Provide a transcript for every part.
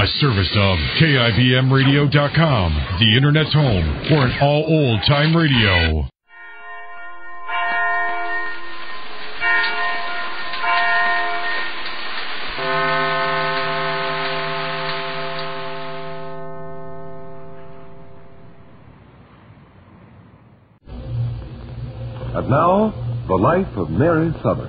A service of KIBMradio.com, the Internet's home for an all old-time radio. And now, the life of Mary Sothern.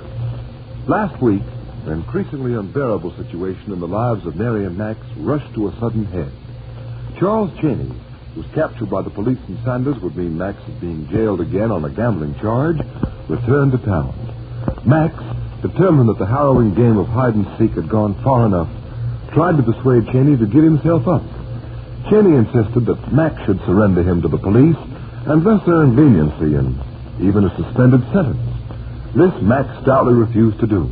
Last week, an increasingly unbearable situation in the lives of Mary and Max rushed to a sudden head. Charles Cheney, who was captured by the police in Sanders, would mean Max is being jailed again on a gambling charge, returned to town. Max, determined that the harrowing game of hide-and-seek had gone far enough, tried to persuade Cheney to give himself up. Cheney insisted that Max should surrender him to the police and thus earn leniency and even a suspended sentence. This Max stoutly refused to do,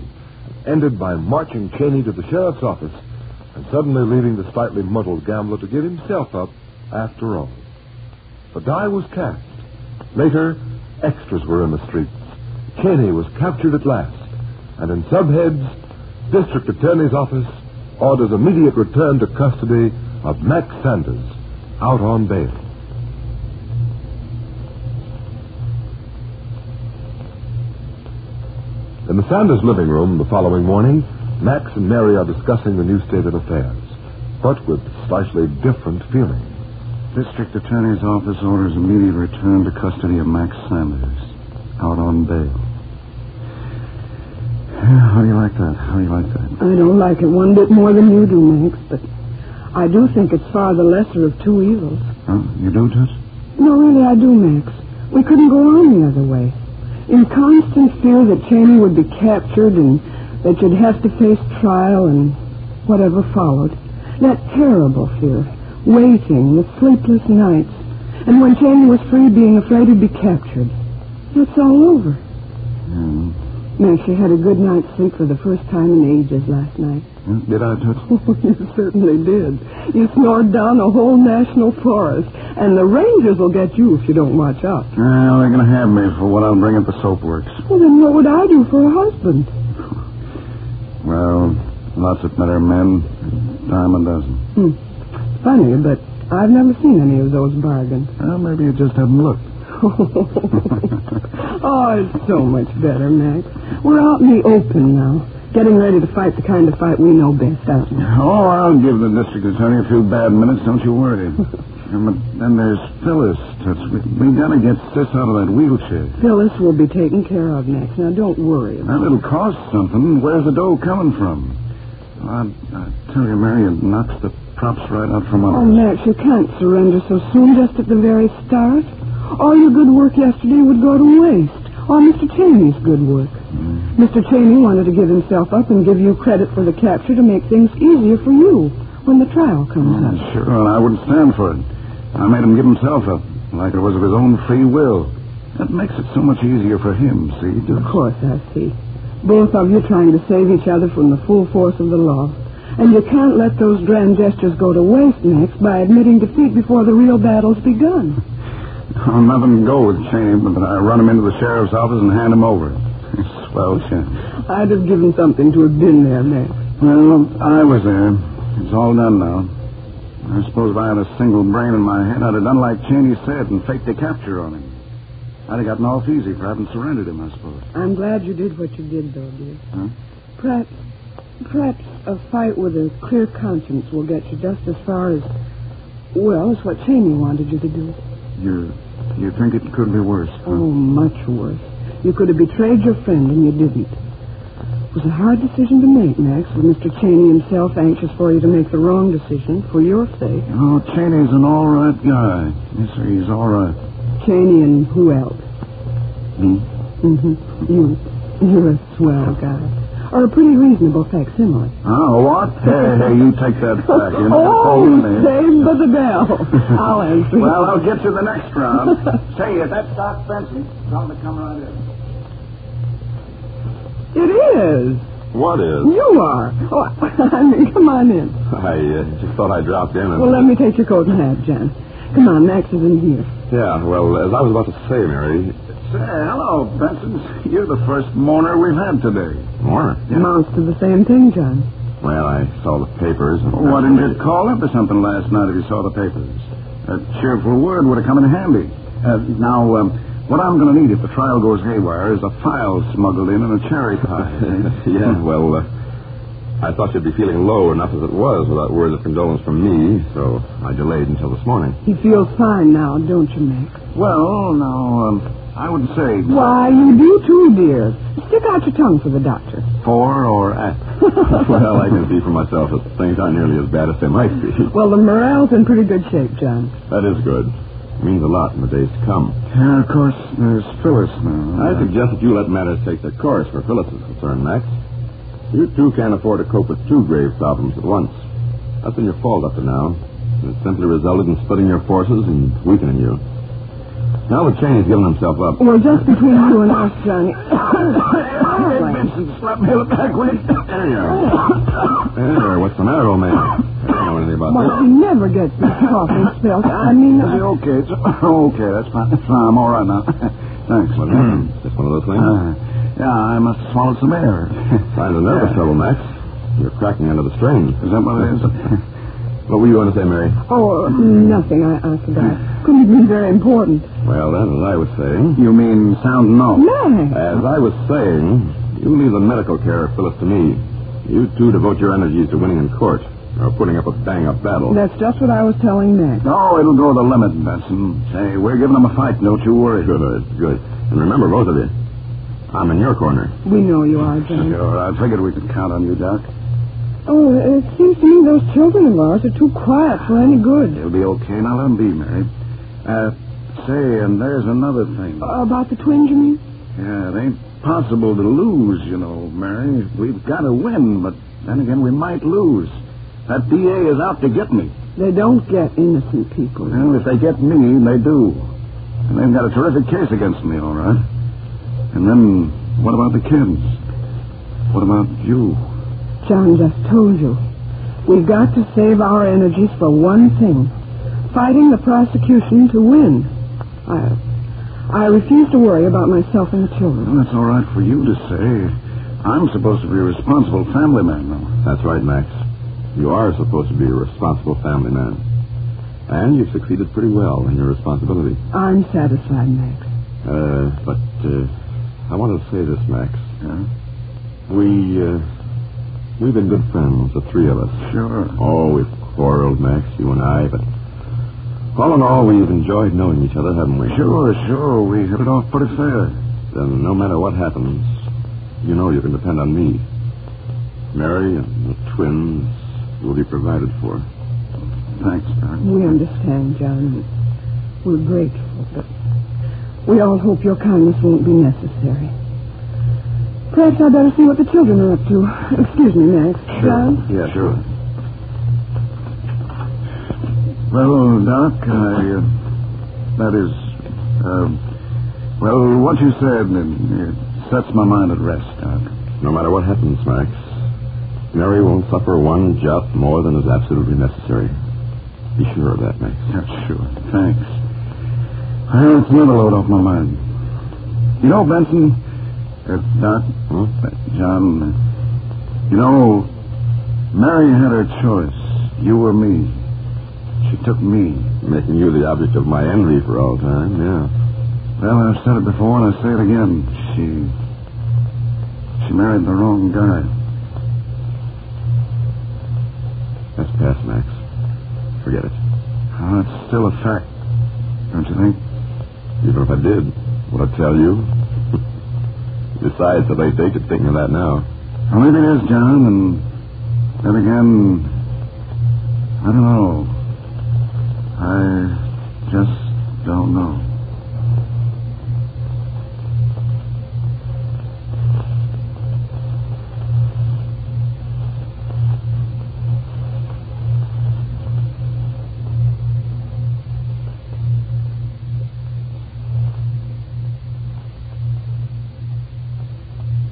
ended by marching Cheney to the sheriff's office and suddenly leaving the slightly muddled gambler to give himself up after all. The die was cast. Later, extras were in the streets. Cheney was captured at last, and in subheads, District Attorney's Office orders immediate return to custody of Max Sanders, out on bail. In the Sanders living room the following morning, Max and Mary are discussing the new state of affairs, but with slightly different feelings. District Attorney's Office orders immediate return to custody of Max Sanders, out on bail. How do you like that? I don't like it one bit more than you do, Max, but I do think it's far the lesser of two evils. Oh, you do, Tess? No, really, I do, Max. We couldn't go on the other way. In constant fear that Cheney would be captured and that you'd have to face trial and whatever followed. That terrible fear. Waiting, the sleepless nights. And when Cheney was free, being afraid he'd be captured. That's all over. Max, you had a good night's sleep for the first time in ages last night. Did I, Toots? Oh, you certainly did. You snored down a whole national forest. And the Rangers will get you if you don't watch out. Well, they're going to have me for what I'll bring at the soapworks. Well, then what would I do for a husband? Well, lots of better men, dime a dozen. Funny, but I've never seen any of those bargains. Well, maybe you just haven't looked. Oh, it's so much better, Max. We're out in the open now, getting ready to fight the kind of fight we know best, aren't we? Oh, I'll give the district attorney a few bad minutes, don't you worry. But then there's Phyllis. We got to get Sis out of that wheelchair. Phyllis will be taken care of, Max. Now, don't worry. Well, it'll cost something. Where's the dough coming from? I tell you, Mary, it knocks the props right out from under. Oh, Max, you can't surrender so soon, just at the very start. All your good work yesterday would go to waste. All Mr. Cheney's good work. Mr. Cheney wanted to give himself up and give you credit for the capture to make things easier for you when the trial comes up. Sure, and I wouldn't stand for it. I made him give himself up, like it was of his own free will. That makes it so much easier for him, see? Of course, I see. Both of you trying to save each other from the full force of the law. And you can't let those grand gestures go to waste, Max, by admitting defeat before the real battle's begun. Oh, nothing to go with Cheney, but I run him into the sheriff's office and hand him over. Swell chance. I'd have given something to have been there, Max. Well, I was there. It's all done now. I suppose if I had a single brain in my head, I'd have done like Cheney said and faked the capture on him. I'd have gotten off easy for having surrendered him, I suppose. I'm glad you did what you did, though, dear. Huh? Perhaps a fight with a clear conscience will get you just as far as, well, as what Cheney wanted you to do. You think it could be worse? Huh? Oh, much worse. You could have betrayed your friend, and you didn't. It was a hard decision to make, Max, with Mr. Cheney himself anxious for you to make the wrong decision for your sake. Oh, Cheney's an all right guy. Yes, sir, he's all right. Cheney and who else? Me? You're a swell guy. Or a pretty reasonable facsimile. Oh, what? Hey, you take that back. Saved by the bell. I'll answer. Well, I'll get you the next round. Say, is that Doc Benson? Tell him to come right in. It is. What is? You are. Oh, I mean, come on in. I just thought I dropped in. Well, let me take your coat and hat, Jan. Come on, Max is in here. Yeah, well, as I was about to say, Mary... Say, hello, Benson. You're the first mourner we've had today. Mourner? Yeah. Amounts to the same thing, John. Well, I saw the papers. And why didn't you call up or something last night if you saw the papers? A cheerful word would have come in handy. Now, what I'm going to need if the trial goes haywire is a file smuggled in a cherry pie. Yeah, well, I thought you'd be feeling low enough as it was without words of condolence from me, so I delayed until this morning. He feels fine now, don't you, Max? Well, now, I would say... Why, you do too, dear. Stick out your tongue for the doctor. For or at? Well, I can see for myself that things aren't nearly as bad as they might be. Well, the morale's in pretty good shape, John. That is good. It means a lot in the days to come. Yeah, of course, there's Phyllis now. I suggest that you let matters take their course where Phyllis is concerned, Max. You two can't afford to cope with two grave problems at once. That's been your fault up to now. It simply resulted in splitting your forces and weakening you. Now that Cheney's given himself up... Well, just between you and us, Johnny... Hey, Vincent, slap me on the back, will you? There you are. There, what's the matter, old man? I don't know anything about Well, this. he never gets these coughing spells. I mean... Is he okay? Okay, that's fine. That's fine. I'm all right now. Thanks. What happened? Just one of those things? Yeah, I must have swallowed some air. Signs of nervous trouble, Max. You're cracking under the strain. Is that what it is? What were you going to say, Mary? Oh, nothing. I forgot. Couldn't have been very important. Well, then, as I was saying... You mean sound no? Max! As I was saying, you leave the medical care of Phyllis to me. You two devote your energies to winning in court, or putting up a bang-up battle. That's just what I was telling Max. No, it'll go the limit, Benson. Say, we're giving them a fight. Don't you worry. Good. And remember, both of you, I'm in your corner. We know you are, John. Sure, I figured we could count on you, Doc. Oh, it seems to me those children of ours are too quiet for any good. They'll be okay. Now let them be, Mary. Say, and there's another thing. About the twins, you mean? Yeah, it ain't possible to lose, you know, Mary. We've got to win, but then again, we might lose. That DA is out to get me. They don't get innocent people. Well, if they get me, they do. And they've got a terrific case against me, all right. And then, what about the kids? What about you? John just told you. We've got to save our energies for one thing. Fighting the prosecution to win. I refuse to worry about myself and the children. Well, that's all right for you to say. I'm supposed to be a responsible family man, though. That's right, Max. You are supposed to be a responsible family man. And you've succeeded pretty well in your responsibility. I'm satisfied, Max. But I wanted to say this, Max. Yeah? We've been good friends, the three of us. Sure. Oh, we've quarreled, Max, you and I, but all in all, we've enjoyed knowing each other, haven't we? Sure. We hit it off pretty fair. Then no matter what happens, you know you can depend on me. Mary and the twins will be provided for. Thanks, Doc. We understand, John. We're grateful, but we all hope your kindness won't be necessary. Perhaps I'd better see what the children are up to. Excuse me, Max. John? Yeah, sure. Well, Doc, what you said, it sets my mind at rest, Doc. No matter what happens, Max, Mary won't suffer one jot more than is absolutely necessary. Be sure of that, Max. Yeah, sure. Thanks. Well, it's another load off my mind. You know, Benson, Doc, John, you know, Mary had her choice. You or me. She took me. Making you the object of my envy for all time, yeah. Well, I've said it before, and I say it again. She married the wrong guy. That's past, Max. Forget it. Oh, it's still a fact, don't you think? Even if I did, would I tell you? Besides, the late date, you're thinking of that now. Well, maybe it is, John, and then again, I don't know. I just don't know.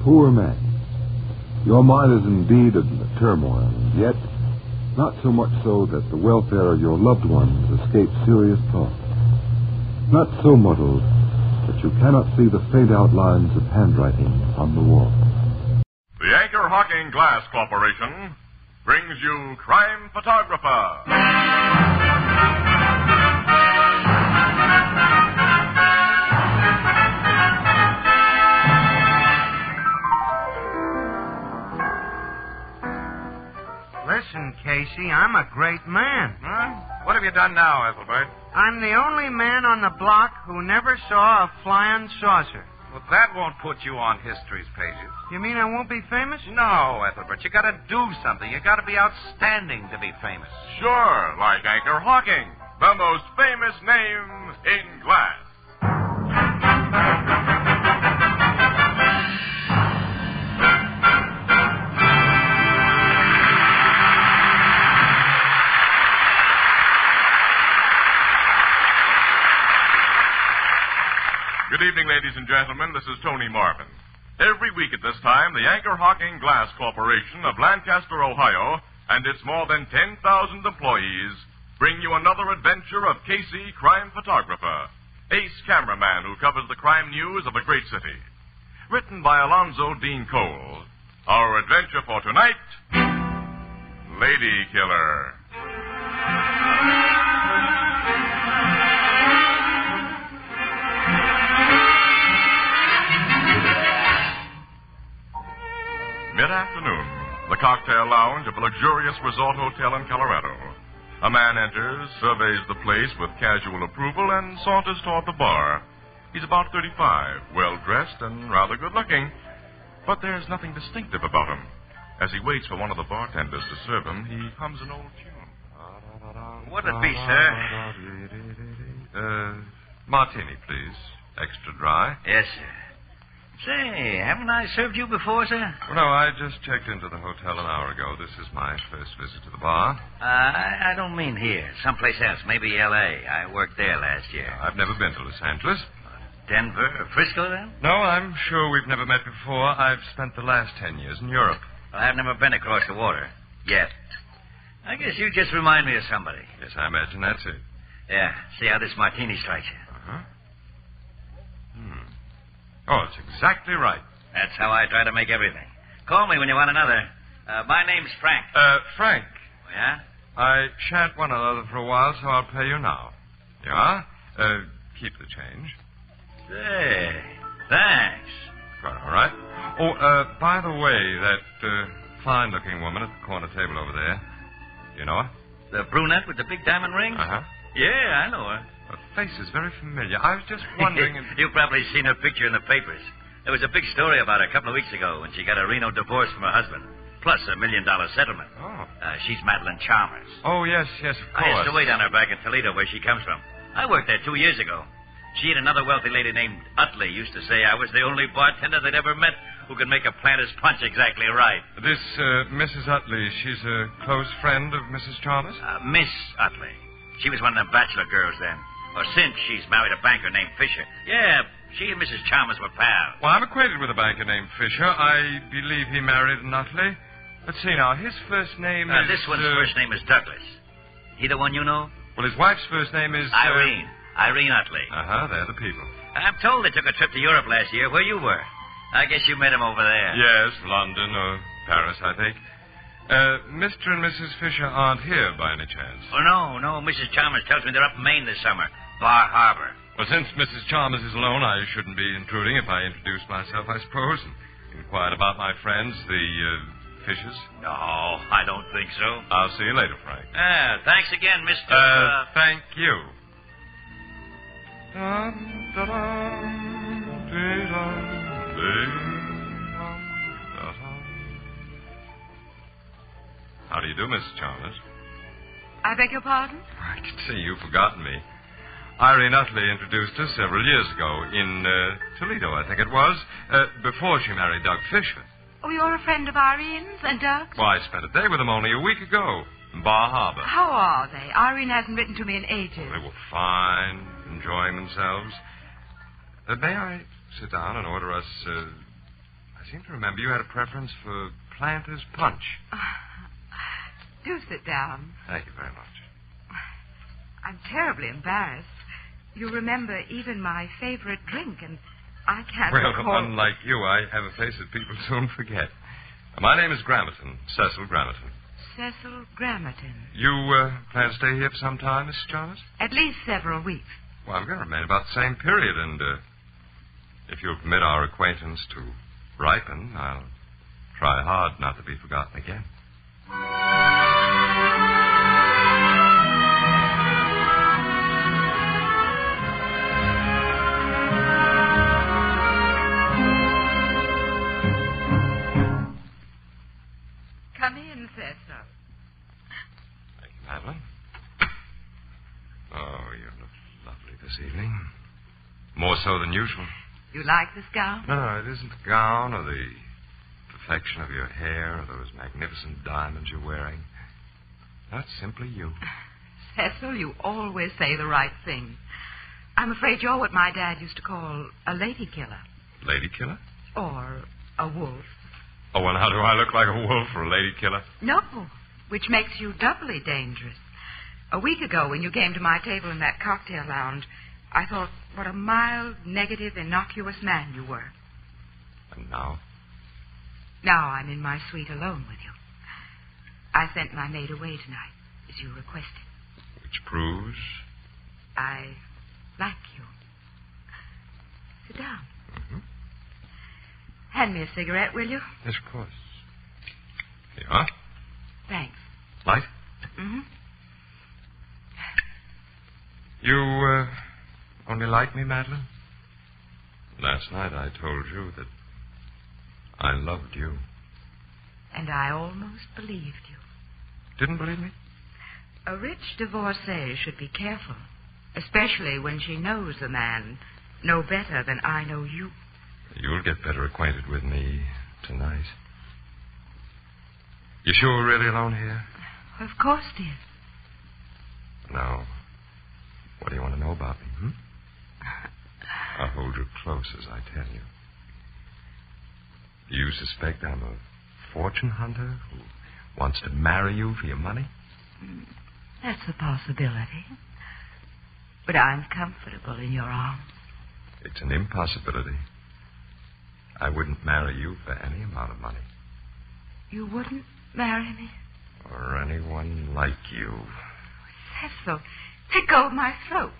Poor Max. Your mind is indeed in turmoil, yet not so much so that the welfare of your loved ones escapes serious thought. Not so muddled that you cannot see the faint outlines of handwriting on the wall. The Anchor Hawking Glass Corporation brings you Crime Photographer. Listen, Casey, I'm a great man. Huh? What have you done now, Ethelbert? I'm the only man on the block who never saw a flying saucer. Well, that won't put you on history's pages. You mean I won't be famous? No, Ethelbert. You gotta do something. You gotta be outstanding to be famous. Sure, like Anchor Hawking, the most famous name in glass. Good evening, ladies and gentlemen. This is Tony Marvin. Every week at this time, the Anchor Hawking Glass Corporation of Lancaster, Ohio, and its more than 10,000 employees bring you another adventure of Casey, crime photographer, ace cameraman who covers the crime news of a great city. Written by Alonzo Dean Cole. Our adventure for tonight, Lady Killer. Mid-afternoon, the cocktail lounge of a luxurious resort hotel in Colorado. A man enters, surveys the place with casual approval, and saunters toward the bar. He's about 35, well-dressed and rather good-looking, but there's nothing distinctive about him. As he waits for one of the bartenders to serve him, he hums an old tune. What'd it be, sir? Martini, please. Extra dry. Yes, sir. Say, haven't I served you before, sir? Well, no, I just checked into the hotel an hour ago. This is my first visit to the bar. I don't mean here. Someplace else. Maybe L.A. I worked there last year. I've never been to Los Angeles. Denver or Frisco, then? No, I'm sure we've never met before. I've spent the last 10 years in Europe. Well, I've never been across the water. Yet. I guess you just remind me of somebody. Yes, I imagine that's it. Yeah. See how this martini strikes you. Uh-huh. Oh, it's exactly right. That's how I try to make everything. Call me when you want another. My name's Frank. Frank. Yeah? I shan't want another for a while, so I'll pay you now. You are? Keep the change. Say, thanks. Quite all right. Oh, by the way, that fine-looking woman at the corner table over there, you know her? The brunette with the big diamond ring? Uh-huh. Yeah, I know her. Her face is very familiar. I was just wondering if... You've probably seen her picture in the papers. There was a big story about her a couple of weeks ago when she got a Reno divorce from her husband, plus $1 million settlement. Oh. She's Madeline Chalmers. Oh, yes, of course. I used to wait on her back in Toledo, where she comes from. I worked there 2 years ago. She and another wealthy lady named Utley used to say I was the only bartender they'd ever met who could make a planter's punch exactly right. This Mrs. Utley, she's a close friend of Mrs. Chalmers? Miss Utley. She was one of them bachelor girls then. Or since she's married a banker named Fisher. Yeah, she and Mrs. Chalmers were pals. Well, I'm acquainted with a banker named Fisher. I believe he married an Utley. Let's see now. His first name is... This one's first name is Douglas. He the one you know? Well, his wife's first name is... Irene. Irene Utley. Uh-huh, they're the people. I'm told they took a trip to Europe last year where you were. I guess you met him over there. Yes, London or Paris, I think. Mr. and Mrs. Fisher aren't here by any chance. Oh, no. Mrs. Chalmers tells me they're up in Maine this summer. Bar Harbor. Well, since Mrs. Chalmers is alone, I shouldn't be intruding if I introduce myself, I suppose, and inquired about my friends, the Fishers. No, I don't think so. I'll see you later, Frank. Thanks again, Mr. Thank you. How do you do, Mrs. Chalmers? I beg your pardon? I can see you've forgotten me. Irene Utley introduced us several years ago in Toledo, I think it was, before she married Doug Fisher. Oh, you're a friend of Irene's and Doug's? Well, I spent a day with them only a week ago in Bar Harbor. How are they? Irene hasn't written to me in ages. They were fine, enjoying themselves. May I sit down and order us... I seem to remember you had a preference for Planter's Punch. Do sit down. Thank you very much. I'm terribly embarrassed. You remember even my favorite drink, and I can't recall... Well, unlike you, I have a face that people soon forget. My name is Grammerton, Cecil Grammerton. Cecil Grammerton. You plan to stay here for some time, Mrs. Chalmers? At least several weeks. Well, I'm going to remain about the same period, and if you'll permit our acquaintance to ripen, I'll try hard not to be forgotten again. Come in, Cecil. Thank you, Madeline. Oh, you look lovely this evening. More so than usual. You like this gown? No, it isn't the gown or the perfection of your hair or those magnificent diamonds you're wearing. That's simply you. Cecil, you always say the right thing. I'm afraid you're what my dad used to call a lady killer. Lady killer? Or a wolf. Oh, well, how do I look like a wolf or a lady killer? No, which makes you doubly dangerous. A week ago, when you came to my table in that cocktail lounge, I thought what a mild, negative, innocuous man you were. And now? Now I'm in my suite alone with you. I sent my maid away tonight, as you requested. Which proves? I like you. Sit down. Mm-hmm. Hand me a cigarette, will you? Yes, of course. Here you are. Thanks. Light? Mm-hmm. You, only like me, Madeline? Last night I told you that I loved you. And I almost believed you. Didn't believe me? A rich divorcee should be careful, especially when she knows the man no better than I know you. You'll get better acquainted with me tonight. You sure we're really alone here? Of course, dear. Now, what do you want to know about me, I'll hold you close as I tell you. Do you suspect I'm a fortune hunter who wants to marry you for your money? That's a possibility. But I'm comfortable in your arms. It's an impossibility. I wouldn't marry you for any amount of money. You wouldn't marry me? Or anyone like you. Cecil, let go of my throat.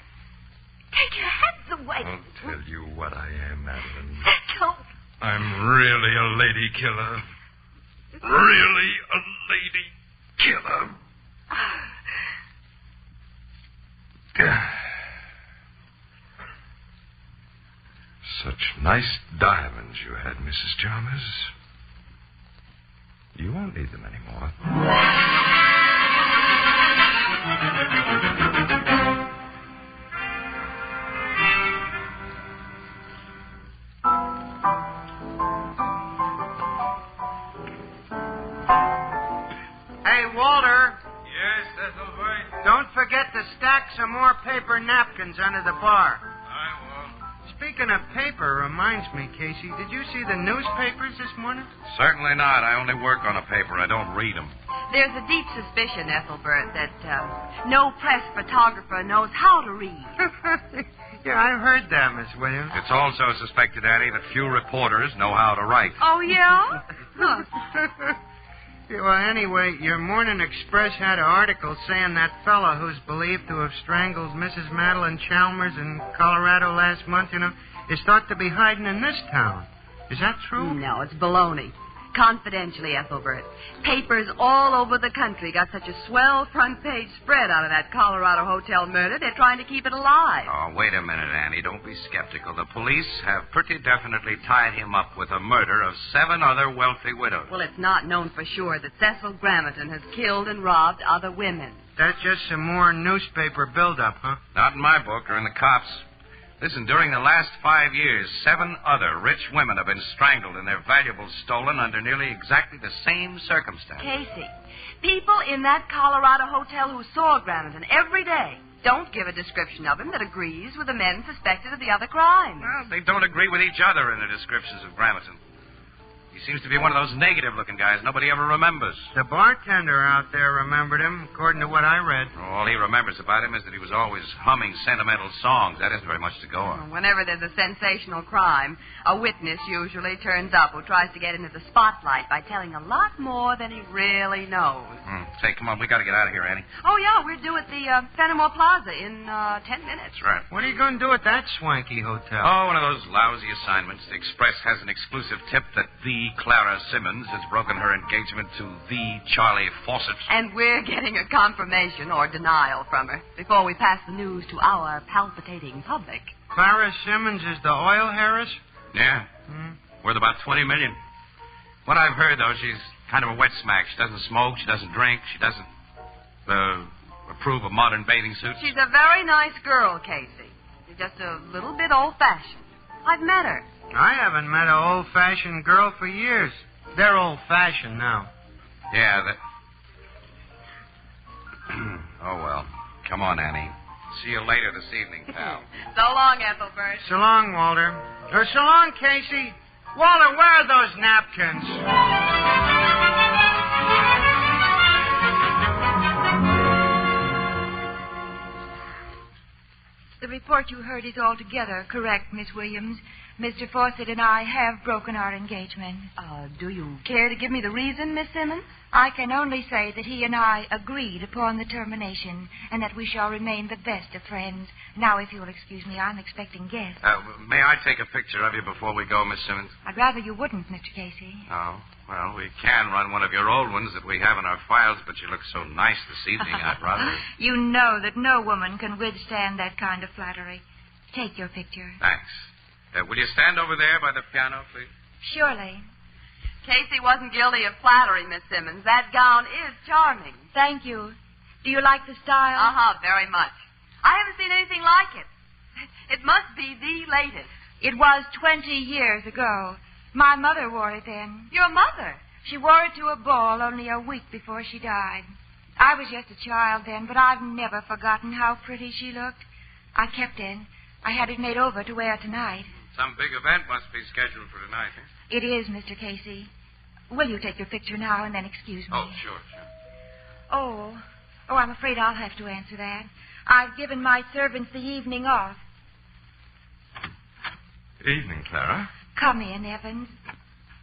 Take your hands away. I'll tell you what I am, Madeline. Cecil. I'm really a lady killer. Really a lady killer. Such nice diamonds you had, Mrs. Chalmers. You won't need them anymore. Hey, Walter. Yes, Cecil, boy. Don't forget to stack some more paper napkins under the bar. I won't. Speaking of paper, reminds me, Casey, did you see the newspapers this morning? Certainly not. I only work on a paper. I don't read them. There's a deep suspicion, Ethelbert, that no press photographer knows how to read. Yeah, I heard that, Miss Williams. It's also suspected, Annie, that few reporters know how to write. Oh, yeah? Huh. Yeah, well, anyway, your Morning Express had an article saying that fella who's believed to have strangled Mrs. Madeline Chalmers in Colorado last month, is thought to be hiding in this town. Is that true? No, it's baloney. Confidentially, Ethelbert. Papers all over the country got such a swell front-page spread out of that Colorado hotel murder, they're trying to keep it alive. Oh, wait a minute, Annie. Don't be skeptical. The police have pretty definitely tied him up with the murder of 7 other wealthy widows. Well, it's not known for sure that Cecil Grammerton has killed and robbed other women. That's just some more newspaper buildup, huh? Not in my book or in the cops. Listen, during the last 5 years, 7 other rich women have been strangled and their valuables stolen under nearly exactly the same circumstances. Casey, people in that Colorado hotel who saw Grammerton every day don't give a description of him that agrees with the men suspected of the other crimes. Well, they don't agree with each other in their descriptions of Grammerton. He seems to be one of those negative-looking guys nobody ever remembers. The bartender out there remembered him, according to what I read. All he remembers about him is that he was always humming sentimental songs. That isn't very much to go on. Whenever there's a sensational crime, a witness usually turns up who tries to get into the spotlight by telling a lot more than he really knows. Say, come on, we got to get out of here, Annie. Oh, yeah, we're due at the Fenimore Plaza in 10 minutes. That's right. What are you going to do at that swanky hotel? Oh, one of those lousy assignments. The Express has an exclusive tip that the Clara Simmons has broken her engagement to the Charlie Fawcett. And we're getting a confirmation or denial from her before we pass the news to our palpitating public. Clara Simmons is the oil heiress? Yeah. Worth about $20 million. What I've heard, though, she's kind of a wet smack. She doesn't smoke, she doesn't drink, she doesn't approve of modern bathing suits. She's a very nice girl, Casey. She's just a little bit old-fashioned. I've met her. I haven't met an old-fashioned girl for years. They're old-fashioned now. Yeah, that... Oh, well. Come on, Annie. See you later this evening, pal. So long, Ethelbert. So long, Walter. Or so long, Casey. Walter, where are those napkins? The report you heard is altogether correct, Miss Williams. Mr. Fawcett and I have broken our engagement. Do you care to give me the reason, Miss Simmons? I can only say that he and I agreed upon the termination and that we shall remain the best of friends. Now, if you'll excuse me, I'm expecting guests. May I take a picture of you before we go, Miss Simmons? I'd rather you wouldn't, Mr. Casey. Oh, well, we can run one of your old ones that we have in our files, but you look so nice this evening, I'd rather... You know that no woman can withstand that kind of flattery. Take your picture. Thanks. Will you stand over there by the piano, please? Surely. Casey wasn't guilty of flattery, Miss Simmons. That gown is charming. Thank you. Do you like the style? Very much. I haven't seen anything like it. It must be the latest. It was 20 years ago. My mother wore it then. Your mother? She wore it to a ball only a week before she died. I was just a child then, but I've never forgotten how pretty she looked. I kept it. I had it made over to wear tonight. Some big event must be scheduled for tonight, eh? It is, Mr. Casey. Will you take your picture now and then excuse me? Oh, sure. Oh, I'm afraid I'll have to answer that. I've given my servants the evening off. Evening, Clara. Come in, Evans.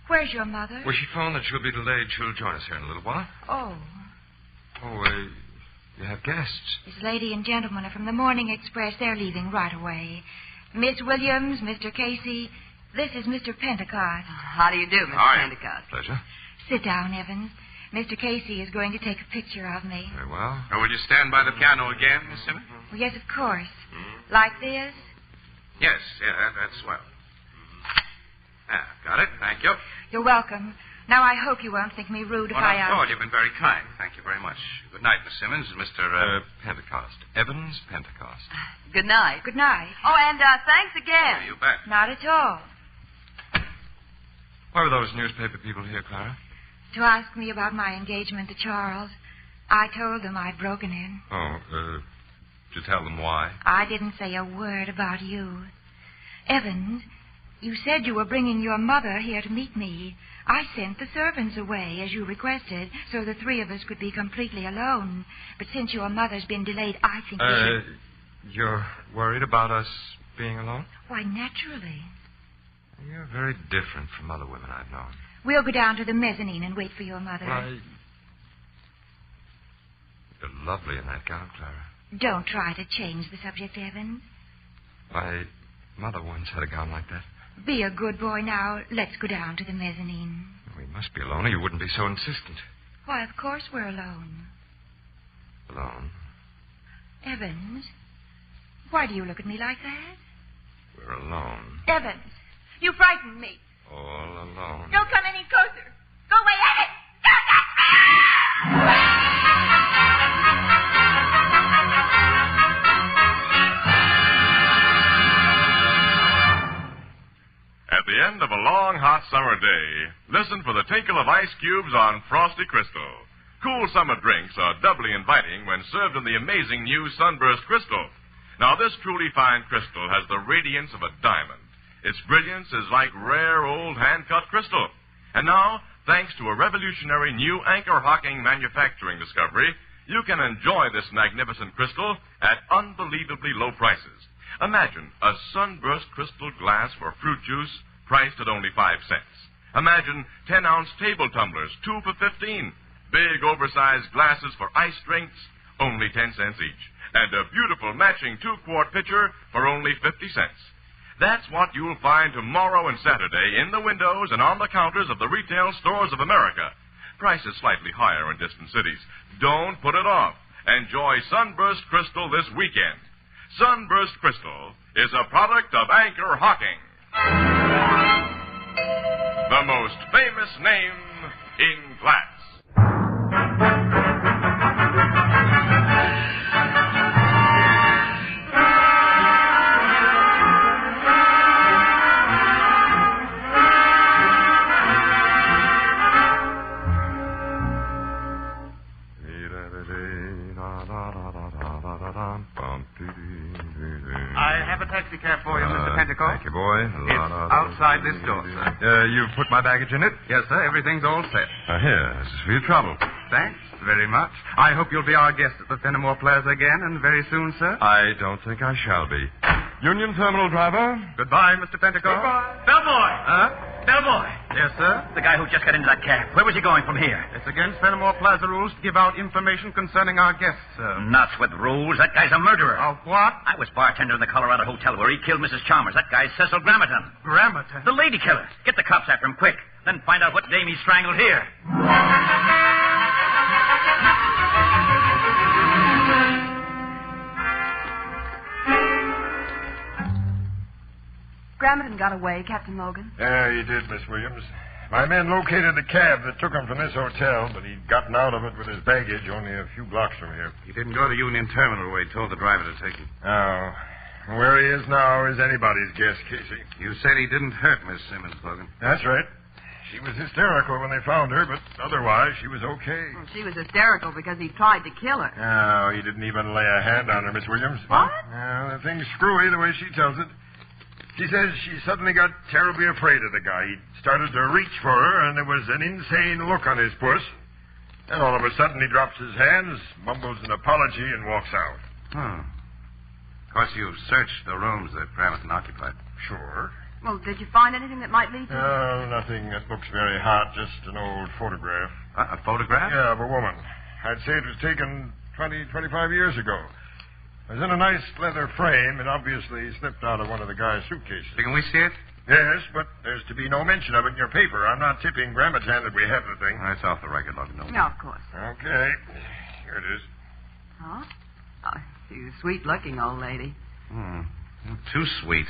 Where's your mother? Well, she phoned that she'll be delayed. She'll join us here in a little while. Oh. You have guests. This lady and gentleman are from the Morning Express. They're leaving right away. Miss Williams, Mr. Casey, this is Mr. Pentecost. How do you do, Mr. Pentecost? Pleasure. Sit down, Evans. Mr. Casey is going to take a picture of me. Very well. Will you stand by the piano again, Miss Simmons? Well, yes, of course. Like this? Yes, that's swell. Got it. Thank you. You're welcome. Now, I hope you won't think me rude if I ask. Oh, you've been very kind. Thank you very much. Good night, Miss Simmons. Mr. Pentecost. Evans Pentecost. Good night. Good night. Oh, and thanks again. Yeah, you bet. Not at all. Why were those newspaper people here, Clara? To ask me about my engagement to Charles. I told them I'd broken it. To tell them why? I didn't say a word about you. Evans, you said you were bringing your mother here to meet me. I sent the servants away, as you requested, so the three of us could be completely alone. But since your mother's been delayed, I think You're worried about us being alone? Why, naturally. You're very different from other women I've known. We'll go down to the mezzanine and wait for your mother. You're lovely in that gown, Clara. Don't try to change the subject, Evans. My mother once had a gown like that. Be a good boy now. Let's go down to the mezzanine. We must be alone or you wouldn't be so insistent. Why, of course we're alone. Alone? Evans, why do you look at me like that? We're alone. Evans, you frightened me. All alone. Don't come any closer. Go away, Evans! At the end of a long, hot summer day, listen for the tinkle of ice cubes on Frosty Crystal. Cool summer drinks are doubly inviting when served in the amazing new Sunburst Crystal. Now, this truly fine crystal has the radiance of a diamond. Its brilliance is like rare old hand-cut crystal. And now, thanks to a revolutionary new anchor-hocking manufacturing discovery, you can enjoy this magnificent crystal at unbelievably low prices. Imagine a sunburst crystal glass for fruit juice priced at only 5 cents. Imagine 10-ounce table tumblers, 2 for 15. Big oversized glasses for ice drinks, only 10 cents each. And a beautiful matching 2-quart pitcher for only 50 cents. That's what you'll find tomorrow and Saturday in the windows and on the counters of the retail stores of America. Prices slightly higher in distant cities. Don't put it off. Enjoy Sunburst Crystal this weekend. Sunburst Crystal is a product of Anchor Hocking. The most famous name in glass. I have a taxi cab for you, Mr. Pentecost. Thank you, boy. It's outside this door, sir. You've put my baggage in it? Yes, sir. Everything's all set. Here, this is for your trouble. Thanks very much. I hope you'll be our guest at the Fenimore Plaza again, and very soon, sir. I don't think I shall be. Union Terminal driver. Goodbye, Mr. Pentecost. Goodbye. Bellboy! Huh? Bellboy! Yes, sir? The guy who just got into that cab. Where was he going from here? It's against Fenimore Plaza rules to give out information concerning our guests, sir. Nuts with rules. That guy's a murderer. Of what? I was bartender in the Colorado Hotel where he killed Mrs. Chalmers. That guy's Cecil Grammerton. Grammerton? The lady killer. Get the cops after him quick. Then find out what dame he strangled here. Grammerton got away, Captain Logan. Yeah, he did, Miss Williams. My men located the cab that took him from this hotel, but he'd gotten out of it with his baggage only a few blocks from here. He didn't go to Union Terminal where he told the driver to take him. Oh. Where he is now is anybody's guess, Casey. You said he didn't hurt Miss Simmons, Logan. That's right. She was hysterical when they found her, but otherwise she was okay. Well, she was hysterical because he tried to kill her. No, he didn't even lay a hand on her, Miss Williams. What? The thing's screwy the way she tells it. She says she suddenly got terribly afraid of the guy. He started to reach for her, and there was an insane look on his puss. Then all of a sudden he drops his hands, mumbles an apology, and walks out. Of course, you've searched the rooms that Grammerton occupied. Sure. Well, did you find anything that might lead to... No, nothing that looks very hot, just an old photograph. A photograph? Yeah, of a woman. I'd say it was taken 20, 25 years ago. It was in a nice leather frame, and obviously slipped out of one of the guy's suitcases. Can we see it? Yes, but there's to be no mention of it in your paper. I'm not tipping Grammerton that we have the thing. That's off the record, Logan. No, of course. Okay. Here it is. Huh? Oh, she's a sweet-looking old lady. Too sweet.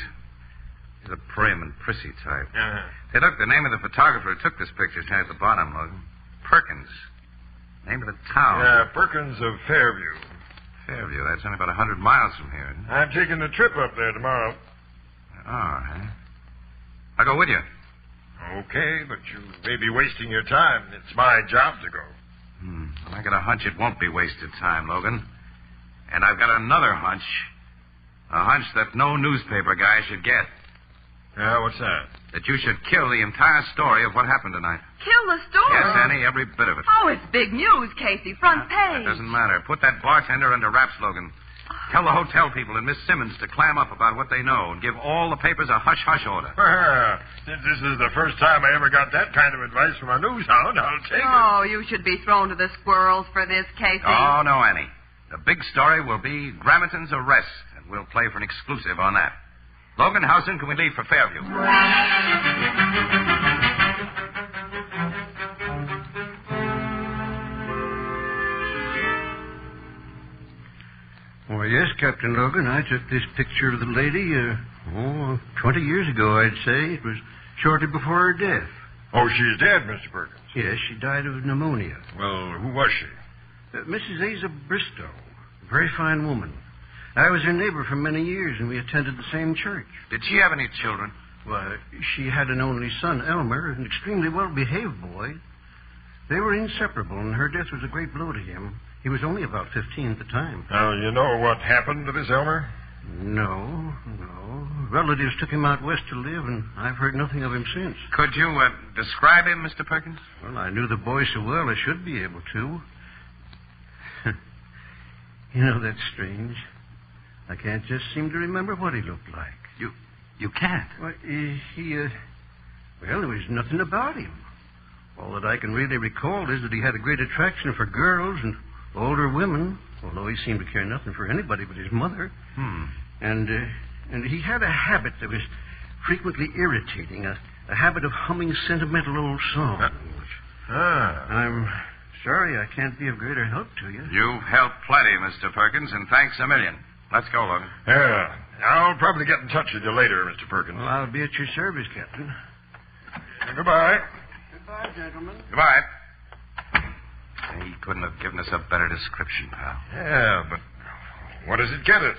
She's a prim and prissy type. Uh-huh. Hey, look, the name of the photographer who took this picture is down at the bottom, Logan. Perkins. Name of the town. Yeah, Perkins of Fairview. Fairview. That's only about 100 miles from here. Isn't it? I'm taking a trip up there tomorrow. Oh, huh? I'll go with you. Okay, but you may be wasting your time. It's my job to go. I got a hunch it won't be wasted time, Logan. And I've got another hunch. A hunch that no newspaper guy should get. Yeah, what's that? That you should kill the entire story of what happened tonight. Kill the story? Yes, Annie, every bit of it. Oh, it's big news, Casey. Front page. That doesn't matter. Put that bartender under wraps, Logan. Tell the hotel people and Miss Simmons to clam up about what they know and give all the papers a hush-hush order. Since this is the first time I ever got that kind of advice from a news hound, I'll take it. Oh, you should be thrown to the squirrels for this, Casey. Oh, no, Annie. The big story will be Grammerton's arrest, and we'll play for an exclusive on that. Logan, how soon can we leave for Fairview? Well, yes, Captain Logan. I took this picture of the lady, 20 years ago, I'd say. It was shortly before her death. Oh, she's dead, Mr. Perkins. Yes, she died of pneumonia. Well, who was she? Mrs. Asa Bristow. A very fine woman. I was her neighbor for many years, and we attended the same church. Did she have any children? Why, she had an only son, Elmer, an extremely well-behaved boy. They were inseparable, and her death was a great blow to him. He was only about 15 at the time. Now, you know what happened to this Elmer? No. relatives took him out west to live, and I've heard nothing of him since. Could you describe him, Mr. Perkins? Well, I knew the boy so well I should be able to. You know, that's strange. I can't just seem to remember what he looked like. You can't? Well, well, there was nothing about him. All that I can really recall is that he had a great attraction for girls and older women, although he seemed to care nothing for anybody but his mother. And he had a habit that was frequently irritating, a habit of humming sentimental old songs. I'm sorry I can't be of greater help to you. You've helped plenty, Mr. Perkins, and thanks a million. Let's go, Logan. Yeah. I'll probably get in touch with you later, Mr. Perkins. Well, I'll be at your service, Captain. Goodbye. Goodbye, gentlemen. Goodbye. He couldn't have given us a better description, pal. Yeah, but what does it get us?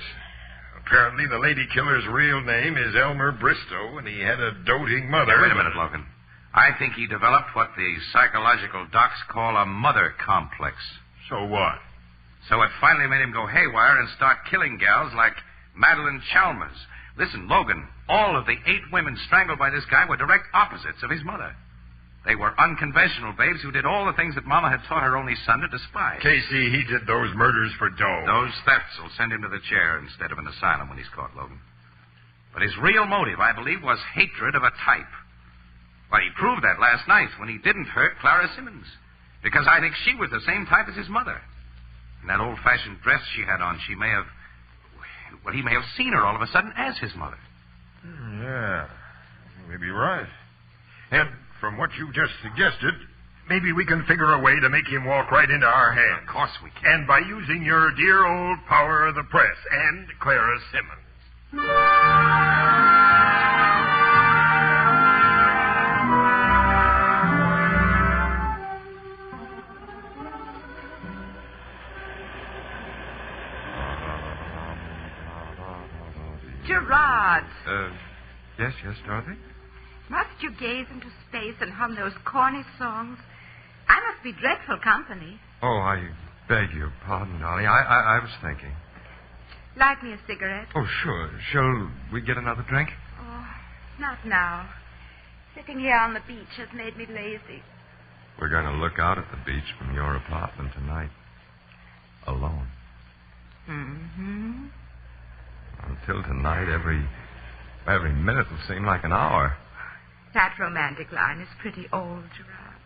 Apparently, the lady killer's real name is Elmer Bristow, and he had a doting mother. Now, wait a minute, Logan. I think he developed what the psychological docs call a mother complex. So what? So it finally made him go haywire and start killing gals like Madeline Chalmers. Listen, Logan, all of the 8 women strangled by this guy were direct opposites of his mother. They were unconventional babes who did all the things that Mama had taught her only son to despise. Casey, he did those murders for dough. Those thefts will send him to the chair instead of an asylum when he's caught, Logan. But his real motive, I believe, was hatred of a type. Well, he proved that last night when he didn't hurt Clara Simmons. Because I think she was the same type as his mother. In that old-fashioned dress she had on, he may have seen her all of a sudden as his mother. Yeah, you may be right. And from what you just suggested, maybe we can figure a way to make him walk right into our hands. Of course we can. And by using your dear old power of the press and Clara Simmons. Gerard. Yes, Dorothy? Must you gaze into space and hum those corny songs? I must be dreadful company. Oh, I beg your pardon, darling. I was thinking. Light me a cigarette. Oh, sure. Shall we get another drink? Oh, not now. Sitting here on the beach has made me lazy. We're going to look out at the beach from your apartment tonight. Alone. Mm-hmm. Until tonight, every minute will seem like an hour. That romantic line is pretty old, Gerard.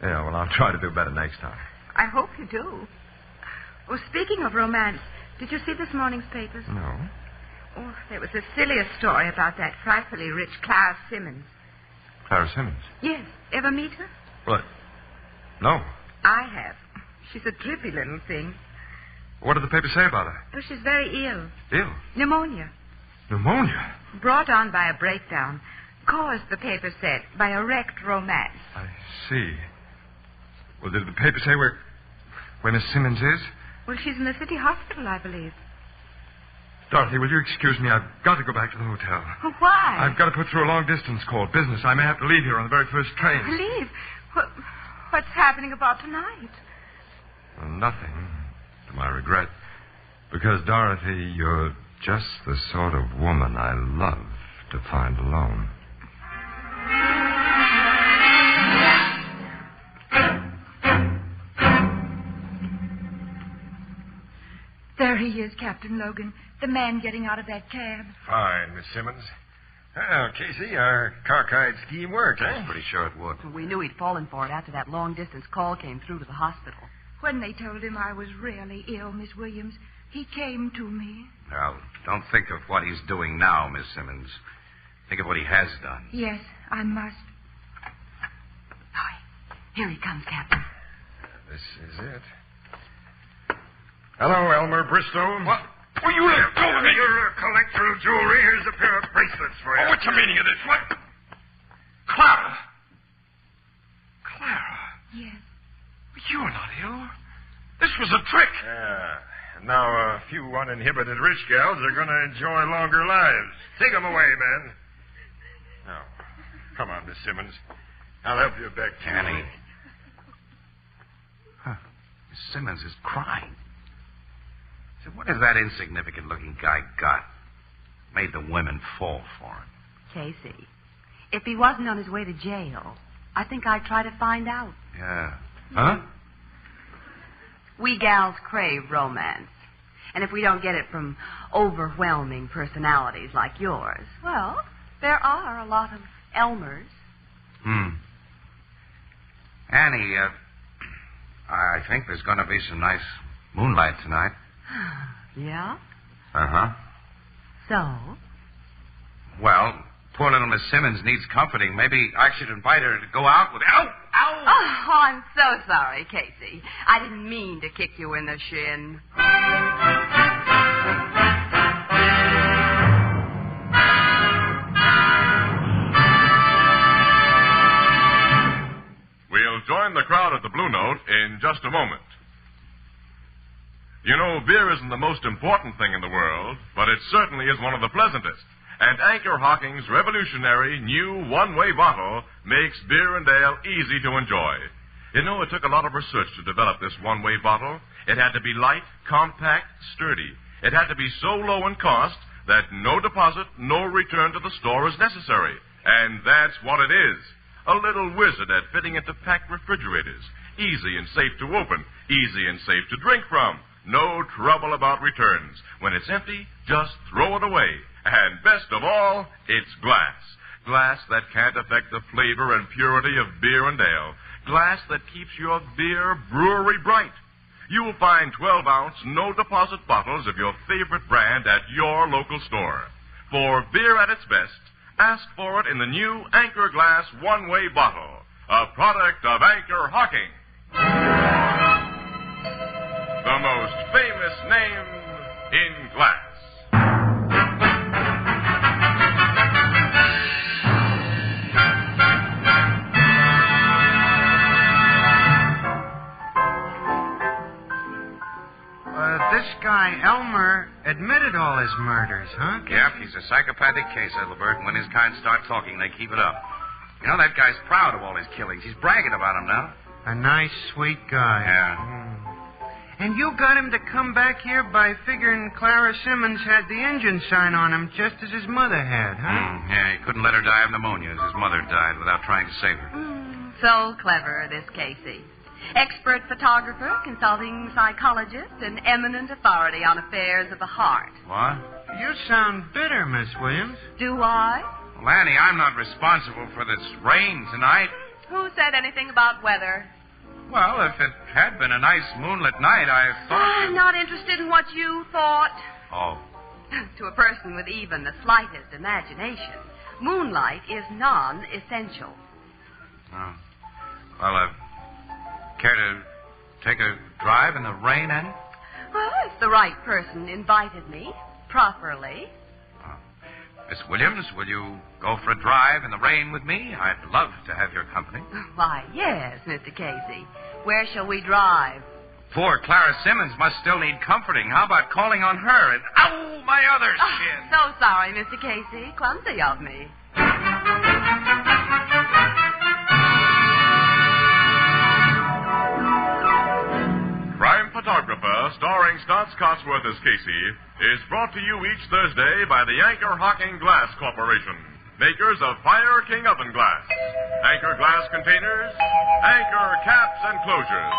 Yeah, well, I'll try to do better next time. I hope you do. Oh, speaking of romance, did you see this morning's papers? No. Oh, there was the silliest story about that frightfully rich Clara Simmons. Clara Simmons? Yes. Ever meet her? What? No. I have. She's a drippy little thing. What did the paper say about her? Oh, she's very ill. Ill? Pneumonia. Pneumonia? Brought on by a breakdown. Caused, the paper said, by a wrecked romance. I see. Well, did the paper say where Miss Simmons is? Well, she's in the city hospital, I believe. Dorothy, will you excuse me? I've got to go back to the hotel. Why? I've got to put through a long-distance call. Business. I may have to leave here on the very first train. Leave? What's happening about tonight? Well, nothing, to my regret. Because, Dorothy, you're just the sort of woman I love to find alone. There he is, Captain Logan. The man getting out of that cab. Fine, Miss Simmons. Well, Casey, our cockeyed scheme worked, eh? I was pretty sure it would. We knew he'd fallen for it after that long-distance call came through to the hospital. When they told him I was really ill, Miss Williams, he came to me. Now, don't think of what he's doing now, Miss Simmons. Think of what he has done. Yes, I must. Here he comes, Captain. This is it. Hello, Elmer Bristow. What? Will you let go of me? You're a collector of jewelry. Here's a pair of bracelets for you. Oh, what's the meaning of this? What? Clara. Clara. Yes. You're not ill. This was a trick. Yeah. And now a few uninhibited rich gals are going to enjoy longer lives. Take them away, man. Now, come on, Miss Simmons. I'll help you back to Annie. Huh. Miss Simmons is crying. So what has that insignificant-looking guy got? made the women fall for him? Casey, if he wasn't on his way to jail, I think I'd try to find out. Yeah. Huh? We gals crave romance. And if we don't get it from overwhelming personalities like yours, well, there are a lot of Elmers. Annie, I think there's going to be some nice moonlight tonight. Yeah? Uh-huh. So? Well, poor little Miss Simmons needs comforting. Maybe I should invite her to go out with... Ow! Ow! Oh, I'm so sorry, Casey. I didn't mean to kick you in the shin. We'll join the crowd at the Blue Note in just a moment. You know, beer isn't the most important thing in the world, but it certainly is one of the pleasantest. And Anchor Hocking's revolutionary new one-way bottle makes beer and ale easy to enjoy. You know, it took a lot of research to develop this one-way bottle. It had to be light, compact, sturdy. It had to be so low in cost that no deposit, no return to the store is necessary. And that's what it is. A little wizard at fitting into packed refrigerators. Easy and safe to open. Easy and safe to drink from. No trouble about returns. When it's empty, just throw it away. And best of all, it's glass. Glass that can't affect the flavor and purity of beer and ale. Glass that keeps your beer brewery bright. You'll find 12-ounce, no-deposit bottles of your favorite brand at your local store. For beer at its best, ask for it in the new Anchor Glass one-way bottle, a product of Anchor Hocking. The most famous name in glass. This guy, Elmer, admitted all his murders, huh? Yep, he's a psychopathic case, Ethelbert. When his kind start talking, they keep it up. You know, that guy's proud of all his killings. He's bragging about them now. A nice, sweet guy. Yeah. And you got him to come back here by figuring Clara Simmons had the engine sign on him just as his mother had, huh? Yeah, he couldn't let her die of pneumonia as his mother died without trying to save her. So clever, this Casey. Expert photographer, consulting psychologist, and eminent authority on affairs of the heart. What? You sound bitter, Miss Williams. Do I? Well, Annie, I'm not responsible for this rain tonight. Who said anything about weather? Well, if it had been a nice moonlit night, I thought... I'm not interested in what you thought. Oh. To a person with even the slightest imagination, moonlight is non-essential. Oh. Well, care to take a drive in the rain, Annie? Well, if the right person invited me, properly. Miss Williams, will you go for a drive in the rain with me? I'd love to have your company. Why, yes, Mr. Casey. Where shall we drive? Poor Clara Simmons must still need comforting. How about calling on her and... Ow, my other shin! So sorry, Mr. Casey. Clumsy of me. Crime Photographer, starring Scott Cotsworth as Casey, is brought to you each Thursday by the Anchor Hocking Glass Corporation, makers of Fire King Oven Glass, Anchor Glass Containers, Anchor Caps and Closures.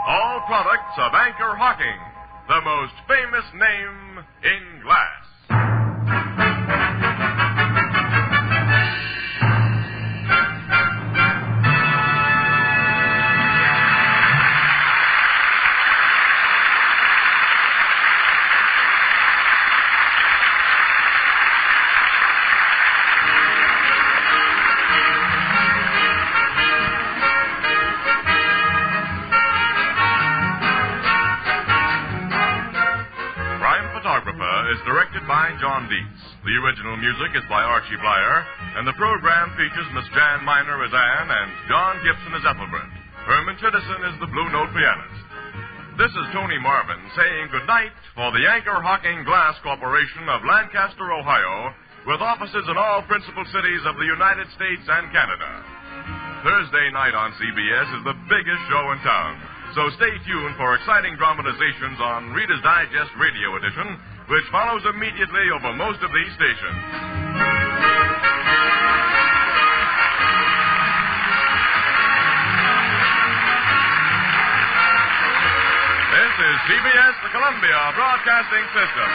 All products of Anchor Hocking, the most famous name in glass. Is directed by John Dietz. The original music is by Archie Blyer, and the program features Miss Jan Miner as Anne and John Gibson as Ethelbert. Herman Chittison is the Blue Note pianist. This is Tony Marvin saying goodnight for the Anchor Hocking Glass Corporation of Lancaster, Ohio, with offices in all principal cities of the United States and Canada. Thursday night on CBS is the biggest show in town. So stay tuned for exciting dramatizations on Reader's Digest Radio Edition which follows immediately over most of these stations. This is CBS, the Columbia Broadcasting System.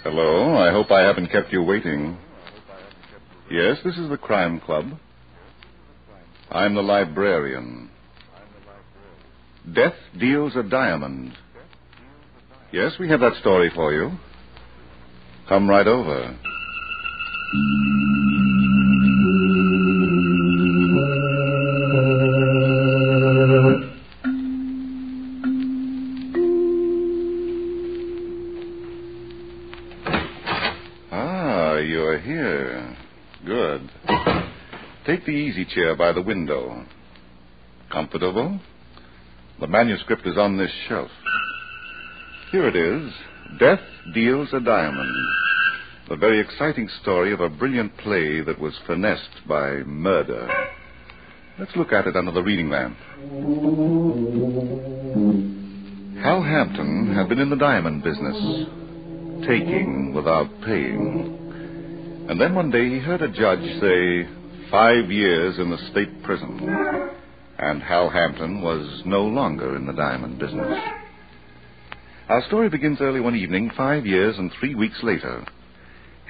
Hello, I hope I haven't kept you waiting. Yes, this is the Crime Club. I'm the librarian. Death deals a diamond. Yes, we have that story for you. Come right over. You're here. Good. Take the easy chair by the window. Comfortable? The manuscript is on this shelf. Here it is. Death Deals a Diamond. The very exciting story of a brilliant play that was finessed by murder. Let's look at it under the reading lamp. Hal Hampton had been in the diamond business, taking without paying. And then one day he heard a judge say 5 years in the state prison. And Hal Hampton was no longer in the diamond business. Our story begins early one evening, 5 years and 3 weeks later.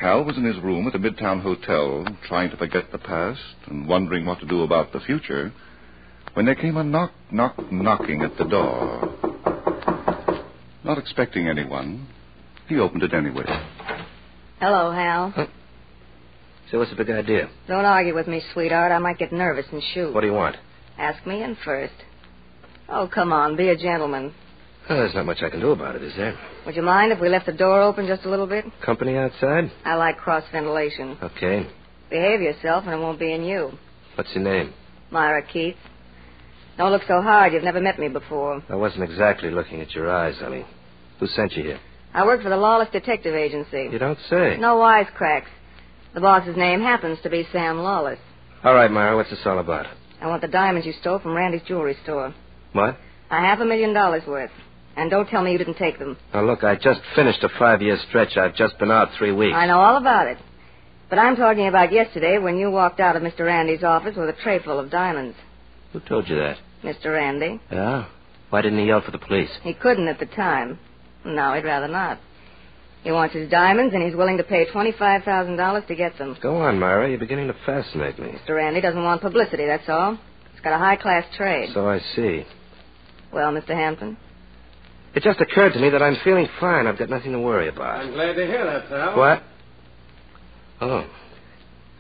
Hal was in his room at the Midtown Hotel, trying to forget the past and wondering what to do about the future, when there came a knocking at the door. Not expecting anyone, he opened it anyway. Hello, Hal. Huh? So what's the big idea? Don't argue with me, sweetheart. I might get nervous and shoot. What do you want? Ask me in first. Oh, come on. Be a gentleman. Well, there's not much I can do about it, is there? Would you mind if we left the door open just a little bit? Company outside? I like cross-ventilation. Okay. Behave yourself and it won't be in you. What's your name? Myra Keith. Don't look so hard. You've never met me before. I wasn't exactly looking at your eyes, honey. Who sent you here? I work for the Lawless Detective Agency. You don't say. No wisecracks. The boss's name happens to be Sam Lawless. All right, Myra, what's this all about? I want the diamonds you stole from Randy's jewelry store. What? $500,000 worth. And don't tell me you didn't take them. Now, look, I just finished a 5-year stretch. I've just been out 3 weeks. I know all about it. But I'm talking about yesterday when you walked out of Mr. Randy's office with a tray full of diamonds. Who told you that? Mr. Randy. Yeah? Why didn't he yell for the police? He couldn't at the time. No, he'd rather not. He wants his diamonds, and he's willing to pay $25,000 to get them. Go on, Myra. You're beginning to fascinate me. Mr. Randy doesn't want publicity, that's all. He's got a high-class trade. So I see. Well, Mr. Hampton? It just occurred to me that I'm feeling fine. I've got nothing to worry about. I'm glad to hear that, pal. What? Oh.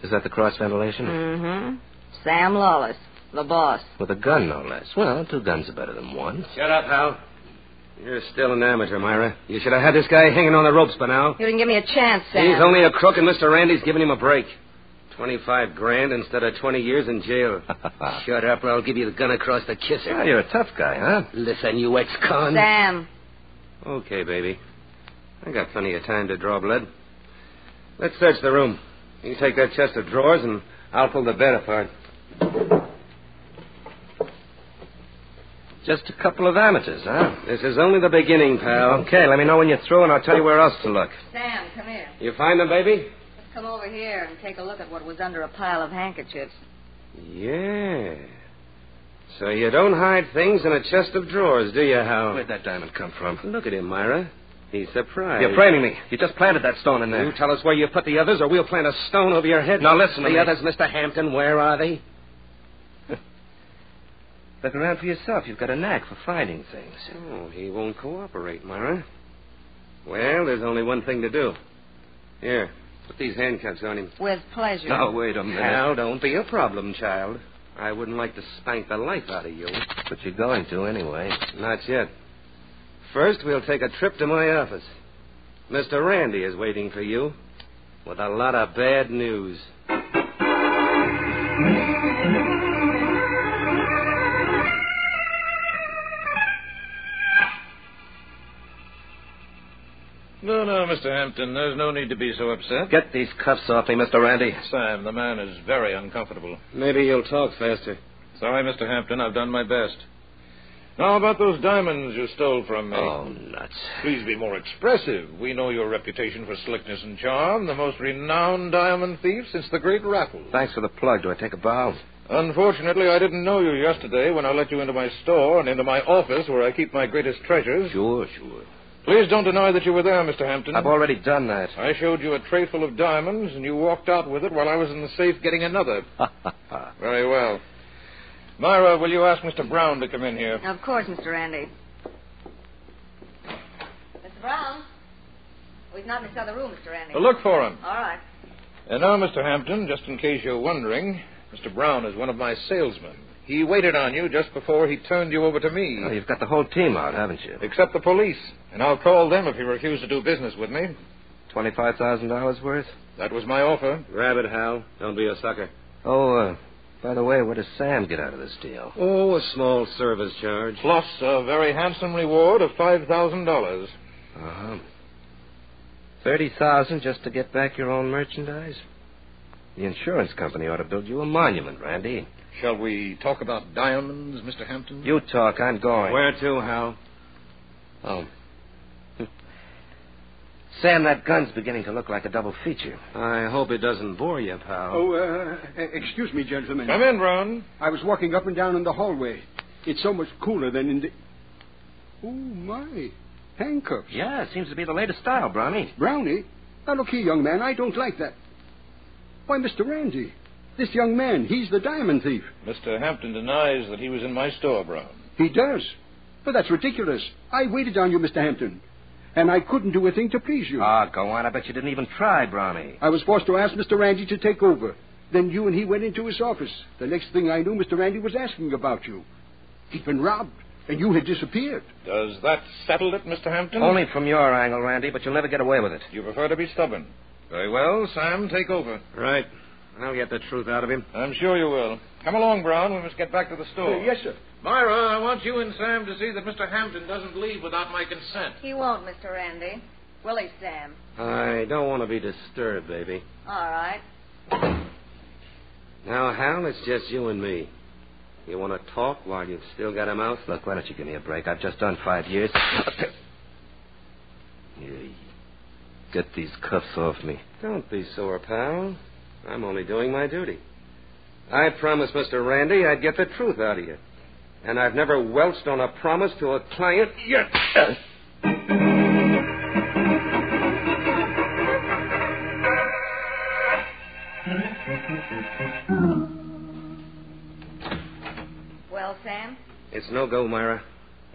Is that the cross-ventilation? Mm-hmm. Sam Lawless, the boss. With a gun, no less. Well, 2 guns are better than 1. Shut up, Hal. You're still an amateur, Myra. You should have had this guy hanging on the ropes by now. You didn't give me a chance, Sam. He's only a crook, and Mr. Randy's giving him a break. 25 grand instead of 20 years in jail. Shut up, or I'll give you the gun across the kisser. Oh, you're a tough guy, huh? Listen, you ex-con. Sam. Okay, baby. I got plenty of time to draw blood. Let's search the room. You take that chest of drawers, and I'll pull the bed apart. Just a couple of amateurs, huh? This is only the beginning, pal. Okay, let me know when you're through, and I'll tell you where else to look. Sam, come here. You find them, baby? Let's come over here and take a look at what was under a pile of handkerchiefs. Yeah. So you don't hide things in a chest of drawers, do you, Hal? Where'd that diamond come from? Look at him, Myra. He's surprised. You're framing me. You just planted that stone in there. You tell us where you put the others, or we'll plant a stone over your head. Now, listen to me. The others, Mr. Hampton, where are they? Look around for yourself. You've got a knack for finding things. Oh, he won't cooperate, Myra. Well, there's only one thing to do. Here, put these handcuffs on him. With pleasure. Now, wait a minute. Hal, don't be a problem, child. I wouldn't like to spank the life out of you. But you're going to anyway. Not yet. First, we'll take a trip to my office. Mr. Randy is waiting for you with a lot of bad news. No, Mr. Hampton. There's no need to be so upset. Get these cuffs off me, Mr. Randy. Sam, the man is very uncomfortable. Maybe you'll talk faster. Sorry, Mr. Hampton. I've done my best. Now, about those diamonds you stole from me. Oh, nuts. Please be more expressive. We know your reputation for slickness and charm, the most renowned diamond thief since the Great Raffles. Thanks for the plug. Do I take a bow? Unfortunately, I didn't know you yesterday when I let you into my store and into my office where I keep my greatest treasures. Sure. Please don't deny that you were there, Mr. Hampton. I've already done that. I showed you a tray full of diamonds, and you walked out with it while I was in the safe getting another. Very well. Myra, will you ask Mr. Brown to come in here? Of course, Mr. Randy. Mr. Brown? Oh, he's not in this other room, Mr. Randy. Well, look for him. All right. And now, Mr. Hampton, just in case you're wondering, Mr. Brown is one of my salesmen. He waited on you just before he turned you over to me. Oh, you've got the whole team out, haven't you? Except the police. And I'll call them if you refuse to do business with me. $25,000 worth? That was my offer. Grab it, Hal. Don't be a sucker. Oh, by the way, what does Sam get out of this deal? Oh, a small service charge. Plus a very handsome reward of $5,000. Uh-huh. $30,000 just to get back your own merchandise? The insurance company ought to build you a monument, Randy. Shall we talk about diamonds, Mr. Hampton? You talk. I'm going. Where to, Hal? Oh. Sam, that gun's beginning to look like a double feature. I hope it doesn't bore you, pal. Oh, excuse me, gentlemen. Come in, Brown. I was walking up and down in the hallway. It's so much cooler than in the... Oh, my. Handcuffs. Yeah, it seems to be the latest style, Brownie. Brownie? Now, look here, young man. I don't like that. Why, Mr. Randy, this young man, he's the diamond thief. Mr. Hampton denies that he was in my store, Brown. He does. But that's ridiculous. I waited on you, Mr. Hampton. And I couldn't do a thing to please you. Ah, go on. I bet you didn't even try, Brownie. I was forced to ask Mr. Randy to take over. Then you and he went into his office. The next thing I knew, Mr. Randy was asking about you. He'd been robbed, and you had disappeared. Does that settle it, Mr. Hampton? Only from your angle, Randy, but you'll never get away with it. You prefer to be stubborn. Very well, Sam, take over. Right. I'll get the truth out of him. I'm sure you will. Come along, Brown. We must get back to the store. Yes, sir. Myra, I want you and Sam to see that Mr. Hampton doesn't leave without my consent. He won't, Mr. Randy. Will he, Sam? I don't want to be disturbed, baby. All right. Now, Hal, it's just you and me. You want to talk while you've still got a mouth? Look, why don't you give me a break? I've just done 5 years. Get these cuffs off me. Don't be sore, pal. I'm only doing my duty. I promised Mr. Randy I'd get the truth out of you. And I've never welched on a promise to a client yet. Well, Sam? It's no go, Myra.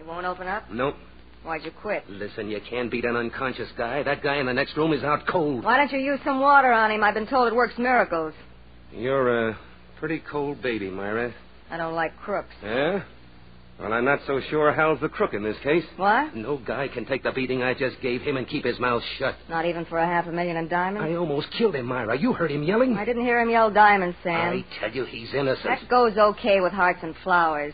You won't open up? Nope. Why'd you quit? Listen, you can't beat an unconscious guy. That guy in the next room is out cold. Why don't you use some water on him? I've been told it works miracles. You're a pretty cold baby, Myra. I don't like crooks. Yeah? Well, I'm not so sure Hal's the crook in this case. What? No guy can take the beating I just gave him and keep his mouth shut. Not even for $500,000 in diamonds? I almost killed him, Myra. You heard him yelling. I didn't hear him yell diamonds, Sam. I tell you, he's innocent. That goes okay with hearts and flowers.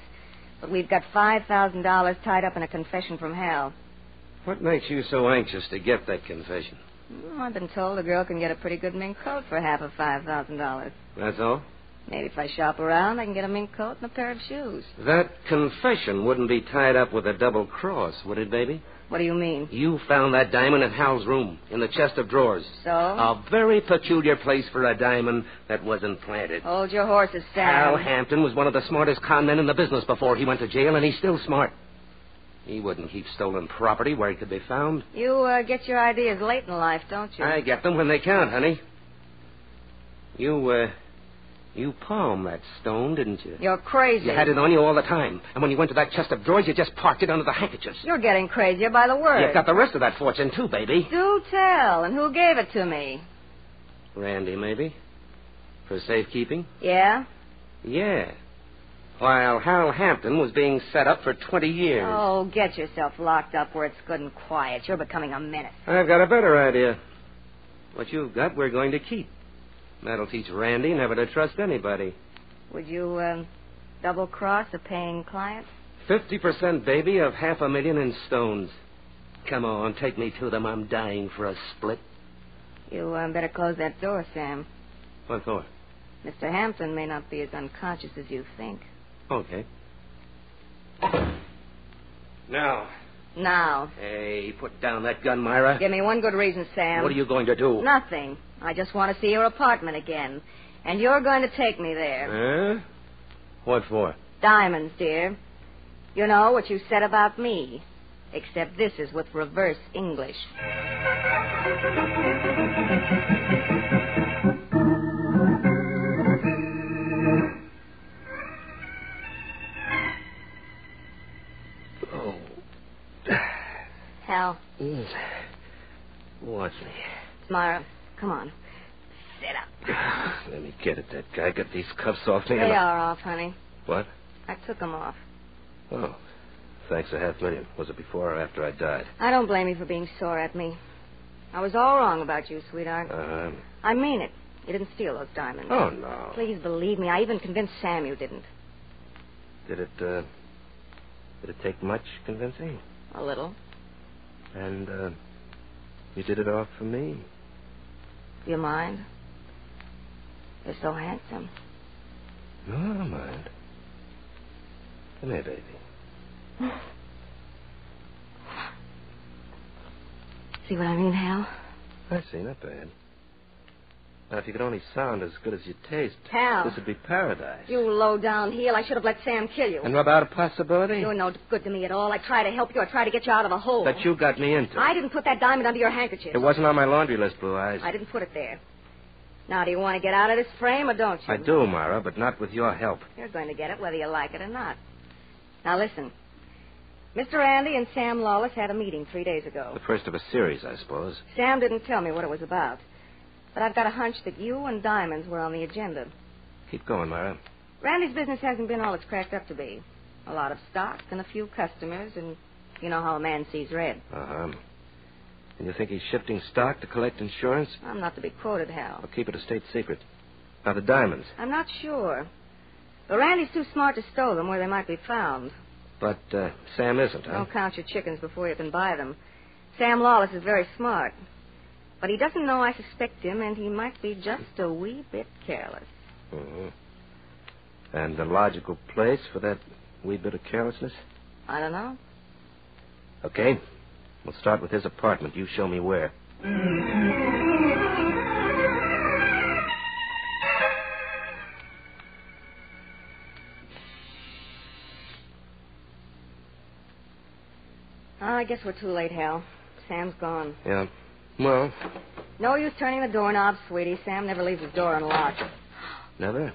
But we've got $5,000 tied up in a confession from Hal. What makes you so anxious to get that confession? Well, I've been told a girl can get a pretty good mink coat for half of $5,000. That's all? Maybe if I shop around, I can get a mink coat and a pair of shoes. That confession wouldn't be tied up with a double cross, would it, baby? What do you mean? You found that diamond in Hal's room, in the chest of drawers. So? A very peculiar place for a diamond that wasn't planted. Hold your horses, Sam. Hal Hampton was one of the smartest con men in the business before he went to jail, and he's still smart. He wouldn't keep stolen property where it could be found. You get your ideas late in life, don't you? I get them when they count, honey. You palmed that stone, didn't you? You're crazy. You had it on you all the time. And when you went to that chest of drawers, you just parked it under the handkerchiefs. You're getting crazier by the word. You've got the rest of that fortune, too, baby. Do tell. And who gave it to me? Randy, maybe. For safekeeping? Yeah? Yeah. While Hal Hampton was being set up for 20 years. Oh, get yourself locked up where it's good and quiet. You're becoming a menace. I've got a better idea. What you've got, we're going to keep. That'll teach Randy never to trust anybody. Would you, double-cross a paying client? 50%, baby, of $500,000 in stones. Come on, take me to them. I'm dying for a split. You better close that door, Sam. What for? Mr. Hampton may not be as unconscious as you think. Okay. Now. Now. Hey, put down that gun, Myra. Give me one good reason, Sam. What are you going to do? Nothing. I just want to see your apartment again. And you're going to take me there. Huh? What for? Diamonds, dear. You know what you said about me. Except this is with reverse English. Oh. Hal. Watch me. Myra, come on. Sit up. Let me get at that guy. Get these cuffs off me. They are off, honey. What? I took them off. Oh. Thanks $500,000. Was it before or after I died? I don't blame you for being sore at me. I was all wrong about you, sweetheart. I mean it. You didn't steal those diamonds. Oh, no. Please believe me. I even convinced Sam you didn't. Did it take much convincing? A little. And, you did it all for me. Do you mind? You're so handsome. No, I don't mind. Come here, baby. See what I mean, Hal? I see, not bad. Now, if you could only sound as good as you taste, Hal. this would be paradise. You low-down heel. I should have let Sam kill you. And about a possibility? You're no good to me at all. I try to help you. I try to get you out of a hole. That you got me into. I didn't put that diamond under your handkerchief. It wasn't on my laundry list, Blue Eyes. I didn't put it there. Now, do you want to get out of this frame or don't you? I do, Myra, but not with your help. You're going to get it whether you like it or not. Now, listen. Mr. Andy and Sam Lawless had a meeting 3 days ago. The first of a series, I suppose. Sam didn't tell me what it was about. But I've got a hunch that you and diamonds were on the agenda. Keep going, Myra. Randy's business hasn't been all it's cracked up to be. A lot of stock and a few customers, and you know how a man sees red. Uh-huh. And you think he's shifting stock to collect insurance? I'm not to be quoted, Hal. Or keep it a state secret. Now, the diamonds. I'm not sure. But Randy's too smart to stow them where they might be found. But Sam isn't, huh? Don't count your chickens before you can buy them. Sam Lawless is very smart. But he doesn't know I suspect him, and he might be just a wee bit careless. Mm-hmm. And the logical place for that wee bit of carelessness? I don't know. Okay. We'll start with his apartment. You show me where. I guess we're too late, Hal. Sam's gone. Yeah. Well. No use turning the doorknob, sweetie. Sam never leaves his door unlocked. Never?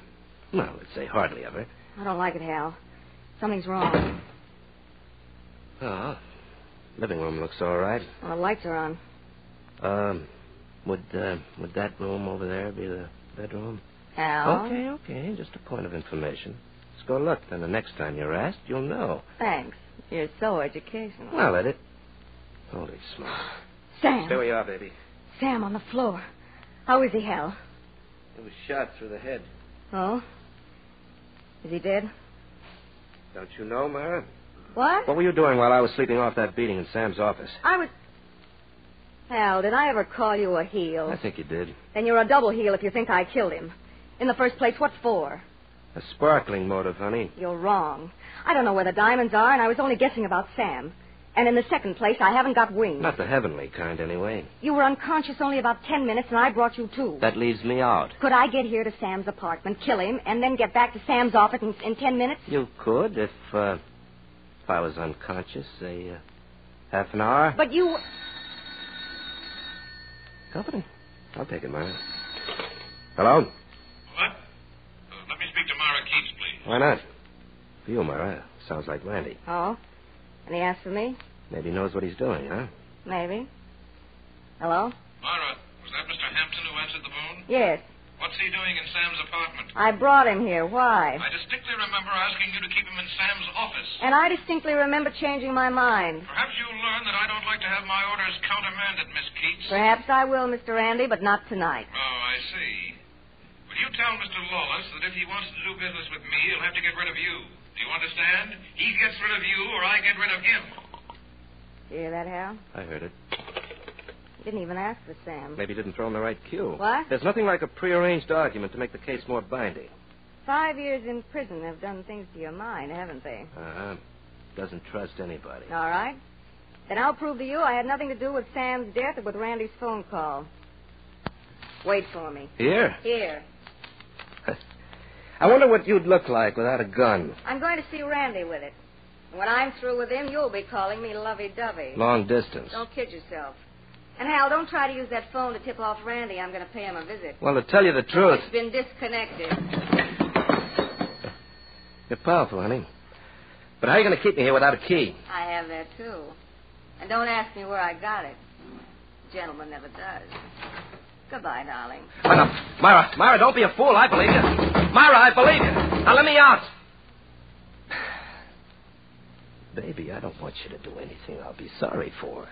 Well, let's say hardly ever. I don't like it, Hal. Something's wrong. Oh, living room looks all right. Well, the lights are on. Would that room over there be the bedroom? Hal? Okay. Just a point of information. Let's go look. Then the next time you're asked, you'll know. Thanks. You're so educational. Well, let it. Holy smoke. Sam. Stay where you are, baby. Sam on the floor. How is he, Hal? He was shot through the head. Oh? Is he dead? Don't you know, Myra? What? What were you doing while I was sleeping off that beating in Sam's office? I was... Hal, did I ever call you a heel? I think you did. Then you're a double heel if you think I killed him. In the first place, what for? A sparkling motive, honey. You're wrong. I don't know where the diamonds are, and I was only guessing about Sam. And in the second place, I haven't got wings. Not the heavenly kind, anyway. You were unconscious only about 10 minutes, and I brought you two. That leaves me out. Could I get here to Sam's apartment, kill him, and then get back to Sam's office in 10 minutes? You could if I was unconscious, say, half an hour. But you... Company. I'll take it, Myra. Hello? What? Let me speak to Myra Keats, please. Why not? For you, Myra. Sounds like Randy. Oh? And he asked for me? Maybe he knows what he's doing, huh? Maybe. Hello? Myra, was that Mr. Hampton who answered the phone? Yes. What's he doing in Sam's apartment? I brought him here. Why? I distinctly remember asking you to keep him in Sam's office. And I distinctly remember changing my mind. Perhaps you'll learn that I don't like to have my orders countermanded, Miss Keats. Perhaps I will, Mr. Andy, but not tonight. Oh, I see. Will you tell Mr. Lawless that if he wants to do business with me, he'll have to get rid of you? Do you understand? He gets rid of you, or I get rid of him. You hear that, Hal? I heard it. He didn't even ask for Sam. Maybe he didn't throw him the right cue. What? There's nothing like a prearranged argument to make the case more binding. 5 years in prison have done things to your mind, haven't they? Doesn't trust anybody. All right. Then I'll prove to you I had nothing to do with Sam's death or with Randy's phone call. Wait for me. Here? Here. I wonder what you'd look like without a gun. I'm going to see Randy with it. When I'm through with him, you'll be calling me lovey-dovey. Long distance. Don't kid yourself. And, Hal, don't try to use that phone to tip off Randy. I'm going to pay him a visit. Well, to tell you the truth... It's been disconnected. You're powerful, honey. But how are you going to keep me here without a key? I have that, too. And don't ask me where I got it. Gentleman never does. Goodbye, darling. Oh, no. Myra, don't be a fool. I believe you. Myra, I believe you. Now let me out. Baby, I don't want you to do anything I'll be sorry for.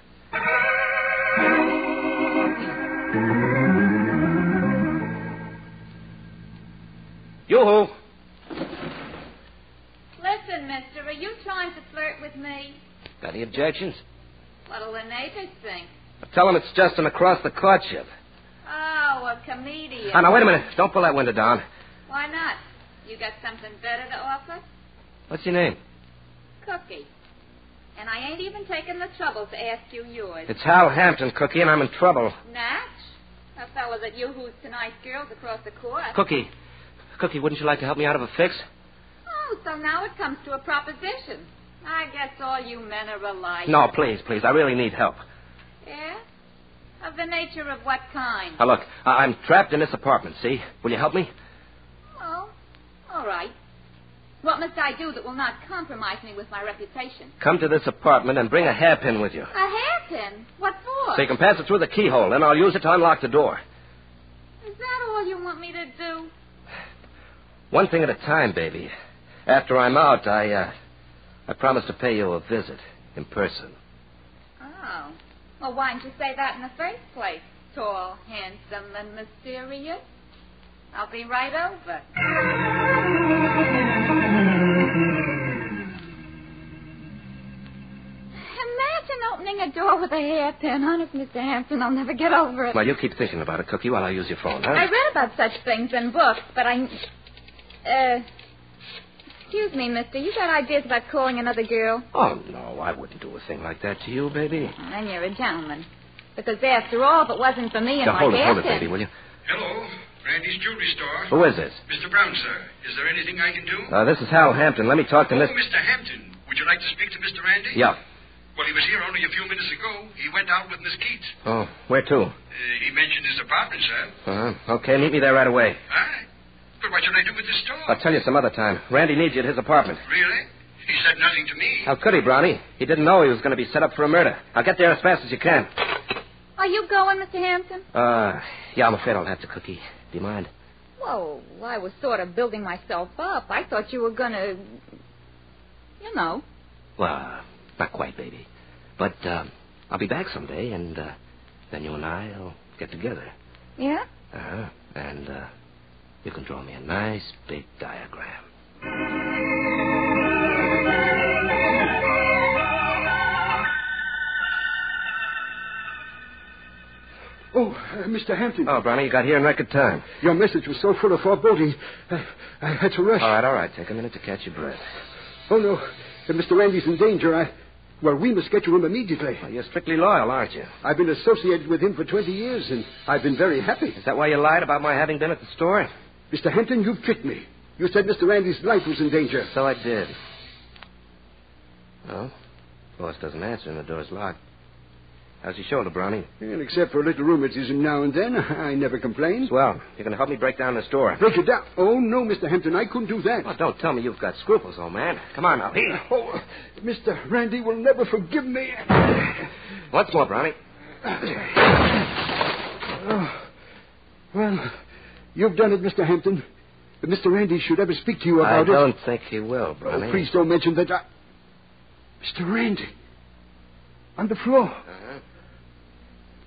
Yoo-hoo. Listen, mister, are you trying to flirt with me? Got any objections? What'll the neighbors think? Tell them it's just an across the courtship. Oh, a comedian. Oh, now, wait a minute. Don't pull that window down. Why not? You got something better to offer? What's your name? Cookie. And I ain't even taken the trouble to ask you yours. It's Hal Hampton, Cookie, and I'm in trouble. Natch? A fellow that yoo-hoos to nice girls across the court. Cookie, wouldn't you like to help me out of a fix? Oh, so now it comes to a proposition. I guess all you men are alike. No, please. I really need help. Yeah? Of the nature of what kind? Now, look, I'm trapped in this apartment, see? Will you help me? Oh, all right. What must I do that will not compromise me with my reputation? Come to this apartment and bring a hairpin with you. A hairpin? What for? So you can pass it through the keyhole, then I'll use it to unlock the door. Is that all you want me to do? One thing at a time, baby. After I'm out, I promise to pay you a visit in person. Oh. Well, why didn't you say that in the first place? Tall, handsome, and mysterious. I'll be right over. Imagine opening a door with a hairpin. Honest, Mr. Hampton, I'll never get over it. Well, you keep thinking about it, Cookie, while I use your phone, huh? I read about such things in books, but excuse me, mister. You got ideas about calling another girl? Oh, no, I wouldn't do a thing like that to you, baby. Then you're a gentleman. Because after all, if it wasn't for me and my hold hairpin... it, baby, will you? Hello, Randy's jewelry store. Who is this? Mr. Brown, sir. Is there anything I can do? This is Hal Hampton. Let me talk to Miss... Mr. Hampton. Would you like to speak to Mr. Randy? Yeah. Well, he was here only a few minutes ago. He went out with Miss Keats. Oh, where to? He mentioned his apartment, sir. Okay, meet me there right away. Aye. But what should I do with this store? I'll tell you some other time. Randy needs you at his apartment. Really? He said nothing to me. How could he, Brownie? He didn't know he was going to be set up for a murder. I'll get there as fast as you can. Are you going, Mr. Hampton? Yeah, I'm afraid I'll have to, Cookie. Do you mind? Whoa, I was sort of building myself up. I thought you were going to... You know. Well, not quite, baby. But I'll be back someday, and then you and I'll get together. Yeah? And you can draw me a nice big diagram. Oh, Mr. Hampton. Oh, Brownie, you got here in record time. Your message was so full of foreboding, I had to rush. All right. Take a minute to catch your breath. Oh, no. If Mr. Randy's in danger, well, we must get to him immediately. Well, you're strictly loyal, aren't you? I've been associated with him for 20 years, and I've been very happy. Is that why you lied about my having been at the store? Mr. Hampton, you've tricked me. You said Mr. Randy's life was in danger. So I did. Well, boss doesn't answer and the door's locked. How's your shoulder, Brownie? And except for a little rheumatism now and then, I never complain. Well, you're going to help me break down this door. Break it down? Oh, no, Mr. Hampton, I couldn't do that. Oh, don't tell me you've got scruples, old man. Come on now. Here. Oh, Mr. Randy will never forgive me. Once more, Brownie. Well, you've done it, Mr. Hampton. If Mr. Randy should ever speak to you about it... I don't think he will, Brownie. Oh, please don't mention that Mr. Randy. On the floor.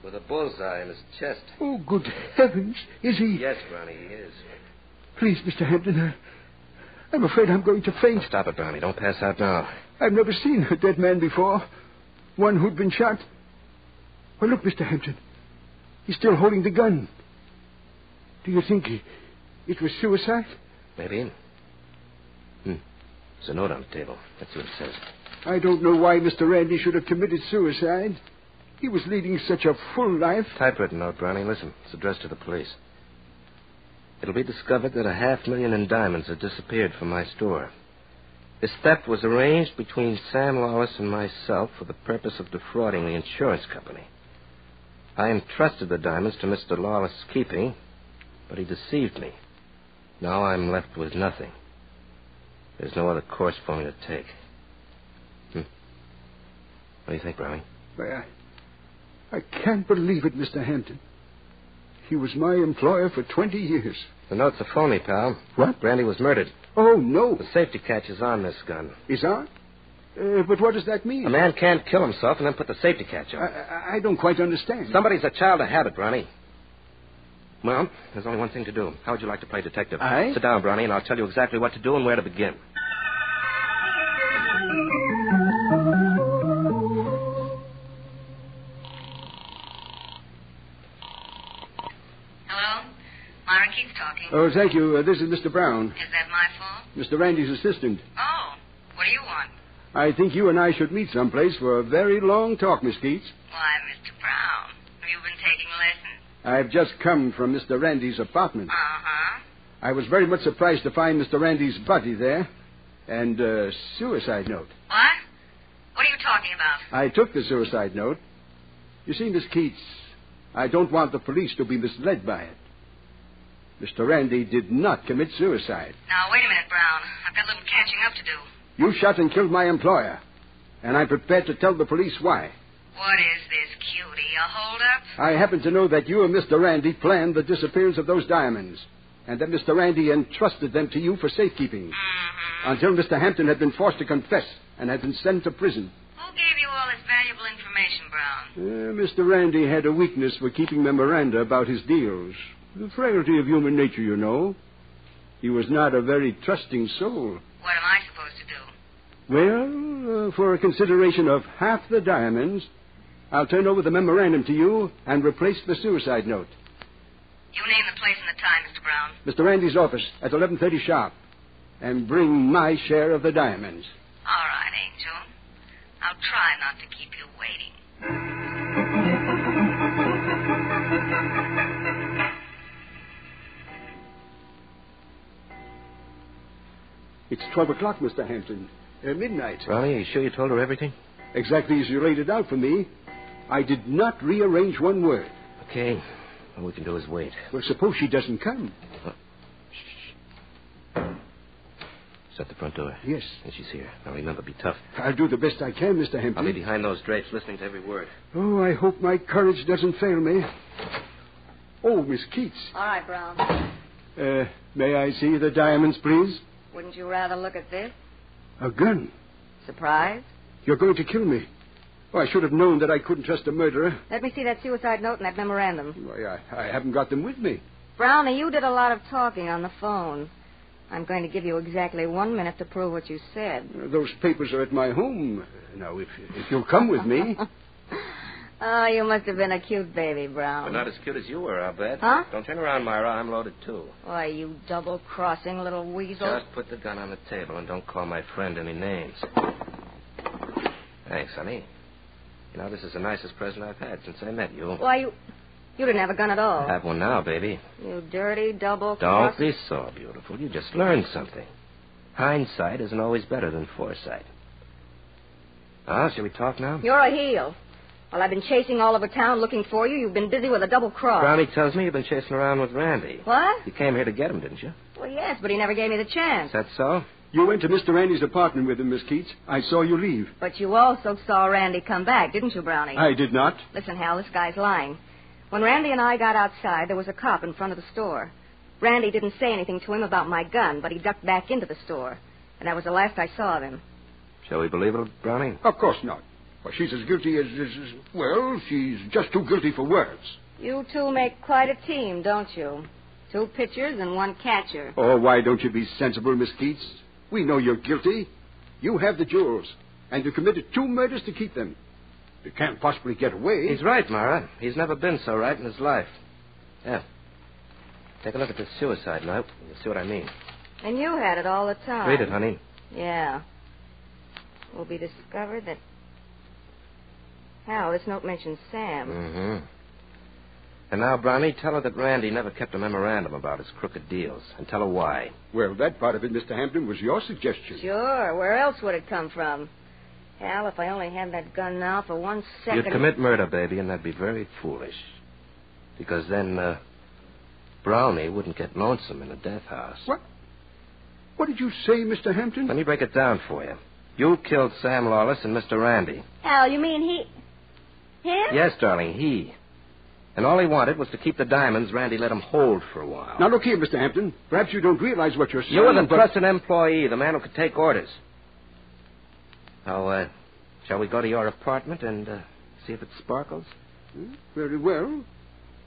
With a bullseye in his chest. Oh, good heavens. Is he... Yes, Brownie, he is. Please, Mr. Hampton, I'm afraid I'm going to faint. Stop it, Brownie. Don't pass out now. I've never seen a dead man before. One who'd been shot. Well, look, Mr. Hampton. He's still holding the gun. Do you think it was suicide? Maybe. There's a note on the table. That's what it says. I don't know why Mr. Randy should have committed suicide. He was leading such a full life. Typewritten note, Brownie. Listen, it's addressed to the police. It'll be discovered that $500,000 in diamonds have disappeared from my store. This theft was arranged between Sam Lawless and myself for the purpose of defrauding the insurance company. I entrusted the diamonds to Mr. Lawless' keeping, but he deceived me. Now I'm left with nothing. There's no other course for me to take. What do you think, Brownie? Why, I can't believe it, Mr. Hampton. He was my employer for 20 years. The note's a phony, pal. What? Brandy was murdered. Oh, no. The safety catch is on this gun. Is on? But what does that mean? A man can't kill himself and then put the safety catch on. I don't quite understand. Somebody's a child of habit, Brownie. Well, there's only one thing to do. How would you like to play detective? Aye? Sit down, Brownie, and I'll tell you exactly what to do and where to begin. Myra Keith's talking. Oh, thank you. This is Mr. Brown. Is that my fault? Mr. Randy's assistant. Oh, what do you want? I think you and I should meet someplace for a very long talk, Miss Keats. Why, Mr. Brown, have you been taking lessons? I've just come from Mr. Randy's apartment. Uh-huh. I was very much surprised to find Mr. Randy's body there and a suicide note. What? What are you talking about? I took the suicide note. You see, Miss Keats, I don't want the police to be misled by it. Mr. Randy did not commit suicide. Now, wait a minute, Brown. I've got a little catching up to do. You shot and killed my employer, and I'm prepared to tell the police why. What is this, cutie? A holdup? I happen to know that you and Mr. Randy planned the disappearance of those diamonds, and that Mr. Randy entrusted them to you for safekeeping. Mm-hmm. Until Mr. Hampton had been forced to confess and had been sent to prison. Who gave you all this valuable information, Brown? Mr. Randy had a weakness for keeping memoranda about his deals. The frailty of human nature, you know. He was not a very trusting soul. What am I supposed to do? Well, for a consideration of half the diamonds, I'll turn over the memorandum to you and replace the suicide note. You name the place and the time, Mr. Brown. Mr. Randy's office at 11:30 sharp. And bring my share of the diamonds. All right, Angel. I'll try not to keep you waiting. It's 12 o'clock, Mr. Hampton. Midnight. Brownie, are you sure you told her everything? Exactly as you laid it out for me. I did not rearrange one word. Okay. All we can do is wait. Well, suppose she doesn't come. Is that the front door? Yes. And she's here. Now remember, be tough. I'll do the best I can, Mr. Hampton. I'll be behind those drapes listening to every word. Oh, I hope my courage doesn't fail me. Oh, Miss Keats. All right, Brown. May I see the diamonds, please? Wouldn't you rather look at this? A gun. Surprised? You're going to kill me. Oh, I should have known that I couldn't trust a murderer. Let me see that suicide note and that memorandum. Why, I haven't got them with me. Brownie, you did a lot of talking on the phone. I'm going to give you exactly 1 minute to prove what you said. Those papers are at my home. Now, if you'll come with me. Oh, you must have been a cute baby, Brown. But not as cute as you were, I'll bet. Huh? Don't turn around, Myra. I'm loaded, too. Why, you double-crossing little weasel. Just put the gun on the table and don't call my friend any names. Thanks, honey. You know, this is the nicest present I've had since I met you. Why, you didn't have a gun at all. I have one now, baby. You dirty double-crossing... Don't be so beautiful. You just learned something. Hindsight isn't always better than foresight. Shall we talk now? You're a heel. While I've been chasing all over town looking for you, you've been busy with a double cross. Brownie tells me you've been chasing around with Randy. What? You came here to get him, didn't you? Well, yes, but he never gave me the chance. Is that so? You went to Mr. Randy's apartment with him, Miss Keats. I saw you leave. But you also saw Randy come back, didn't you, Brownie? I did not. Listen, Hal, this guy's lying. When Randy and I got outside, there was a cop in front of the store. Randy didn't say anything to him about my gun, but he ducked back into the store. And that was the last I saw of him. Shall we believe it, Brownie? Of course not. Well, she's as guilty as... Well, she's just too guilty for words. You two make quite a team, don't you? 2 pitchers and 1 catcher. Oh, why don't you be sensible, Miss Keats? We know you're guilty. You have the jewels, and you committed 2 murders to keep them. He can't possibly get away. He's right, Mara. He's never been so right in his life. Yeah. Take a look at this suicide note. You'll see what I mean. And you had it all the time. Read it, honey. Yeah. Will be discovered that... Hal, this note mentions Sam. Mm-hmm. And now, Brownie, tell her that Randy never kept a memorandum about his crooked deals. And tell her why. Well, that part of it, Mr. Hampton, was your suggestion. Sure. Where else would it come from? Hal, if I only had that gun now for 1 second... You'd commit murder, baby, and that'd be very foolish. Because then, Brownie wouldn't get lonesome in a death house. What? What did you say, Mr. Hampton? Let me break it down for you. You killed Sam Lawless and Mr. Randy. Hal, you mean him? Yes, darling, he. And all he wanted was to keep the diamonds Randy let him hold for a while. Now, look here, Mr. Hampton. Perhaps you don't realize what you're saying. You were the trusted employee, the man who could take orders. Now, shall we go to your apartment and see if it sparkles? Very well.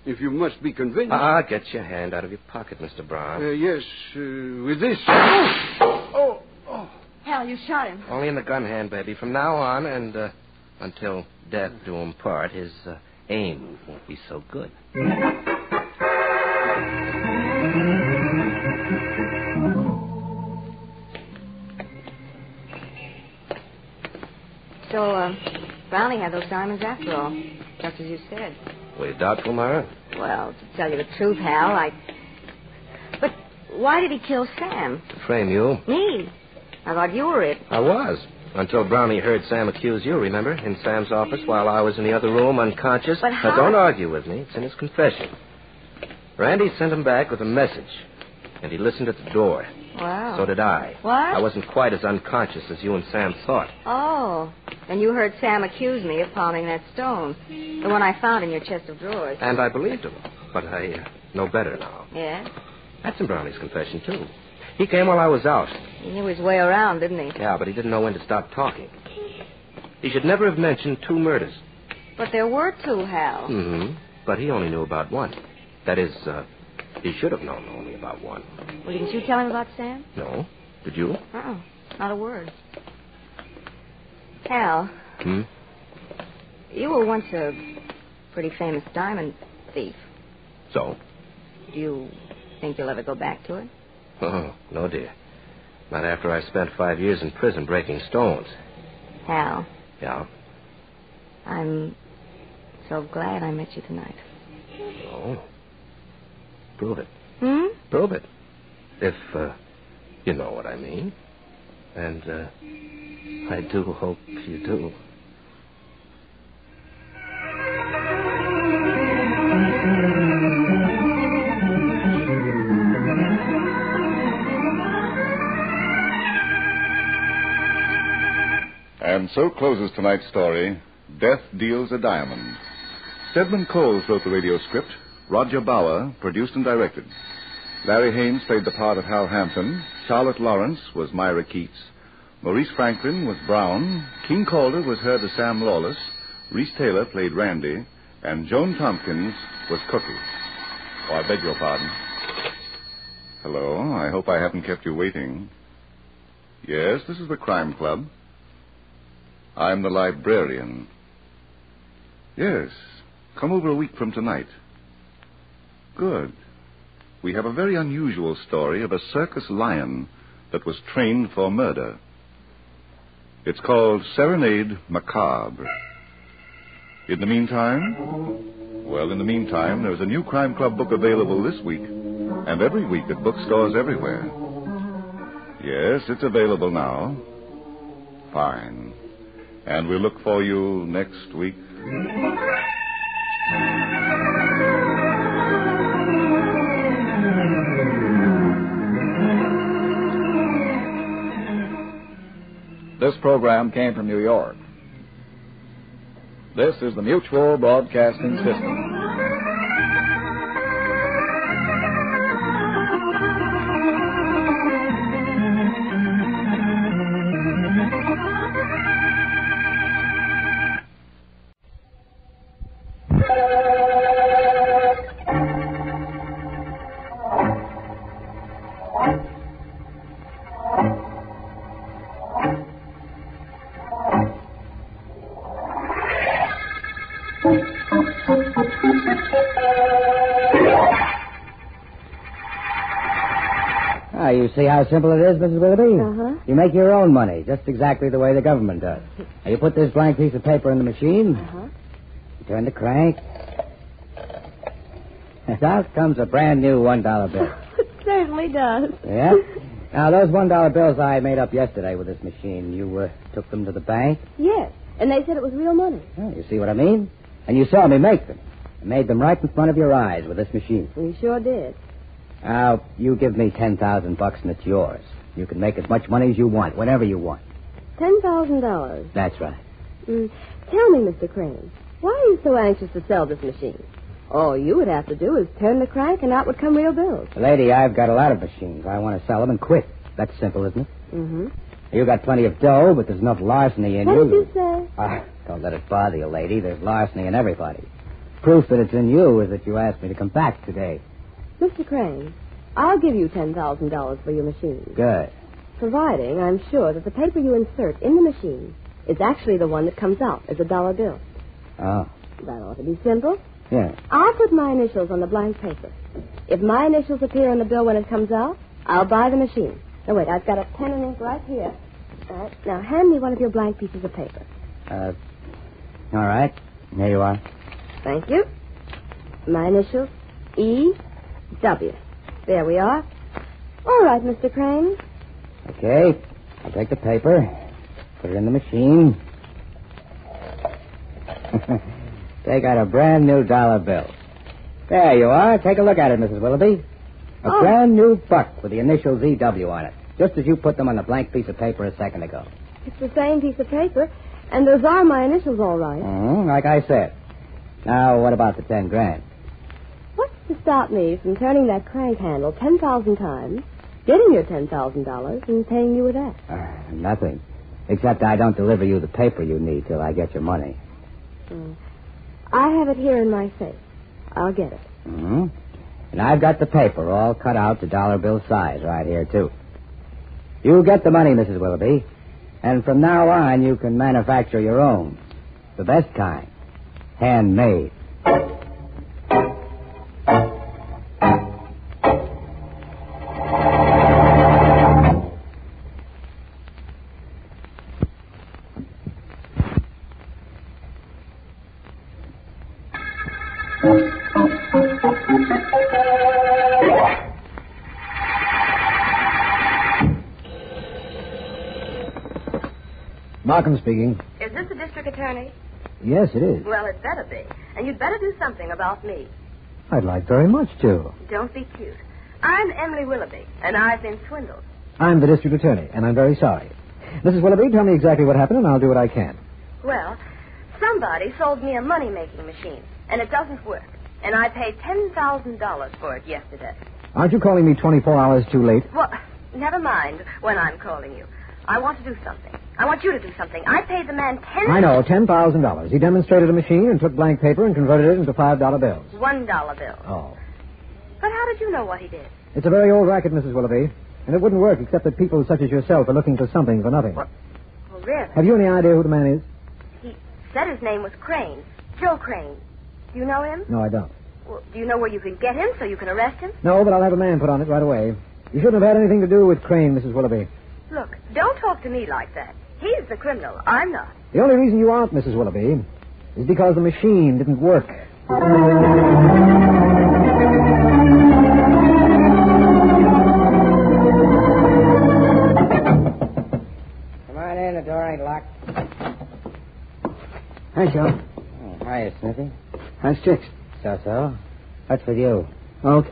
If you must be convinced. Get your hand out of your pocket, Mr. Brown. Yes, with this. Oh. Hal, you shot him. Only in the gun hand, baby. From now on and until death do him part, his aim won't be so good. So, Brownie had those diamonds after all, just as you said. Were you doubtful, Mara? Well, to tell you the truth, Hal, But why did he kill Sam? To frame you. Me? I thought you were it. I was. Until Brownie heard Sam accuse you, remember? In Sam's office while I was in the other room unconscious. But how? Now, don't argue with me. It's in his confession. Randy sent him back with a message. And he listened at the door. Wow. So did I. What? I wasn't quite as unconscious as you and Sam thought. Oh. Then you heard Sam accuse me of palming that stone. The one I found in your chest of drawers. And I believed him. But I know better now. Yeah? That's in Brownie's confession, too. He came while I was out. He knew his way around, didn't he? Yeah, but he didn't know when to stop talking. He should never have mentioned 2 murders. But there were 2, Hal. Mm-hmm. But he only knew about 1. That is, he should have known only about 1. Well, didn't you tell him about Sam? No. Did you? Uh-uh. Not a word. Hal. You were once a pretty famous diamond thief. So? Do you think you'll ever go back to it? Oh, no, dear. Not after I spent 5 years in prison breaking stones. Hal. Yeah? I'm so glad I met you tonight. Oh. Prove it. Prove it. If, you know what I mean. And, I do hope you do. And so closes tonight's story, Death Deals a Diamond. Stedman Coles wrote the radio script. Roger Bauer produced and directed. Larry Haynes played the part of Hal Hampton. Charlotte Lawrence was Myra Keats. Maurice Franklin was Brown. King Calder was heard as Sam Lawless. Reese Taylor played Randy. And Joan Tompkins was Cookie. Oh, I beg your pardon. Hello, I hope I haven't kept you waiting. Yes, this is the Crime Club. I'm the librarian. Yes, come over a week from tonight. Good. We have a very unusual story of a circus lion that was trained for murder. It's called Serenade Macabre. In the meantime? Well, in the meantime, there's a new Crime Club book available this week, and every week at bookstores everywhere. Yes, it's available now. Fine. And we'll look for you next week. This program came from New York. This is the Mutual Broadcasting System. you see how simple it is, Mrs. Willoughby? Uh-huh. You make your own money, just exactly the way the government does. Now, you put this blank piece of paper in the machine. Uh-huh. You turn the crank. And out comes a brand new $1 bill. It certainly does. Yeah? Now, those $1 bills I made up yesterday with this machine, you took them to the bank? Yes, and they said it was real money. Oh, you see what I mean? And you saw me make them. I made them right in front of your eyes with this machine. We sure did. Now, you give me $10,000 and it's yours. You can make as much money as you want, whenever you want. $10,000. That's right. Tell me, Mr. Crane, why are you so anxious to sell this machine? All you would have to do is turn the crank and out would come real bills. Lady, I've got a lot of machines. I want to sell them and quit. That's simple, isn't it? Mm-hmm. You got plenty of dough, but there's enough larceny in you. What did you say? Don't let it bother you, lady. There's larceny in everybody. Proof that it's in you is that you asked me to come back today. Mr. Crane, I'll give you $10,000 for your machine. Good. Providing I'm sure that the paper you insert in the machine is actually the one that comes out as a dollar bill. Oh. That ought to be simple. Yeah. I'll put my initials on the blank paper. If my initials appear on the bill when it comes out, I'll buy the machine. Now, wait, I've got a pen and ink right here. All right. Now, hand me one of your blank pieces of paper. All right. Here you are. Thank you. My initials, E.W. There we are. All right, Mr. Crane. Okay. I'll take the paper, put it in the machine. Take out a brand new dollar bill. There you are. Take a look at it, Mrs. Willoughby. A brand new buck with the initials E.W. on it, just as you put them on the blank piece of paper a second ago. It's the same piece of paper, and those are my initials, all right. Like I said. Now, what about the $10,000? What's to stop me from turning that crank handle 10,000 times, getting your $10,000, and paying you with that? Nothing. Except I don't deliver you the paper you need till I get your money. I have it here in my safe. I'll get it. And I've got the paper all cut out to dollar bill size right here, too. You get the money, Mrs. Willoughby. And from now on, you can manufacture your own. The best kind. Handmade. Markham speaking. Is this the district attorney? Yes, it is. Well, it better be. And you'd better do something about me. I'd like very much to. Don't be cute. I'm Emily Willoughby, and I've been swindled. I'm the district attorney, and I'm very sorry. Mrs. Willoughby, tell me exactly what happened, and I'll do what I can. Well, somebody sold me a money-making machine, and it doesn't work. And I paid $10,000 for it yesterday. Aren't you calling me 24 hours too late? Well, never mind when I'm calling you. I want to do something. I want you to do something. I paid the man I know, $10,000. He demonstrated a machine and took blank paper and converted it into $5 bills. $1 bills. Oh. But how did you know what he did? It's a very old racket, Mrs. Willoughby, and it wouldn't work except that people such as yourself are looking for something for nothing. Well, really? Have you any idea who the man is? He said his name was Crane. Joe Crane. Do you know him? No, I don't. Well, do you know where you can get him so you can arrest him? No, but I'll have a man put on it right away. You shouldn't have had anything to do with Crane, Mrs. Willoughby. Look, don't talk to me like that. He's the criminal. I'm not. The only reason you aren't, Mrs. Willoughby, is because the machine didn't work. Come on in, the door ain't locked. Hi, Joe. Oh, hiya, Smithy. How's chicks? So. What's with you? Okay.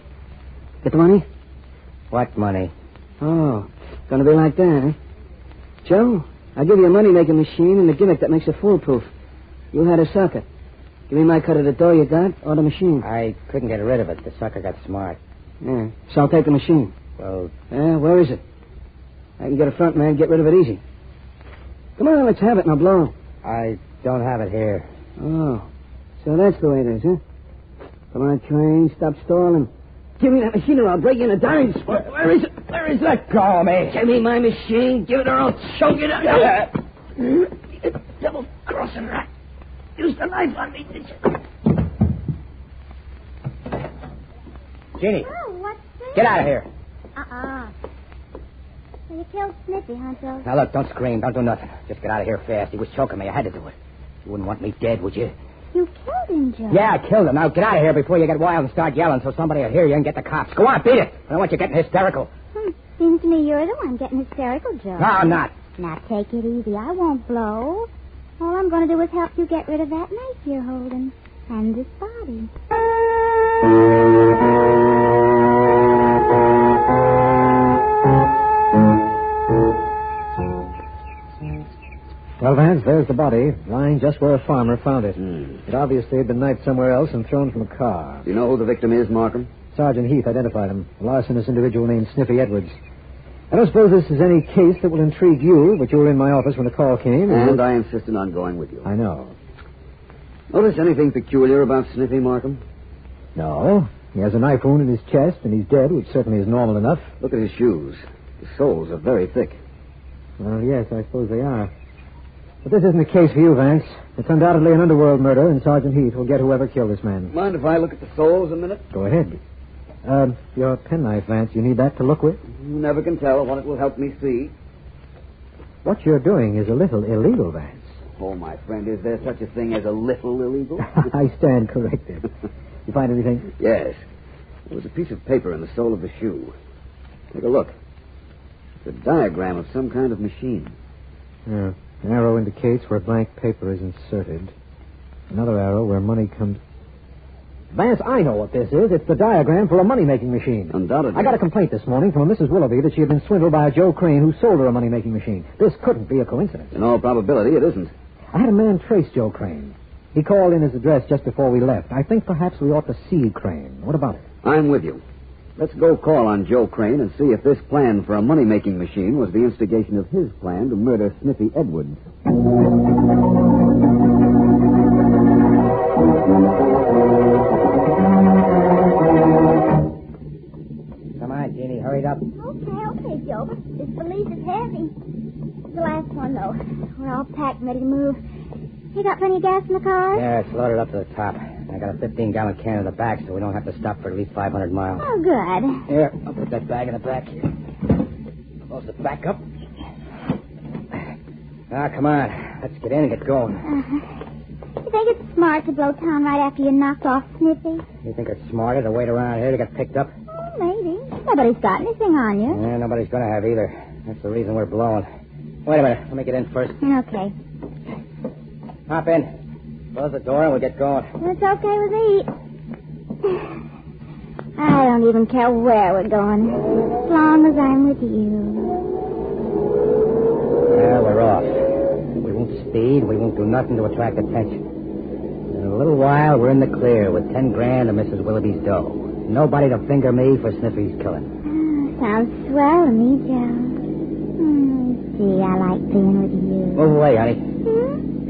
Get the money? What money? Oh, gonna be like that, eh? Joe, I'll give you a money-making machine and a gimmick that makes it foolproof. You had a sucker. Give me my cut of the dough you got, or the machine. I couldn't get rid of it. The sucker got smart. Yeah, so I'll take the machine. Well... Where is it? I can get a front man, get rid of it easy. Come on, let's have it, and I'll blow. I don't have it here. Oh, so that's the way it is, huh? Come on, train, stop stalling. Give me that machine or I'll break you in a dime. Where is it? Where is it? Let go of me. Give me my machine. Give it or I'll choke it out. You double-crossing rat. Use the knife on me, did you? Jeannie. Oh, what's this? Get out of here. you killed Snippy, huh, Joe? Now, look, don't scream. Don't do nothing. Just get out of here fast. He was choking me. I had to do it. You wouldn't want me dead, would you? You killed him, Joe. Yeah, I killed him. Now, get out of here before you get wild and start yelling so somebody will hear you and get the cops. Go on, beat it. I don't want you getting hysterical. Seems to me you're the one getting hysterical, Joe. No, I'm not. Now, take it easy. I won't blow. All I'm going to do is help you get rid of that knife you're holding. And this body. Well, Vance, there's the body, lying just where a farmer found it. It obviously had been knifed somewhere else and thrown from a car. Do you know who the victim is, Markham? Sergeant Heath identified him. A larcenous individual named Sniffy Edwards. I don't suppose this is any case that will intrigue you, but you were in my office when the call came. And I insisted on going with you. I know. Notice anything peculiar about Sniffy, Markham? No. He has a knife wound in his chest, and he's dead, which certainly is normal enough. Look at his shoes. The soles are very thick. Well, yes, I suppose they are. But this isn't the case for you, Vance. It's undoubtedly an underworld murder, and Sergeant Heath will get whoever killed this man. Mind if I look at the soles a minute? Go ahead. Your penknife, Vance, you need that to look with? You never can tell what it will help me see. What you're doing is a little illegal, Vance. Oh, my friend, is there such a thing as a little illegal? I stand corrected. You find anything? Yes. There was a piece of paper in the sole of the shoe. Take a look. It's a diagram of some kind of machine. Yeah. An arrow indicates where blank paper is inserted. Another arrow where money comes... Vance, I know what this is. It's the diagram for a money-making machine. Undoubtedly. I got a complaint this morning from a Mrs. Willoughby that she had been swindled by a Joe Crane who sold her a money-making machine. This couldn't be a coincidence. In all probability, it isn't. I had a man trace Joe Crane. He called in his address just before we left. I think perhaps we ought to see Crane. What about it? I'm with you. Let's go call on Joe Crane and see if this plan for a money-making machine was the instigation of his plan to murder Sniffy Edwards. Come on, Jeannie, hurry up. Okay, Joe, but this valise is heavy. It's the last one, though. We're all packed and ready to move. You got plenty of gas in the car? Yeah, it's loaded up to the top. I got a 15-gallon can in the back, so we don't have to stop for at least 500 miles. Oh, good. Here, I'll put that bag in the back here. Close the back up. Now, come on. Let's get in and get going. You think it's smart to blow town right after you knocked off Sniffy? You think it's smarter to wait around here to get picked up? Oh, maybe. Nobody's got anything on you. Yeah, nobody's going to have either. That's the reason we're blowing. Wait a minute. Let me get in first. Okay. Hop in. Close the door and we'll get going. It's okay with me. I don't even care where we're going, as long as I'm with you. Well, we're off. We won't speed. We won't do nothing to attract attention. In a little while, we're in the clear with 10 grand of Mrs. Willoughby's dough. Nobody to finger me for Sniffy's killing. Sounds swell to me, Joe. See, I like being with you. Move away, honey.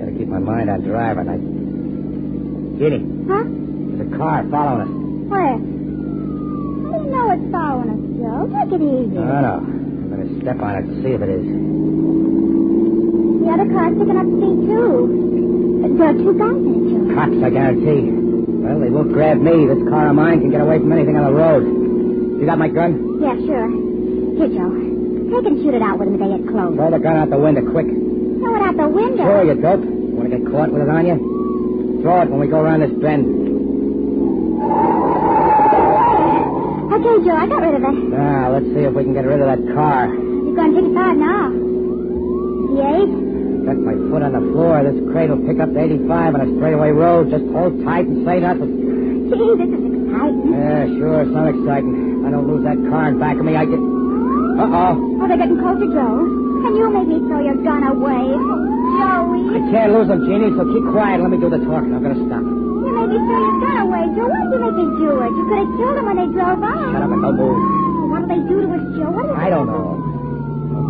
Gotta keep my mind on driving. Jeannie. Huh? There's a car following us. Where? How do you know it's following us, Joe? Take it easy. No. I'm going to step on it to see if it is. The other car's picking up speed, too. There are 2 guys in it, Joe. Cops, I guarantee. Well, they won't grab me. This car of mine can get away from anything on the road. You got my gun? Yeah, sure. Here, Joe. Take and shoot it out with them if they get close. Throw the gun out the window, quick. Throw it out the window? Sure, you dope. You want to get caught with it on you? Throw it when we go around this bend. Okay, Joe, I got rid of it. Now, let's see if we can get rid of that car. You're going 55 now. 58? Got my foot on the floor. This crate will pick up to 85 on a straightaway road. Just hold tight and say nothing. Gee, this is exciting. Yeah, sure, it's not exciting. I don't lose that car in back of me, I get... Uh-oh. Oh, they're getting closer, Joe. And you made me throw your gun away. Joey. I can't lose them, Jeannie, so keep quiet. Let me do the talking. I'm going to stop. You made me throw your gun away, Joe. Why'd you make me do it? You could have killed them when they drove by. Shut up and don't move. What'll they do to us, Joe? What is I don't know. I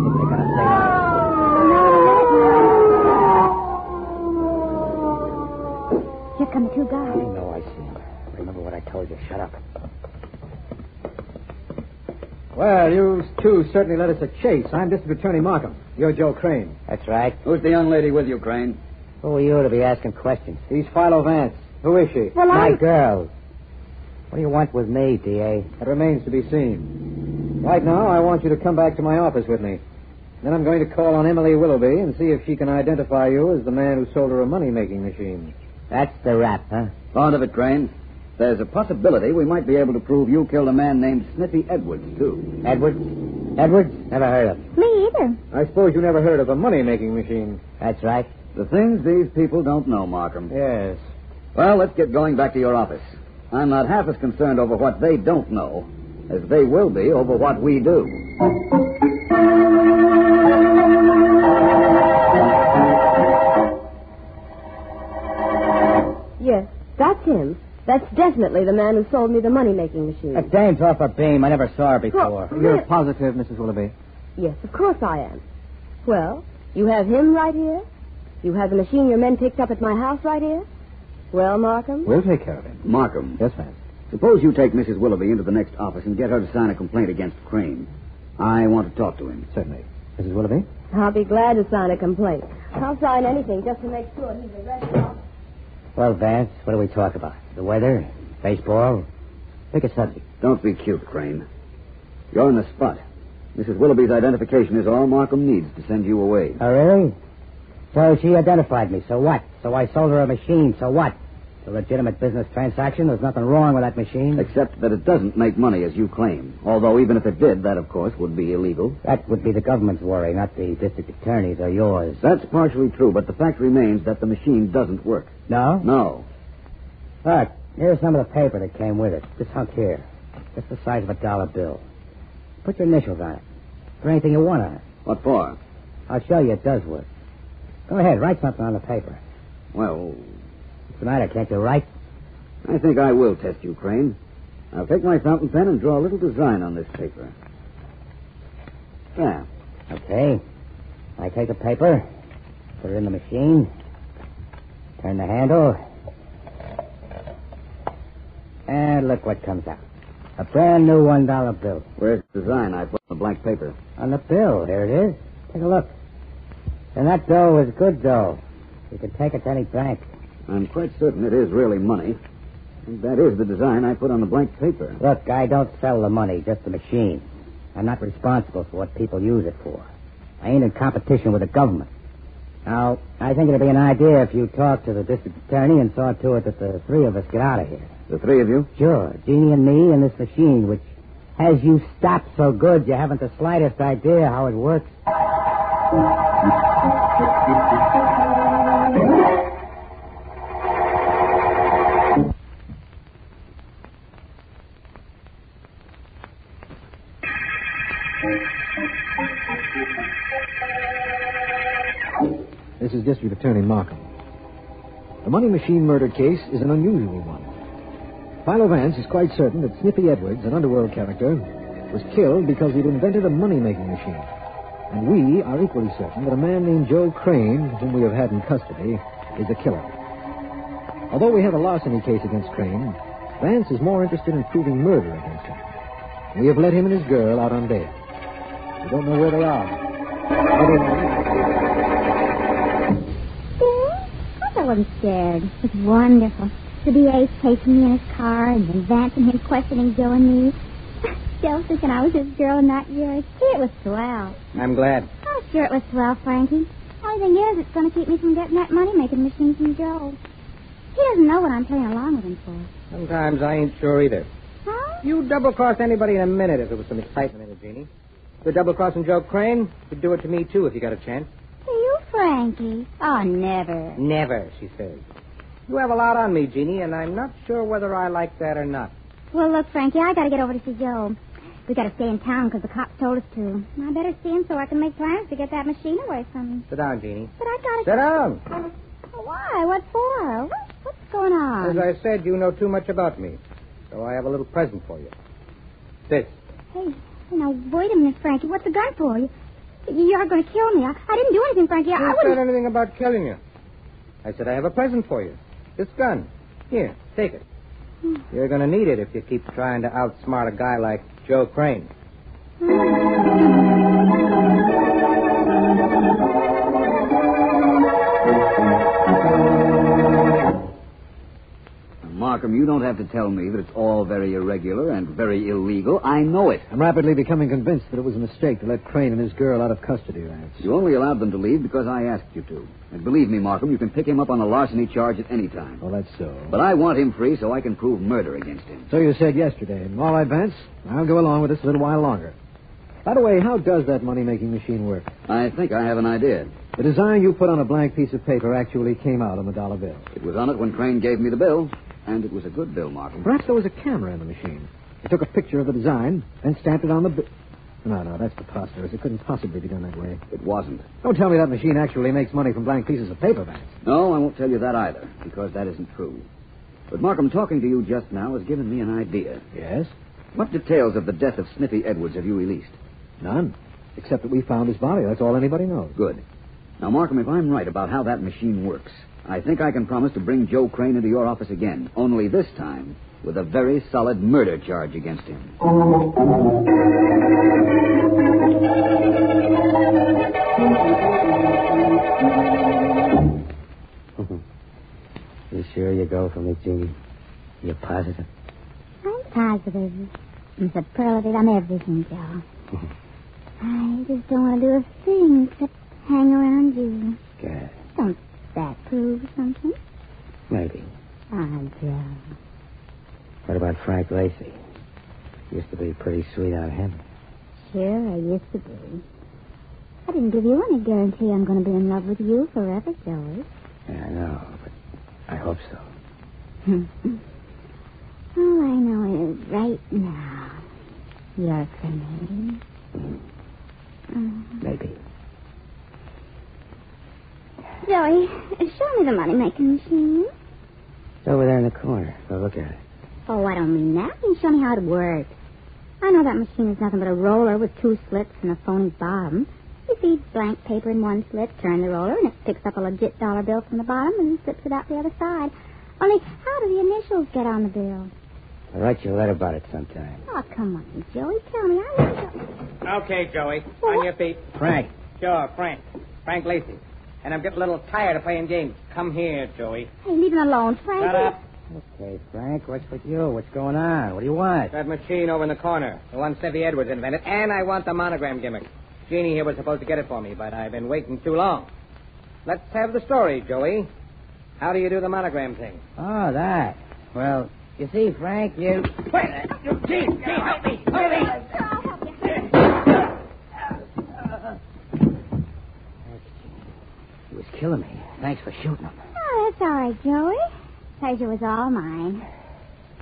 think they're going to say that. Here come the 2 guys. I know I see them. Remember what I told you. Shut up. Well, you 2 certainly led us a chase. I'm District Attorney Markham. You're Joe Crane. That's right. Who's the young lady with you, Crane? Who are you to be asking questions? He's Philo Vance. Who is she? Well, My girl. What do you want with me, D.A.? That remains to be seen. Right now, I want you to come back to my office with me. Then I'm going to call on Emily Willoughby and see if she can identify you as the man who sold her a money-making machine. That's the rap, huh? Thought of it, Crane. There's a possibility we might be able to prove you killed a man named Sniffy Edwards, too. Edwards? Edwards? Never heard of him. Me either. I suppose you never heard of a money-making machine. That's right. The things these people don't know, Markham. Yes. Well, let's get going back to your office. I'm not half as concerned over what they don't know as they will be over what we do. Yes, that's him. That's definitely the man who sold me the money-making machine. That dame's off a beam. I never saw her before. You're positive, Mrs. Willoughby? Yes, of course I am. Well, you have him right here? You have the machine your men picked up at my house right here? Well, Markham? We'll take care of him. Markham. Yes, ma'am. Suppose you take Mrs. Willoughby into the next office and get her to sign a complaint against Crane. I want to talk to him. Certainly. Mrs. Willoughby? I'll be glad to sign a complaint. I'll sign anything just to make sure he's arrested. Well, Vance, what do we talk about? The weather? Baseball? Pick a subject. Don't be cute, Crane. You're in the spot. Mrs. Willoughby's identification is all Markham needs to send you away. Oh, really? So she identified me. So what? So I sold her a machine. So what? It's a legitimate business transaction. There's nothing wrong with that machine. Except that it doesn't make money, as you claim. Although, even if it did, that, of course, would be illegal. That would be the government's worry, not the district attorney's or yours. That's partially true, but the fact remains that the machine doesn't work. No? No. Look, here's some of the paper that came with it. This hunk here. Just the size of a dollar bill. Put your initials on it. Or anything you want on it. What for? I'll show you it does work. Go ahead, write something on the paper. Well, what's the matter? Can't you write? I think I will test you, Crane. I'll take my fountain pen and draw a little design on this paper. Yeah. Okay. I take the paper, put it in the machine, turn the handle, and look what comes out. A brand new $1 bill. Where's the design I put on the blank paper? On the bill. Here it is. Take a look. And that dough is good dough. You can take it to any bank. I'm quite certain it is really money. And that is the design I put on the blank paper. Look, I don't sell the money, just the machine. I'm not responsible for what people use it for. I ain't in competition with the government. Now, I think it'd be an idea if you talked to the district attorney and saw to it that the three of us get out of here. The three of you? Sure. Jeannie and me and this machine, which has you stopped so good you haven't the slightest idea how it works. This is District Attorney Markham. The money machine murder case is an unusual one. Philo Vance is quite certain that Sniffy Edwards, an underworld character, was killed because he'd invented a money-making machine. And we are equally certain that a man named Joe Crane, whom we have had in custody, is the killer. Although we have a larceny case against Crane, Vance is more interested in proving murder against him. We have let him and his girl out on bail. We don't know where they are. I wasn't scared. It was wonderful. The DA chasing me in his car and then Vance and him questioning Joe and me. Still thinking I was his girl and not yours. Gee, it was swell. I'm glad. Oh, sure it was swell, Frankie. Only thing is, it's going to keep me from getting that money-making machine from Joe. He doesn't know what I'm playing along with him for. Sometimes I ain't sure either. Huh? You'd double-cross anybody in a minute if there was some excitement in it, Jeannie. You're double-crossing Joe Crane. You'd do it to me, too, if you got a chance. To you, Frankie? Oh, never. Never, she says. You have a lot on me, Jeannie, and I'm not sure whether I like that or not. Well, look, Frankie, I got to get over to see Joe. We got to stay in town because the cops told us to. I better see him so I can make plans to get that machine away from him. Sit down, Jeannie. But I got to... Sit down. Why? What for? What's going on? As I said, you know too much about me. So I have a little present for you. This. Hey, now, wait a minute, Frankie. What's the gun for? You're going to kill me. I didn't do anything, Frankie. I wouldn't said anything about killing you. I said I have a present for you. This gun. Here, take it. You're going to need it if you keep trying to outsmart a guy like Joe Crane. Markham, you don't have to tell me that it's all very irregular and very illegal. I know it. I'm rapidly becoming convinced that it was a mistake to let Crane and his girl out of custody, Vance. You only allowed them to leave because I asked you to. And believe me, Markham, you can pick him up on a larceny charge at any time. Oh, that's so. But I want him free so I can prove murder against him. So you said yesterday. All right, Vance. I'll go along with this a little while longer. By the way, how does that money-making machine work? I think I have an idea. The design you put on a blank piece of paper actually came out on the dollar bill. It was on it when Crane gave me the bill. And it was a good bill, Markham. Perhaps there was a camera in the machine. He took a picture of the design and stamped it on the bill. No, that's preposterous. It couldn't possibly be done that way. It wasn't. Don't tell me that machine actually makes money from blank pieces of paper, Vance. No, I won't tell you that either, because that isn't true. But, Markham, talking to you just now has given me an idea. Yes? What details of the death of Sniffy Edwards have you released? None. Except that we found his body. That's all anybody knows. Good. Now, Markham, if I'm right about how that machine works, I think I can promise to bring Joe Crane into your office again, only this time with a very solid murder charge against him. You sure you go for me, Jeannie? You're positive? I'm positive. I'm superlative. I'm everything, Joe. I just don't want to do a thing except hang around you. Good. Don't that prove something? Maybe. Ah, Joe. What about Frank Lacey? Used to be pretty sweet on him. Sure, I used to be. I didn't give you any guarantee I'm going to be in love with you forever, Joey. Yeah, I know, but I hope so. All I know is right now, you're for me. Maybe. Joey, show me the money-making machine. It's over there in the corner. Go look at it. Oh, I don't mean that. You show me how it works. I know that machine is nothing but a roller with two slits and a phony bottom. You feed blank paper in one slit, turn the roller, and it picks up a legit dollar bill from the bottom and slips it out the other side. Only, how do the initials get on the bill? I'll write you a letter about it sometime. Oh, come on, Joey. Tell me. I want to... Okay, Joey. On your feet. Frank. Sure, Frank. Frank Lacey. And I'm getting a little tired of playing games. Come here, Joey. Hey, leave him alone, Frank. Shut up. Okay, Frank, what's with you? What's going on? What do you want? That machine over in the corner. The one Sniffy Edwards invented. And I want the monogram gimmick. Jeannie here was supposed to get it for me, but I've been waiting too long. Let's have the story, Joey. How do you do the monogram thing? Oh, that. Well, you see, Frank, you... Wait! Gene, help me! Help me! He was killing me. Thanks for shooting him. Oh, that's all right, Joey. Pleasure was all mine.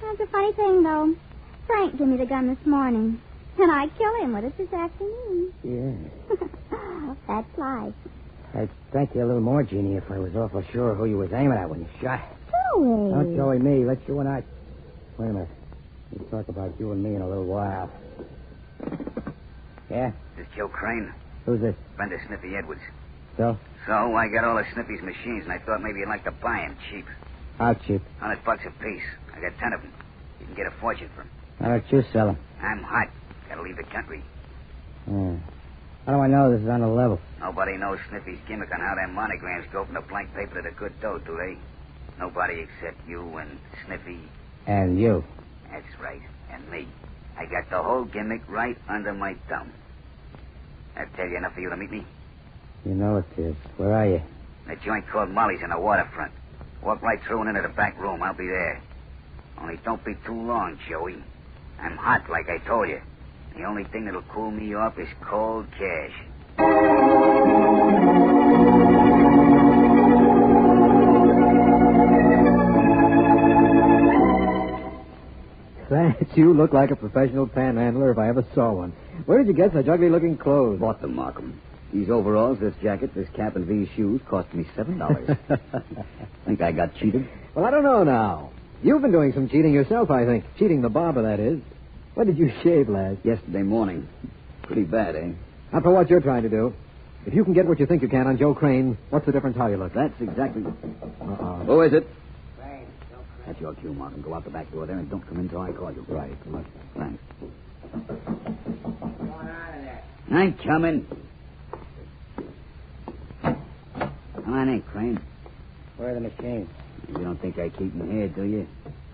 That's a funny thing, though. Frank gave me the gun this morning, and I killed him with it this afternoon. Yeah. That's life. I'd thank you a little more, Jeannie, if I was awful sure who you was aiming at when you shot. Joey. Don't Joey me. Let you and I... Wait a minute. We'll talk about you and me in a little while. Yeah? This Joe Crane. Who's this? Friend of Sniffy Edwards. So? So, I got all of Sniffy's machines, and I thought maybe you'd like to buy them cheap. How cheap? $100 a piece. I got 10 of them. You can get a fortune for them. Why don't you sell them? I'm hot. Gotta leave the country. Yeah. How do I know this is on the level? Nobody knows Sniffy's gimmick on how them monograms go from the blank paper to the good dough, do they? Nobody except you and Sniffy. And you. That's right. And me. I got the whole gimmick right under my thumb. That tell you enough for you to meet me? You know it is. Where are you? The joint called Molly's in the waterfront. Walk right through and into the back room. I'll be there. Only don't be too long, Joey. I'm hot, like I told you. The only thing that'll cool me off is cold cash. Thanks. You look like a professional panhandler if I ever saw one. Where did you get such ugly-looking clothes? Bought them, Markham. These overalls, this jacket, this cap, and these shoes cost me $7. Think I got cheated? Well, I don't know now. You've been doing some cheating yourself, I think. Cheating the barber, that is. When did you shave last? Yesterday morning. Pretty bad, eh? Not for what you're trying to do. If you can get what you think you can on Joe Crane, what's the difference how you look? That's exactly... Uh-oh. Who is it? That's your cue, Markham. Go out the back door there and don't come in until I call you. Right. Look. Thanks. What's going on in there? I'm coming. Come on in, Crane. Where are the machines? You don't think I keep them here, do you?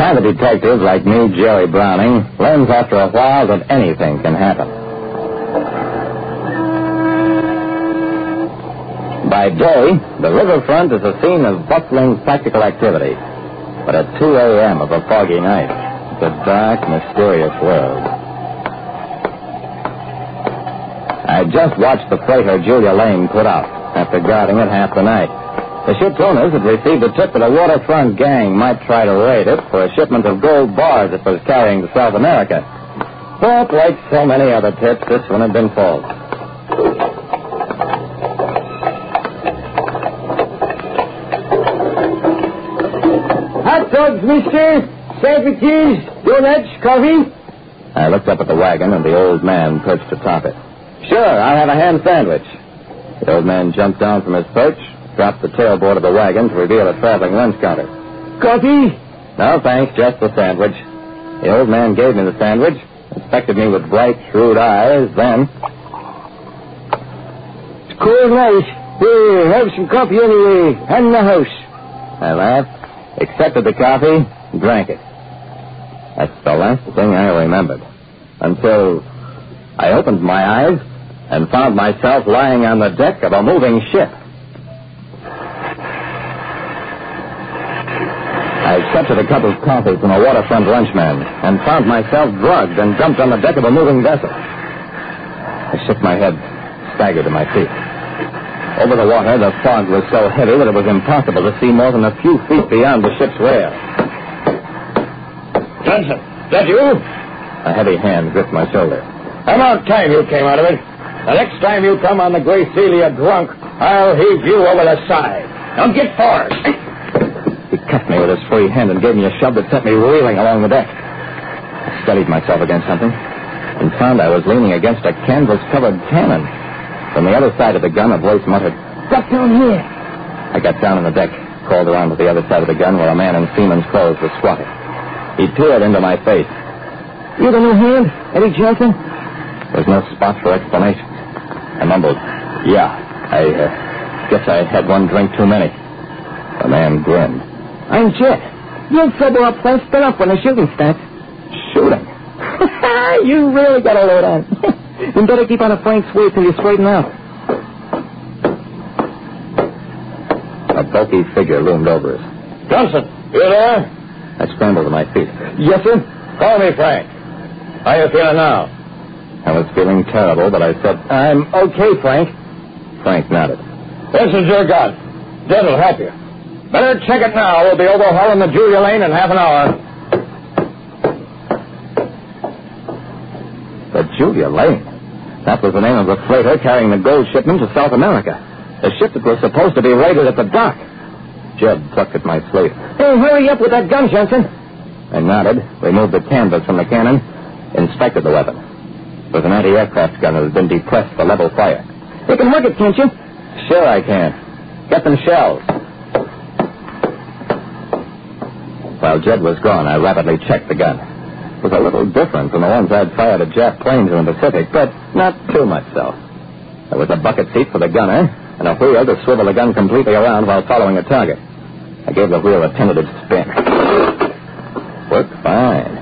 kind of detective like me, Jerry Browning, learns after a while that anything can happen. By day, the riverfront is a scene of bustling practical activity. But at 2 a.m. of a foggy night, it's a dark, mysterious world. I just watched the freighter Julia Lane put out after guarding it half the night. The ship's owners had received a tip that a waterfront gang might try to raid it for a shipment of gold bars it was carrying to South America. But like so many other tips, this one had been false. Hot dogs, mister. Sandwiches, donuts, coffee. I looked up at the wagon and the old man perched atop it. Sure, I'll have a ham sandwich. The old man jumped down from his perch, dropped the tailboard of the wagon to reveal a traveling lunch counter. Coffee? No, thanks, just the sandwich. The old man gave me the sandwich, inspected me with bright, shrewd eyes, then... It's cold night. Here, have some coffee anyway, and in the house. I laughed, accepted the coffee, and drank it. That's the last thing I remembered. Until I opened my eyes and found myself lying on the deck of a moving ship. I accepted a cup of coffee from a waterfront lunchman and found myself drugged and dumped on the deck of a moving vessel. I shook my head, staggered to my feet. Over the water, the fog was so heavy that it was impossible to see more than a few feet beyond the ship's rail. Johnson, that you? A heavy hand gripped my shoulder. About time you came out of it. The next time you come on the Gray Celia drunk, I'll heave you over the side. Now get forward. He cuffed me with his free hand and gave me a shove that sent me reeling along the deck. I steadied myself against something and found I was leaning against a canvas-covered cannon. From the other side of the gun, a voice muttered, "Duck down here." I got down on the deck, crawled around to the other side of the gun where a man in seaman's clothes was squatted. He peered into my face. "You the new hand, Eddie Johnson?" There's no spot for explanation. I mumbled, "Yeah, I guess I had one drink too many." The man grinned. "I'm Jet. You'll sober up first, spin up when the shooting starts." "Shooting?" You really got a load on. You better keep on a frank sweep till you straighten out. A bulky figure loomed over us. "Johnson, you there?" I scrambled to my feet. "Yes, sir." "Call me Frank. How you feeling now?" I was feeling terrible, but I said, "I'm okay, Frank." Frank nodded. "This is your gun. That'll help you. Better check it now. We'll be overhauling the Julia Lane in half an hour." The Julia Lane? That was the name of the freighter carrying the gold shipment to South America. The ship that was supposed to be raided at the dock. Jed plucked at my sleeve. "Hey, hurry up with that gun, Johnson." I nodded, removed the canvas from the cannon, inspected the weapon. It was an anti-aircraft gun that had been depressed for level fire. "You can work it, can't you?" "Sure I can. Get them shells." While Jed was gone, I rapidly checked the gun. It was a little different from the ones I'd fired at Jap planes in the Pacific, but not too much so. There was a bucket seat for the gunner and a wheel to swivel the gun completely around while following a target. I gave the wheel a tentative spin. Worked fine.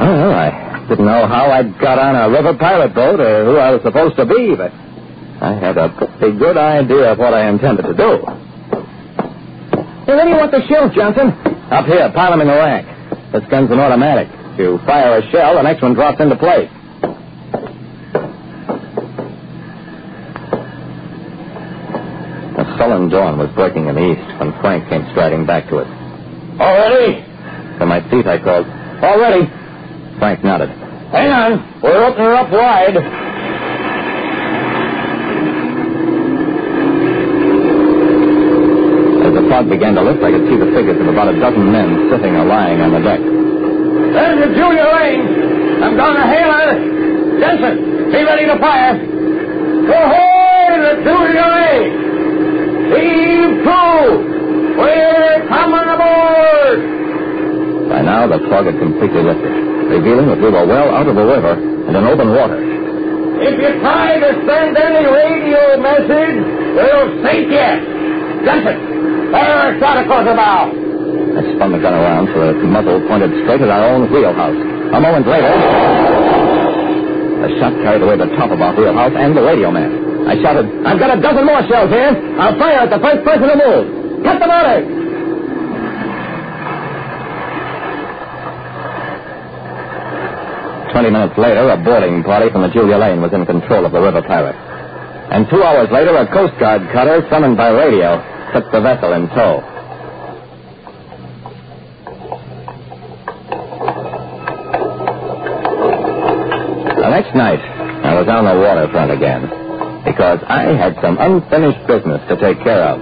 Well, I didn't know how I'd got on a river pilot boat or who I was supposed to be, but I had a pretty good idea of what I intended to do. "Hey, where do you want the shells, Johnson?" "Up here, pile them in the rack. This gun's an automatic. If you fire a shell, the next one drops into place." A sullen dawn was breaking in the east when Frank came striding back to us. "All ready?" From my seat, I called, "All ready." Frank nodded. "Hang on. We're opening her up wide." As the fog began to lift, I could see the figures of about a dozen men sitting or lying on the deck. "There's the Julia Lane. I'm going to hail her. Johnson, be ready to fire. Go ahead, the Julia Lane. Heave to. We're coming aboard." By now, the fog had completely lifted, revealing that we were well out of the river and in open water. "If you try to send any radio message, we'll sink you. Johnson, fire a shot across the bow." I spun the gun around so its muzzle pointed straight at our own wheelhouse. A moment later, the shot carried away the top of our wheelhouse and the radio man. I shouted, "I've got a dozen more shells here. I'll fire at the first person to move. Cut the motor!" 20 minutes later, a boarding party from the Julia Lane was in control of the River Pirate. And 2 hours later, a Coast Guard cutter, summoned by radio, took the vessel in tow. The next night, I was on the waterfront again, because I had some unfinished business to take care of.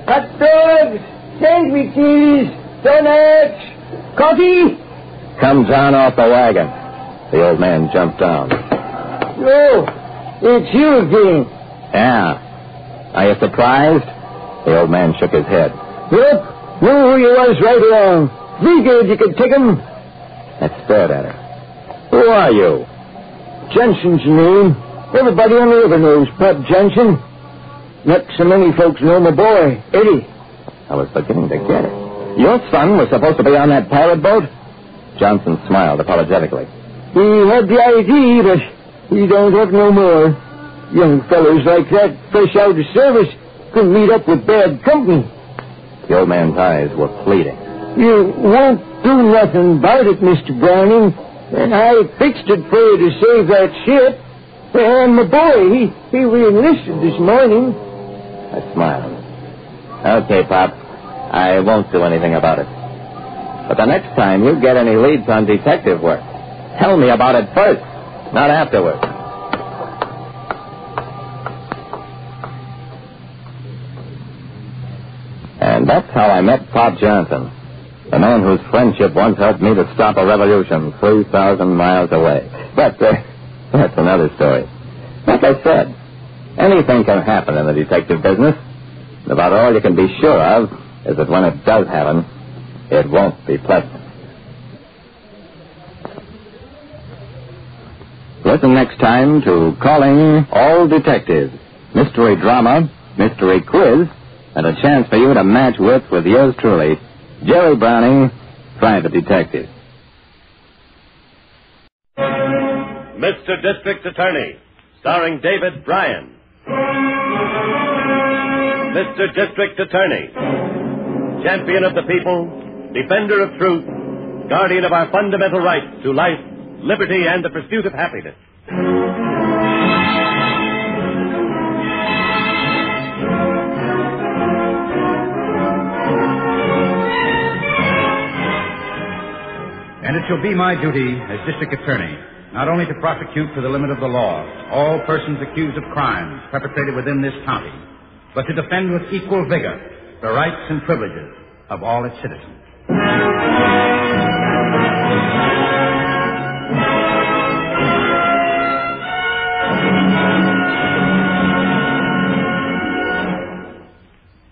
Hot dogs, sandwiches, donuts, coffee. Come John off the wagon. The old man jumped down. Oh, it's you again. Yeah. Are you surprised? The old man shook his head. Yep, knew who you was right along. Figured you could take him. I stared at her. Who are you? Johnson's your name. Everybody on the river knows Pop Johnson. Not so many folks know my boy, Eddie. I was beginning to get it. Your son was supposed to be on that pirate boat? Johnson smiled apologetically. He had the ID, but he don't have no more. Young fellows like that, fresh out of service, couldn't meet up with bad company. The old man's eyes were pleading. You won't do nothing about it, Mr. Browning. And I fixed it for you to save that ship. And my boy, he re-enlisted this morning. I smiled. Okay, Pop. I won't do anything about it. But the next time you get any leads on detective work, tell me about it first, not afterwards. And that's how I met Pop Johnson, the man whose friendship once helped me to stop a revolution 3,000 miles away. But that's another story. Like I said, anything can happen in the detective business. About all you can be sure of is that when it does happen, it won't be pleasant. Listen next time to Calling All Detectives, mystery drama, mystery quiz, and a chance for you to match wits with yours truly, Jerry Browning, private detective. Mr. District Attorney, starring David Bryan. Mr. District Attorney, champion of the people, defender of truth, guardian of our fundamental rights to life, liberty, and the pursuit of happiness. And it shall be my duty as district attorney not only to prosecute to the limit of the law all persons accused of crimes perpetrated within this county, but to defend with equal vigor the rights and privileges of all its citizens.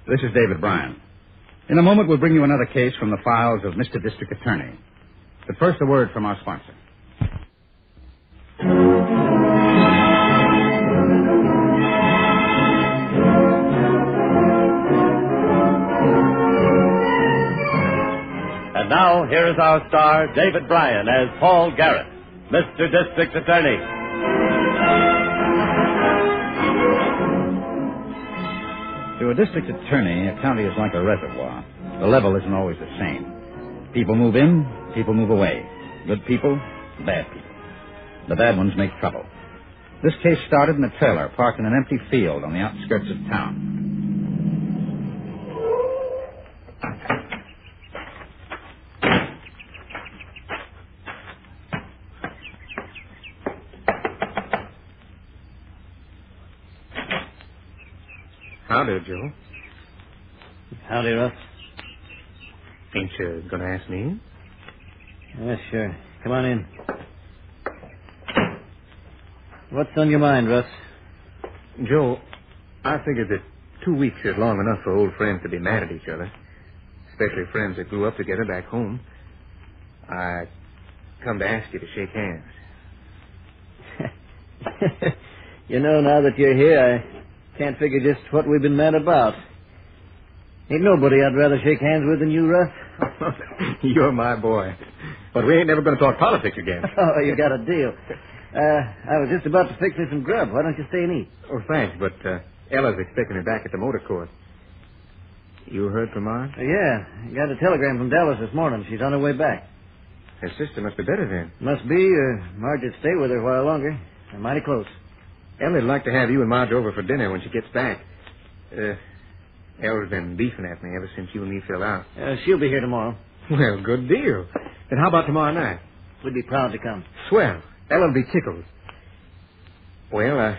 This is David Bryan. In a moment, we'll bring you another case from the files of Mr. District Attorney. But first, a word from our sponsor. And now, here is our star, David Bryan, as Paul Garrett, Mr. District Attorney. To a district attorney, a county is like a reservoir. The level isn't always the same. People move in, people move away. Good people, bad people. The bad ones make trouble. This case started in a trailer parked in an empty field on the outskirts of town. Howdy, Joe. Howdy, Russ. Ain't you gonna ask me in? Yeah, sure. Come on in. What's on your mind, Russ? Joe, I figured that 2 weeks is long enough for old friends to be mad at each other, especially friends that grew up together back home. I come to ask you to shake hands. You know, now that you're here, I can't figure just what we've been mad about. Ain't nobody I'd rather shake hands with than you, Russ. You're my boy. But we ain't never going to talk politics again. Oh, you got a deal. I was just about to fix me some grub. Why don't you stay and eat? Oh, thanks, but Ella's expecting me back at the motor court. You heard from Ma? Yeah. I got a telegram from Dallas this morning. She's on her way back. Her sister must be better then. Must be. Marge'd stay with her a while longer. They're mighty close. Ella'd like to have you and Marge over for dinner when she gets back. Ella's been beefing at me ever since you and me fell out. She'll be here tomorrow. Well, good deal. Then how about tomorrow night? We'd be proud to come. Swell. Ella'll be tickled. Well, I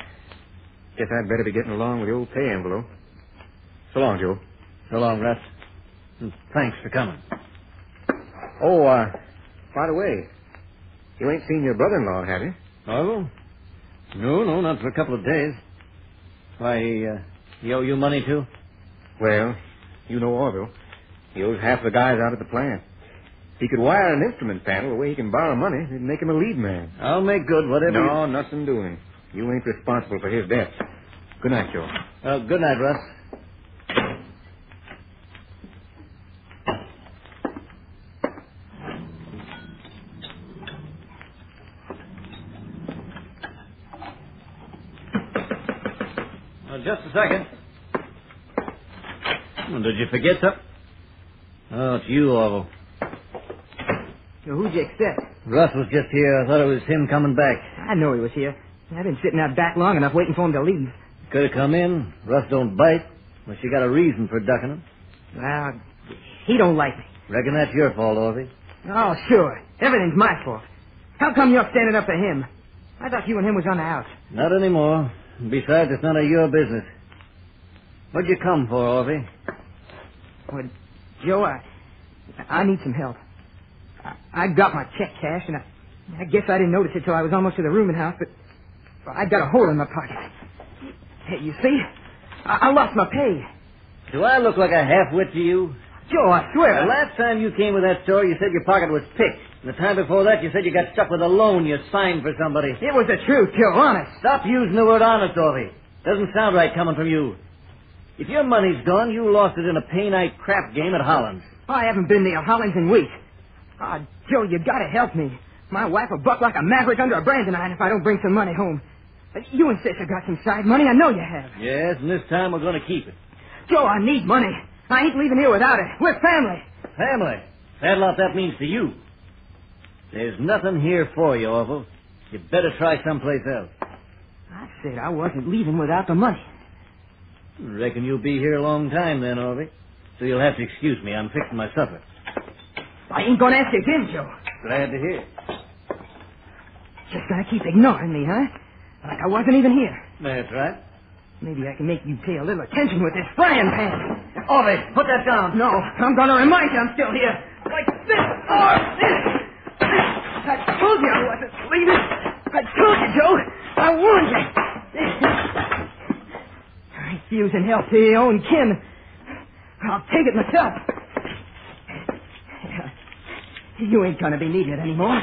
guess I'd better be getting along with the old pay envelope. So long, Joe. So long, Russ. And thanks for coming. Oh, by the way, you ain't seen your brother-in-law, have you? Oh? No, not for a couple of days. Why, he owe you money, too? Well, you know Orville. He owes half the guys out at the plant. If he could wire an instrument panel the way he can borrow money, it'd make him a lead man. I'll make good whatever... No, nothing doing. You ain't responsible for his debts. Good night, Joe. Good night, Russ. Just a second. Did you forget something? Oh, it's you, Orville. Who'd you expect? Russ was just here. I thought it was him coming back. I know he was here. I've been sitting out back long enough waiting for him to leave. Could have come in. Russ don't bite. Unless you got a reason for ducking him. Well, he don't like me. Reckon that's your fault, Orville. Oh, sure. Everything's my fault. How come you're standing up for him? I thought you and him was on the outs. Not anymore. Besides, it's none of your business. What'd you come for, Orville? Well, Joe, I need some help. I got my check cash, and I guess I didn't notice it till I was almost to the rooming house, but I got a hole in my pocket. Hey, you see? I lost my pay. Do I look like a half-wit to you? Joe, I swear. The last time you came with that story, you said your pocket was picked. And the time before that, you said you got stuck with a loan you signed for somebody. It was the truth, Joe, honest. Stop using the word honest, Orville. Doesn't sound right coming from you. If your money's gone, you lost it in a pay-night crap game at Holland's. I haven't been near Holland's in weeks. Joe, you gotta help me. My wife will buck like a maverick under a branding iron if I don't bring some money home. You and Sister got some side money. I know you have. Yes, and this time we're going to keep it. Joe, I need money. I ain't leaving here without it. We're family. Family? That lot that means to you. There's nothing here for you, Orville. You better try someplace else. I said I wasn't leaving without the money. Reckon you'll be here a long time then, Orville. So you'll have to excuse me. I'm fixing my supper. I ain't gonna ask you again, Joe. Glad to hear. Just gonna keep ignoring me, huh? Like I wasn't even here. That's right. Maybe I can make you pay a little attention with this frying pan. Orville, put that down. No, I'm gonna remind you I'm still here. Like this or this. I told you I wasn't leaving. I told you, Joe. I warned you. Refusing help to your own kin. I'll take it myself. You ain't gonna be needed anymore.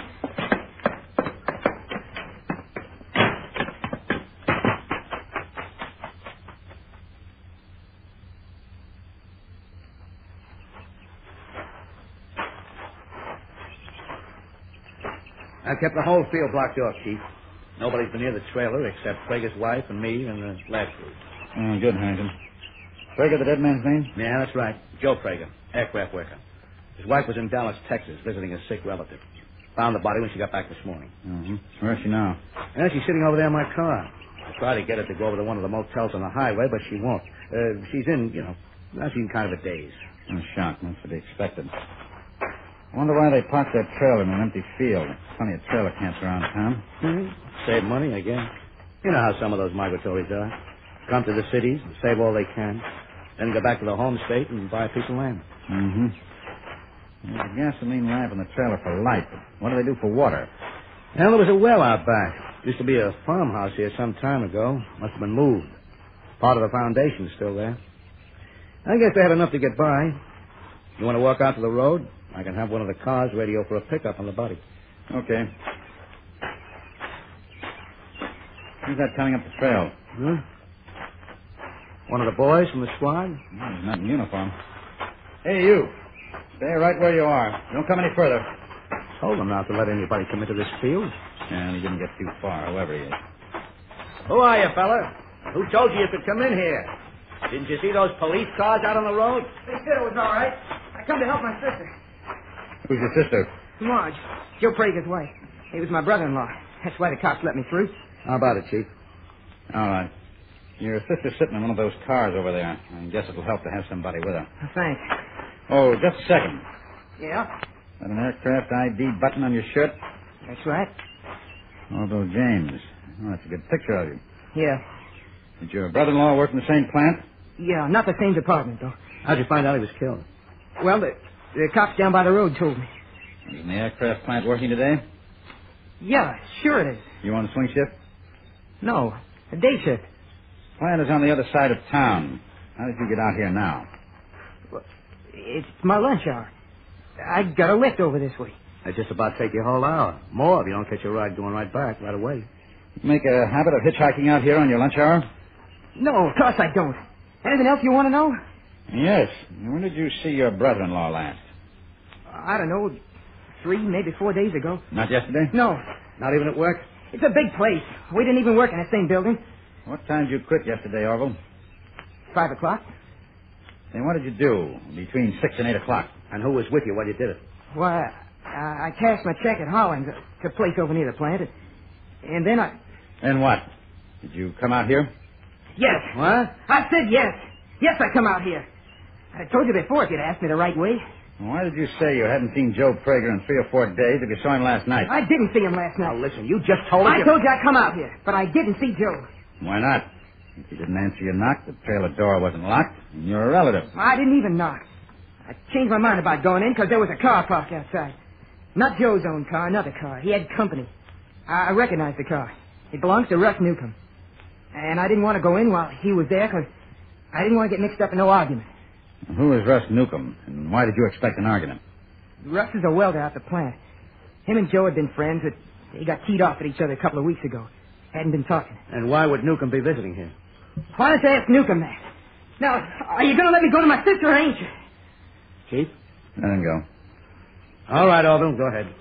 I've kept the whole field blocked off, Chief. Nobody's been near the trailer except Prager's wife and me and the lab crew. Good, Harrington. Prager, the dead man's name? Yeah, that's right. Joe Prager, aircraft worker. His wife was in Dallas, Texas, visiting a sick relative. Found the body when she got back this morning. Mm-hmm. Where is she now? Yeah, she's sitting over there in my car. I tried to get her to go over to one of the motels on the highway, but she won't. She's in, she's in kind of a daze. I'm shocked. That's to be expected. I wonder why they parked their trailer in an empty field. Plenty of trailer camps around town. Mm-hmm. Save money, again. You know how some of those migratories are. Come to the cities and save all they can. Then go back to the home state and buy a piece of land. Mm-hmm. There's a gasoline lamp in the trailer for light, but what do they do for water? Well, there was a well out back. Used to be a farmhouse here some time ago. Must have been moved. Part of the foundation's still there. I guess they had enough to get by. You want to walk out to the road? I can have one of the cars radio for a pickup on the body. Okay. Who's that coming up the trail? Huh? One of the boys from the squad? He's not in uniform. Hey, you. Stay right where you are. Don't come any further. Told him not to let anybody come into this field. And he didn't get too far, whoever he is. Who are you, fella? Who told you could come in here? Didn't you see those police cars out on the road? They said it was all right. I come to help my sister. Who's your sister? Marge. Joe Prager's wife. He was my brother-in-law. That's why the cops let me through. How about it, Chief? All right. Your sister's sitting in one of those cars over there. I guess it'll help to have somebody with her. Thanks. Oh, just a second. Yeah? Got an aircraft ID button on your shirt? That's right. Although James. Oh, that's a good picture of you. Yeah. Did your brother-in-law work in the same plant? Yeah, not the same department, though. How'd you find out he was killed? Well, the cops down by the road told me. Is in the aircraft plant working today? Yeah, sure it is. You on swing shift? No, a day shift. Plant is on the other side of town. How did you get out here now? Well, it's my lunch hour. I got a lift over this way. That'd just about take you a whole hour. More if you don't catch a ride going right back right away. You make a habit of hitchhiking out here on your lunch hour? No, of course I don't. Anything else you want to know? Yes. When did you see your brother-in-law last? I don't know, 3, maybe 4 days ago. Not yesterday? No. Not even at work? It's a big place. We didn't even work in the same building. What time did you quit yesterday, Orville? 5 o'clock. Then what did you do between 6 and 8 o'clock? And who was with you when you did it? Why, I cashed my check at Holland's, a place over near the plant, and then I... Then what? Did you come out here? Yes. What? I said yes. Yes, I come out here. I told you before if you'd asked me the right way. Why did you say you hadn't seen Joe Prager in 3 or 4 days if you saw him last night? I didn't see him last night. Now, listen, you just told me... I told you I'd come out here, but I didn't see Joe. Why not? If you didn't answer your knock, the trailer door wasn't locked, and you're a relative. I didn't even knock. I changed my mind about going in because there was a car parked outside. Not Joe's own car, another car. He had company. I recognized the car. It belongs to Russ Newcomb. And I didn't want to go in while he was there because I didn't want to get mixed up in no argument. Who is Russ Newcomb, and why did you expect an argument? Russ is a welder at the plant. Him and Joe had been friends, but they got teed off at each other a couple of weeks ago. Hadn't been talking. And why would Newcomb be visiting here? Why don't you ask Newcomb that? Now, are you going to let me go to my sister or ain't you? Chief? Let him go. All right, Orville, go ahead.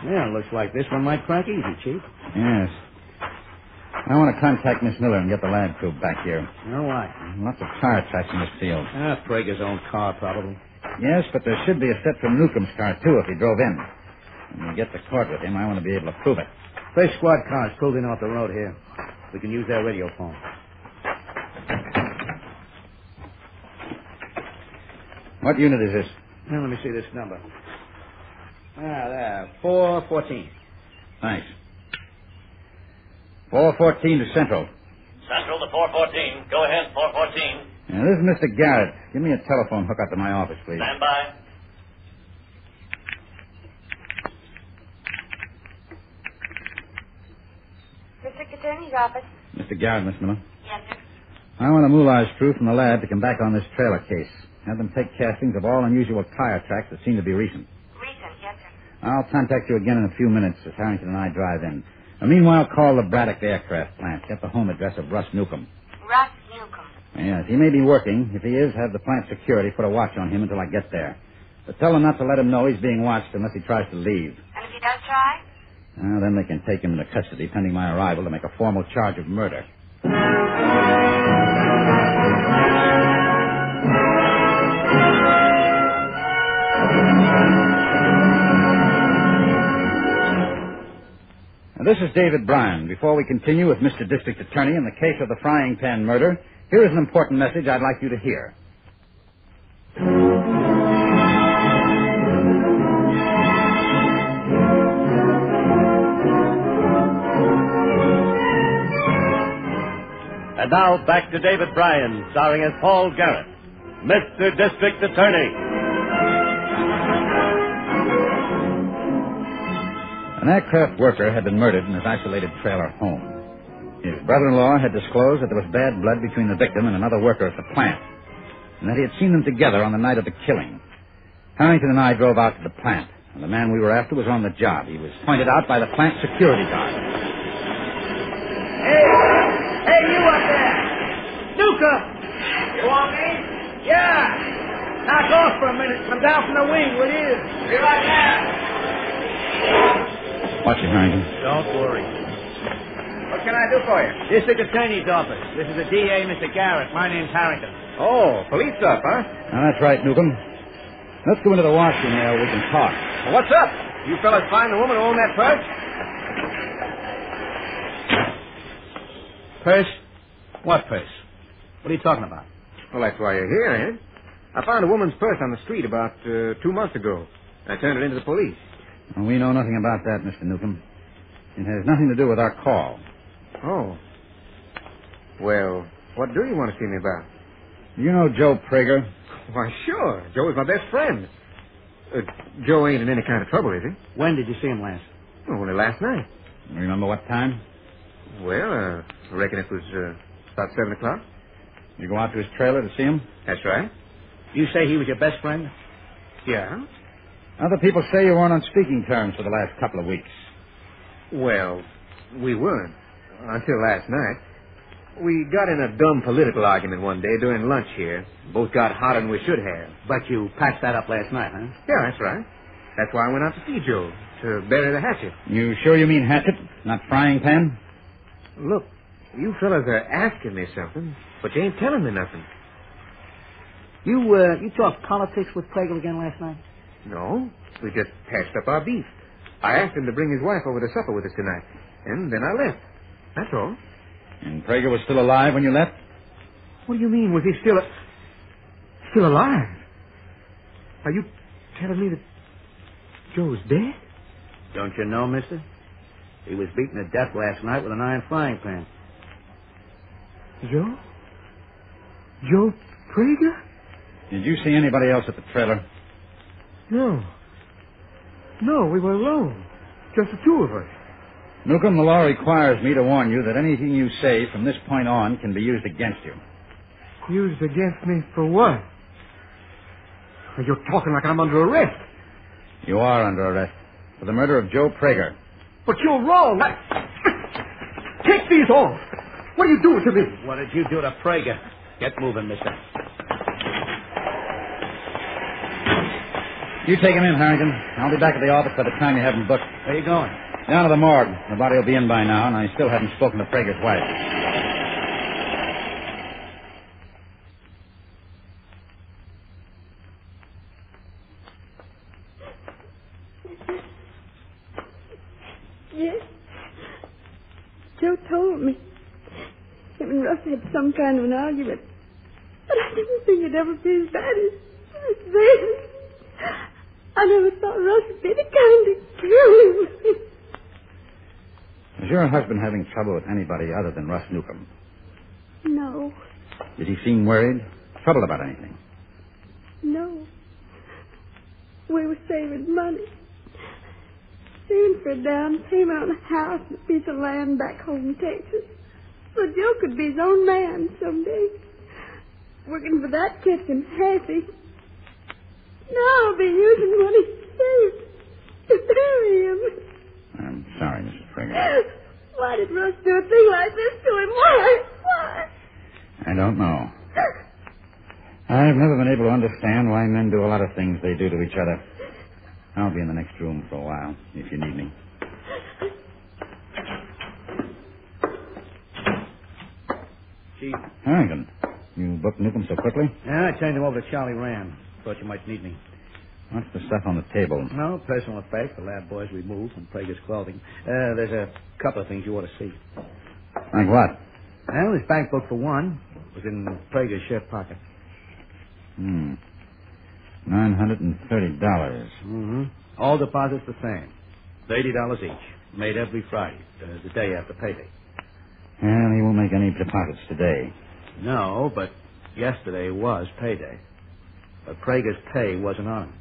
Yeah, looks like this one might crack easy, Chief. Yes. I want to contact Miss Miller and get the lab crew back here. Oh, why? Lots of tire tracks in this field. Prager's own car, probably. Yes, but there should be a set from Newcomb's car, too, if he drove in. When we get to court with him, I want to be able to prove it. First squad cars pulled in off the road here. We can use their radio phone. What unit is this? Now, let me see this number. There. 414. Thanks. 414 to Central. Central to 414. Go ahead, 414. Now, this is Mr. Garrett. Give me a telephone hook up to my office, please. Stand by. District Attorney's office. Mr. Garrett, Miss Miller. Yes, sir. I want a moulage crew from the lab to come back on this trailer case. Have them take castings of all unusual tire tracks that seem to be recent. Recent, yes, sir. I'll contact you again in a few minutes as Harrington and I drive in. Now, meanwhile, call the Braddock Aircraft Plant. Get the home address of Russ Newcomb. Russ Newcomb. Yes, he may be working. If he is, have the plant security put a watch on him until I get there. But tell them not to let him know he's being watched unless he tries to leave. And if he does try? Then they can take him into custody pending my arrival to make a formal charge of murder. This is David Bryan. Before we continue with Mr. District Attorney in the case of the frying pan murder, here is an important message I'd like you to hear. And now back to David Bryan, starring as Paul Garrett, Mr. District Attorney. An aircraft worker had been murdered in his isolated trailer home. His brother-in-law had disclosed that there was bad blood between the victim and another worker at the plant, and that he had seen them together on the night of the killing. Harrington and I drove out to the plant. And the man we were after was on the job. He was pointed out by the plant security guard. Hey, you up there! Nuka! You want me? Yeah! Knock off for a minute. Come down from the wing, will you? Be right there. Watch it, Harrington. Don't worry. What can I do for you? District Attorney's office. This is the DA, Mr. Garrett. My name's Harrington. Oh, police stuff, huh? Now, that's right, Newcomb. Let's go into the washroom there where we can talk. Well, what's up? You fellas find the woman who owned that purse? Purse? What purse? What are you talking about? Well, that's why you're here, Ed. I found a woman's purse on the street about 2 months ago. I turned it into the police. Well, we know nothing about that, Mr. Newcomb. It has nothing to do with our call. Oh. Well, what do you want to see me about? You know Joe Prager? Why, sure. Joe is my best friend. Joe ain't in any kind of trouble, is he? When did you see him last? Oh, only last night. Remember what time? Well, I reckon it was about 7 o'clock. You go out to his trailer to see him? That's right. You say he was your best friend? Yeah. Other people say you weren't on speaking terms for the last couple of weeks. Well, we weren't. Until last night. We got in a dumb political argument one day during lunch here. Both got hotter than we should have. But you patched that up last night, huh? Yeah, that's right. That's why I went out to see Joe, to bury the hatchet. You sure you mean hatchet, not frying pan? Look, you fellas are asking me something, but you ain't telling me nothing. You talked politics with Prager again last night? No, we just patched up our beef. I asked him to bring his wife over to supper with us tonight, and then I left. That's all. And Prager was still alive when you left? What do you mean? Was he still alive? Are you telling me that Joe's dead? Don't you know, mister? He was beaten to death last night with an iron frying pan. Joe? Joe Prager? Did you see anybody else at the trailer? No. No, we were alone. Just the two of us. Newcomb, the law requires me to warn you that anything you say from this point on can be used against you. Used against me for what? You're talking like I'm under arrest. You are under arrest for the murder of Joe Prager. But you're wrong. Take these off. What are you doing to me? What did you do to Prager? Get moving, mister. You take him in, Harrington. I'll be back at the office by the time you have him booked. Where are you going? Down to the morgue. The body will be in by now, and I still haven't spoken to Prager's wife. Yes. Joe told me. Him and Russ had some kind of an argument. But I didn't think it'd ever be as bad as this. I never thought Russ would be the kind to kill him. Is your husband having trouble with anybody other than Russ Newcomb? No. Did he seem worried? Troubled about anything? No. We were saving money. Saving for a down payment on a house and a piece of land back home in Texas. So Joe could be his own man someday. Working for that kept him happy. Now I'll be using what he saved to bury him. I'm sorry, Mrs. Prager. Why did Russ do a thing like this to him? Why? I don't know. I've never been able to understand why men do a lot of things they do to each other. I'll be in the next room for a while, if you need me. Chief. Harrington, you booked Newcomb so quickly? Yeah, I changed him over to Charlie Rand. Thought you might need me. What's the stuff on the table? No, personal effects. The lab boys removed from Prager's clothing. There's a couple of things you ought to see. Like what? Well, his bank book, for one, was in Prager's shirt pocket. $930. Mm-hmm. All deposits the same. $30 each. Made every Friday, the day after payday. Well, he won't make any deposits today. No, but yesterday was payday. But Prager's pay wasn't on him.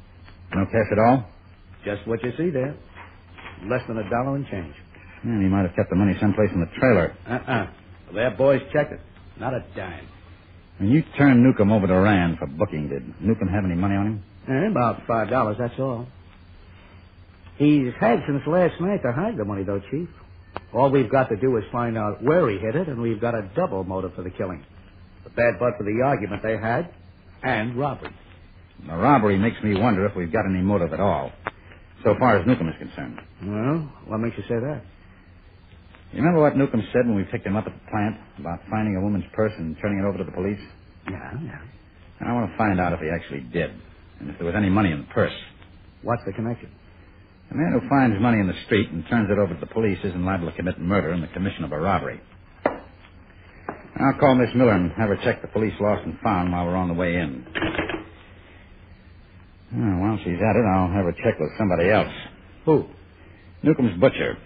No cash at all? Just what you see there. Less than $1 and change. And he might have kept the money someplace in the trailer. Their boys checked it. Not a dime. When you turned Newcomb over to Rand for booking, did Newcomb have any money on him? About $5, that's all. He's had since last night to hide the money, though, Chief. All we've got to do is find out where he hid it, and we've got a double motive for the killing. The bad butt for the argument they had, and robbery. The robbery makes me wonder if we've got any motive at all, so far as Newcomb is concerned. Well, what makes you say that? You remember what Newcomb said when we picked him up at the plant about finding a woman's purse and turning it over to the police? Yeah. I want to find out if he actually did, and if there was any money in the purse. What's the connection? A man who finds money in the street and turns it over to the police isn't liable to commit murder in the commission of a robbery. I'll call Miss Miller and have her check the police lost and found while we're on the way in. While she's at it, I'll have her check with somebody else. Who? Newcomb's butcher.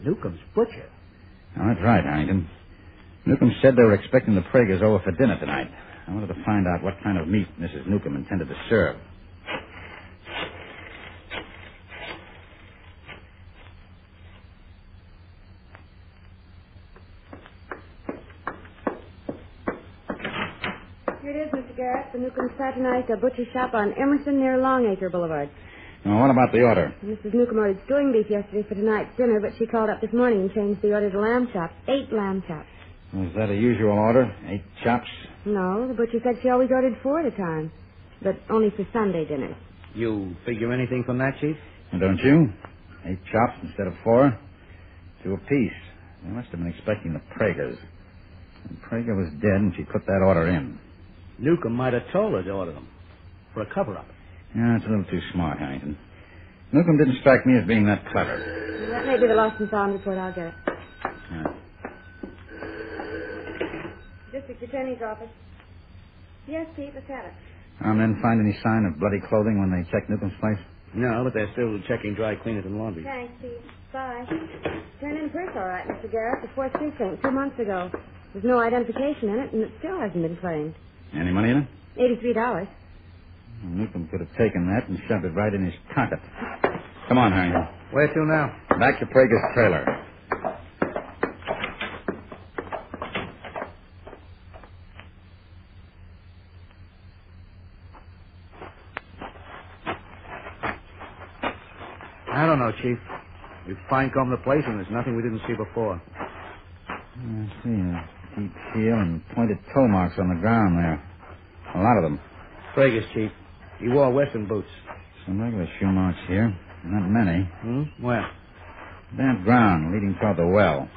Newcomb's butcher? Oh, that's right, Harrington. Newcomb said they were expecting the Pragers over for dinner tonight. I wanted to find out what kind of meat Mrs. Newcomb intended to serve. Here it is, Mr. Garrett. The Newcomb's patronized a butcher shop on Emerson near Longacre Boulevard. Now, what about the order? Mrs. Newcomb ordered stewing beef yesterday for tonight's dinner, but she called up this morning and changed the order to lamb chops. 8 lamb chops. Was that a usual order? 8 chops? No, the butcher said she always ordered 4 at a time, but only for Sunday dinners. You figure anything from that, Chief? Don't you? 8 chops instead of 4. 2 apiece. They must have been expecting the Pragers. And Prager was dead, and she put that order in. Newcomb might have told her to order them for a cover-up. Yeah, it's a little too smart, Harrington. Newcomb didn't strike me as being that clever. That may be the lost and found report. I'll get it. Yeah. District Attorney's office. Yes, Pete, let's have it. Men find any sign of bloody clothing when they checked Newcomb's place? No, but they're still checking dry cleaners and laundry. Thanks, Pete. Bye. Turned in purse all right, Mr. Garrett. The 4th precinct 2 months ago. There's no identification in it, and it still hasn't been claimed. Any money in it? $83. Newcomb could have taken that and shoved it right in his pocket. Come on, Harrington. Where to now? Back to Prager's trailer. I don't know, Chief. We've fine-combed the place, and there's nothing we didn't see before. I see a deep heel and pointed toe marks on the ground there. A lot of them. Prager's, Chief. He wore Western boots. Some regular shoe marks here. Not many. Where? Damp ground leading toward the well.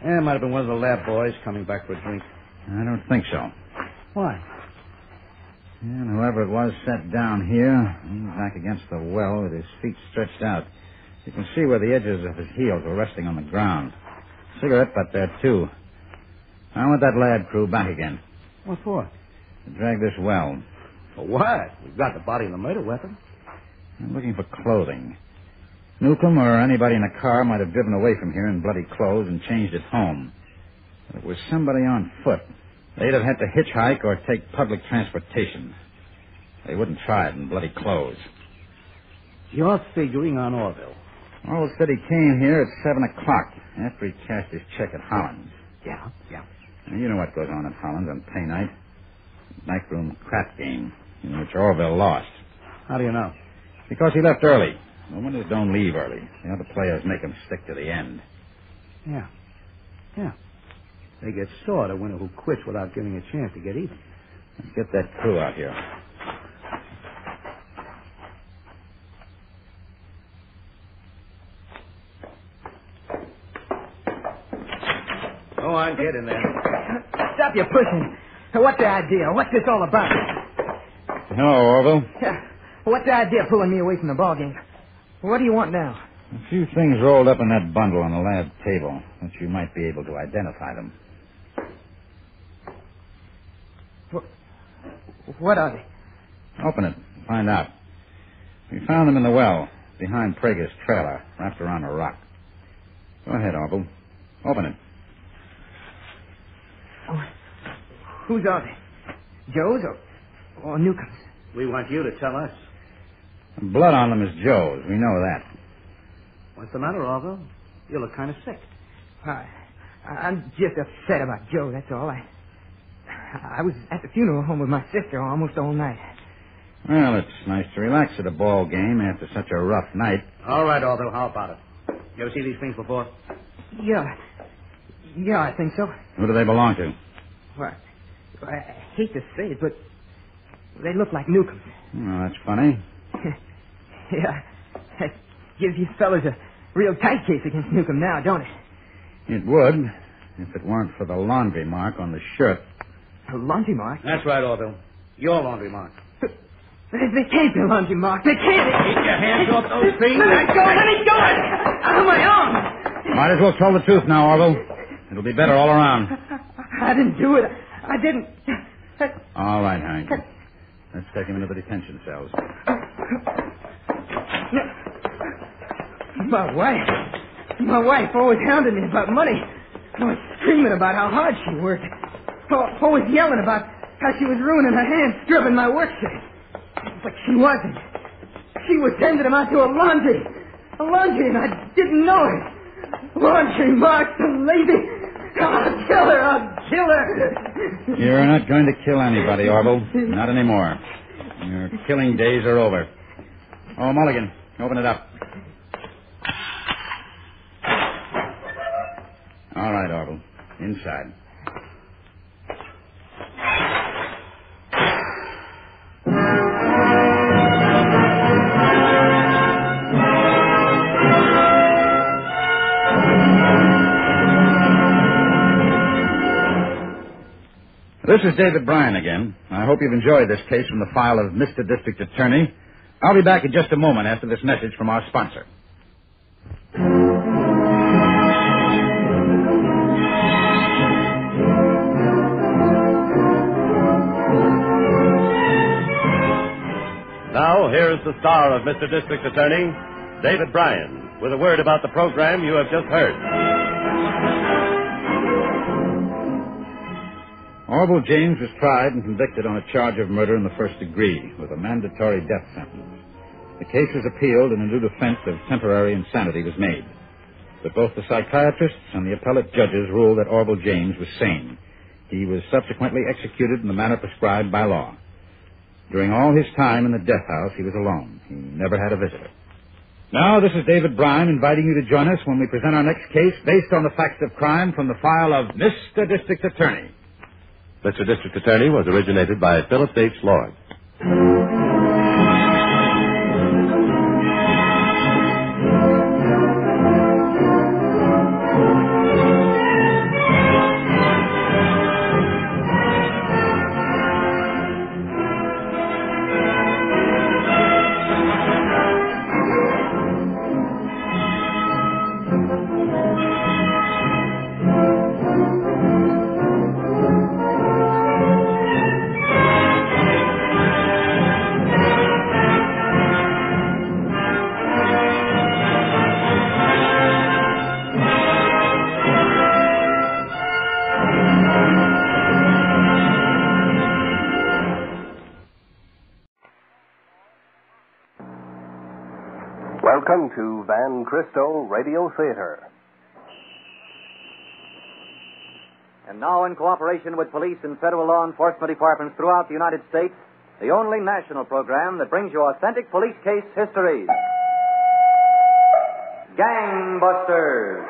Yeah, it might have been one of the lab boys coming back for a drink. I don't think so. Why? And whoever it was sat down here, leaned back against the well with his feet stretched out. You can see where the edges of his heels were resting on the ground. Cigarette butt there, too. I want that lab crew back again. What for? To drag this well. For what? We've got the body and the murder weapon. I'm looking for clothing. Newcomb or anybody in a car might have driven away from here in bloody clothes and changed it home. But it was somebody on foot. They'd have had to hitchhike or take public transportation. They wouldn't try it in bloody clothes. You're figuring on Orville. Orville said he came here at 7 o'clock after he cashed his check at Holland's. Yeah. Now, you know what goes on at Holland's on pay night. Backroom crap game in which Orville lost. How do you know? Because he left early. The winners don't leave early. The other players make them stick to the end. Yeah. They get sore at a winner who quits without giving a chance to get even. Let's get that crew out here. Go on, get in there. Stop your pushing. What's the idea? What's this all about? Hello, Orville. Yeah. What's the idea of pulling me away from the ballgame? What do you want now? A few things rolled up in that bundle on the lab table, that you might be able to identify them. What are they? Open it. Find out. We found them in the well, behind Prager's trailer, wrapped around a rock. Go ahead, Orville. Open it. Oh, whose are they? Joe's or Newcomb's? We want you to tell us. The blood on them is Joe's. We know that. What's the matter, Orville? You look kind of sick. I'm just upset about Joe, that's all. I was at the funeral home with my sister almost all night. Well, it's nice to relax at a ball game after such a rough night. All right, Orville, how about it? You ever see these things before? Yeah, I think so. Who do they belong to? Well, I hate to say it, but they look like Newcombs. Oh, that's funny. Yeah, that gives you fellas a real tight case against Newcomb now, don't it? It would, if it weren't for the laundry mark on the shirt. A laundry mark? That's right, Orville. Your laundry mark. They can't be a laundry mark. They can't. Keep your hands off those things. Let me go. Out of my arm. Might as well tell the truth now, Orville. It'll be better all around. I didn't do it. I didn't. All right, Hank. Let's take him into the detention cells. My wife always hounded me about money. Always screaming about how hard she worked. Always yelling about how she was ruining her hands scrubbing my work shirt. But she wasn't. She was sending them out to a laundry, and I didn't know it. Laundry marks, the lady. I'll kill her. You're not going to kill anybody, Orville. Not anymore. Your killing days are over. Oh, Mulligan, open it up. All right, Orville. Inside. This is David Bryan again. I hope you've enjoyed this case from the file of Mr. District Attorney. I'll be back in just a moment after this message from our sponsor. Now, here's the star of Mr. District Attorney, David Bryan, with a word about the program you have just heard. Orville James was tried and convicted on a charge of murder in the first degree with a mandatory death sentence. The case was appealed and a new defense of temporary insanity was made. But both the psychiatrists and the appellate judges ruled that Orville James was sane. He was subsequently executed in the manner prescribed by law. During all his time in the death house, he was alone. He never had a visitor. Now, this is David Bryan inviting you to join us when we present our next case based on the facts of crime from the file of Mr. District Attorney. Mr. District Attorney was originated by Philip H. Lord. Welcome to Van Cristo Radio Theater. And now, in cooperation with police and federal law enforcement departments throughout the United States, the only national program that brings you authentic police case histories. Gangbusters.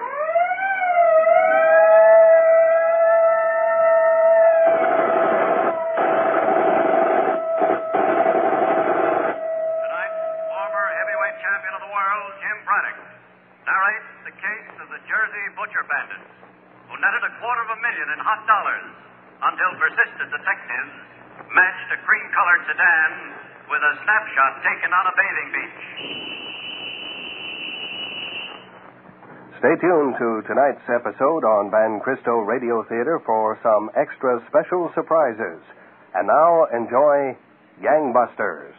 Butcher bandits, who netted $250,000 in hot dollars until persistent detectives matched a cream-colored sedan with a snapshot taken on a bathing beach. Stay tuned to tonight's episode on Van Cristo Radio Theater for some extra special surprises. And now, enjoy Gangbusters.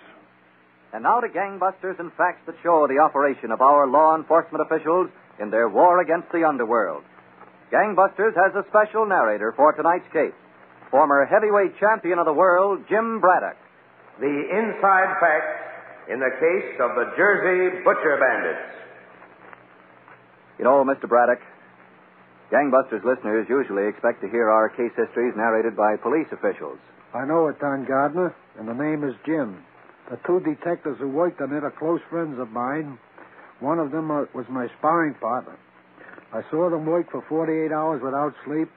And now to Gangbusters and facts that show the operation of our law enforcement officials in their war against the underworld. Gangbusters has a special narrator for tonight's case, former heavyweight champion of the world, Jim Braddock. The inside facts in the case of the Jersey Butcher Bandits. You know, Mr. Braddock, Gangbusters listeners usually expect to hear our case histories narrated by police officials. I know it, Don Gardner, and the name is Jim. The two detectives who worked on it are close friends of mine. One of them was my sparring partner. I saw them work for 48 hours without sleep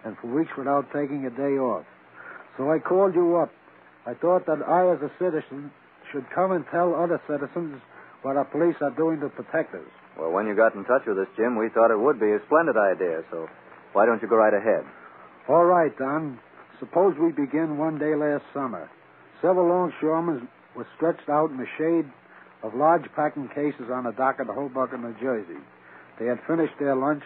and for weeks without taking a day off. So I called you up. I thought that I, as a citizen, should come and tell other citizens what our police are doing to protect us. Well, when you got in touch with us, Jim, we thought it would be a splendid idea, so why don't you go right ahead? All right, Don. Suppose we begin one day last summer. Several longshoremen were stretched out in the shade of large packing cases on the dock at Hoboken, New Jersey. They had finished their lunch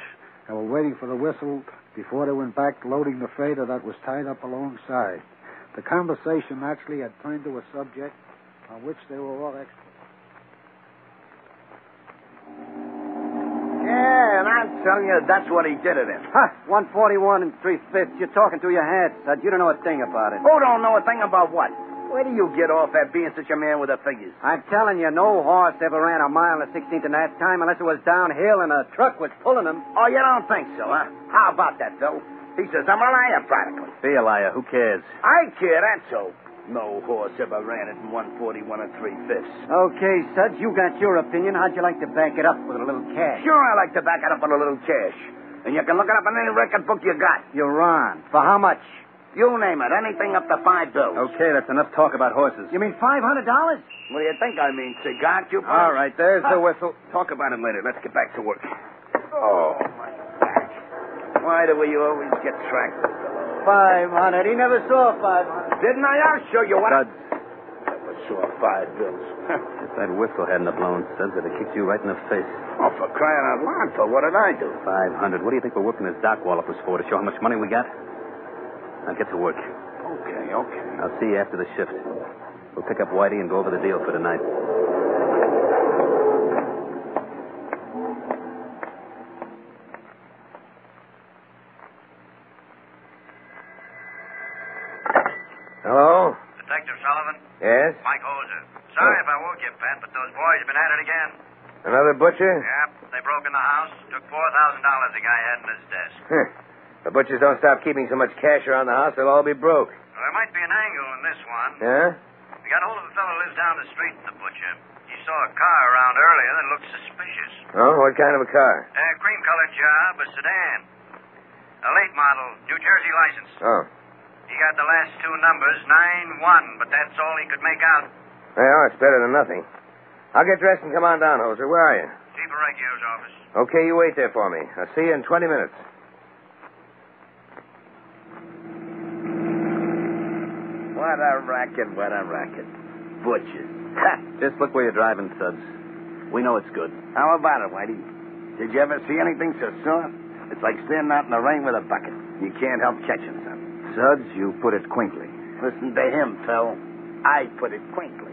and were waiting for the whistle before they went back loading the freighter that was tied up alongside. The conversation naturally had turned to a subject on which they were all experts. Yeah, and I'm telling you, that's what he did it in. Huh, 141 3/5. You're talking through your head, Sud. You don't know a thing about it. Who don't know a thing about what? Where do you get off at being such a man with the figures? I'm telling you, no horse ever ran a mile and a 16th in that time unless it was downhill and a truck was pulling him. Oh, you don't think so, huh? How about that, Phil? He says I'm a liar, practically. Be a liar. Who cares? I care, that's so. No horse ever ran it in 141 3/5. Okay, Suds, you got your opinion. How'd you like to back it up with a little cash? Sure, I like to back it up with a little cash. And you can look it up in any record book you got. You're on. For how much? You name it. Anything up to $5 bills. Okay, that's enough talk about horses. You mean $500? What do you think I mean, cigar, you? All right, there's the whistle. Talk about it later. Let's get back to work. Oh, my back. Why do we always get tracked with the 500. He never saw 500. Didn't I? I'll show you what. Suds. Never saw $5 bills. If that whistle hadn't have blown, Suds, it'd have kicked you right in the face. Oh, for crying out loud, Phil, what did I do? 500. What do you think we're working this dock wall up was for? To show how much money we got? Now get to work. Okay. I'll see you after the shift. We'll pick up Whitey and go over the deal for tonight. Hello? Detective Sullivan? Yes? Mike Holzer. Sorry if I woke you, Pat, but those boys have been at it again. Another butcher? Yep. They broke in the house, took $4,000 the guy had in his desk. The butchers don't stop keeping so much cash around the house, they'll all be broke. Well, there might be an angle in this one. Yeah? We got hold of a fellow who lives down the street from the butcher. He saw a car around earlier that looked suspicious. Oh, what kind of a car? A cream-colored job, a sedan. A late model, New Jersey license. Oh. He got the last two numbers, 9-1, but that's all he could make out. Well, it's better than nothing. I'll get dressed and come on down, Holzer. Where are you? Chief Orecchio's office. Okay, you wait there for me. I'll see you in 20 minutes. What a racket. Butchers. Just look where you're driving, Suds. We know it's good. How about it, Whitey? Did you ever see anything so soft? It's like standing out in the rain with a bucket. You can't help catching something. Suds, you put it quaintly. Listen to him, Phil. I put it quaintly.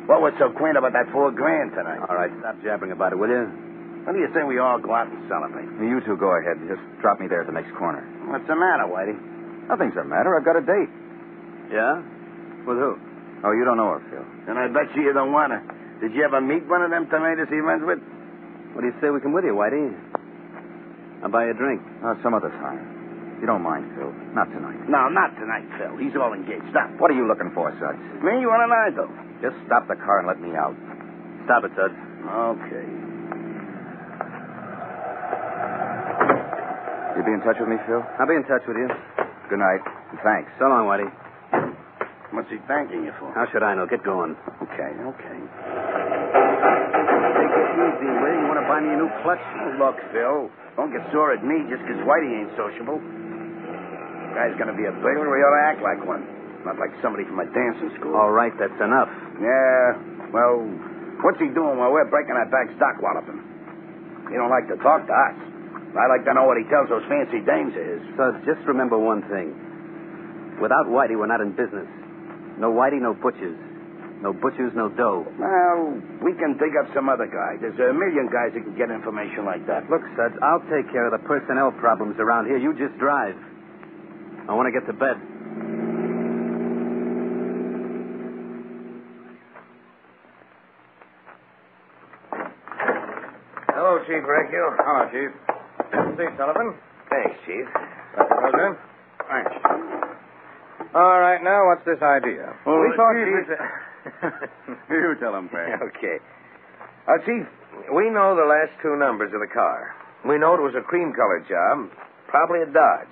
What was so quaint about that $4,000 tonight? All right, stop jabbering about it, will you? What do you say we all go out and celebrate? You two go ahead. Just drop me there at the next corner. What's the matter, Whitey? Nothing's the matter. I've got a date. Yeah? With who? Oh, you don't know her, Phil. And I bet you don't want to. Did you ever meet one of them tomatoes he runs with? What do you say we come with you, Whitey? I'll buy you a drink. Some other time. If you don't mind, Phil. Not tonight. No, not tonight, Phil. He's all engaged. Stop. What are you looking for, Suds? Me? What did I do? Just stop the car and let me out. Stop it, Suds. Okay. You be in touch with me, Phil? I'll be in touch with you. Good night. And thanks. So long, Whitey. What's he thanking you for? How should I know? Get going. Okay. Take it easy, will you? You want to buy me a new clutch? Oh, look, Phil. Don't get sore at me just because Whitey ain't sociable. Guy's going to be a burglar. He ought to act like one. Not like somebody from a dancing school. All right, that's enough. Yeah. Well, what's he doing while we're breaking our backs dock walloping? He don't like to talk to us. I like to know what he tells those fancy dames of his. Suds, just remember one thing. Without Whitey, we're not in business. No Whitey, no butchers. No butchers, no dough. Well, we can dig up some other guy. There's a million guys that can get information like that. Look, Suds, I'll take care of the personnel problems around here. You just drive. I want to get to bed. Hello, Chief Orecchio. Hello, Chief. See, Sullivan. Thanks, Chief. Dr. Holzer. Thanks. All right, now, what's this idea? Well, we thought Chief, you tell him, Pat. Okay. Chief, we know the last two numbers of the car. We know it was a cream-colored job, probably a Dodge.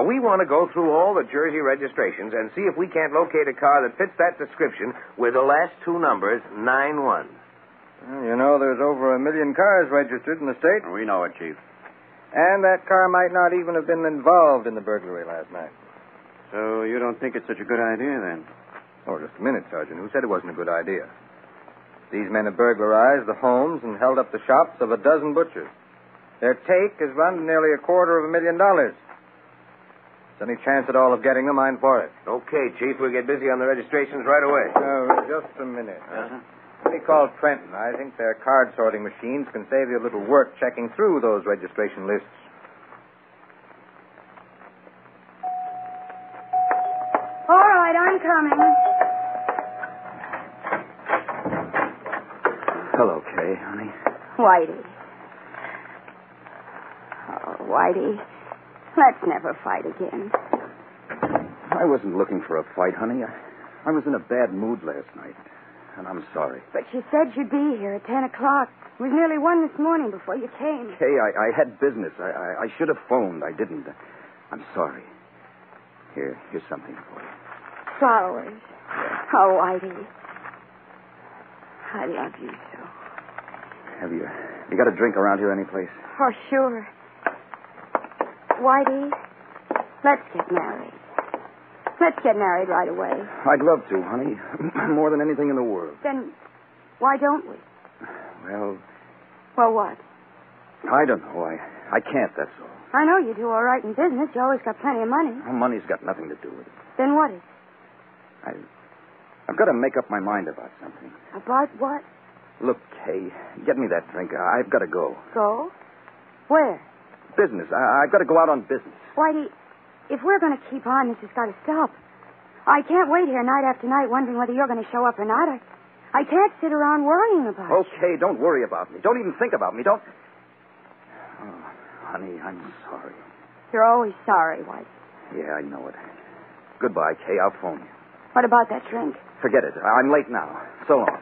We want to go through all the Jersey registrations and see if we can't locate a car that fits that description with the last two numbers, 9-1. Well, you know, there's over 1 million cars registered in the state. We know it, Chief. And that car might not even have been involved in the burglary last night. So you don't think it's such a good idea, then? Oh, just a minute, Sergeant. Who said it wasn't a good idea? These men have burglarized the homes and held up the shops of a dozen butchers. Their take has run to nearly $250,000. If there's any chance at all of getting them, I'm for it. Okay, Chief, we'll get busy on the registrations right away. Just a minute. Let me call Trenton. I think their card sorting machines can save you a little work checking through those registration lists. All right, I'm coming. Hello, Kay, honey. Whitey. Oh, Whitey, let's never fight again. I wasn't looking for a fight, honey. I was in a bad mood last night, and I'm sorry. But you said you'd be here at 10 o'clock. It was nearly 1 this morning before you came. Kay, I had business. I should have phoned. I didn't. I'm sorry. Here's something for you. Flowers. Yeah. Oh, Whitey. I love you so. Have you got a drink around here anyplace? Oh, sure. Whitey, let's get married. Let's get married right away. I'd love to, honey. More than anything in the world. Then why don't we? Well... Well, what? I don't know. I can't, that's all. I know you do all right in business. You always got plenty of money. Well, money's got nothing to do with it. Then what is? I've got to make up my mind about something. About what? Look, Kay, get me that drink. I've got to go. Go? Where? Business. I've got to go out on business. Whitey, if we're going to keep on, this has got to stop. I can't wait here night after night wondering whether you're going to show up or not. I can't sit around worrying about you. Okay, don't worry about me. Don't even think about me. Don't... Oh, honey, I'm sorry. You're always sorry, Whitey. Yeah, I know it. Goodbye, Kay. I'll phone you. What about that drink? Forget it. I'm late now. So long.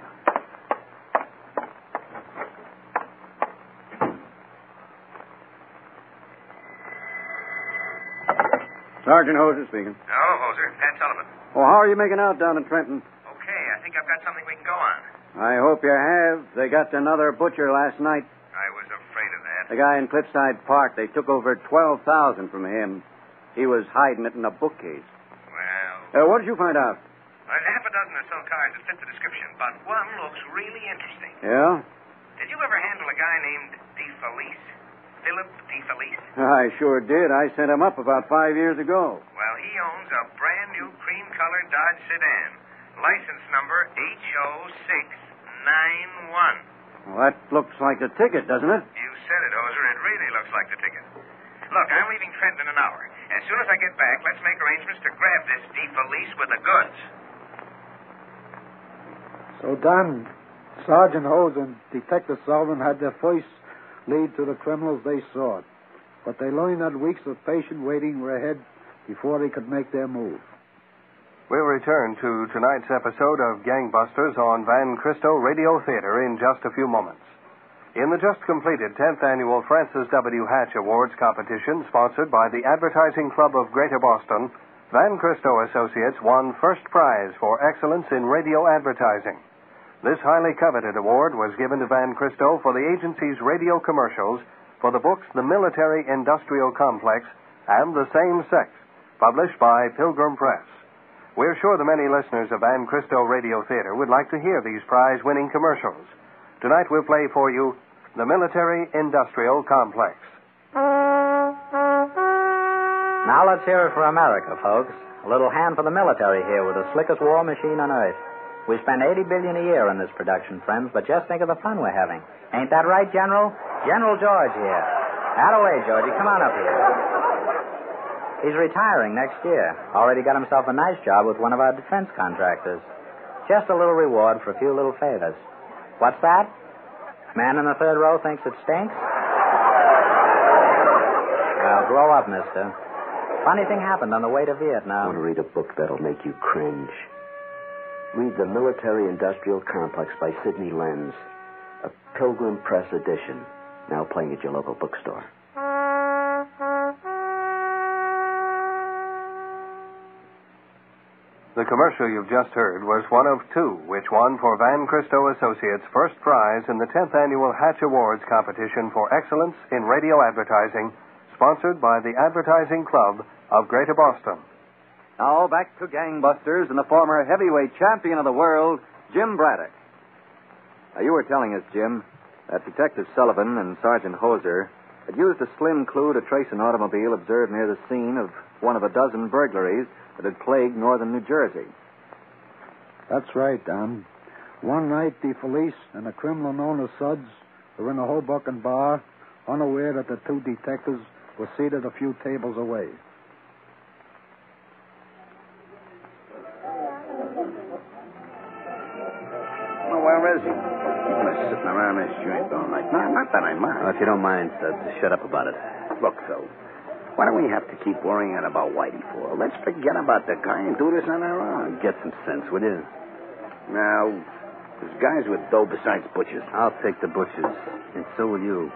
Sergeant Hoser speaking. Hello, Hoser. Pat Sullivan. Oh, how are you making out down in Trenton? Okay, I think I've got something we can go on. I hope you have. They got another butcher last night. I was afraid of that. The guy in Cliffside Park, they took over $12,000 from him. He was hiding it in a bookcase. Well... what did you find out? There's half a dozen or so cars that fit the description, but one looks really interesting. Yeah? Did you ever handle a guy named DeFelice? Philip DeFelice? I sure did. I sent him up about 5 years ago. Well, he owns a brand new cream-colored Dodge sedan. License number HO691. Well, that looks like the ticket, doesn't it? You said it, Hoser. It really looks like the ticket. Look, I'm leaving Trenton in an hour. As soon as I get back, let's make arrangements to grab this DeFelice with the goods. So done. Sergeant Holmes and Detective Sothern had their first lead to the criminals they sought. But they learned that weeks of patient waiting were ahead before they could make their move. We'll return to tonight's episode of Gangbusters on Van Cristo Radio Theater in just a few moments. In the just completed 10th Annual Francis W. Hatch Awards competition, sponsored by the Advertising Club of Greater Boston, Van Cristo Associates won first prize for excellence in radio advertising. This highly coveted award was given to Van Cristo for the agency's radio commercials for the books The Military Industrial Complex and The Same Sex, published by Pilgrim Press. We're sure the many listeners of Van Cristo Radio Theater would like to hear these prize-winning commercials. Tonight we'll play for you The Military Industrial Complex. Now let's hear it for America, folks. A little hand for the military here with the slickest war machine on earth. We spend $80 billion a year on this production, friends, but just think of the fun we're having. Ain't that right, General? General George here. Attaway, Georgie, come on up here. He's retiring next year. Already got himself a nice job with one of our defense contractors. Just a little reward for a few little favors. What's that? Man in the third row thinks it stinks? Well, grow up, mister. Funny thing happened on the way to Vietnam. Want to read a book that'll make you cringe? Read The Military-Industrial Complex by Sidney Lenz, a Pilgrim Press edition, now playing at your local bookstore. The commercial you've just heard was one of two which won for Van Christo Associates first prize in the 10th Annual Hatch Awards competition for excellence in radio advertising, sponsored by the Advertising Club of Greater Boston. Now back to Gangbusters and the former heavyweight champion of the world, Jim Braddock. Now, you were telling us, Jim, that Detective Sullivan and Sergeant Hoser had used a slim clue to trace an automobile observed near the scene of one of a dozen burglaries that had plagued northern New Jersey. That's right, Don. One night, the police and a criminal known as Suds were in a Hoboken bar, unaware that the two detectives were seated a few tables away. Well, where is he? He's sitting around this joint all night. No, not that I mind. If you don't mind, Suds, shut up about it. Look, Phil, what do we have to keep worrying about Whitey for? Let's forget about the guy and do this on our own. Get some sense, will you? Now, there's guys with dough besides butchers. I'll take the butchers, and so will you.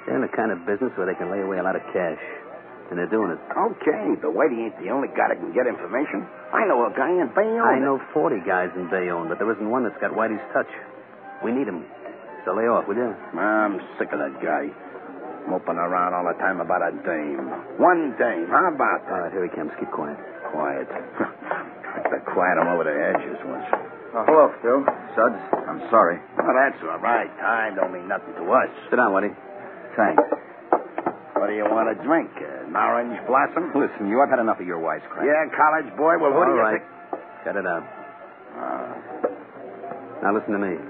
They're in the kind of business where they can lay away a lot of cash, and they're doing it. Okay, but Whitey ain't the only guy that can get information. I know a guy in Bayonne. I know 40 guys in Bayonne, but there isn't one that's got Whitey's touch. We need him. So lay off, will you? I'm sick of that guy. Moping around all the time about a dame. One dame. How about that? All right, here he comes. Keep quiet. Quiet. I had to quiet him over the edges once. Hello, Phil. Suds. I'm sorry. Oh, that's all right. Time don't mean nothing to us. Sit down, Whitey. Thanks. What do you want to drink? An orange blossom? Listen, you, I've had enough of your wisecrack. Yeah, college boy? Well, who do you think? Cut it out. Now, listen to me.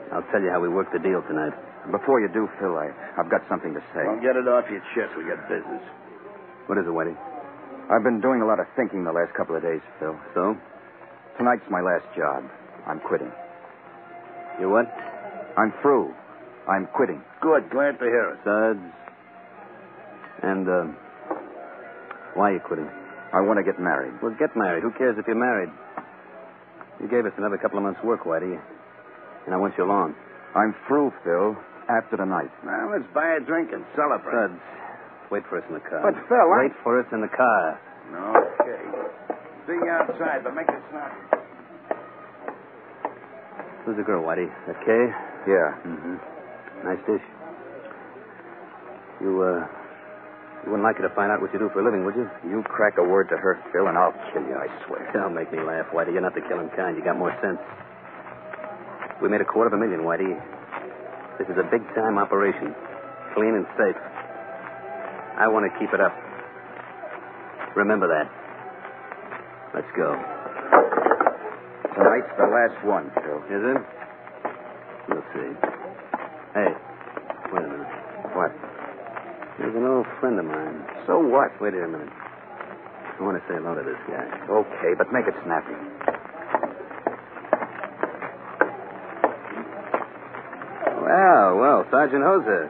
I'll tell you how we work the deal tonight. Before you do, Phil, I've got something to say. Well, get it off your chest. We got business. What is it, Whitey? I've been doing a lot of thinking the last couple of days, Phil. So? Tonight's my last job. I'm quitting. You what? I'm through. I'm quitting. Good. Glad to hear it. Suds. And, why are you quitting? I want to get married. Well, get married. Who cares if you're married? You gave us another couple of months' work, Whitey. And I want you along. I'm through, Phil. After tonight. Well, let's buy a drink and celebrate. Suds, wait for us in the car. But, Phil, Wait for us in the car. Okay. See you outside, but make it snappy. Who's the girl, Whitey? That Kay? Yeah. Mm-hmm. Nice dish. You wouldn't like her to find out what you do for a living, would you? You crack a word to her, Phil, and I'll kill you, I swear. Don't make me laugh, Whitey. You're not the killing kind. You got more sense. We made $250,000, Whitey. This is a big-time operation. Clean and safe. I want to keep it up. Remember that. Let's go. Tonight's the last one, Phil. Is it? We'll see. Hey, wait a minute. What? There's an old friend of mine. So what? Wait here a minute. I want to say hello to this guy. Okay, but make it snappy. Well, Sergeant Hoser.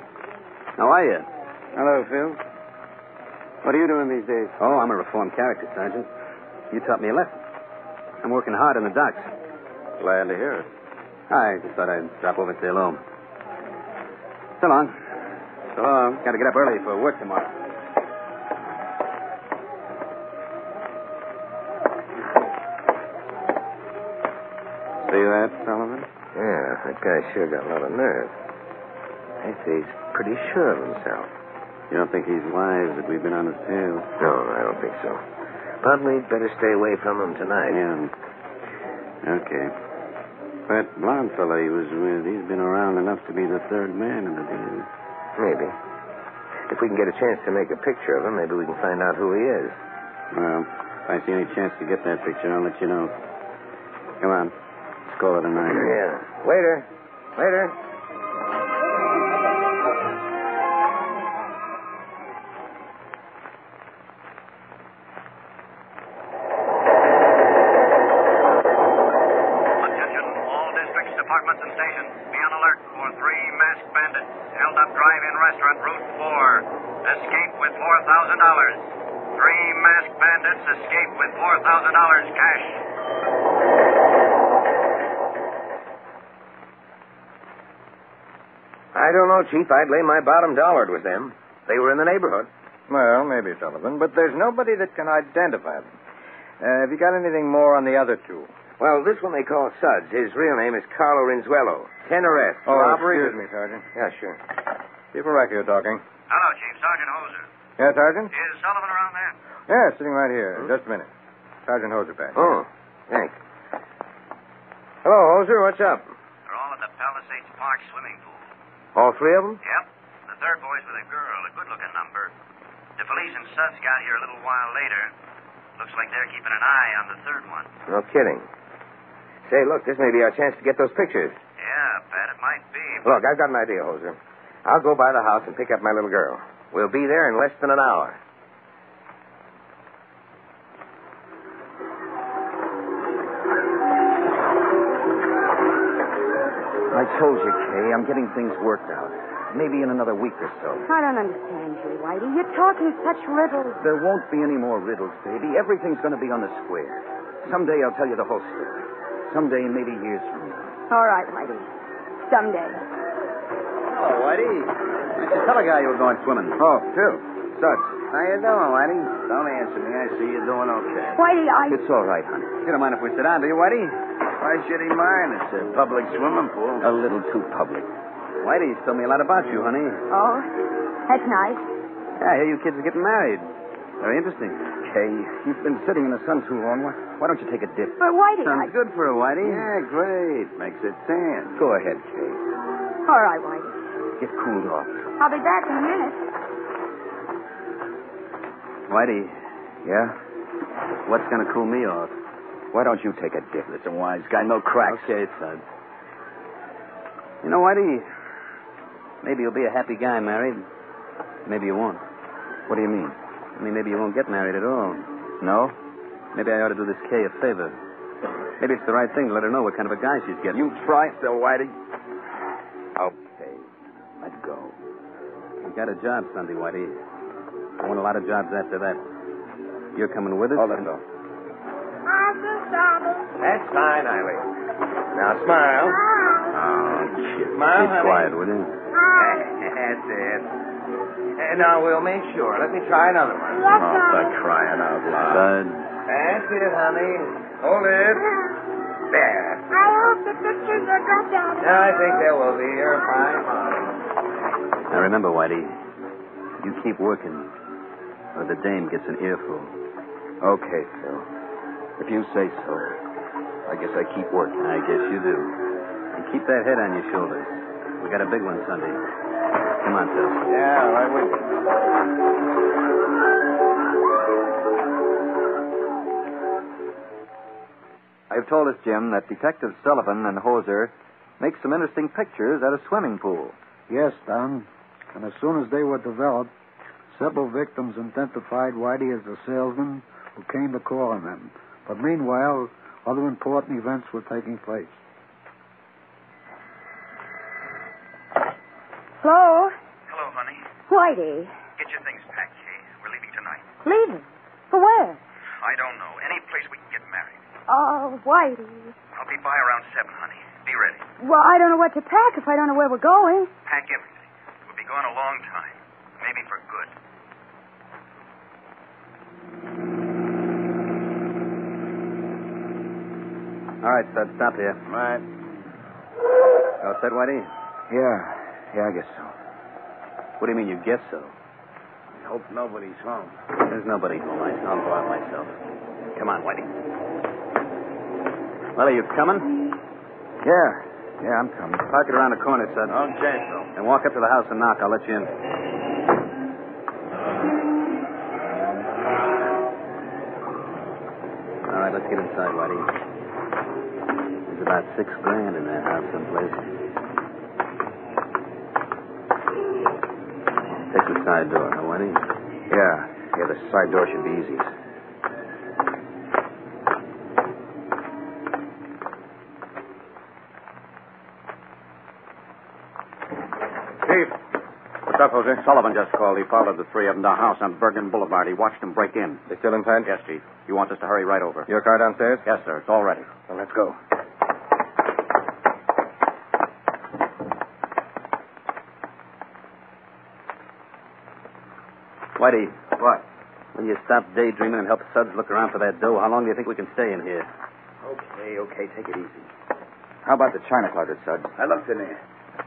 How are you? Hello, Phil. What are you doing these days? Oh, I'm a reformed character, Sergeant. You taught me a lesson. I'm working hard on the docks. Glad to hear it. I just thought I'd drop over and say hello. So long. So long. Got to get up early for work tomorrow. See that, Sullivan? Yeah, that guy sure got a lot of nerve. I say he's pretty sure of himself. You don't think he's wise that we've been on his tail? No, I don't think so. But we'd better stay away from him tonight. Yeah. Okay. That blonde fellow he was with, he's been around enough to be the third man in the deal. Maybe. If we can get a chance to make a picture of him, maybe we can find out who he is. Well, if I see any chance to get that picture, I'll let you know. Come on. Let's call it a night. Yeah. Waiter. Departments and stations, be on alert for 3 masked bandits held up drive-in restaurant route 4. Escape with $4,000. 3 masked bandits escape with $4,000 cash. I don't know, Chief. I'd lay my bottom dollar it was them. They were in the neighborhood. Well, maybe, Sullivan, but there's nobody that can identify them. Have you got anything more on the other two? Well, this one they call Suds. His real name is Carlo Rinzuelo. 10 arrests. Robbery. Excuse me, Sergeant. Yeah, sure. Chief Araki talking. Hello, Chief. Sergeant Hoser. Yeah, Sergeant? Is Sullivan around there? Yeah, sitting right here. Just a minute. Sergeant Hoser back. Oh, thanks. Hello, Hoser. What's up? They're all at the Palisades Park swimming pool. All 3 of them? Yep. The third boy's with a girl, a good-looking number. DeFelice and Suds got here a little while later. Looks like they're keeping an eye on the third one. No kidding. Say, look, this may be our chance to get those pictures. Yeah, Pat, it might be. Look, I've got an idea, Hoser. I'll go by the house and pick up my little girl. We'll be there in less than an hour. I told you, Kay, I'm getting things worked out. Maybe in another week or so. I don't understand you, Whitey. You're talking such riddles. There won't be any more riddles, baby. Everything's going to be on the square. Someday I'll tell you the whole story. Someday, maybe years from now. All right, Whitey. Someday. Oh, Whitey. That's the fellow guy you were going swimming. Oh, Phil. Suds. How you doing, Whitey? Don't answer me. I see you're doing okay. Whitey, It's all right, honey. You don't mind if we sit down, do you, Whitey? Why should he mind? It's a public swimming pool. A little too public. Whitey's told me a lot about you, honey. Oh, that's nice. Yeah, I hear you kids are getting married. Very interesting. Kay, you've been sitting in the sun too long. Why don't you take a dip? But Whitey, Sounds good for a Whitey. Yeah, great. Makes it tan. Go ahead, Kay. All right, Whitey. Get cooled off. I'll be back in a minute. Whitey, Yeah? what's going to cool me off? Why don't you take a dip? Listen, wise guy, no cracks. Okay, son. You know, Whitey, maybe you'll be a happy guy married. Maybe you won't. What do you mean? I mean, maybe you won't get married at all. No? Maybe I ought to do this Kay a favor. Maybe it's the right thing to let her know what kind of a guy she's getting. You try, Phil Whitey. Okay. Let go. I've got a job Sunday, Whitey. I want a lot of jobs after that. You're coming with us? Oh, let go. That's fine, Eileen. Now, smile. Oh, shit. Smile, Keep honey. quiet, will you? That's it. And now we'll make sure. Let me try another one. Oh, for crying out loud. Bud. That's it, honey. Hold it. There. I hope the pictures are got down. I think there will be. You're fine, Molly. Now, remember, Whitey, you keep working, or the dame gets an earful. Okay, Phil. If you say so, I guess I keep working. I guess you do. And keep that head on your shoulders. We got a big one Sunday. Come on, Phil. Yeah, right with you. I've told us, Jim, that Detectives Sullivan and Hoser make some interesting pictures at a swimming pool. Yes, Don. And as soon as they were developed, several victims identified Whitey as the salesman who came to call on them. But meanwhile, other important events were taking place. Hello? Hello, honey. Whitey. Get your things packed, Kay. We're leaving tonight. Leaving? For where? I don't know. Any place we can get married. Oh, Whitey. I'll be by around 7, honey. Be ready. Well, I don't know what to pack if I don't know where we're going. Pack everything. We'll be gone a long time. Maybe for good. All right, Stud, stop here. Right. All set, Whitey? Yeah, I guess so. What do you mean you guess so? I hope nobody's home. There's nobody home. I'll go out myself. Come on, Whitey. Well, are you coming? Yeah, I'm coming. Park it around the corner, Stud. Okay, Phil. And walk up to the house and knock. I'll let you in. All right, let's get inside, Whitey. There's about $6,000 in that house someplace. Take the side door, huh, Whitey? Yeah, the side door should be easy. Chief. What's up, Jose? Sullivan just called. He followed the three of them to a house on Bergen Boulevard. He watched them break in. They still inside? Yes, Chief. He wants us to hurry right over. Your car downstairs? Yes, sir. It's all ready. Well, let's go. Whitey. What? When you stop daydreaming and help Suds look around for that dough, how long do you think we can stay in here? Okay. Take it easy. How about the china closet, Suds? I looked in there.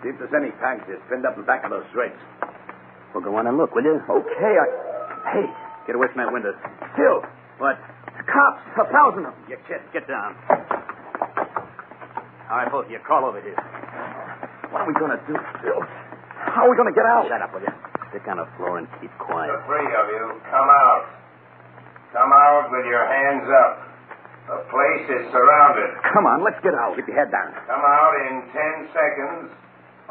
See if there's any packages pinned up in back of those drapes. Well, go on and look, will you? Okay, Hey, Get away from that window. Phil. What? The cops. 1,000 of them. You kid, get down. All right, both of you, crawl over here. What are we going to do, Phil? How are we going to get out? Shut up, will you? Stick on the floor and keep quiet. The three of you, come out. Come out with your hands up. The place is surrounded. Come on, let's get out. Keep your head down. Come out in 10 seconds,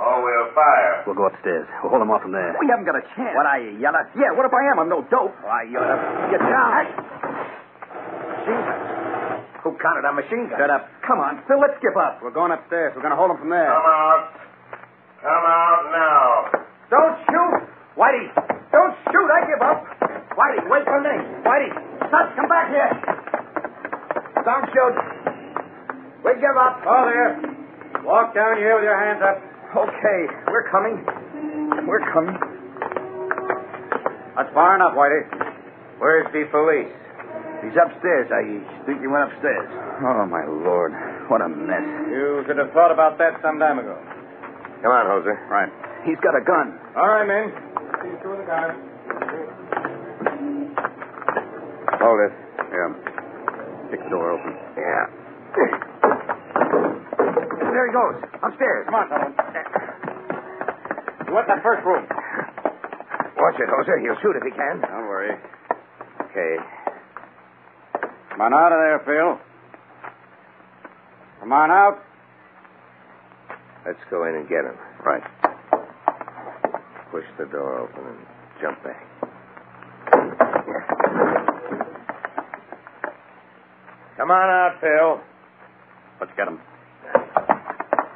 or we'll fire. We'll go upstairs. We'll hold them off from there. We haven't got a chance. What are you, yeller? Yeah, what if I am? I'm no dope. Why, you ought to get down. Machine gun. Who counted our machine gun? Shut up. Come on, Phil, let's skip up. We're going upstairs. We're going to hold them from there. Come out. Come out now. Don't shoot. Whitey, don't shoot. I give up. Whitey, wait for me. Whitey, Suds, come back here. Don't shoot. We give up. Oh, there. Walk down here with your hands up. Okay, we're coming. We're coming. That's far enough, Whitey. Where's the police? He's upstairs. I think he went upstairs. Oh, my Lord. What a mess. You should have thought about that some time ago. Come on, Jose. Right. He's got a gun. All right, men. See you through the guard. Hold it. Yeah. Kick the door open. Yeah. There he goes. Upstairs. Come on, Sullivan. You want that first room? Watch it, Jose. He'll shoot if he can. Don't worry. Okay. Come on out of there, Phil. Come on out. Let's go in and get him. Right. Push the door open and jump back. Come on out, Phil. Let's get him.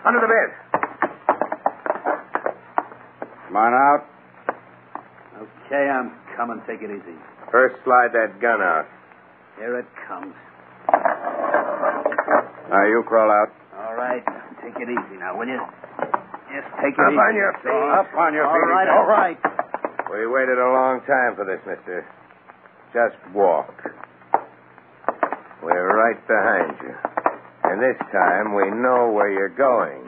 Under the bed. Come on out. Okay, I'm coming. Take it easy. First, slide that gun out. Here it comes. Now, you crawl out. All right. Take it easy now, will you? Just take it Up easy. on your feet. Up on your feet. All right. We waited a long time for this, mister. Just walk. We're right behind you. And this time we know where you're going.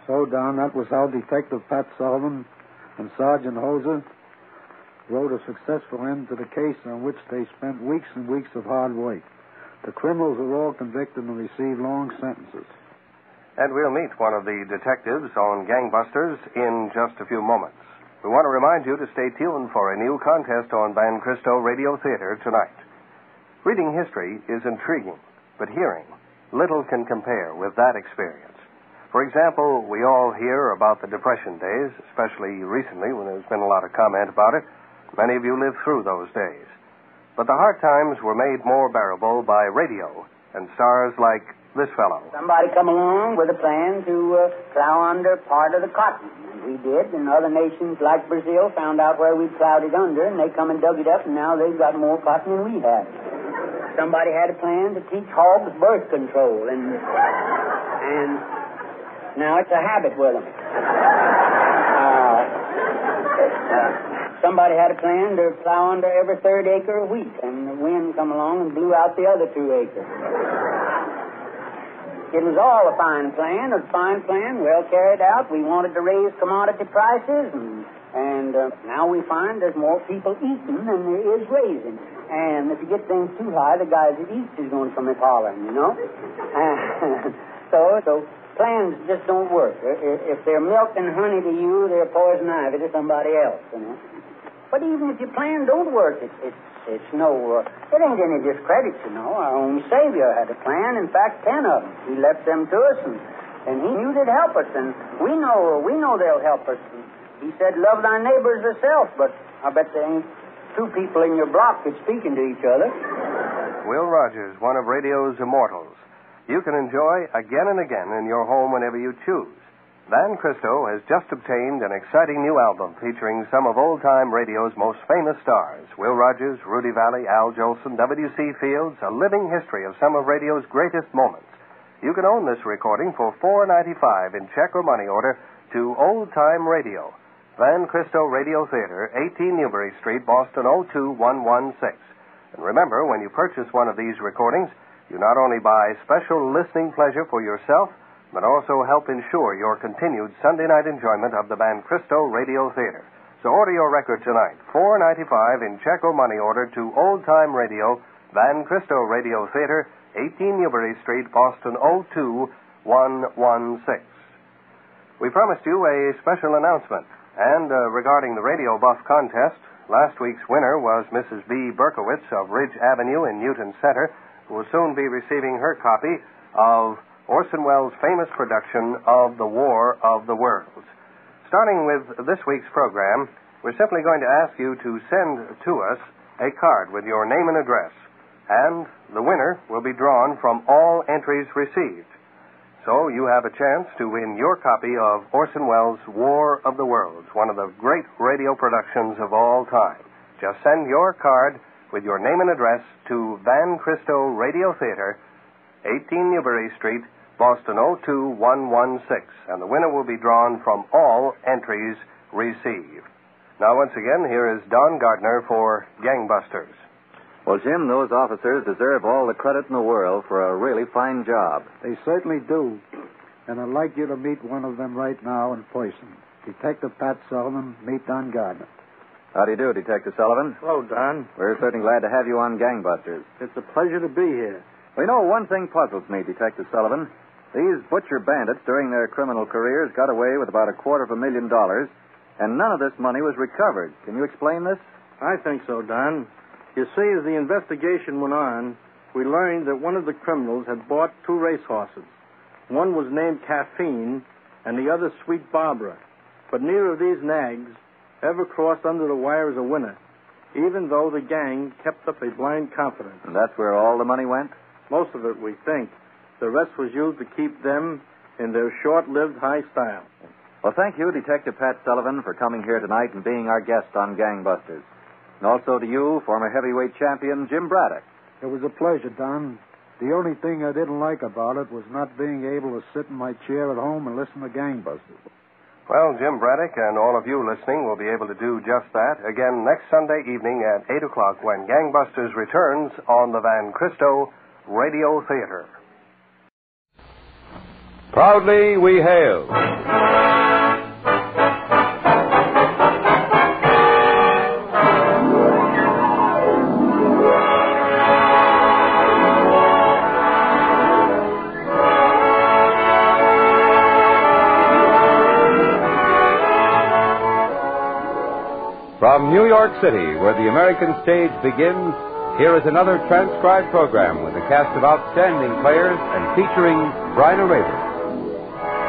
So, Don, that was how Detective Pat Sullivan and Sergeant Hoser wrote a successful end to the case on which they spent weeks and weeks of hard work. The criminals are all convicted and receive long sentences. And we'll meet one of the detectives on Gangbusters in just a few moments. We want to remind you to stay tuned for a new contest on Van Cristo Radio Theater tonight. Reading history is intriguing, but hearing little can compare with that experience. For example, we all hear about the Depression days, especially recently when there's been a lot of comment about it. Many of you lived through those days. But the hard times were made more bearable by radio and stars like this fellow. Somebody come along with a plan to plow under part of the cotton. And we did, and other nations like Brazil found out where we plowed it under, and they come and dug it up, and now they've got more cotton than we have. Somebody had a plan to teach hogs birth control, and now it's a habit with them. Somebody had a plan to plow under every third acre of wheat, and the wind come along and blew out the other 2 acres. It was all a fine plan, well carried out. We wanted to raise commodity prices, and now we find there's more people eating than there is raising. And if you get things too high, the guys that eat is going to come in hollering, you know? So plans just don't work. If they're milk and honey to you, they're poison ivy to somebody else, you know? But even if your plan don't work, it ain't any discredit, you know. Our own Savior had a plan, in fact, 10 of them. He left them to us, and he knew they'd help us, and we know they'll help us. And he said, love thy neighbors yourself, but I bet there ain't 2 people in your block that's speaking to each other. Will Rogers, one of radio's immortals. You can enjoy again and again in your home whenever you choose. Van Christo has just obtained an exciting new album featuring some of old-time radio's most famous stars. Will Rogers, Rudy Valley, Al Jolson, W.C. Fields, a living history of some of radio's greatest moments. You can own this recording for $4.95 in check or money order to Old Time Radio, Van Christo Radio Theater, 18 Newbury Street, Boston, 02116. And remember, when you purchase one of these recordings, you not only buy special listening pleasure for yourself, but also help ensure your continued Sunday night enjoyment of the Van Christo Radio Theater. So order your record tonight, $4.95 in check or money order to Old Time Radio, Van Christo Radio Theater, 18 Newbury Street, Boston, 02116. We promised you a special announcement, and regarding the Radio Buff contest, last week's winner was Mrs. B. Berkowitz of Ridge Avenue in Newton Center, who will soon be receiving her copy of Orson Welles' famous production of The War of the Worlds. Starting with this week's program, we're simply going to ask you to send to us a card with your name and address, and the winner will be drawn from all entries received. So you have a chance to win your copy of Orson Welles' War of the Worlds, one of the great radio productions of all time. Just send your card with your name and address to Van Christo Radio Theater, 18 Newbury Street, Boston, 02116, and the winner will be drawn from all entries received. Now, once again, here is Don Gardner for Gangbusters. Well, Jim, those officers deserve all the credit in the world for a really fine job. They certainly do. And I'd like you to meet one of them right now in person. Detective Pat Sullivan, meet Don Gardner. How do you do, Detective Sullivan? Hello, Don. We're certainly glad to have you on Gangbusters. It's a pleasure to be here. Well, you know, one thing puzzles me, Detective Sullivan. These butcher bandits, during their criminal careers, got away with about $250,000, and none of this money was recovered. Can you explain this? I think so, Don. You see, as the investigation went on, we learned that one of the criminals had bought 2 racehorses. One was named Caffeine, and the other Sweet Barbara. But neither of these nags ever crossed under the wire as a winner, even though the gang kept up a blind confidence. And that's where all the money went? Most of it, we think. The rest was used to keep them in their short-lived high style. Well, thank you, Detective Pat Sullivan, for coming here tonight and being our guest on Gangbusters. And also to you, former heavyweight champion Jim Braddock. It was a pleasure, Don. The only thing I didn't like about it was not being able to sit in my chair at home and listen to Gangbusters. Well, Jim Braddock and all of you listening will be able to do just that again next Sunday evening at 8 o'clock when Gangbusters returns on the Van Christo Radio Theater. Proudly we hail. From New York City, where the American stage begins, here is another transcribed program with a cast of outstanding players and featuring Bryna Raeburn.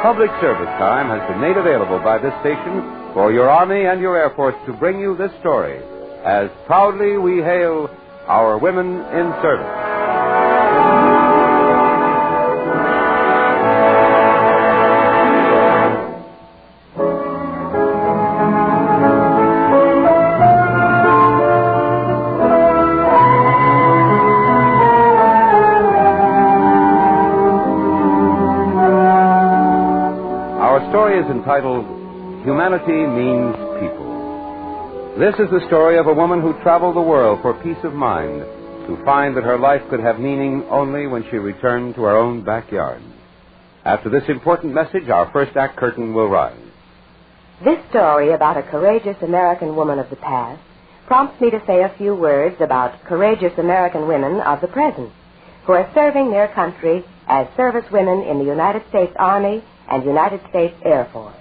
Public service time has been made available by this station for your Army and your Air Force to bring you this story, as proudly we hail our women in service. Is entitled Humanity Means People. This is the story of a woman who traveled the world for peace of mind, to find that her life could have meaning only when she returned to her own backyard. After this important message, our first act curtain will rise. This story about a courageous American woman of the past prompts me to say a few words about courageous American women of the present, who are serving their country as servicewomen in the United States Army and United States Air Force.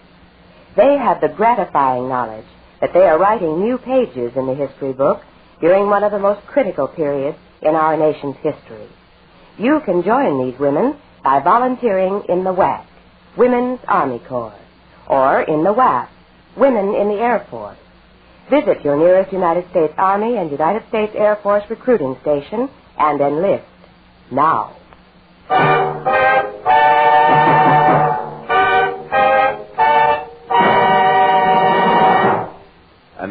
They have the gratifying knowledge that they are writing new pages in the history book during one of the most critical periods in our nation's history. You can join these women by volunteering in the WAC, Women's Army Corps, or in the WAF, Women in the Air Force. Visit your nearest United States Army and United States Air Force recruiting station and enlist now.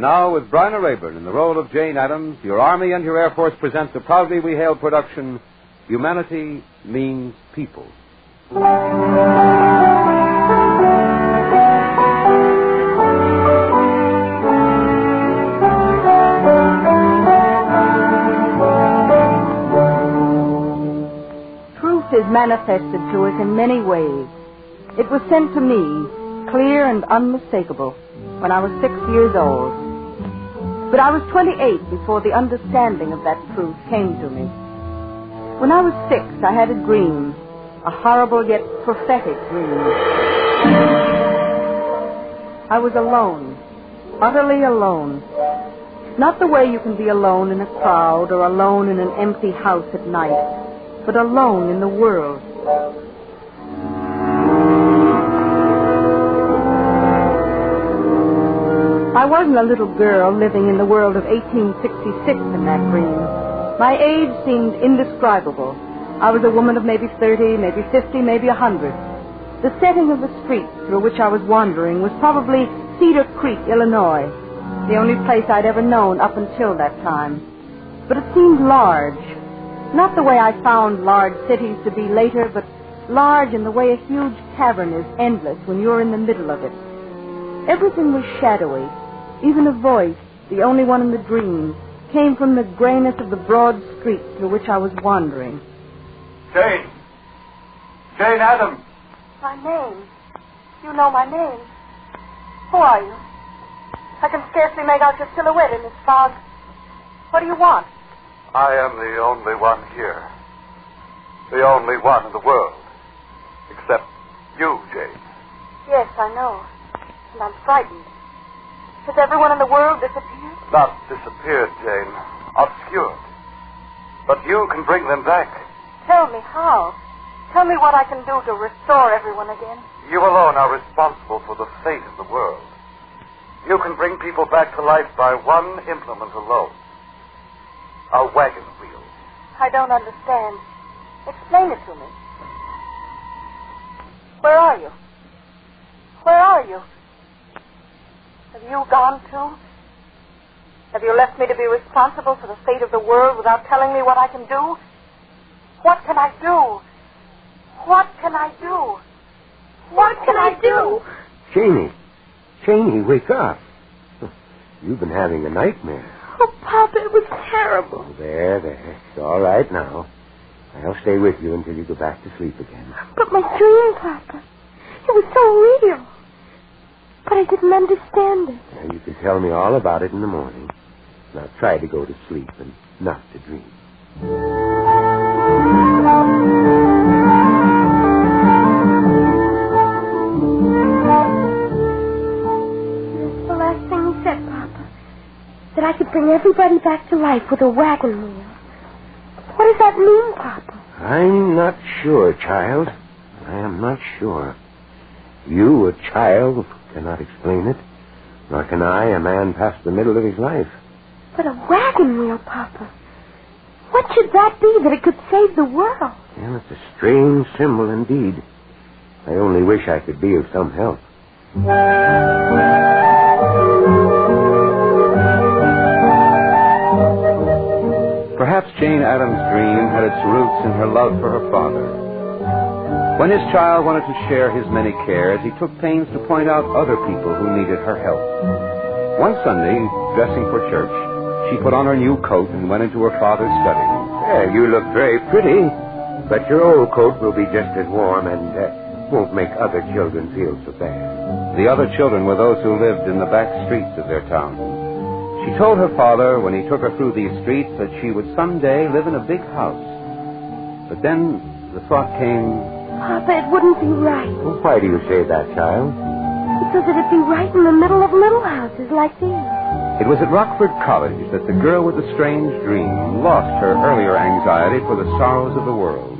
now, with Bryna Rayburn in the role of Jane Addams, your Army and your Air Force present the proudly we hail production, Humanity Means People. Truth is manifested to us in many ways. It was sent to me, clear and unmistakable, when I was 6 years old. But I was 28 before the understanding of that truth came to me. When I was 6, I had a dream, a horrible yet prophetic dream. I was alone, utterly alone. Not the way you can be alone in a crowd or alone in an empty house at night, but alone in the world. I wasn't a little girl living in the world of 1866 in that dream. My age seemed indescribable. I was a woman of maybe 30, maybe 50, maybe 100. The setting of the street through which I was wandering was probably Cedar Creek, Illinois, the only place I'd ever known up until that time. But it seemed large. Not the way I found large cities to be later, but large in the way a huge cavern is endless when you're in the middle of it. Everything was shadowy. Even a voice, the only one in the dream, came from the grayness of the broad street through which I was wandering. Jane! Jane Addams! My name? You know my name. Who are you? I can scarcely make out your silhouette in this fog. What do you want? I am the only one here. The only one in the world. Except you, Jane. Yes, I know. And I'm frightened. Has everyone in the world disappeared? Not disappeared, Jane. Obscured. But you can bring them back. Tell me how. Tell me what I can do to restore everyone again. You alone are responsible for the fate of the world. You can bring people back to life by one implement alone. A wagon wheel. I don't understand. Explain it to me. Where are you? Where are you? Have you gone too? Have you left me to be responsible for the fate of the world without telling me what I can do? What can I do? What can I do? What can I do? Janie, wake up. You've been having a nightmare. Oh, Papa, it was terrible. There. It's all right now. I'll stay with you until you go back to sleep again. But my dream, Papa, it was so real. But I didn't understand it. Now, you can tell me all about it in the morning. Now try to go to sleep and not to dream. That's the last thing he said, Papa. That I could bring everybody back to life with a wagon wheel. What does that mean, Papa? I'm not sure, child. I am not sure. You, a child, cannot explain it. Nor can I, a man past the middle of his life. But a wagon wheel, Papa. What should that be that it could save the world? Well, it's a strange symbol indeed. I only wish I could be of some help. Perhaps Jane Addams' dream had its roots in her love for her father. When his child wanted to share his many cares, he took pains to point out other people who needed her help. One Sunday, dressing for church, she put on her new coat and went into her father's study. You look very pretty, but your old coat will be just as warm and won't make other children feel so bad. The other children were those who lived in the back streets of their town. She told her father, when he took her through these streets, that she would someday live in a big house. But then the thought came... Papa, it wouldn't be right. Well, why do you say that, child? Because it'd be right in the middle of little houses like these. It was at Rockford College that the girl with the strange dream lost her earlier anxiety for the sorrows of the world.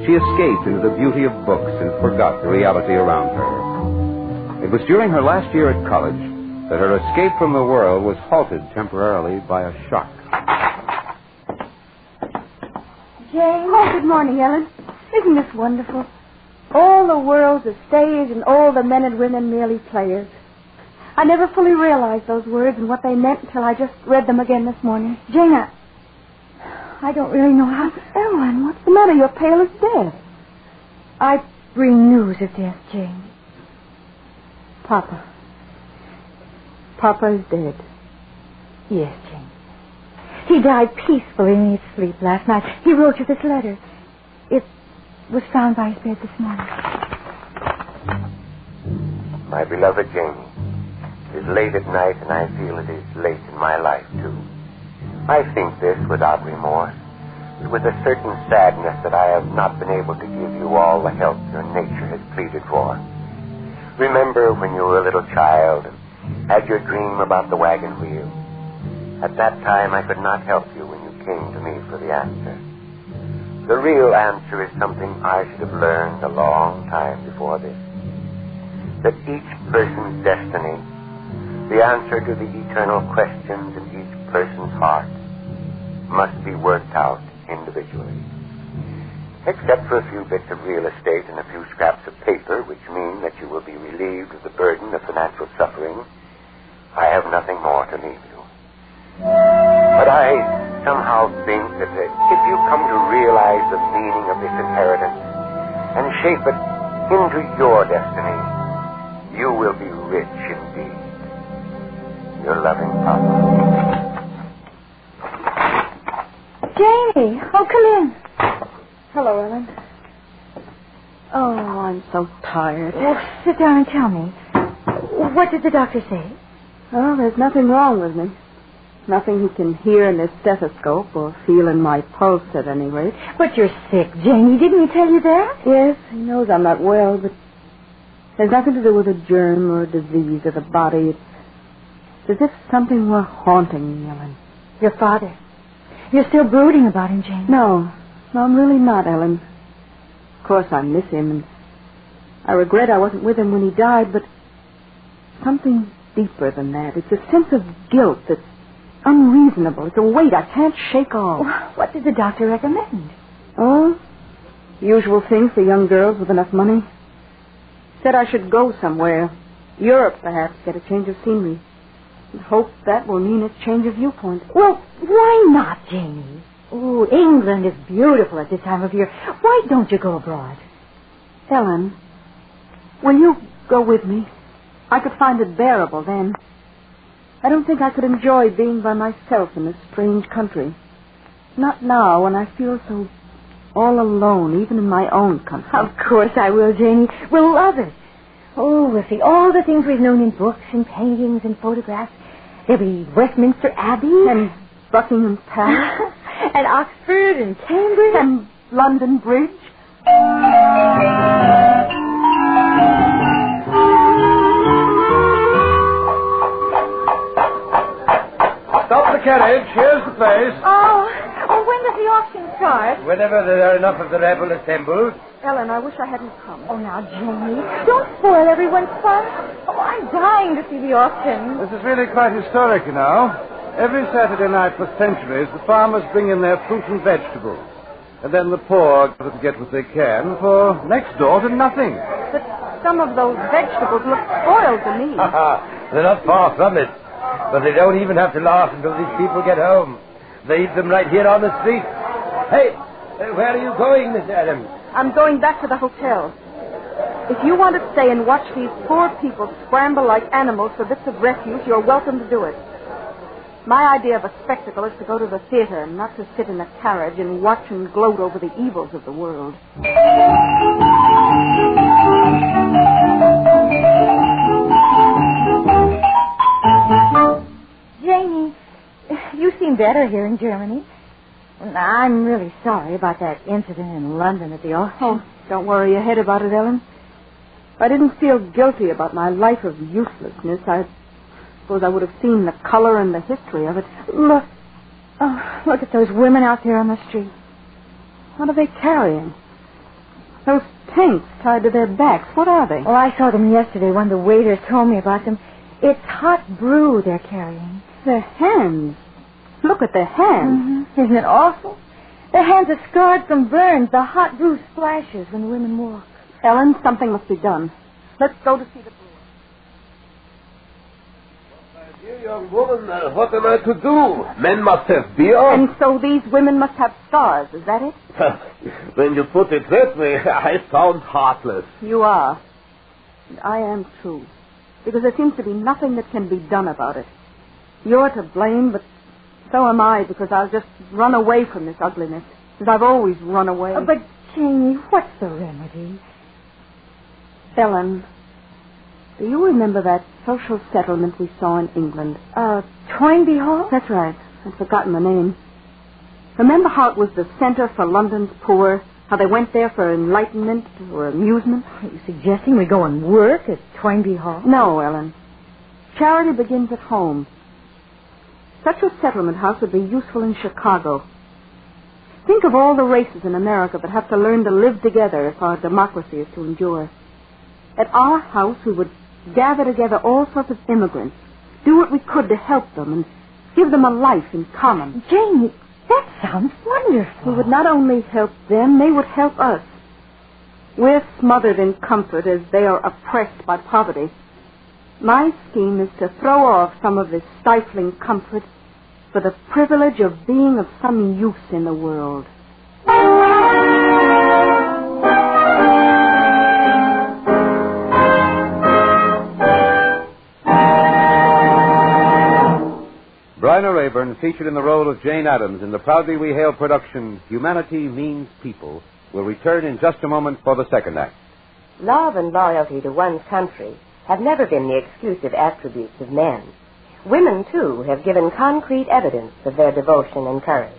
She escaped into the beauty of books and forgot the reality around her. It was during her last year at college that her escape from the world was halted temporarily by a shock. Jane? Oh, good morning, Ellen. Isn't this wonderful? All the world's a stage and all the men and women merely players. I never fully realized those words and what they meant until I just read them again this morning. Jane, I don't really know how... Ellen, what's the matter? You're pale as death. I bring news of death, Jane. Papa. Papa is dead. Yes, Jane. He died peacefully in his sleep last night. He wrote you this letter. It was found by his bed this morning. My beloved Jamie, it is late at night, and I feel it is late in my life, too. I think this without remorse, but with a certain sadness that I have not been able to give you all the help your nature has pleaded for. Remember when you were a little child and had your dream about the wagon wheel? At that time, I could not help you when you came to me for the answer. The real answer is something I should have learned a long time before this. That each person's destiny, the answer to the eternal questions in each person's heart, must be worked out individually. Except for a few bits of real estate and a few scraps of paper, which mean that you will be relieved of the burden of financial suffering, I have nothing more to leave you. But I somehow think that if you come to realize the meaning of this inheritance and shape it into your destiny, you will be rich indeed. Your loving Papa. Janie! Oh, come in. Hello, Ellen. Oh, I'm so tired. Well, sit down and tell me. What did the doctor say? Oh, there's nothing wrong with me. Nothing he can hear in his stethoscope or feel in my pulse at any rate. But you're sick, Janie. Didn't he tell you that? Yes, he knows I'm not well, but there's nothing to do with a germ or a disease of the body. It's as if something were haunting me, Ellen. Your father. You're still brooding about him, Janie. No, I'm really not, Ellen. Of course, I miss him, and I regret I wasn't with him when he died, but something deeper than that. It's a sense of guilt that's unreasonable. It's a weight I can't shake off. Well, what did the doctor recommend? Oh, usual things for young girls with enough money. Said I should go somewhere. Europe, perhaps, get a change of scenery. And hope that will mean a change of viewpoint. Well, why not, Janie? Oh, England is beautiful at this time of year. Why don't you go abroad? Ellen, will you go with me? I could find it bearable then. I don't think I could enjoy being by myself in this strange country. Not now, when I feel so all alone, even in my own country. Of course I will, Janie. We'll love it. Oh, we'll see all the things we've known in books and paintings and photographs. There'll be Westminster Abbey. And Buckingham Palace. And Oxford and Cambridge. And London Bridge. Stop the carriage. Here's the place. Oh, when does the auction start? Whenever there are enough of the rabble assembled. Ellen, I wish I hadn't come. Oh, now, Janie, don't spoil everyone's fun. Oh, I'm dying to see the auction. This is really quite historic, you know. Every Saturday night for centuries, the farmers bring in their fruit and vegetables. And then the poor get what they can for next door to nothing. But some of those vegetables look spoiled to me. They're not far from it. But they don't even have to laugh until these people get home. They eat them right here on the street. Hey, where are you going, Miss Adams? I'm going back to the hotel. If you want to stay and watch these poor people scramble like animals for bits of refuse, you're welcome to do it. My idea of a spectacle is to go to the theater, not to sit in a carriage and watch and gloat over the evils of the world. Janie, you seem better here in Germany. I'm really sorry about that incident in London at the auction. Oh, don't worry your head about it, Ellen. If I didn't feel guilty about my life of uselessness, I suppose I would have seen the color and the history of it. Look. Oh, look at those women out there on the street. What are they carrying? Those tanks tied to their backs, what are they? Oh, I saw them yesterday. One of the waiters told me about them. It's hot brew they're carrying. Their hands. Look at their hands. Mm-hmm. Isn't it awful? Their hands are scarred from burns. The hot brew splashes when the women walk. Ellen, something must be done. Let's go to see the brewer. You young woman, what am I to do? Men must have beer. And so these women must have stars, is that it? When you put it that way, I sound heartless. You are. And I am too. Because there seems to be nothing that can be done about it. You're to blame, but so am I, because I'll just run away from this ugliness, as I've always run away. But, Janie, what's the remedy? Ellen, do you remember that social settlement we saw in England? Toynbee Hall? That's right. I've forgotten the name. Remember how it was the center for London's poor? How they went there for enlightenment or amusement? Are you suggesting we go and work at Toynbee Hall? No, Ellen. Charity begins at home. Such a settlement house would be useful in Chicago. Think of all the races in America that have to learn to live together if our democracy is to endure. At our house, we would gather together all sorts of immigrants, do what we could to help them, and give them a life in common. Janie, that sounds wonderful. We would not only help them, they would help us. We're smothered in comfort as they are oppressed by poverty. My scheme is to throw off some of this stifling comfort for the privilege of being of some use in the world. Bryna Rayburn, featured in the role of Jane Addams in the Proudly We Hail production, Humanity Means People, will return in just a moment for the second act. Love and loyalty to one's country have never been the exclusive attributes of men. Women, too, have given concrete evidence of their devotion and courage.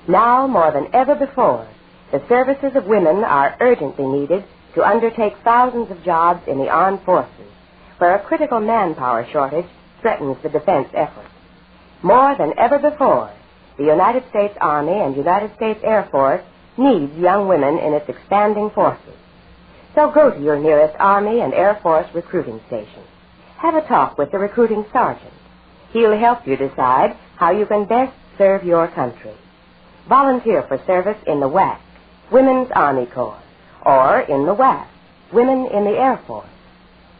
Now, more than ever before, the services of women are urgently needed to undertake thousands of jobs in the armed forces, where a critical manpower shortage threatens the defense effort. More than ever before, the United States Army and United States Air Force needs young women in its expanding forces. So go to your nearest Army and Air Force recruiting station. Have a talk with the recruiting sergeant. He'll help you decide how you can best serve your country. Volunteer for service in the WAC, Women's Army Corps, or in the WAF, Women in the Air Force.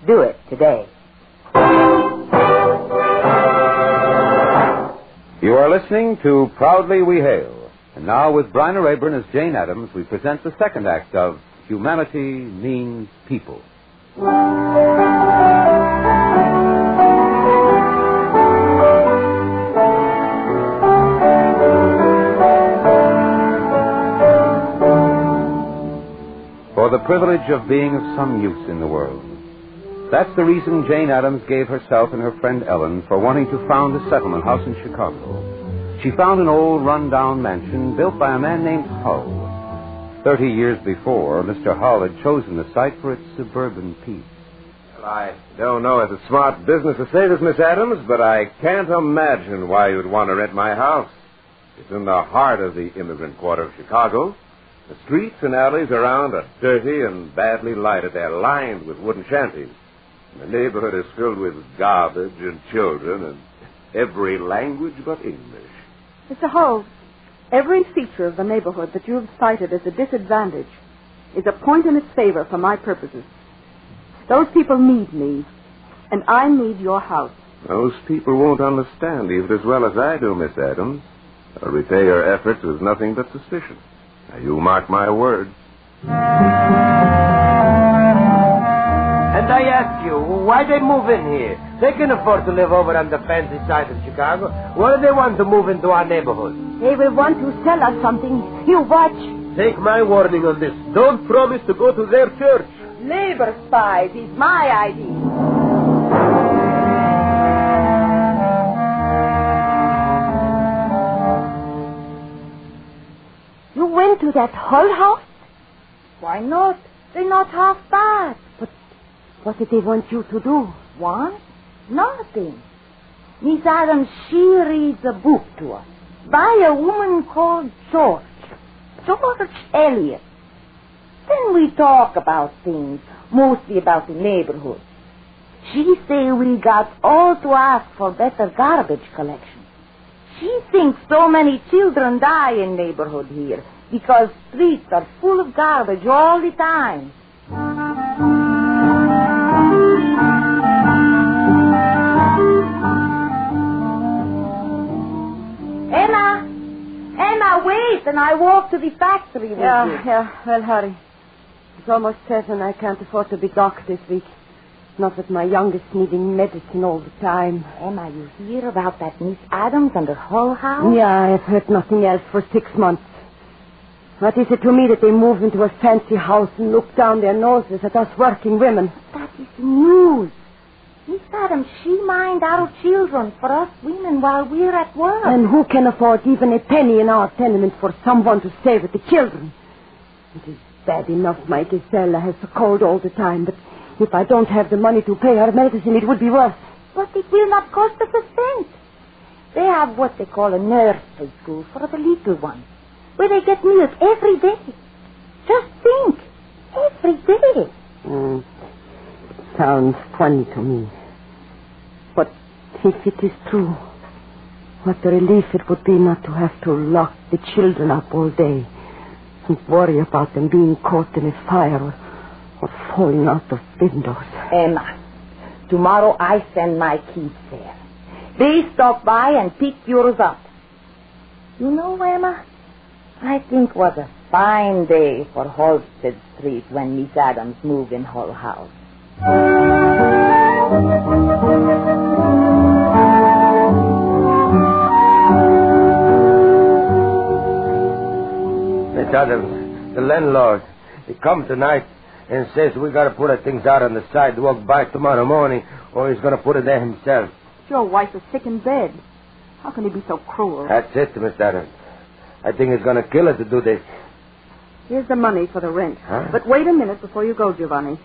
Do it today. You are listening to Proudly We Hail. And now, with Bryna Rayburn as Jane Addams, we present the second act of Humanity Means People. For the privilege of being of some use in the world. That's the reason Jane Addams gave herself and her friend Ellen for wanting to found a settlement house in Chicago. She found an old, run-down mansion built by a man named Hull. 30 years before, Mr. Hull had chosen the site for its suburban peace. Well, I don't know if it's smart business to say this, Miss Addams, but I can't imagine why you'd want to rent my house. It's in the heart of the immigrant quarter of Chicago. The streets and alleys around are dirty and badly lighted. They're lined with wooden shanties. The neighborhood is filled with garbage and children and every language but English. Mr. Hull, every feature of the neighborhood that you have cited as a disadvantage is a point in its favor for my purposes. Those people need me, and I need your house. Those people won't understand even as well as I do, Miss Addams. I'll repay your efforts with nothing but suspicion. Now, you mark my words. And I ask you, why they move in here? They can afford to live over on the fancy side of Chicago. Why do they want to move into our neighborhood? They will want to sell us something. You watch. Take my warning on this. Don't promise to go to their church. Labor spies is my idea. You went to that Hull house? Why not? They're not half bad. But what did they want you to do? Want? Nothing. Miss Adams, she reads a book to us by a woman called George Eliot. Then we talk about things, mostly about the neighborhood. She say we got all to ask for better garbage collection. She thinks so many children die in neighborhood here because streets are full of garbage all the time. late, and I walk to the factory with you. Yeah. Well, hurry. It's almost 7. I can't afford to be docked this week. Not with my youngest needing medicine all the time. Emma, you hear about that Miss Adams and her Hull House? Yeah, I've heard nothing else for 6 months. What is it to me that they move into a fancy house and look down their noses at us working women? That is news. Miss Adams, she mind our children for us women while we're at work. And who can afford even a penny in our tenement for someone to stay with the children? It is bad enough my Gisela has a cold all the time, but if I don't have the money to pay her medicine, it would be worse. But it will not cost us a cent. They have what they call a nursery school for the little ones, where they get milk every day. Just think, every day. Sounds funny to me. But if it is true, what a relief it would be not to have to lock the children up all day and worry about them being caught in a fire or falling out of windows. Emma, tomorrow I send my kids there. They stop by and pick yours up. You know, Emma, I think was a fine day for Halstead Street when Miss Adams moved in Hull House. Miss Adams, the landlord, he come tonight and says we got to put our things out on the sidewalk by tomorrow morning, or he's going to put it there himself. Your wife is sick in bed. How can he be so cruel? That's it, Miss Adams. I think he's going to kill her to do this. Here's the money for the rent. Huh? But wait a minute before you go, Giovanni.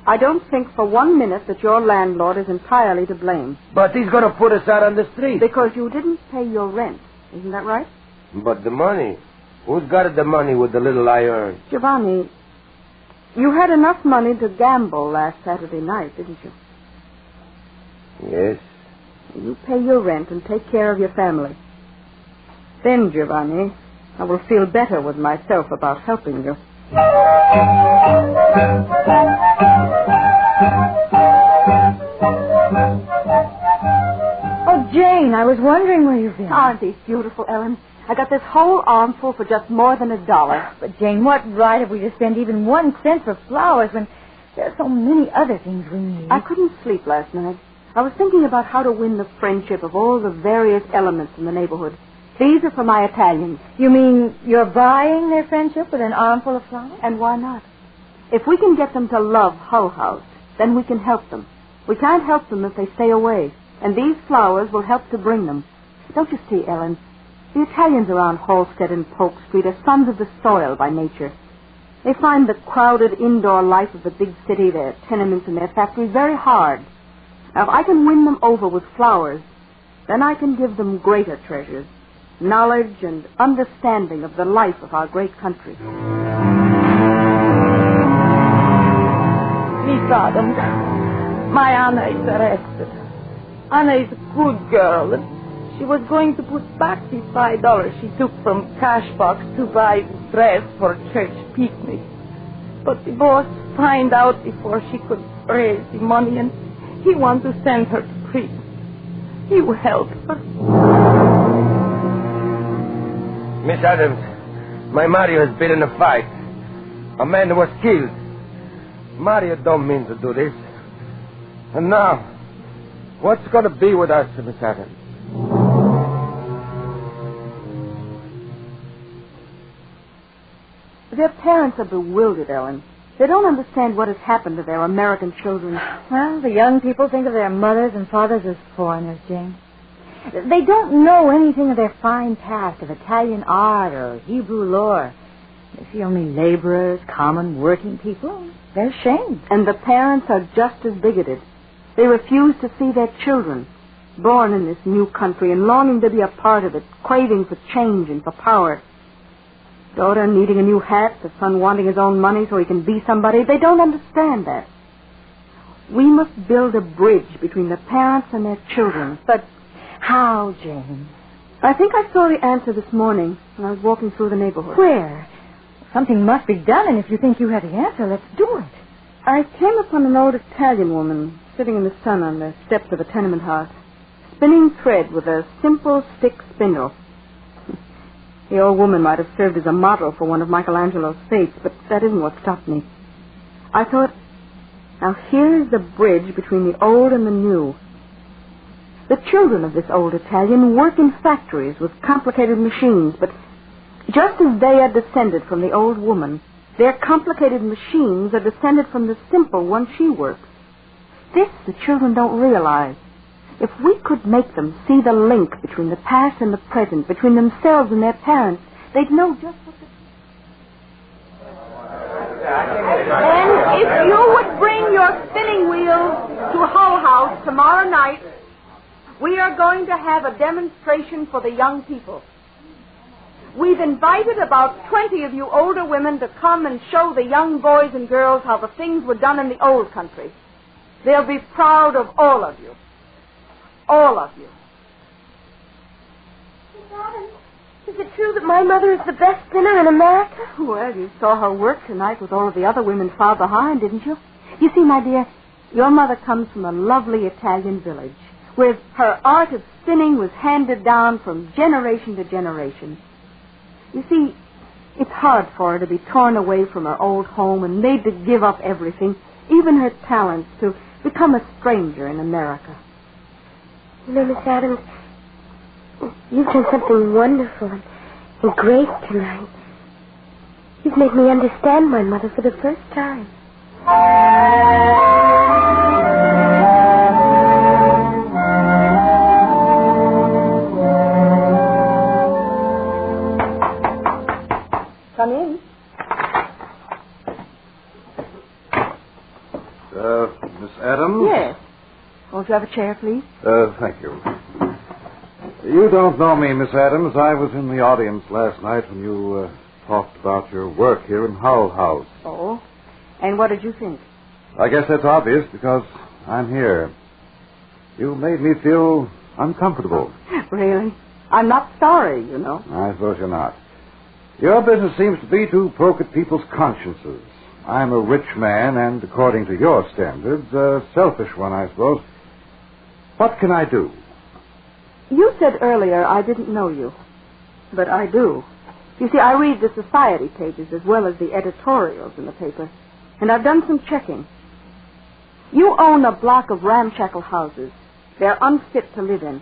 I don't think for 1 minute that your landlord is entirely to blame. But he's going to put us out on the street. Because you didn't pay your rent. Isn't that right? But the money? Who's got the money with the little I earned? Giovanni, you had enough money to gamble last Saturday night, didn't you? Yes. You pay your rent and take care of your family. Then, Giovanni, I will feel better with myself about helping you. Oh, Jane, I was wondering where you've been. Aren't these beautiful, Ellen? I got this whole armful for just more than $1. But, Jane, what right have we to spend even 1 cent for flowers when there are so many other things we need? I couldn't sleep last night. I was thinking about how to win the friendship of all the various elements in the neighborhood. These are for my Italians. You mean you're buying their friendship with an armful of flowers? And why not? If we can get them to love Hull House, then we can help them. We can't help them if they stay away. And these flowers will help to bring them. Don't you see, Ellen? The Italians around Halstead and Polk Street are sons of the soil by nature. They find the crowded indoor life of the big city, their tenements and their factories, very hard. Now, if I can win them over with flowers, then I can give them greater treasures. Knowledge and understanding of the life of our great country. Miss Adams, my Anna is arrested. Anna is a good girl, and she was going to put back the $5 she took from cash box to buy dress for church picnic. But the boss found out before she could raise the money, and he wants to send her to prison. He will help her. Miss Adams, my Mario has been in a fight. A man was killed. Mario don't mean to do this. And now, what's going to be with us, Miss Adams? Their parents are bewildered, Ellen. They don't understand what has happened to their American children. Well, the young people think of their mothers and fathers as foreigners, Jane. They don't know anything of their fine past, of Italian art or Hebrew lore. They see only laborers, common working people. They're ashamed. And the parents are just as bigoted. They refuse to see their children, born in this new country and longing to be a part of it, craving for change and for power. Daughter needing a new hat, the son wanting his own money so he can be somebody. They don't understand that. We must build a bridge between the parents and their children. But how, Jane? I think I saw the answer this morning when I was walking through the neighborhood. Where? Something must be done, and if you think you have the answer, let's do it. I came upon an old Italian woman sitting in the sun on the steps of a tenement house, spinning thread with a simple stick spindle. The old woman might have served as a model for one of Michelangelo's fates, but that isn't what stopped me. I thought, now here's the bridge between the old and the new. The children of this old Italian work in factories with complicated machines, but just as they are descended from the old woman, their complicated machines are descended from the simple one she works. This the children don't realize. If we could make them see the link between the past and the present, between themselves and their parents, they'd know just what to... And if you would bring your spinning wheels to Hull House tomorrow night, we are going to have a demonstration for the young people. We've invited about 20 of you older women to come and show the young boys and girls how the things were done in the old country. They'll be proud of all of you. All of you. Madam, is it true that my mother is the best spinner in America? Well, you saw her work tonight with all of the other women far behind, didn't you? You see, my dear, your mother comes from a lovely Italian village where her art of spinning was handed down from generation to generation. You see, it's hard for her to be torn away from her old home and made to give up everything, even her talents, to become a stranger in America. You know, Miss Adams, you've done something wonderful and great tonight. You've made me understand my mother for the first time. Come in. Miss Adams? Yes. Won't you have a chair, please? Thank you. You don't know me, Miss Adams. I was in the audience last night when you talked about your work here in Hull House. Oh? And what did you think? I guess that's obvious because I'm here. You made me feel uncomfortable. Really? I'm not sorry, you know. I suppose you're not. Your business seems to be to poke at people's consciences. I'm a rich man, and according to your standards, a selfish one, I suppose. What can I do? You said earlier I didn't know you, but I do. You see, I read the society pages as well as the editorials in the paper, and I've done some checking. You own a block of ramshackle houses. They're unfit to live in.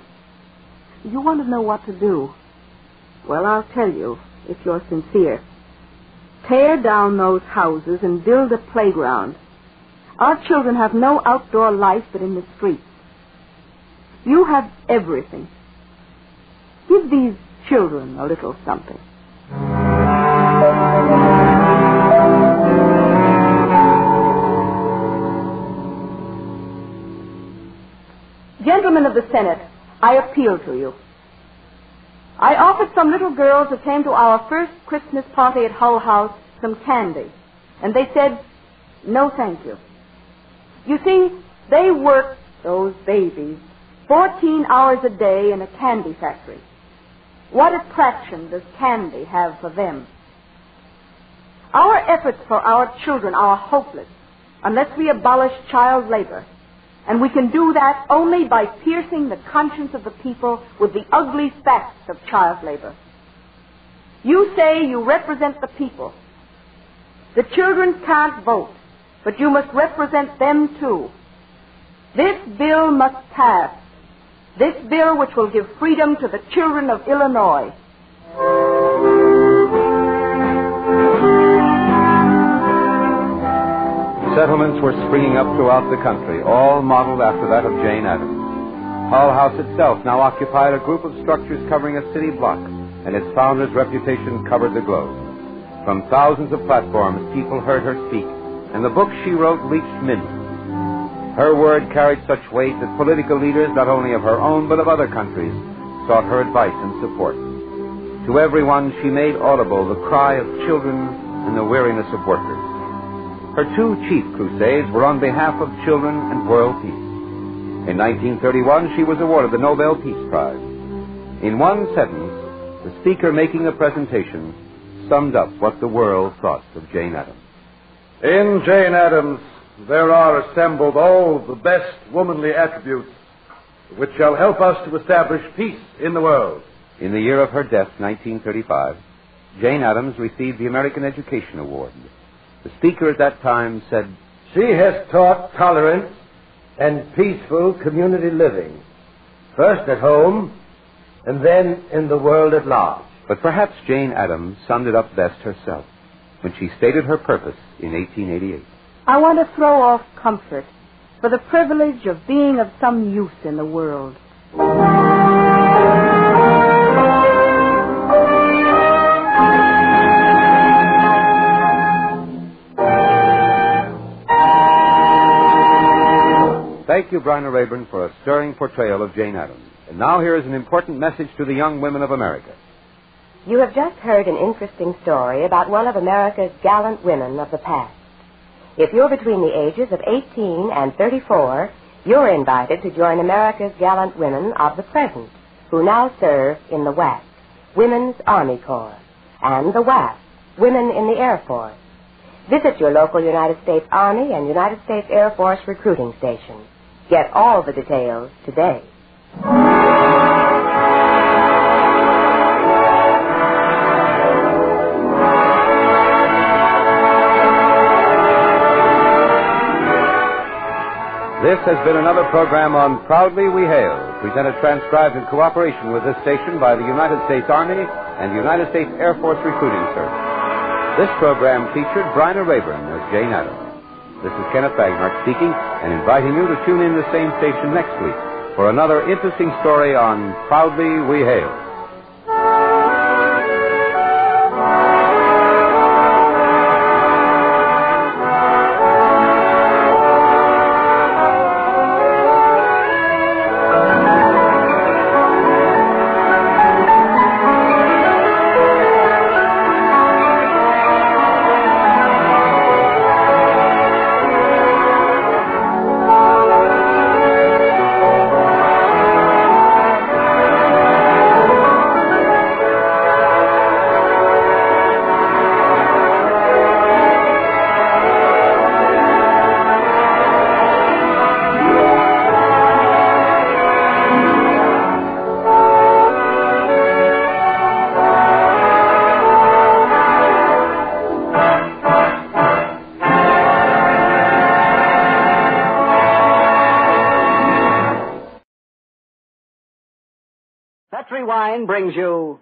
You want to know what to do. Well, I'll tell you, if you're sincere. Tear down those houses and build a playground. Our children have no outdoor life but in the streets. You have everything. Give these children a little something. Gentlemen of the Senate, I appeal to you. I offered some little girls who came to our first Christmas party at Hull House some candy, and they said, no thank you. You see, they work, those babies, 14 hours a day in a candy factory. What attraction does candy have for them? Our efforts for our children are hopeless unless we abolish child labor. And we can do that only by piercing the conscience of the people with the ugly facts of child labor. You say you represent the people. The children can't vote, but you must represent them too. This bill must pass. This bill which will give freedom to the children of Illinois. Settlements were springing up throughout the country, all modeled after that of Jane Addams. Hull House itself now occupied a group of structures covering a city block, and its founder's reputation covered the globe. From thousands of platforms, people heard her speak, and the books she wrote reached millions. Her word carried such weight that political leaders, not only of her own but of other countries, sought her advice and support. To everyone, she made audible the cry of children and the weariness of workers. Her two chief crusades were on behalf of children and world peace. In 1931, she was awarded the Nobel Peace Prize. In one sentence, the speaker making the presentation summed up what the world thought of Jane Addams. In Jane Addams, there are assembled all the best womanly attributes which shall help us to establish peace in the world. In the year of her death, 1935, Jane Addams received the American Education Award. The speaker at that time said, "She has taught tolerance and peaceful community living, first at home and then in the world at large." But perhaps Jane Addams summed it up best herself when she stated her purpose in 1888. I want to throw off comfort for the privilege of being of some use in the world. Thank you, Bryna Rayburn, for a stirring portrayal of Jane Addams. And now here is an important message to the young women of America. You have just heard an interesting story about one of America's gallant women of the past. If you're between the ages of 18 and 34, you're invited to join America's gallant women of the present, who now serve in the WAC, Women's Army Corps, and the WAF, Women in the Air Force. Visit your local United States Army and United States Air Force recruiting station. Get all the details today. This has been another program on Proudly We Hail, presented transcribed in cooperation with this station by the United States Army and United States Air Force Recruiting Service. This program featured Bryna Rayburn as Jane Addams. This is Kenneth Bagnart speaking and inviting you to tune in the same station next week for another interesting story on Proudly We Hail. Petri Wine brings you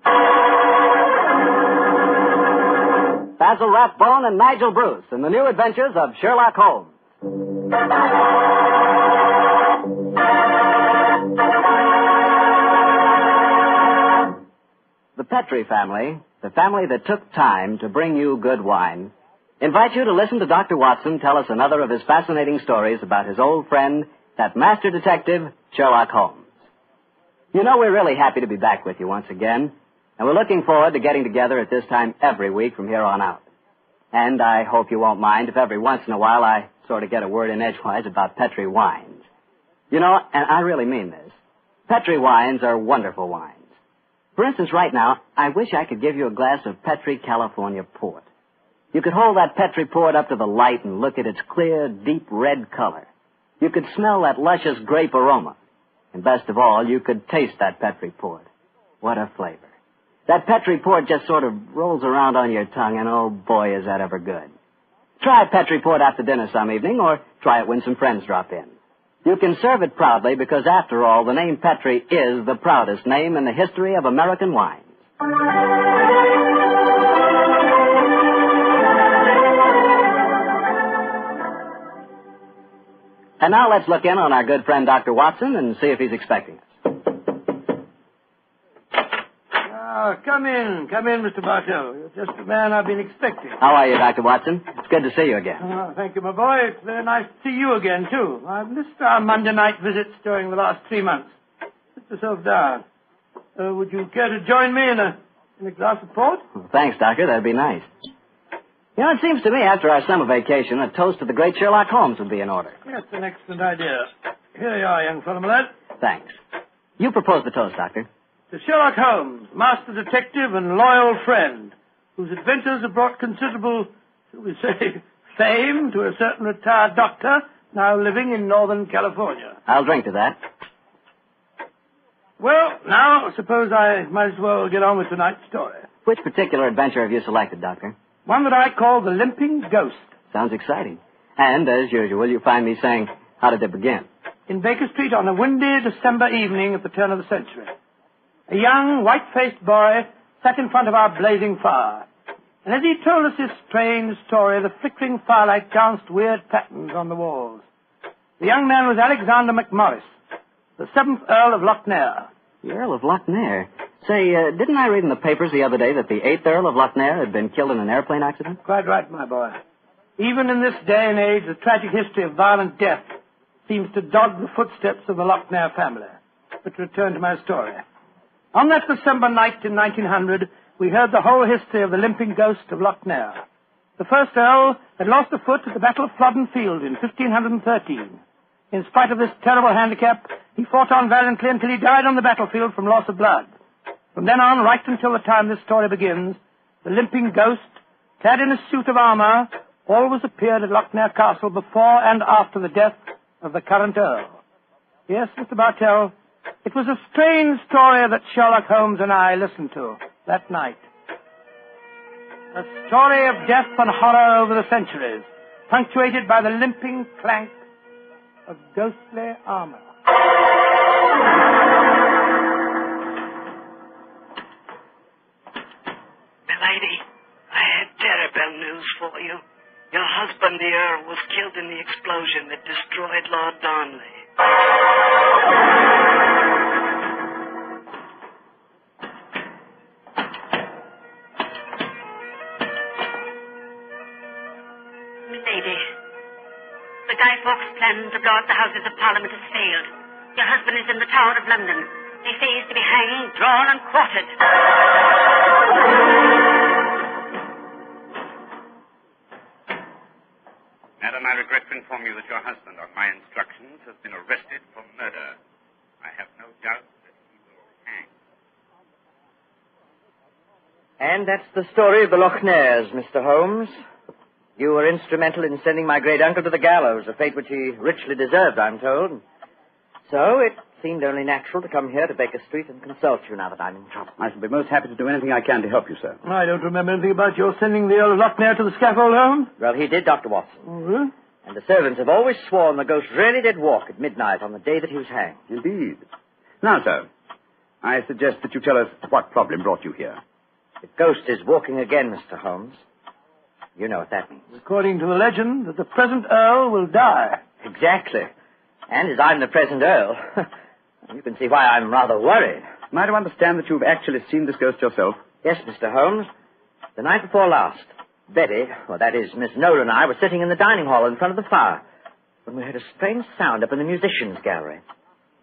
Basil Rathbone and Nigel Bruce in the new adventures of Sherlock Holmes. The Petri family, the family that took time to bring you good wine, invite you to listen to Dr. Watson tell us another of his fascinating stories about his old friend, that master detective, Sherlock Holmes. You know, we're really happy to be back with you once again, and we're looking forward to getting together at this time every week from here on out. And I hope you won't mind if every once in a while I sort of get a word in edgewise about Petri wines. You know, and I really mean this, Petri wines are wonderful wines. For instance, right now, I wish I could give you a glass of Petri California port. You could hold that Petri port up to the light and look at its clear, deep red color. You could smell that luscious grape aroma. And best of all, you could taste that Petri port. What a flavor. That Petri port just sort of rolls around on your tongue, and oh boy, is that ever good. Try Petri port after dinner some evening, or try it when some friends drop in. You can serve it proudly because, after all, the name Petri is the proudest name in the history of American wines. And now let's look in on our good friend Dr. Watson and see if he's expecting us. Come in, Mr. Bartell. You're just the man I've been expecting. How are you, Dr. Watson? It's good to see you again. Thank you, my boy. It's very nice to see you again, too. I've missed our Monday night visits during the last 3 months. Sit yourself down. Would you care to join me in a glass of port? Well, thanks, Doctor. That'd be nice. You know, it seems to me after our summer vacation, a toast to the great Sherlock Holmes would be in order. That's an excellent idea. Here you are, young fellow, my lad. Thanks. You propose the toast, Doctor. To Sherlock Holmes, master detective and loyal friend, whose adventures have brought considerable, shall we say, fame to a certain retired doctor now living in Northern California. I'll drink to that. Well, now, suppose I might as well get on with tonight's story. Which particular adventure have you selected, Doctor? One that I call the Limping Ghost. Sounds exciting. And, as usual, you find me saying, how did it begin? In Baker Street on a windy December evening at the turn of the century. A young, white-faced boy sat in front of our blazing fire. And as he told us his strange story, the flickering firelight danced weird patterns on the walls. The young man was Alexander McMorris, the 7th Earl of Lochnair. The Earl of Lochnair? Say, didn't I read in the papers the other day that the 8th Earl of Lochnair had been killed in an airplane accident? Quite right, my boy. Even in this day and age, the tragic history of violent death seems to dog the footsteps of the Lochnair family. But to return to my story. On that December night in 1900, we heard the whole history of the Limping Ghost of Lochnair. The first Earl had lost a foot at the Battle of Flodden Field in 1513. In spite of this terrible handicap, he fought on valiantly until he died on the battlefield from loss of blood. From then on, right until the time this story begins, the Limping Ghost, clad in a suit of armor, always appeared at Lochnair Castle before and after the death of the current Earl. Yes, Mr. Bartell, it was a strange story that Sherlock Holmes and I listened to that night. A story of death and horror over the centuries, punctuated by the limping clank of ghostly armor. Milady, I had terrible news for you. Your husband, the Earl, was killed in the explosion that destroyed Lord Darnley. Milady, the Guy Fawkes plan to blow up the Houses of Parliament has failed. Your husband is in the Tower of London. They say he's to be hanged, drawn, and quartered. Madam, I regret to inform you that your husband, on my instructions, has been arrested for murder. I have no doubt that he will hang. And that's the story of the Lochnairs, Mr. Holmes. You were instrumental in sending my great-uncle to the gallows, a fate which he richly deserved, I'm told. So it seemed only natural to come here to Baker Street and consult you now that I'm in trouble. I shall be most happy to do anything I can to help you, sir. I don't remember anything about your sending the Earl of Lochnair to the scaffold, Holmes. Well, he did, Dr. Watson. Mm-hmm. And the servants have always sworn the ghost really did walk at midnight on the day that he was hanged. Indeed. Now, sir, I suggest that you tell us what problem brought you here. The ghost is walking again, Mr. Holmes. You know what that means. According to the legend, that the present Earl will die. Exactly. And as I'm the present Earl, you can see why I'm rather worried. Am I to understand that you've actually seen this ghost yourself? Yes, Mr. Holmes. The night before last, Betty, well, that is, Miss Nolan and I were sitting in the dining hall in front of the fire when we heard a strange sound up in the musicians' gallery.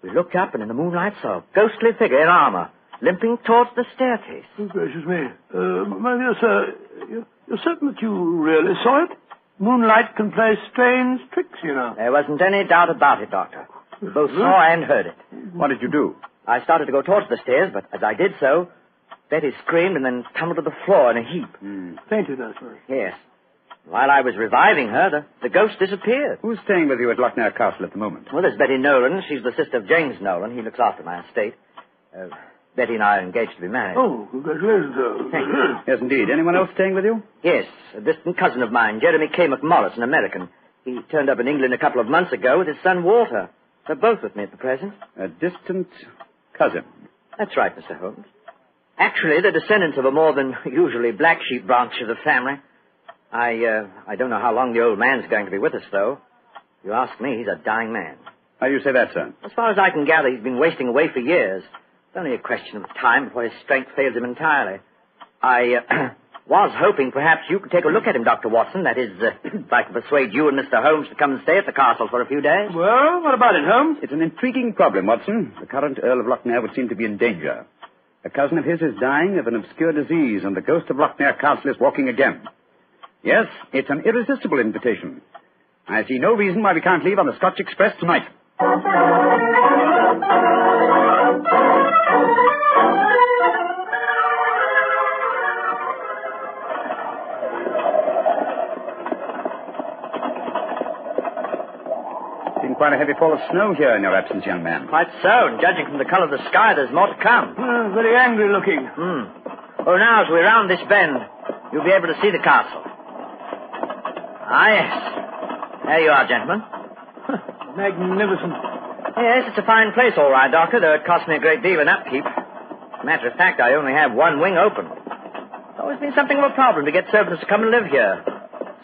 We looked up and in the moonlight saw a ghostly figure in armor limping towards the staircase. Oh, gracious me. My dear sir, you're certain that you really saw it? Moonlight can play strange tricks, you know. There wasn't any doubt about it, Doctor. We both saw and heard it. What did you do? I started to go towards the stairs, but as I did so, Betty screamed and then tumbled to the floor in a heap. Fainted, I suppose. Yes. While I was reviving her, the ghost disappeared. Who's staying with you at Lochnair Castle at the moment? Well, there's Betty Nolan. She's the sister of James Nolan. He looks after my estate. Betty and I are engaged to be married. Oh, congratulations, sir. Thank you. Yes, indeed. Anyone else staying with you? Yes, a distant cousin of mine, Jeremy K. McMorris, an American. He turned up in England a couple of months ago with his son Walter. They're both with me at the present. A distant cousin? That's right, Mr. Holmes. Actually, they're descendants of a more than usually black sheep branch of the family. I don't know how long the old man's going to be with us, though. If you ask me, he's a dying man. How do you say that, sir? As far as I can gather, he's been wasting away for years. It's only a question of time before his strength fails him entirely. I was hoping perhaps you could take a look at him, Dr. Watson. That is, if I could persuade you and Mr. Holmes to come and stay at the castle for a few days. Well, what about it, Holmes? It's an intriguing problem, Watson. The current Earl of Lochnair would seem to be in danger. A cousin of his is dying of an obscure disease, and the ghost of Lochnair Castle is walking again. Yes, it's an irresistible invitation. I see no reason why we can't leave on the Scotch Express tonight. quite a heavy fall of snow here in your absence, young man. Quite so, and judging from the color of the sky, there's more to come. Very angry looking. Oh, now, as we round this bend, you'll be able to see the castle. Ah, yes. There you are, gentlemen. Magnificent. Yes, it's a fine place, all right, Doctor, though it cost me a great deal in upkeep. As a matter of fact, I only have one wing open. It's always been something of a problem to get servants to come and live here.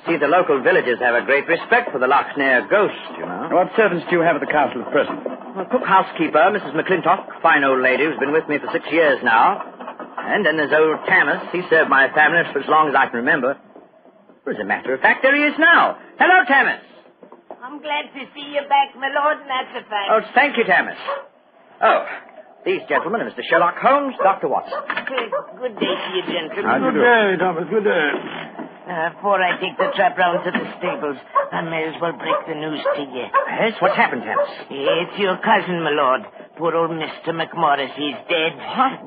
See, the local villagers have a great respect for the Loch Ghost, you know. What servants do you have at the castle at present? Well, cook housekeeper, Mrs. McClintock, fine old lady who's been with me for 6 years now. And then there's old Tammas. He served my family for as long as I can remember. Well, as a matter of fact, there he is now. Hello, Tammas. I'm glad to see you back, my lord, and that's a fact. Oh, thank you, Tammas. Oh, these gentlemen are Mr. Sherlock Holmes, Dr. Watson. Good day to you, gentlemen. Good day, Thomas, good day. Before I take the trap round to the stables, I may as well break the news to you. Yes? What's happened, Tammas? It's your cousin, my lord. Poor old Mr. McMorris. He's dead.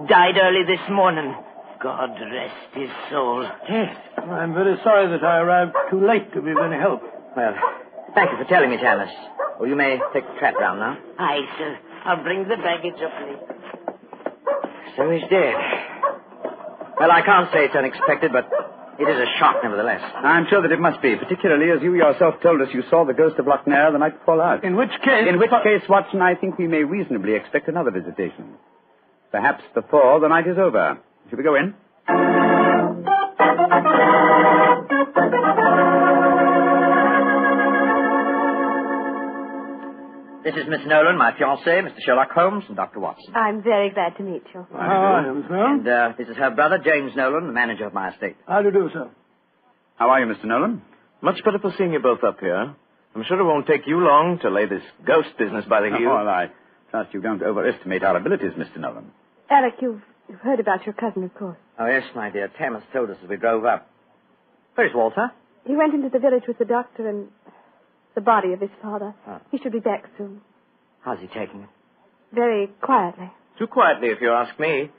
Died early this morning. God rest his soul. Yes. I'm very sorry that I arrived too late to be of any help. Well, thank you for telling me, Tammas. Well, you may take the trap round now. Aye, sir. I'll bring the baggage up later. So he's dead. Well, I can't say it's unexpected, but it is a shock, nevertheless. I'm sure that it must be, particularly as you yourself told us you saw the ghost of Loch the night before last. In which case... In which case, Watson, I think we may reasonably expect another visitation. Perhaps before the night is over. Shall we go in? This is Miss Nolan, my fiancée, Mr. Sherlock Holmes, and Dr. Watson. I'm very glad to meet you. How are you, Miss Nolan? And this is her brother, James Nolan, the manager of my estate. How do you do, sir? How are you, Mr. Nolan? Much better for seeing you both up here. I'm sure it won't take you long to lay this ghost business by the heels. Oh, well, I trust you don't overestimate our abilities, Mr. Nolan. Alec, you've heard about your cousin, of course. Oh, yes, my dear. Tammas told us as we drove up. Where's Walter? He went into the village with the doctor and the body of his father. Oh. He should be back soon. How's he taking it? Very quietly. Too quietly, if you ask me.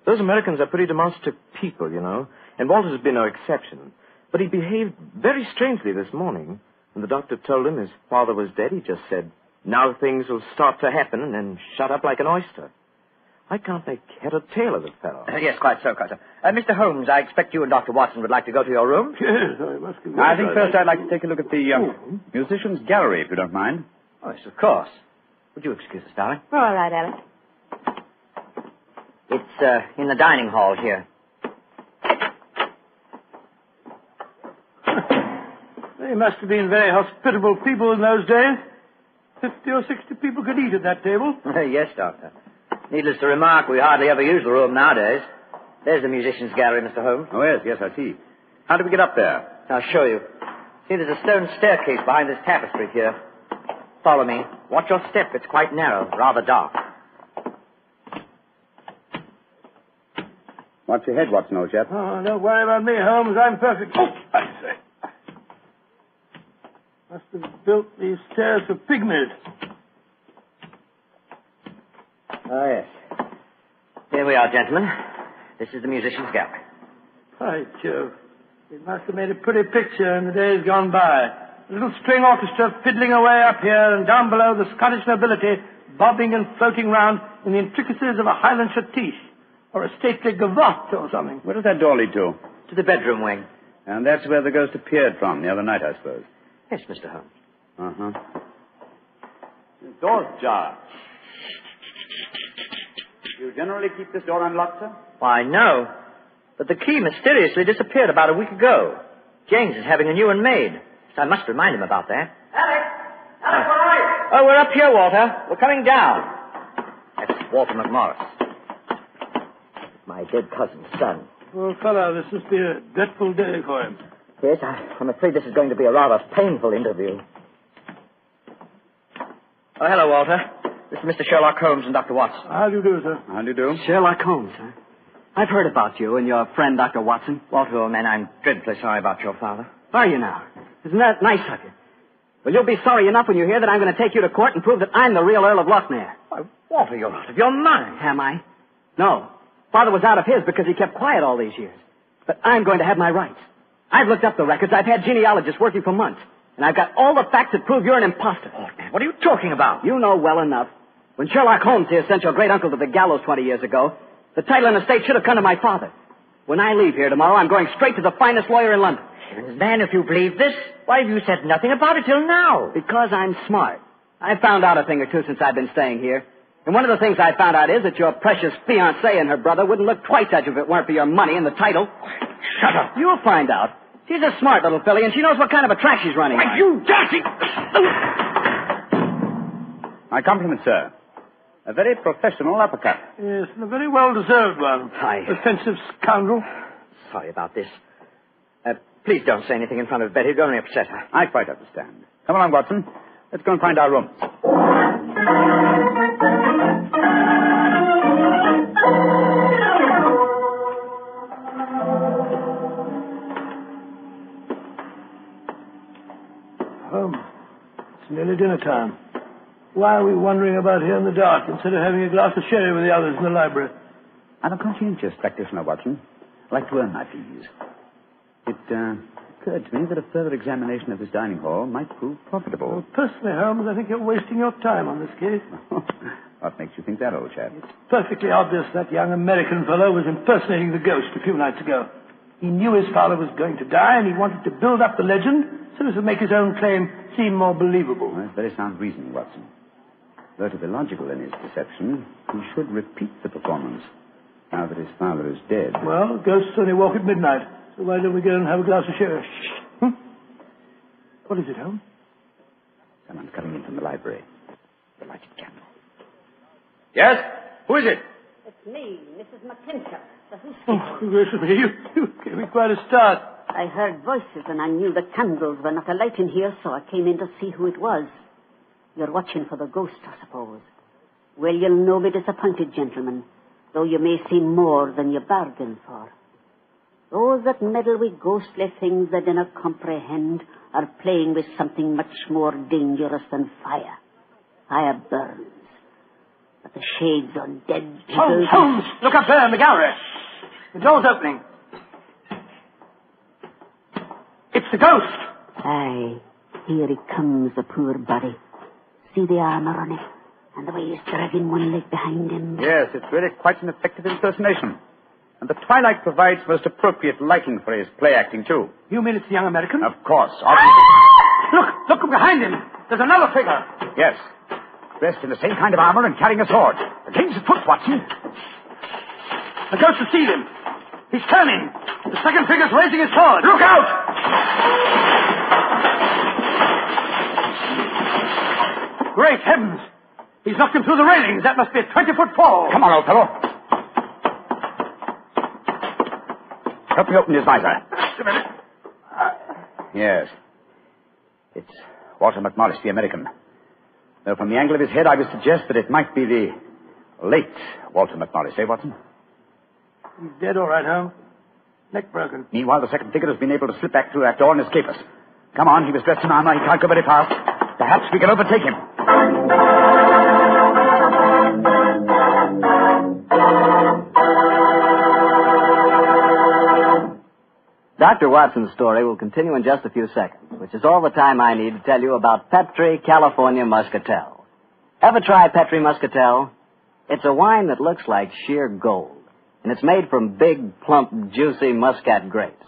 Those Americans are pretty demonstrative people, you know, and Walter has been no exception. But he behaved very strangely this morning. When the doctor told him his father was dead, he just said, now things will start to happen, and then shut up like an oyster. I can't make head or tail of the fellow. Yes, quite so, quite so. Mr. Holmes, I expect you and Dr. Watson would like to go to your room? Yes, I must be. I think first I'd like to take a look at the musician's gallery, if you don't mind. Oh, yes, of course. Would you excuse us, darling? All right, Alec. It's in the dining hall here. They must have been very hospitable people in those days. 50 or 60 people could eat at that table. Yes, Doctor. Needless to remark, we hardly ever use the room nowadays. There's the musician's gallery, Mr. Holmes. Oh, yes, I see. How do we get up there? I'll show you. See, there's a stone staircase behind this tapestry here. Follow me. Watch your step. It's quite narrow, rather dark. Watch your head, Watson, old chap. Oh, don't worry about me, Holmes. I'm perfect. Oh, I say. Must have built these stairs for pygmies. Oh, yes. Here we are, gentlemen. This is the musician's gallery. By Jove. It must have made a pretty picture in the days gone by. A little string orchestra fiddling away up here, and down below the Scottish nobility bobbing and floating round in the intricacies of a Highland schottische, or a stately gavotte or something. Where does that door lead to? To the bedroom wing. And that's where the ghost appeared from the other night, I suppose. Yes, Mr. Holmes. Uh-huh. The door's ajar. You generally keep this door unlocked, sir? Why, no. But the key mysteriously disappeared about a week ago. James is having a new one made, so I must remind him about that. Alec, where are you? Oh, we're up here, Walter. We're coming down. That's Walter McMorris. My dead cousin's son. Poor fellow, this must be a dreadful day for him. Yes, I'm afraid this is going to be a rather painful interview. Oh, hello, Walter. This is Mr. Sherlock Holmes and Dr. Watson. How do you do, sir? How do you do? Sherlock Holmes, huh? I've heard about you and your friend, Dr. Watson. Walter, old man, I'm dreadfully sorry about your father. Are you now? Isn't that nice of you? Well, you'll be sorry enough when you hear that I'm going to take you to court and prove that I'm the real Earl of Lochmere. Why, Walter, you're out of your mind. Am I? No. Father was out of his because he kept quiet all these years. But I'm going to have my rights. I've looked up the records. I've had genealogists working for months. And I've got all the facts that prove you're an imposter. Oh, What are you talking about? You know well enough. When Sherlock Holmes here sent your great-uncle to the gallows 20 years ago, the title and estate should have come to my father. When I leave here tomorrow, I'm going straight to the finest lawyer in London. Then, if you believe this, why have you said nothing about it till now? Because I'm smart. I found out a thing or two since I've been staying here. And one of the things I found out is that your precious fiancée and her brother wouldn't look twice at you if it weren't for your money and the title. Shut up. You'll find out. She's a smart little filly, and she knows what kind of a track she's running on. You dirty... My compliments, sir. A very professional uppercut. Yes, and a very well-deserved one. Offensive scoundrel. Sorry about this. Please don't say anything in front of Betty. It'll only upset her. I quite understand. Come along, Watson. Let's go and find our rooms. It's nearly dinner time. Why are we wandering about here in the dark instead of having a glass of sherry with the others in the library? I'm a conscientious practitioner, Watson. I like to earn my fees. It occurred to me that a further examination of this dining hall might prove profitable. Well, personally, Holmes, I think you're wasting your time on this case. What makes you think that, old chap? It's perfectly obvious that young American fellow was impersonating the ghost a few nights ago. He knew his father was going to die, and he wanted to build up the legend so as to make his own claim seem more believable. Well, that's very sound reasoning, Watson. Though to be logical in his perception, he should repeat the performance now that his father is dead. Well, ghosts only walk at midnight, so why don't we go and have a glass of sherry? What is it, Holmes? Someone's coming in from the library. The lighted candle. Yes? Who is it? It's me, Mrs. McClintock, the hostess. Oh, gracious me, you gave me quite a start. I heard voices and I knew the candles were not alight in here, so I came in to see who it was. You're watching for the ghost, I suppose. Well, you'll no be disappointed, gentlemen, though you may see more than you bargained for. Those that meddle with ghostly things they dinna comprehend are playing with something much more dangerous than fire. Fire burns. But the shades on dead people... Holmes! Look up there in the gallery. The door's opening. It's the ghost. Aye, here he comes, the poor body. See the armor on him, and the way he's dragging one leg behind him. Yes, it's really quite an effective impersonation. And the twilight provides most appropriate lighting for his play acting, too. You mean it's the young American? Of course. Look behind him. There's another figure. Yes. Dressed in the same kind of armor and carrying a sword. The king's foot, Watson. The ghost has seen him. He's turning. The second figure's raising his sword. Look out! Great heavens! He's knocked him through the railings. That must be a 20-foot fall. Come on, old fellow. Help me open his visor. Just a minute. Yes. It's Walter McMorris, the American. Though from the angle of his head, I would suggest that it might be the late Walter McMorris, Watson? He's dead, all right, Holmes. Neck broken. Meanwhile, the second figure has been able to slip back through that door and escape us. Come on, he was dressed in armor. He can't go very fast. Perhaps we can overtake him. Dr. Watson's story will continue in just a few seconds, which is all the time I need to tell you about Petri California Muscatel. Ever try Petri Muscatel? It's a wine that looks like sheer gold, and it's made from big, plump, juicy muscat grapes.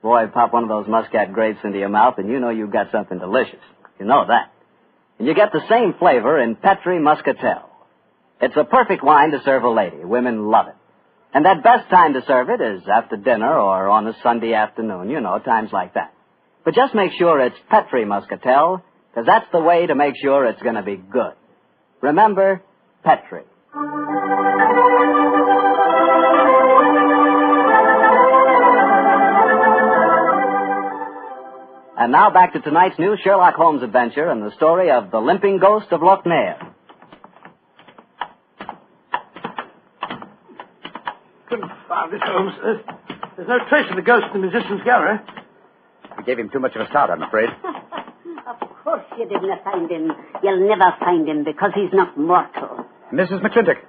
Boy, pop one of those muscat grapes into your mouth, and you know you've got something delicious. You know that. And you get the same flavor in Petri Muscatel. It's a perfect wine to serve a lady. Women love it. And that best time to serve it is after dinner or on a Sunday afternoon, you know, times like that. But just make sure it's Petri Muscatel, because that's the way to make sure it's going to be good. Remember, Petri. And now back to tonight's new Sherlock Holmes adventure and the story of the Limping Ghost of Lochnair. Confound it, Holmes. There's no trace of the ghost in the musician's gallery. We gave him too much of a start, I'm afraid. Of course you didn't find him. You'll never find him because he's not mortal. Mrs. McClintock,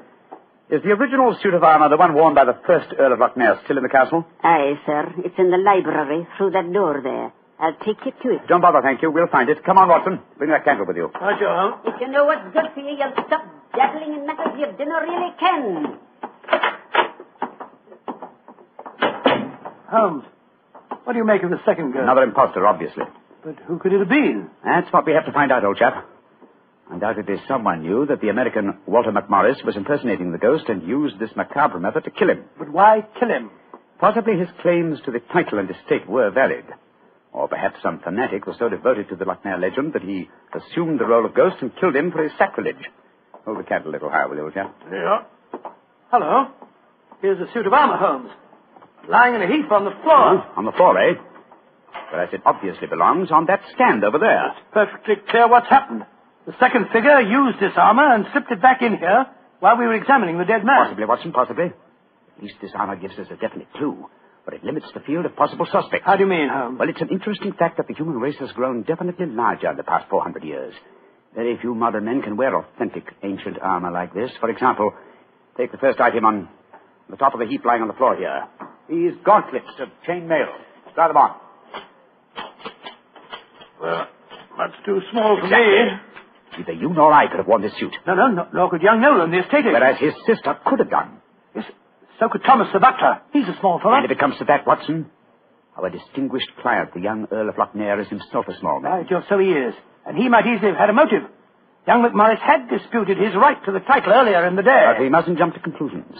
is the original suit of armor the one worn by the first Earl of Lochnair still in the castle? Aye, sir. It's in the library through that door there. I'll take you to it. Don't bother, thank you. We'll find it. Come on, Watson. Bring that candle with you. Right, Joe. If you know what's good for you, you'll stop dabbling in matters you dinner really can. Holmes, what do you make of the second girl? Another imposter, obviously. But who could it have been? That's what we have to find out, old chap. Undoubtedly someone knew that the American Walter McMorris was impersonating the ghost and used this macabre method to kill him. But why kill him? Possibly his claims to the title and estate were valid. Or perhaps some fanatic was so devoted to the Lochnair legend that he assumed the role of ghost and killed him for his sacrilege. Hold the candle a little higher, will you, old chap? Yeah. Hello. Here's a suit of armor, Holmes. Lying in a heap on the floor. On the floor, eh? Whereas it obviously belongs on that stand over there. It's perfectly clear what's happened. The second figure used this armor and slipped it back in here while we were examining the dead man. Possibly, Watson, possibly. At least this armor gives us a definite clue, but it limits the field of possible suspects. How do you mean, Holmes? Well, it's an interesting fact that the human race has grown definitely larger in the past 400 years. Very few modern men can wear authentic ancient armor like this. For example, take the first item on the top of the heap lying on the floor here. These gauntlets of chain mail. Try them on. Well, that's too small for Exactly. me. Neither you nor I could have worn this suit. No, nor could young Nolan, the estate agent. Whereas his sister could have done. Yes, so could Thomas the butler. He's a small fellow. And if it comes to that, Watson, our distinguished client, the young Earl of Lochnair, is himself a small man. Right, Joe, so he is. And he might easily have had a motive. Young McMorris had disputed his right to the title earlier in the day. But we mustn't jump to conclusions.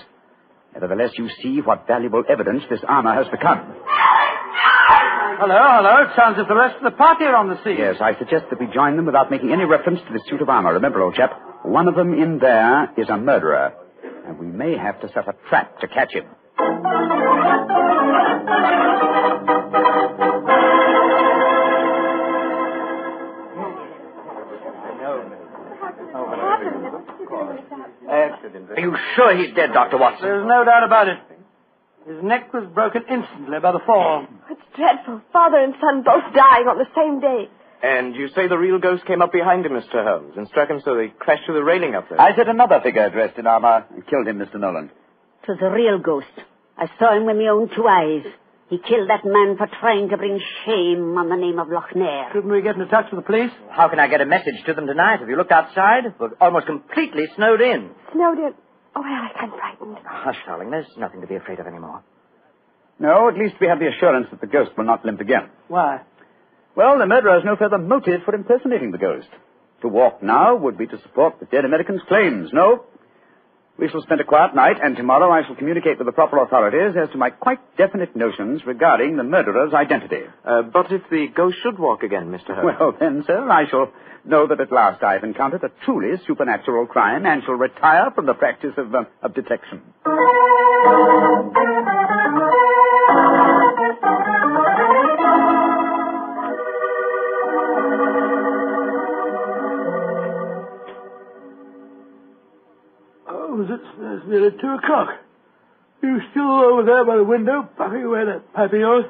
Nevertheless, you see what valuable evidence this armor has become. Hello. It sounds as if the rest of the party are on the scene. Yes, I suggest that we join them without making any reference to this suit of armor. Remember, old chap, one of them in there is a murderer, and we may have to set a trap to catch him. Are you sure he's dead, Dr. Watson? There's no doubt about it. His neck was broken instantly by the fall. It's dreadful. Father and son both dying on the same day. And you say the real ghost came up behind him, Mr. Holmes, and struck him so they crashed through the railing up there. I said another figure dressed in armor and killed him, Mr. Nolan. It was a real ghost. I saw him with my own two eyes. He killed that man for trying to bring shame on the name of Lochnair. Shouldn't we get in touch with the police? How can I get a message to them tonight? Have you looked outside? We're almost completely snowed in. Snowed in? Oh, Alec, I'm frightened. Hush, darling. There's nothing to be afraid of anymore. No, at least we have the assurance that the ghost will not limp again. Why? Well, the murderer has no further motive for impersonating the ghost. To walk now would be to support the dead American's claims. No. We shall spend a quiet night, and tomorrow I shall communicate with the proper authorities as to my quite definite notions regarding the murderer's identity. But if the ghost should walk again, Mr. Holmes? Well, then, sir, I shall know that at last I've encountered a truly supernatural crime and shall retire from the practice of detection. It's nearly 2 o'clock. You still over there by the window, puffing away that pipe of yours?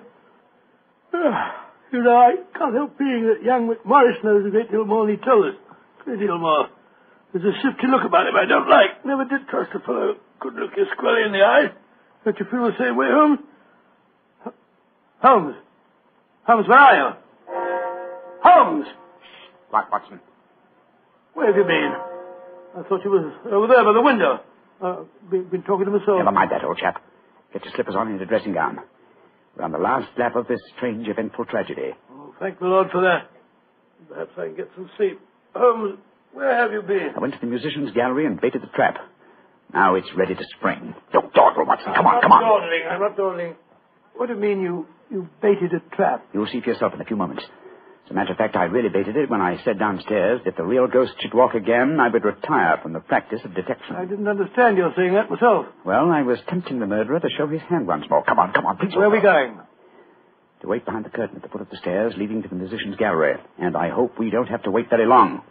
You know, I can't help feeling that young McMorris knows a great deal more than he told us. A great deal more. There's a shifty look about him I don't like. Never did trust a fellow who couldn't look you squarely in the eye. Don't you feel the same way, Holmes? Holmes? Holmes, where are you? Holmes! What, Watson? Where have you been? I thought you was over there by the window. Been talking to myself. Never mind that, old chap. Get your slippers on and your dressing gown. We're on the last lap of this strange, eventful tragedy. Oh, thank the Lord for that. Perhaps I can get some sleep. Holmes, where have you been? I went to the musicians' gallery and baited the trap. Now it's ready to spring. Don't dawdle, Watson. Come on. I'm not dawdling. What do you mean you baited a trap? You'll see for yourself in a few moments. As a matter of fact, I really baited it when I said downstairs that if the real ghost should walk again, I would retire from the practice of detection. I didn't understand your saying that myself. Well, I was tempting the murderer to show his hand once more. Come on, please. Where are we going? To wait behind the curtain at the foot of the stairs leading to the musicians' gallery. And I hope we don't have to wait very long.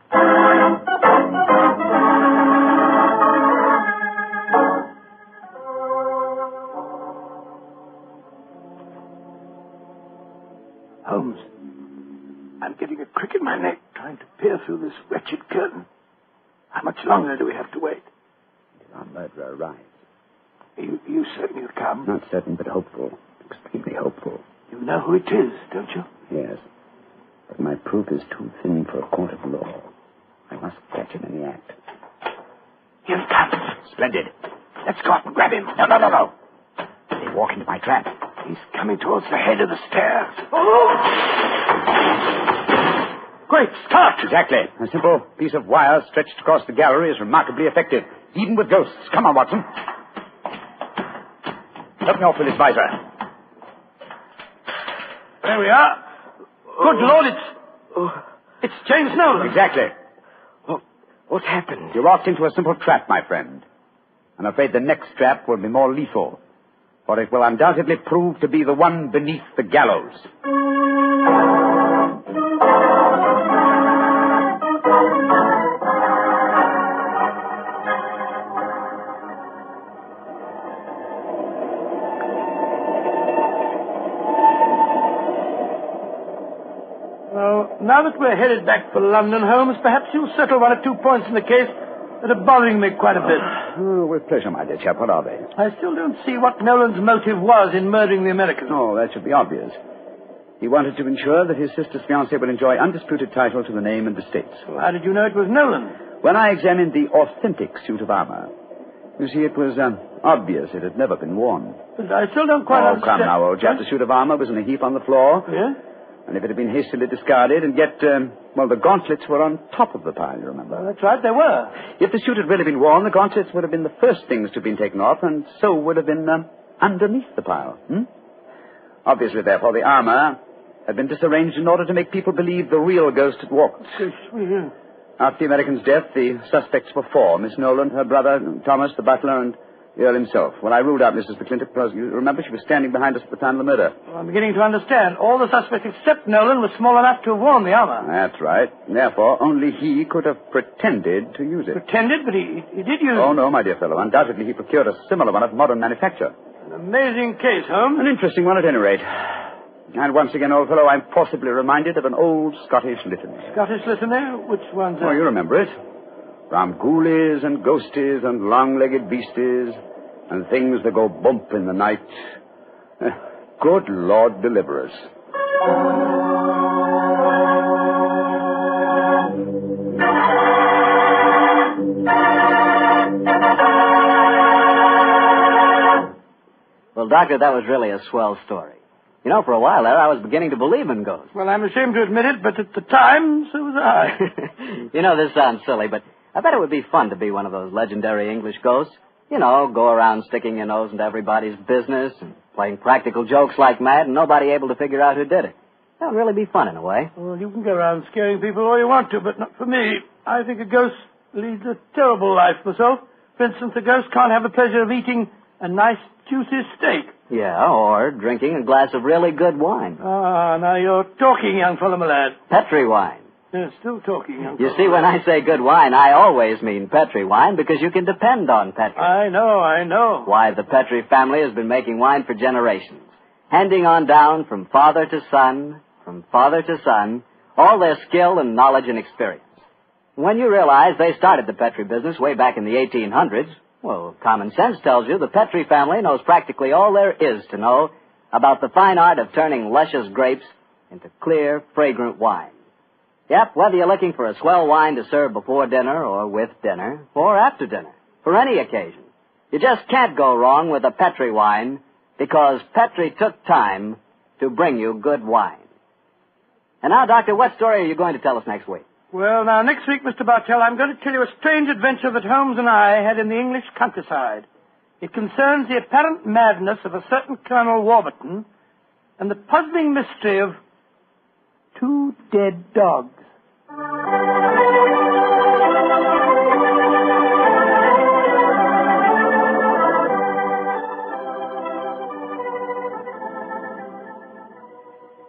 Holmes, I'm getting a crick in my neck trying to peer through this wretched curtain. How much longer do we have to wait? Until our murderer arrives. Are you certain he'll come? Not certain, but hopeful. Extremely hopeful. You know who it is, don't you? Yes. But my proof is too thin for a court of law. I must catch him in the act. Here he comes. Splendid. Let's go up and grab him. No. They walk into my trap. He's coming towards the head of the stairs. Oh! Great Scott! Exactly. A simple piece of wire stretched across the gallery is remarkably effective, even with ghosts. Come on, Watson. Help me off with this visor. There we are. Good Lord, it's James Nolan. Exactly. What happened? You walked into a simple trap, my friend. I'm afraid the next trap will be more lethal, for it will undoubtedly prove to be the one beneath the gallows. Now that we're headed back for London, Holmes, perhaps you'll settle one or two points in the case that are bothering me quite a bit. Oh, with pleasure, my dear chap. What are they? I still don't see what Nolan's motive was in murdering the American. Oh, that should be obvious. He wanted to ensure that his sister's fiancé would enjoy undisputed title to the name and estates. Well, how did you know it was Nolan? When I examined the authentic suit of armor, you see, it was obvious it had never been worn. But I still don't quite understand. Oh, come now, old chap. The suit of armor was in a heap on the floor. Yeah? And if it had been hastily discarded, and yet, the gauntlets were on top of the pile, you remember? That's right, they were. If the suit had really been worn, the gauntlets would have been the first things to have been taken off, and so would have been underneath the pile. Obviously, therefore, the armor had been disarranged in order to make people believe the real ghost had walked. After the American's death, the suspects were four: Miss Nolan, her brother, Thomas, the butler, and the Earl himself. Well, I ruled out Mrs. McClintock because, you remember, she was standing behind us at the time of the murder. Well, I'm beginning to understand. All the suspects except Nolan were small enough to have worn the armor. That's right. Therefore, only he could have pretended to use it. Pretended? But he did use it. Oh, no, my dear fellow. Undoubtedly, he procured a similar one of modern manufacture. An amazing case, Holmes. An interesting one, at any rate. And once again, old fellow, I'm possibly reminded of an old Scottish litany. Scottish litany? Which one's that? Oh, you remember it. From ghoulies and ghosties and long-legged beasties and things that go bump in the night. Good Lord deliver us. Well, Doctor, that was really a swell story. You know, for a while there, I was beginning to believe in ghosts. Well, I'm ashamed to admit it, but at the time, so was I. You know, this sounds silly, but I bet it would be fun to be one of those legendary English ghosts. You know, go around sticking your nose into everybody's business and playing practical jokes like mad and nobody able to figure out who did it. That would really be fun in a way. Well, you can go around scaring people all you want to, but not for me. I think a ghost leads a terrible life myself. For instance, a ghost can't have the pleasure of eating a nice, juicy steak. Yeah, or drinking a glass of really good wine. Ah, now you're talking, young fellow, my lad. Petri wine. Yeah, still talking, young You fellow. see, when I say good wine, I always mean Petri wine because you can depend on Petri. I know. Why, the Petri family has been making wine for generations, handing on down from father to son, all their skill and knowledge and experience. When you realize they started the Petri business way back in the 1800s, well, common sense tells you the Petri family knows practically all there is to know about the fine art of turning luscious grapes into clear, fragrant wine. Yep, whether you're looking for a swell wine to serve before dinner or with dinner or after dinner, for any occasion, you just can't go wrong with a Petri wine because Petri took time to bring you good wine. And now, Doctor, what story are you going to tell us next week? Well, now, next week, Mr. Bartell, I'm going to tell you a strange adventure that Holmes and I had in the English countryside. It concerns the apparent madness of a certain Colonel Warburton and the puzzling mystery of two dead dogs.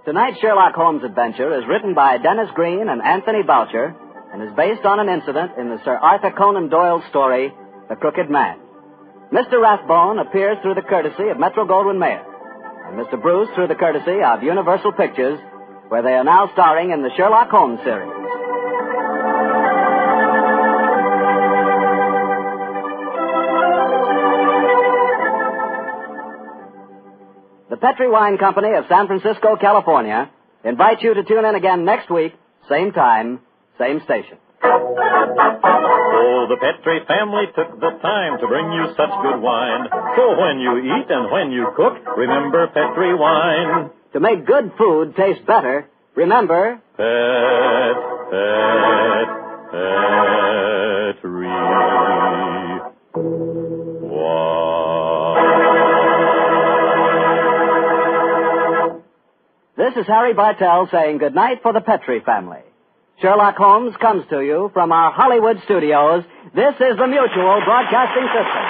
Tonight's Sherlock Holmes adventure is written by Dennis Green and Anthony Boucher and is based on an incident in the Sir Arthur Conan Doyle story, The Crooked Man. Mr. Rathbone appears through the courtesy of Metro-Goldwyn-Mayer, and Mr. Bruce through the courtesy of Universal Pictures, where they are now starring in the Sherlock Holmes series. The Petri Wine Company of San Francisco, California, invites you to tune in again next week, same time, same station. Oh, the Petri family took the time to bring you such good wine. So when you eat and when you cook, remember Petri wine. To make good food taste better, remember... Petri wine. This is Harry Bartell saying goodnight for the Petri family. Sherlock Holmes comes to you from our Hollywood studios. This is the Mutual Broadcasting System.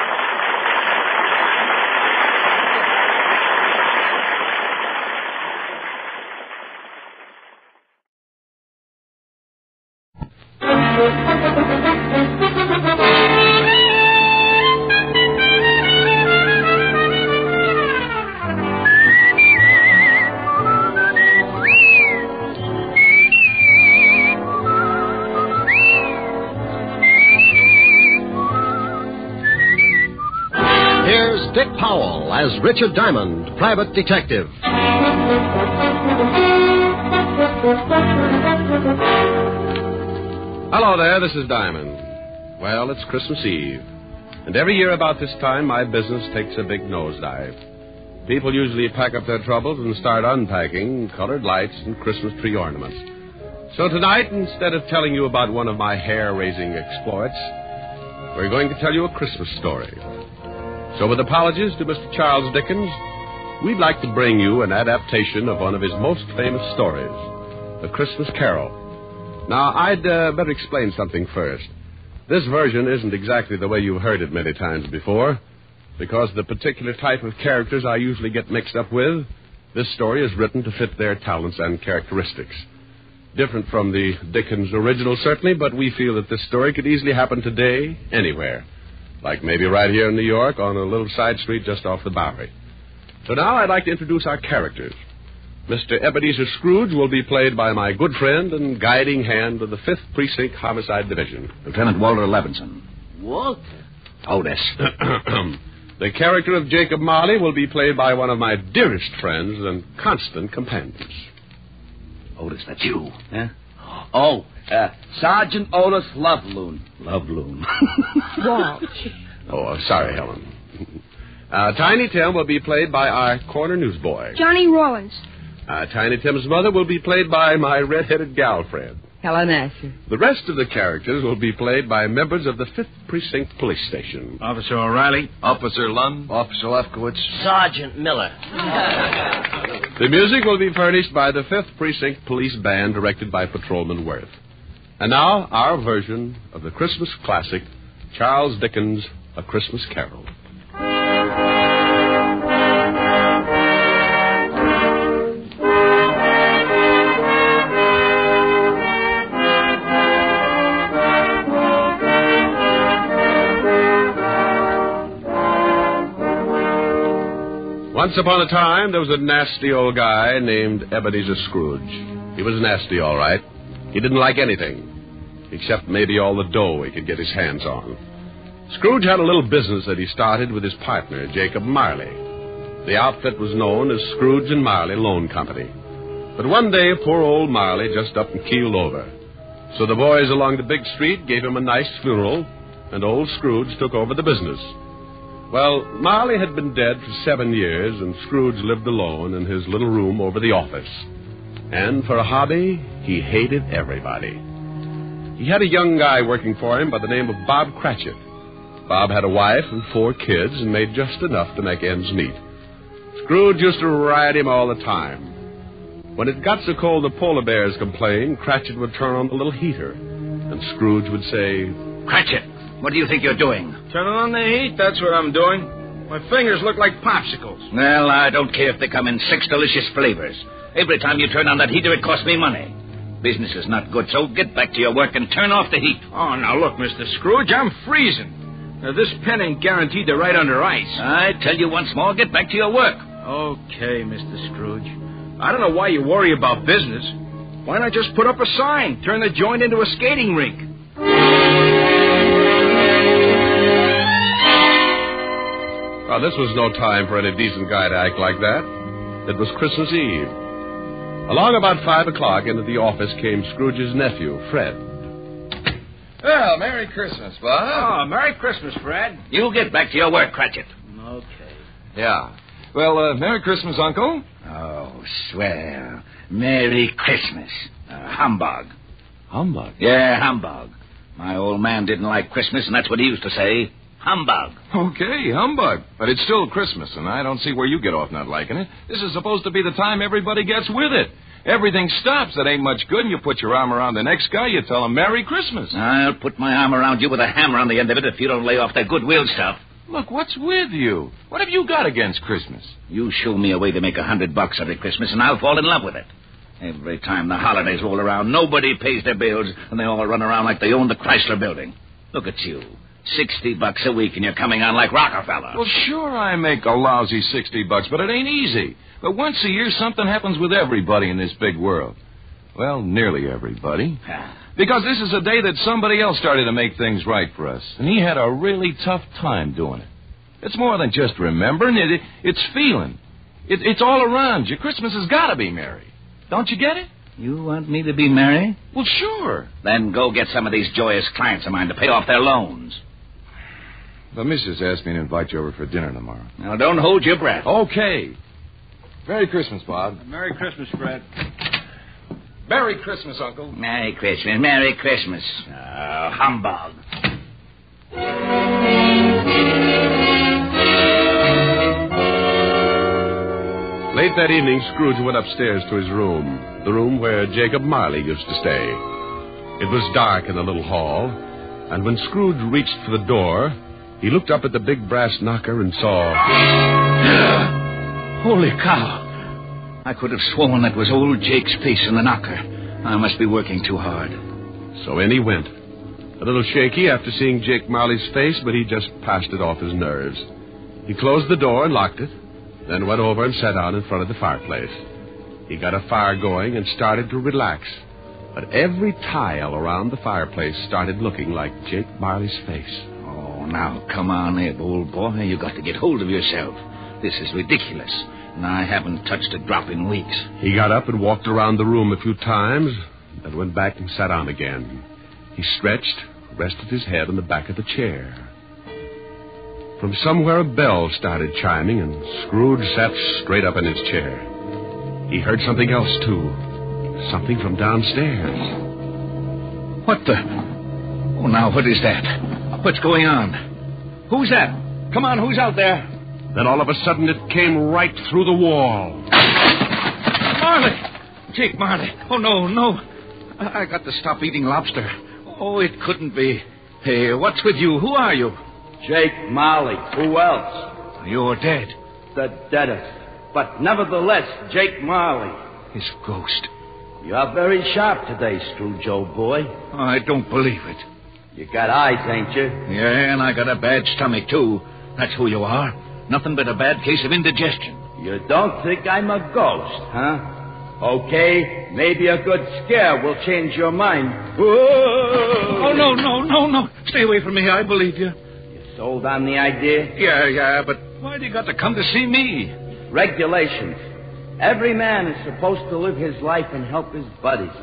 Dick Powell as Richard Diamond, private detective. Hello there, this is Diamond. Well, it's Christmas Eve. And every year about this time, my business takes a big nosedive. People usually pack up their troubles and start unpacking colored lights and Christmas tree ornaments. So tonight, instead of telling you about one of my hair-raising exploits, we're going to tell you a Christmas story. So with apologies to Mr. Charles Dickens, we'd like to bring you an adaptation of one of his most famous stories, A Christmas Carol. Now, I'd better explain something first. This version isn't exactly the way you've heard it many times before. Because of the particular type of characters I usually get mixed up with, this story is written to fit their talents and characteristics. Different from the Dickens original, certainly, but we feel that this story could easily happen today, anywhere. Like maybe right here in New York on a little side street just off the Bowery. So now I'd like to introduce our characters. Mr. Ebenezer Scrooge will be played by my good friend and guiding hand of the 5th Precinct Homicide Division, Lieutenant Walter Levinson. Walter? Otis. The character of Jacob Marley will be played by one of my dearest friends and constant companions. Otis, that's you, huh? Oh, Sergeant Otis Loveloon. Loveloon. Walt. Oh, sorry, Helen. Tiny Tim will be played by our corner newsboy. Johnny Rawlins. Tiny Tim's mother will be played by my red-headed gal friend. Helen Asher. The rest of the characters will be played by members of the 5th Precinct Police Station. Officer O'Reilly. Officer Lund. Officer Lefkowitz. Sergeant Miller. The music will be furnished by the 5th Precinct Police Band, directed by Patrolman Worth. And now, our version of the Christmas classic, Charles Dickens' A Christmas Carol. Once upon a time, there was a nasty old guy named Ebenezer Scrooge. He was nasty, all right. He didn't like anything, except maybe all the dough he could get his hands on. Scrooge had a little business that he started with his partner, Jacob Marley. The outfit was known as Scrooge and Marley Loan Company. But one day, poor old Marley just up and keeled over. So the boys along the big street gave him a nice funeral, and old Scrooge took over the business. Well, Marley had been dead for 7 years, and Scrooge lived alone in his little room over the office. And for a hobby, he hated everybody. He had a young guy working for him by the name of Bob Cratchit. Bob had a wife and 4 kids and made just enough to make ends meet. Scrooge used to ride him all the time. When it got so cold the polar bears complained, Cratchit would turn on the little heater, and Scrooge would say, Cratchit, what do you think you're doing? Turning on the heat, that's what I'm doing. My fingers look like popsicles. Well, I don't care if they come in 6 delicious flavors. Every time you turn on that heater, it costs me money. Business is not good, so get back to your work and turn off the heat. Oh, now look, Mr. Scrooge, I'm freezing. Now, this pen ain't guaranteed to ride under ice. I tell you once more, get back to your work. Okay, Mr. Scrooge. I don't know why you worry about business. Why not just put up a sign, turn the joint into a skating rink? Well, this was no time for any decent guy to act like that. It was Christmas Eve. Along about 5 o'clock, into the office came Scrooge's nephew, Fred. Well, Merry Christmas, Bob. Oh, Merry Christmas, Fred. You get back to your work, Cratchit. Okay. Yeah. Well, Merry Christmas, Uncle. Oh, swell. Merry Christmas. Humbug. Humbug? Yeah, humbug. My old man didn't like Christmas, and that's what he used to say. Humbug. Okay, humbug. But it's still Christmas, and I don't see where you get off not liking it. This is supposed to be the time everybody gets with it. Everything stops. That ain't much good, and you put your arm around the next guy, you tell him Merry Christmas. I'll put my arm around you with a hammer on the end of it if you don't lay off that goodwill stuff. Look, what's with you? What have you got against Christmas? You show me a way to make $100 every Christmas, and I'll fall in love with it. Every time the holidays roll around, nobody pays their bills, and they all run around like they own the Chrysler Building. Look at you. $60 a week, and you're coming on like Rockefeller. Well, sure, I make a lousy $60, but it ain't easy. But once a year, something happens with everybody in this big world. Well, nearly everybody. Because this is a day that somebody else started to make things right for us, and he had a really tough time doing it. It's more than just remembering. It's feeling. It's all around you. Christmas has got to be merry. Don't you get it? You want me to be merry? Well, sure. Then go get some of these joyous clients of mine to pay off their loans. The missus asked me to invite you over for dinner tomorrow. Now, don't hold your breath. Okay. Merry Christmas, Bob. Merry Christmas, Fred. Merry Christmas, Uncle. Merry Christmas. Merry Christmas. Humbug. Late that evening, Scrooge went upstairs to his room, the room where Jacob Marley used to stay. It was dark in the little hall, and when Scrooge reached for the door, he looked up at the big brass knocker and saw... Holy cow. I could have sworn that was old Jake's face in the knocker. I must be working too hard. So in he went. A little shaky after seeing Jake Marley's face, but he just passed it off his nerves. He closed the door and locked it, then went over and sat down in front of the fireplace. He got a fire going and started to relax. But every tile around the fireplace started looking like Jake Marley's face. Oh, now, come on, Eb, old boy. You got to get hold of yourself. This is ridiculous, and I haven't touched a drop in weeks. He got up and walked around the room a few times, then went back and sat down again. He stretched, rested his head on the back of the chair. From somewhere a bell started chiming, and Scrooge sat straight up in his chair. He heard something else, too. Something from downstairs. What the... Oh, now, what is that? What's going on? Who's that? Come on, who's out there? Then all of a sudden it came right through the wall. Marley! Jake Marley. Oh, no. I got to stop eating lobster. Oh, it couldn't be. Hey, what's with you? Who are you? Jake Marley. Who else? You're dead. The deadest. But nevertheless, Jake Marley. His ghost. You're very sharp today, Scrooge, old boy. I don't believe it. You got eyes, ain't you? Yeah, and I got a bad stomach, too. That's who you are. Nothing but a bad case of indigestion. You don't think I'm a ghost, huh? Okay, maybe a good scare will change your mind. Whoa! Oh, no. Stay away from me. I believe you. You sold on the idea? Yeah, but why do you got to come to see me? Regulations. Every man is supposed to live his life and help his buddies.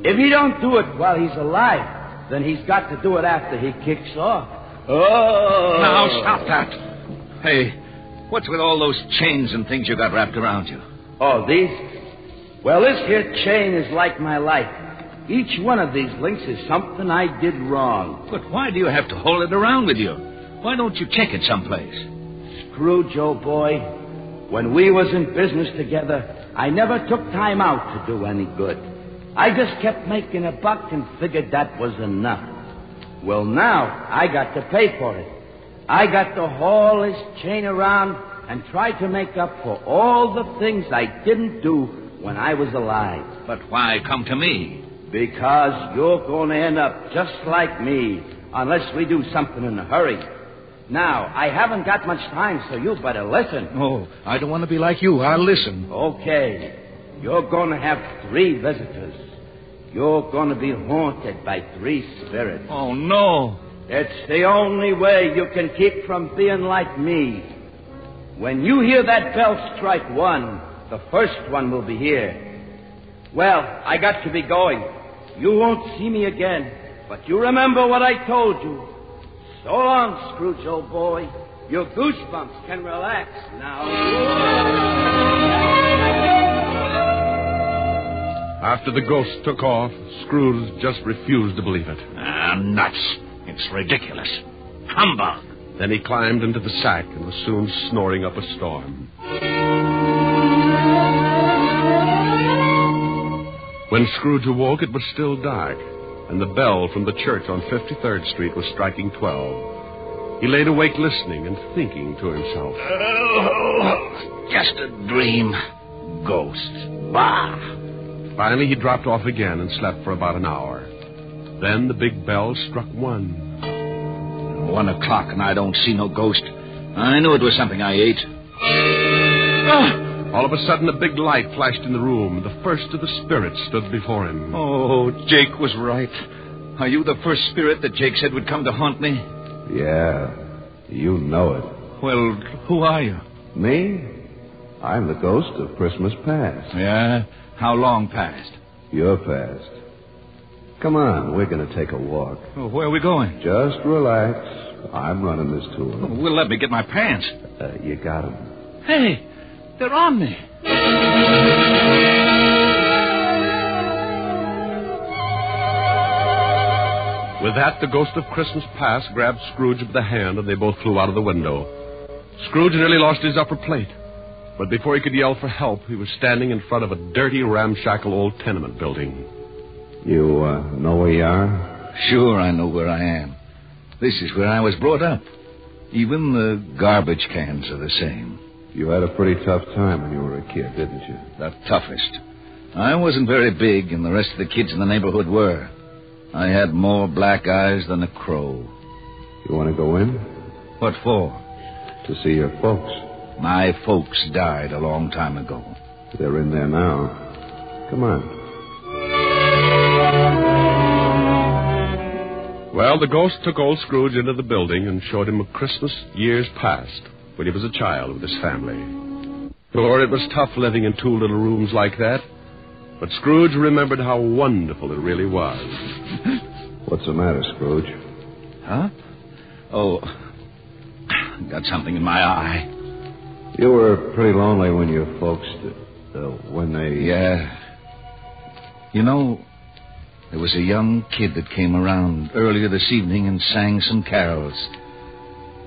If he don't do it while he's alive, then he's got to do it after he kicks off. Oh! Now, stop that. Hey, what's with all those chains and things you got wrapped around you? Oh, these? Well, this here chain is like my life. Each one of these links is something I did wrong. But why do you have to hold it around with you? Why don't you check it someplace? Scrooge, old boy, when we was in business together, I never took time out to do any good. I just kept making a buck and figured that was enough. Well, now I got to pay for it. I got to haul this chain around and try to make up for all the things I didn't do when I was alive. But why come to me? Because you're going to end up just like me, unless we do something in a hurry. Now, I haven't got much time, so you better listen. Oh, I don't want to be like you. I'll listen. Okay. You're going to have 3 visitors. You're going to be haunted by 3 spirits. Oh, no. It's the only way you can keep from being like me. When you hear that bell strike 1, The first one will be here. Well, I got to be going. You won't see me again, but you remember what I told you. So long, Scrooge, old boy. Your goosebumps can relax now. After the ghost took off, Scrooge just refused to believe it. Nuts. It's ridiculous. Humbug. Then he climbed into the sack and was soon snoring up a storm. When Scrooge awoke, it was still dark, and the bell from the church on 53rd Street was striking 12. He laid awake listening and thinking to himself. Oh, just a dream. Ghost. Bah! Finally, he dropped off again and slept for about an hour. Then the big bell struck 1. 1 o'clock and I don't see no ghost. I knew it was something I ate. All of a sudden, a big light flashed in the room. The first of the spirits stood before him. Oh, Jake was right. Are you the first spirit that Jake said would come to haunt me? Yeah, you know it. Well, who are you? Me? I'm the ghost of Christmas past. Yeah? How long past? Your past. Come on, we're going to take a walk. Oh, where are we going? Just relax. I'm running this tour. Oh, well, let me get my pants. You got them. Hey, they're on me. With that, the ghost of Christmas past grabbed Scrooge by the hand, and they both flew out of the window. Scrooge nearly lost his upper plate. But before he could yell for help, he was standing in front of a dirty, ramshackle old tenement building. You know where you are? Sure, I know where I am. This is where I was brought up. Even the garbage cans are the same. You had a pretty tough time when you were a kid, didn't you? The toughest. I wasn't very big, and the rest of the kids in the neighborhood were. I had more black eyes than a crow. You want to go in? What for? To see your folks. My folks died a long time ago. They're in there now. Come on. Well, the ghost took old Scrooge into the building and showed him a Christmas years past, when he was a child with his family. Lord, it was tough living in 2 little rooms like that, but Scrooge remembered how wonderful it really was. What's the matter, Scrooge? Huh? Oh, got something in my eye. You were pretty lonely when your folks when they... Yeah. You know, there was a young kid that came around earlier this evening and sang some carols.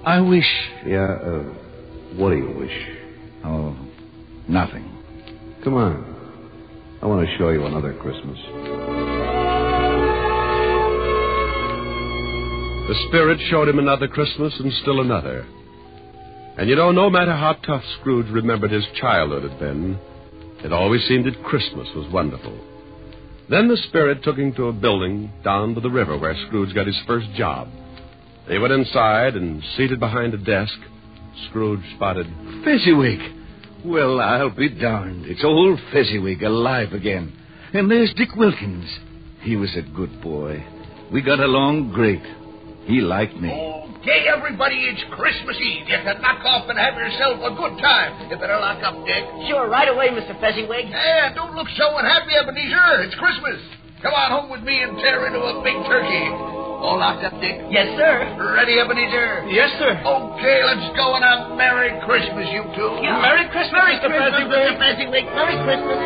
I wish... Yeah, what do you wish? Oh, nothing. Come on. I want to show you another Christmas. The spirit showed him another Christmas and still another. And you know, no matter how tough Scrooge remembered his childhood had been, it always seemed that Christmas was wonderful. Then the spirit took him to a building down to the river where Scrooge got his first job. They went inside, and seated behind a desk, Scrooge spotted... Fezziwig! Well, I'll be darned. It's old Fezziwig alive again. And there's Dick Wilkins. He was a good boy. We got along great. He liked me. Okay, everybody, it's Christmas Eve. You can knock off and have yourself a good time. You better lock up, Dick. Sure, right away, Mr. Fezziwig. Yeah, don't look so unhappy, Ebenezer. It's Christmas. Come on home with me and tear into a big turkey. All locked up, Dick? Yes, sir. Ready, Ebenezer? Yes, sir. Okay, let's go and have Merry Christmas, you two. Yeah. Merry Christmas, Mr. Fezziwig. Merry Christmas.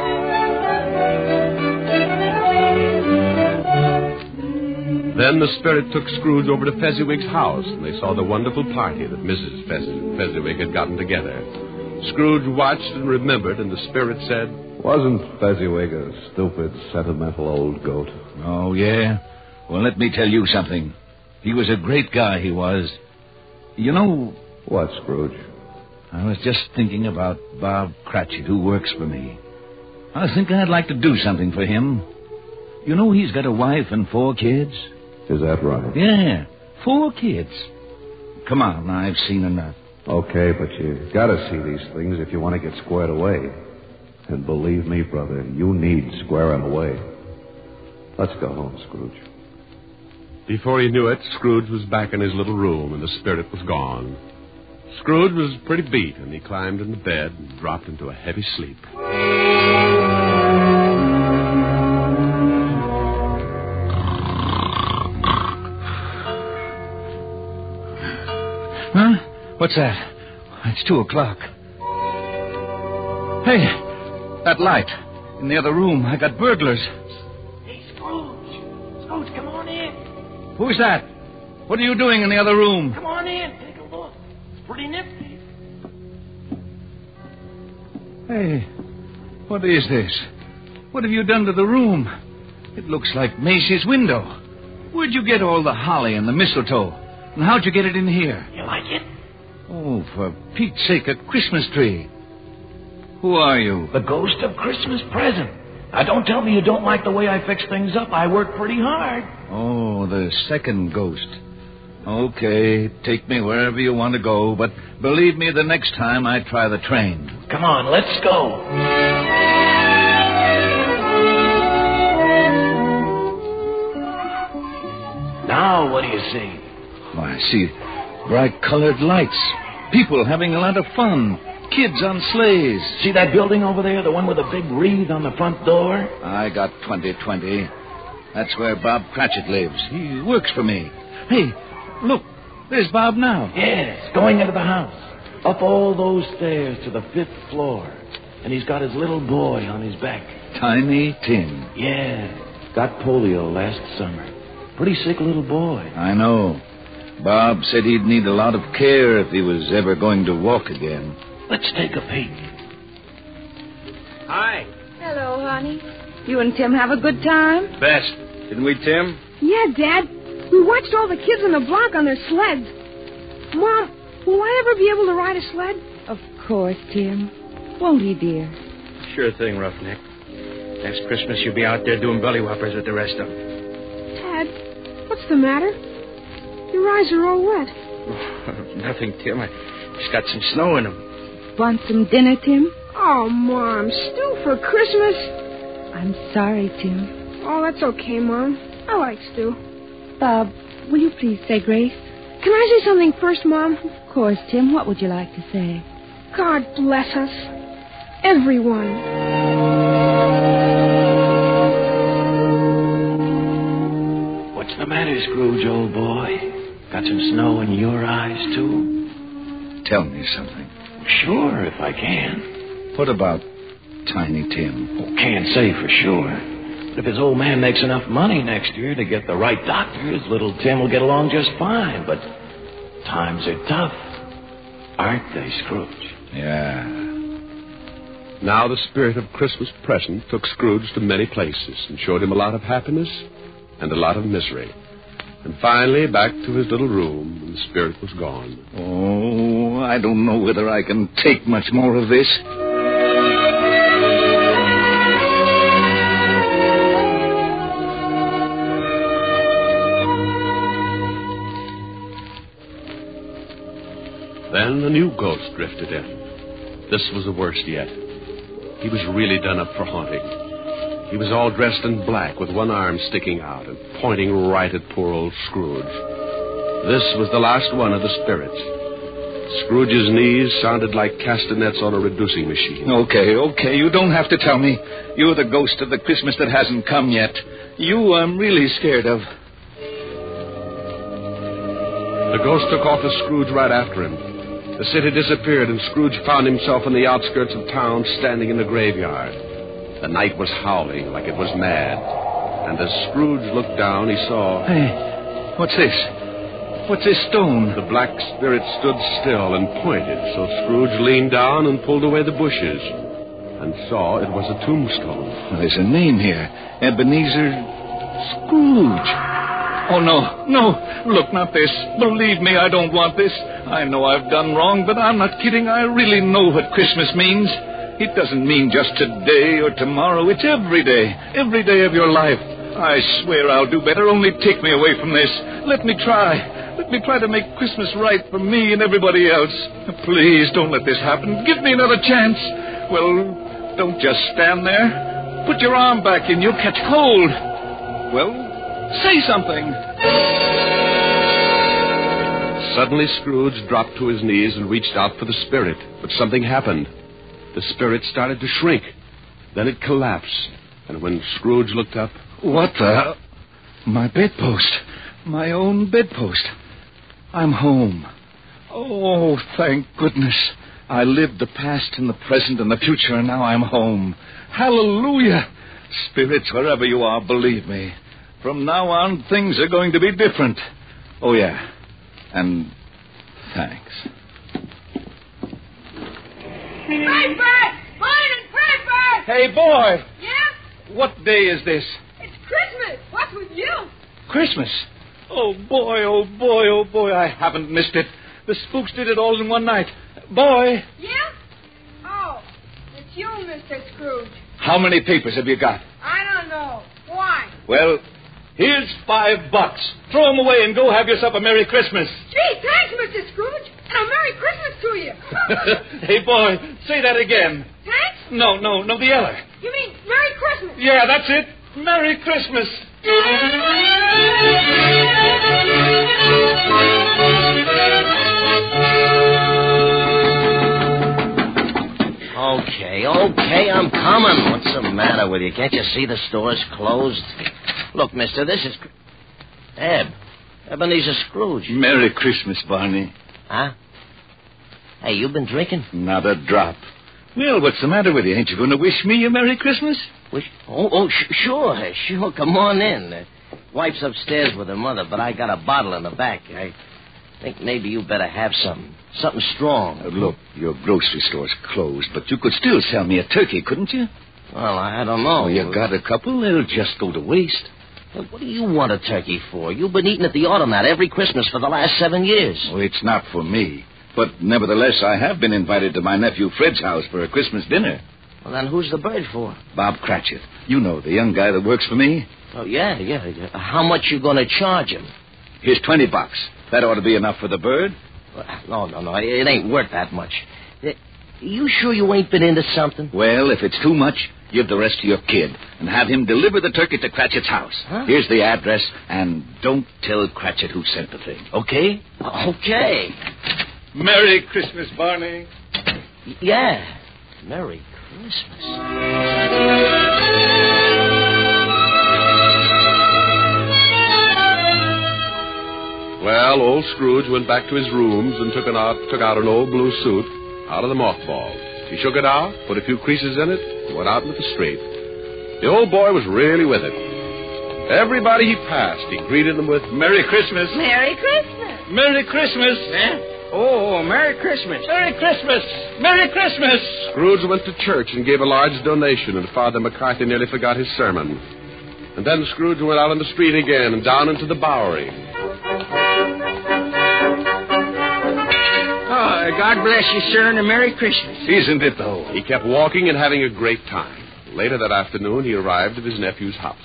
Then the spirit took Scrooge over to Fezziwig's house, and they saw the wonderful party that Mrs. Fezziwig had gotten together. Scrooge watched and remembered, and the spirit said... Wasn't Fezziwig a stupid, sentimental old goat? Oh, yeah? Well, let me tell you something. He was a great guy, he was. You know... What, Scrooge? I was just thinking about Bob Cratchit, who works for me. I was thinking I'd like to do something for him. You know he's got a wife and 4 kids? Is that right? Yeah, 4 kids. Come on, I've seen enough. Okay, but you gotta see these things if you want to get squared away. And believe me, brother, you need squaring away. Let's go home, Scrooge. Before he knew it, Scrooge was back in his little room, and the spirit was gone. Scrooge was pretty beat, and he climbed into bed and dropped into a heavy sleep. Huh? What's that? It's 2:00. Hey, that light in the other room. I got burglars. Hey, Scrooge. Scrooge, come on in. Who's that? What are you doing in the other room? Come on in. Take a look. It's pretty nifty. Hey, what is this? What have you done to the room? It looks like Macy's window. Where'd you get all the holly and the mistletoe? And how'd you get it in here? You like it? Oh, for Pete's sake, a Christmas tree. Who are you? The ghost of Christmas present. Now, don't tell me you don't like the way I fix things up. I work pretty hard. Oh, the second ghost. Okay, take me wherever you want to go, but believe me, the next time I try the train. Come on, let's go. Now, what do you see? Oh, I see bright colored lights. People having a lot of fun. Kids on sleighs. See that building over there, the one with the big wreath on the front door? I got 2020. That's where Bob Cratchit lives. He works for me. Hey, look, there's Bob now. Yes, going into the house. Up all those stairs to the 5th floor. And he's got his little boy on his back. Tiny Tim. Yeah, got polio last summer. Pretty sick little boy. I know. Bob said he'd need a lot of care if he was ever going to walk again. Let's take a peek. Hi. Hello, honey. You and Tim have a good time? Best. Didn't we, Tim? Yeah, Dad. We watched all the kids on the block on their sleds. Mom, will I ever be able to ride a sled? Of course, Tim. Won't he, dear? Sure thing, Roughneck. Next Christmas you'll be out there doing belly whoppers with the rest of them. Dad, what's the matter? Your eyes are all wet. Nothing, Tim. I just got some snow in them. Want some dinner, Tim? Oh, Mom, stew for Christmas? I'm sorry, Tim. Oh, that's okay, Mom. I like stew. Bob, will you please say grace? Can I say something first, Mom? Of course, Tim. What would you like to say? God bless us. Everyone. What's the matter, Scrooge, old boy? Got some snow in your eyes, too? Tell me something. Sure, if I can. What about Tiny Tim? Oh, can't say for sure. But if his old man makes enough money next year to get the right doctors, little Tim will get along just fine. But times are tough, aren't they, Scrooge? Yeah. Now the spirit of Christmas present took Scrooge to many places and showed him a lot of happiness and a lot of misery. And finally, back to his little room, and the spirit was gone. Oh, I don't know whether I can take much more of this. Then a new ghost drifted in. This was the worst yet. He was really done up for haunting. He was all dressed in black with one arm sticking out and pointing right at poor old Scrooge. This was the last one of the spirits. Scrooge's knees sounded like castanets on a reducing machine. Okay, you don't have to tell me. You're the ghost of the Christmas that hasn't come yet. You I'm really scared of. The ghost took off with Scrooge right after him. The city disappeared, and Scrooge found himself in the outskirts of town standing in the graveyard. The night was howling like it was mad. And as Scrooge looked down, he saw... Hey, what's this? What's this stone? The black spirit stood still and pointed, so Scrooge leaned down and pulled away the bushes and saw it was a tombstone. Well, there's a name here. Ebenezer Scrooge. Oh, no. Look, not this. Believe me, I don't want this. I know I've done wrong, but I'm not kidding. I really know what Christmas means. It doesn't mean just today or tomorrow. It's every day of your life. I swear I'll do better. Only take me away from this. Let me try. Let me try to make Christmas right for me and everybody else. Please don't let this happen. Give me another chance. Well, don't just stand there. Put your arm back in. You'll catch cold. Well, say something. Suddenly, Scrooge dropped to his knees and reached out for the spirit. But something happened. The spirit started to shrink. Then it collapsed. And when Scrooge looked up... What the... My bedpost. My own bedpost. I'm home. Oh, thank goodness. I lived the past and the present and the future, and now I'm home. Hallelujah. Spirits, wherever you are, believe me. From now on, things are going to be different. Oh, yeah. And thanks. Paper! Morning, paper! Hey, boy! Yeah? What day is this? It's Christmas. What's with you? Christmas. Oh, boy, oh, boy, oh, boy. I haven't missed it. The spooks did it all in one night. Boy! Yeah? Oh, it's you, Mr. Scrooge. How many papers have you got? I don't know. Why? Well, here's $5. Throw them away and go have yourself a Merry Christmas. Gee, thanks, Mr. Scrooge. And a Merry Christmas to you. Hey, boy, say that again. Thanks? No, the other. You mean Merry Christmas? Yeah, that's it. Merry Christmas. Okay, I'm coming. What's the matter with you? Can't you see the store's closed? Look, mister, this is... Ebenezer Scrooge. Merry Christmas, Barney. Huh? Hey, you been drinking? Not a drop. Well, what's the matter with you? Ain't you going to wish me a Merry Christmas? Wish? Sure. Come on in. Wife's upstairs with her mother, but I got a bottle in the back. I think maybe you better have something strong. Look, your grocery store's closed, but you could still sell me a turkey, couldn't you? Well, I don't know. Oh, you got a couple? They'll just go to waste. Well, what do you want a turkey for? You've been eating at the automat every Christmas for the last 7 years. Oh, it's not for me. But nevertheless, I have been invited to my nephew Fred's house for a Christmas dinner. Well, then who's the bird for? Bob Cratchit. You know, the young guy that works for me. Oh, yeah. How much you going to charge him? Here's $20. That ought to be enough for the bird. No. It ain't worth that much. You sure you ain't been into something? Well, if it's too much, give the rest to your kid and have him deliver the turkey to Cratchit's house. Huh? Here's the address, and don't tell Cratchit who sent the thing, okay? Okay. Merry Christmas, Barney. Yeah. Merry Christmas. Well, old Scrooge went back to his rooms and took out an old blue suit out of the mothball. He shook it out, put a few creases in it, and went out into the street. The old boy was really with it. Everybody he passed, he greeted them with, Merry Christmas. Merry Christmas. Merry Christmas. Oh, Merry Christmas. Merry Christmas. Merry Christmas. Scrooge went to church and gave a large donation, and Father McCarthy nearly forgot his sermon. And then Scrooge went out on the street again and down into the Bowery. Oh, God bless you, sir, and a Merry Christmas. Isn't it, though? He kept walking and having a great time. Later that afternoon, he arrived at his nephew's house.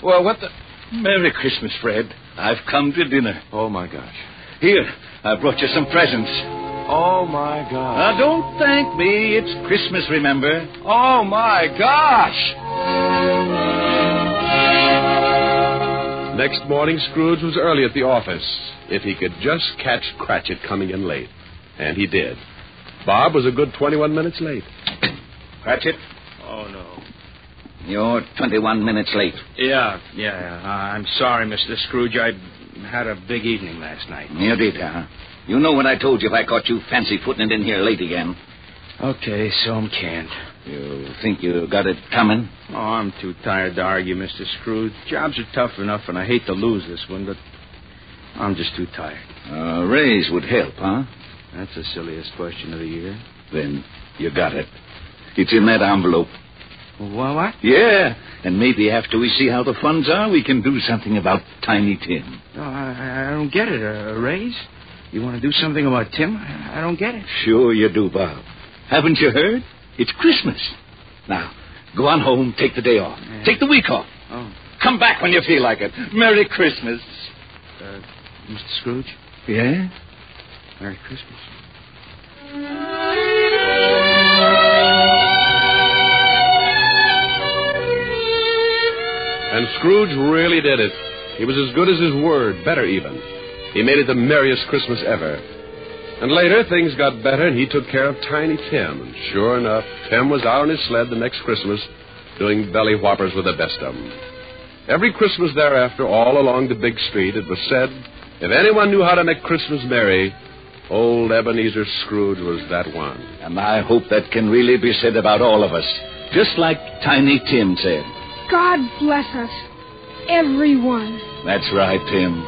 Well, what the... Merry Christmas, Fred. I've come to dinner. Oh, my gosh. Here, I brought you some presents. Oh, my gosh. Now, don't thank me. It's Christmas, remember? Oh, my gosh! Next morning, Scrooge was early at the office. If he could just catch Cratchit coming in late. And he did. Bob was a good 21 minutes late. Cratchit? Oh, no. You're 21 minutes late. Yeah. I'm sorry, Mr. Scrooge. I had a big evening last night. You did, huh? You know what I told you if I caught you fancy-footing it in here late again. Okay, so I'm canned. You think you got it coming? Oh, I'm too tired to argue, Mr. Scrooge. Jobs are tough enough, and I hate to lose this one, but I'm just too tired. A raise would help, huh? That's the silliest question of the year. Then you got it. It's in that envelope. What? Yeah, and maybe after we see how the funds are, we can do something about Tiny Tim. No, I don't get it. A raise? You want to do something about Tim? I don't get it. Sure you do, Bob. Haven't you heard? It's Christmas. Now, go on home, take the day off. Yeah. Take the week off. Oh. Come back when you feel like it. Merry Christmas. Mr. Scrooge? Yeah? Merry Christmas. And Scrooge really did it. He was as good as his word, better even. He made it the merriest Christmas ever. And later, things got better, and he took care of Tiny Tim. And sure enough, Tim was out on his sled the next Christmas doing belly whoppers with the best of them. Every Christmas thereafter, all along the big street, it was said, if anyone knew how to make Christmas merry, old Ebenezer Scrooge was that one. And I hope that can really be said about all of us, just like Tiny Tim said. God bless us, everyone. That's right, Tim.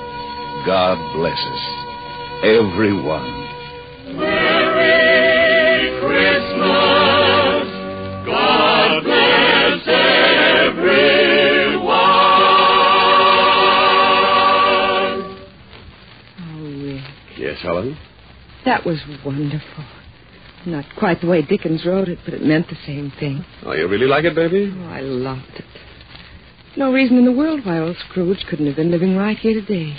God bless us, everyone. Merry Christmas. God bless everyone. Oh, Rick, Yes, Helen? that was wonderful. Not quite the way Dickens wrote it, but it meant the same thing. Oh, you really like it, baby? Oh, I loved it. No reason in the world why old Scrooge couldn't have been living right here today.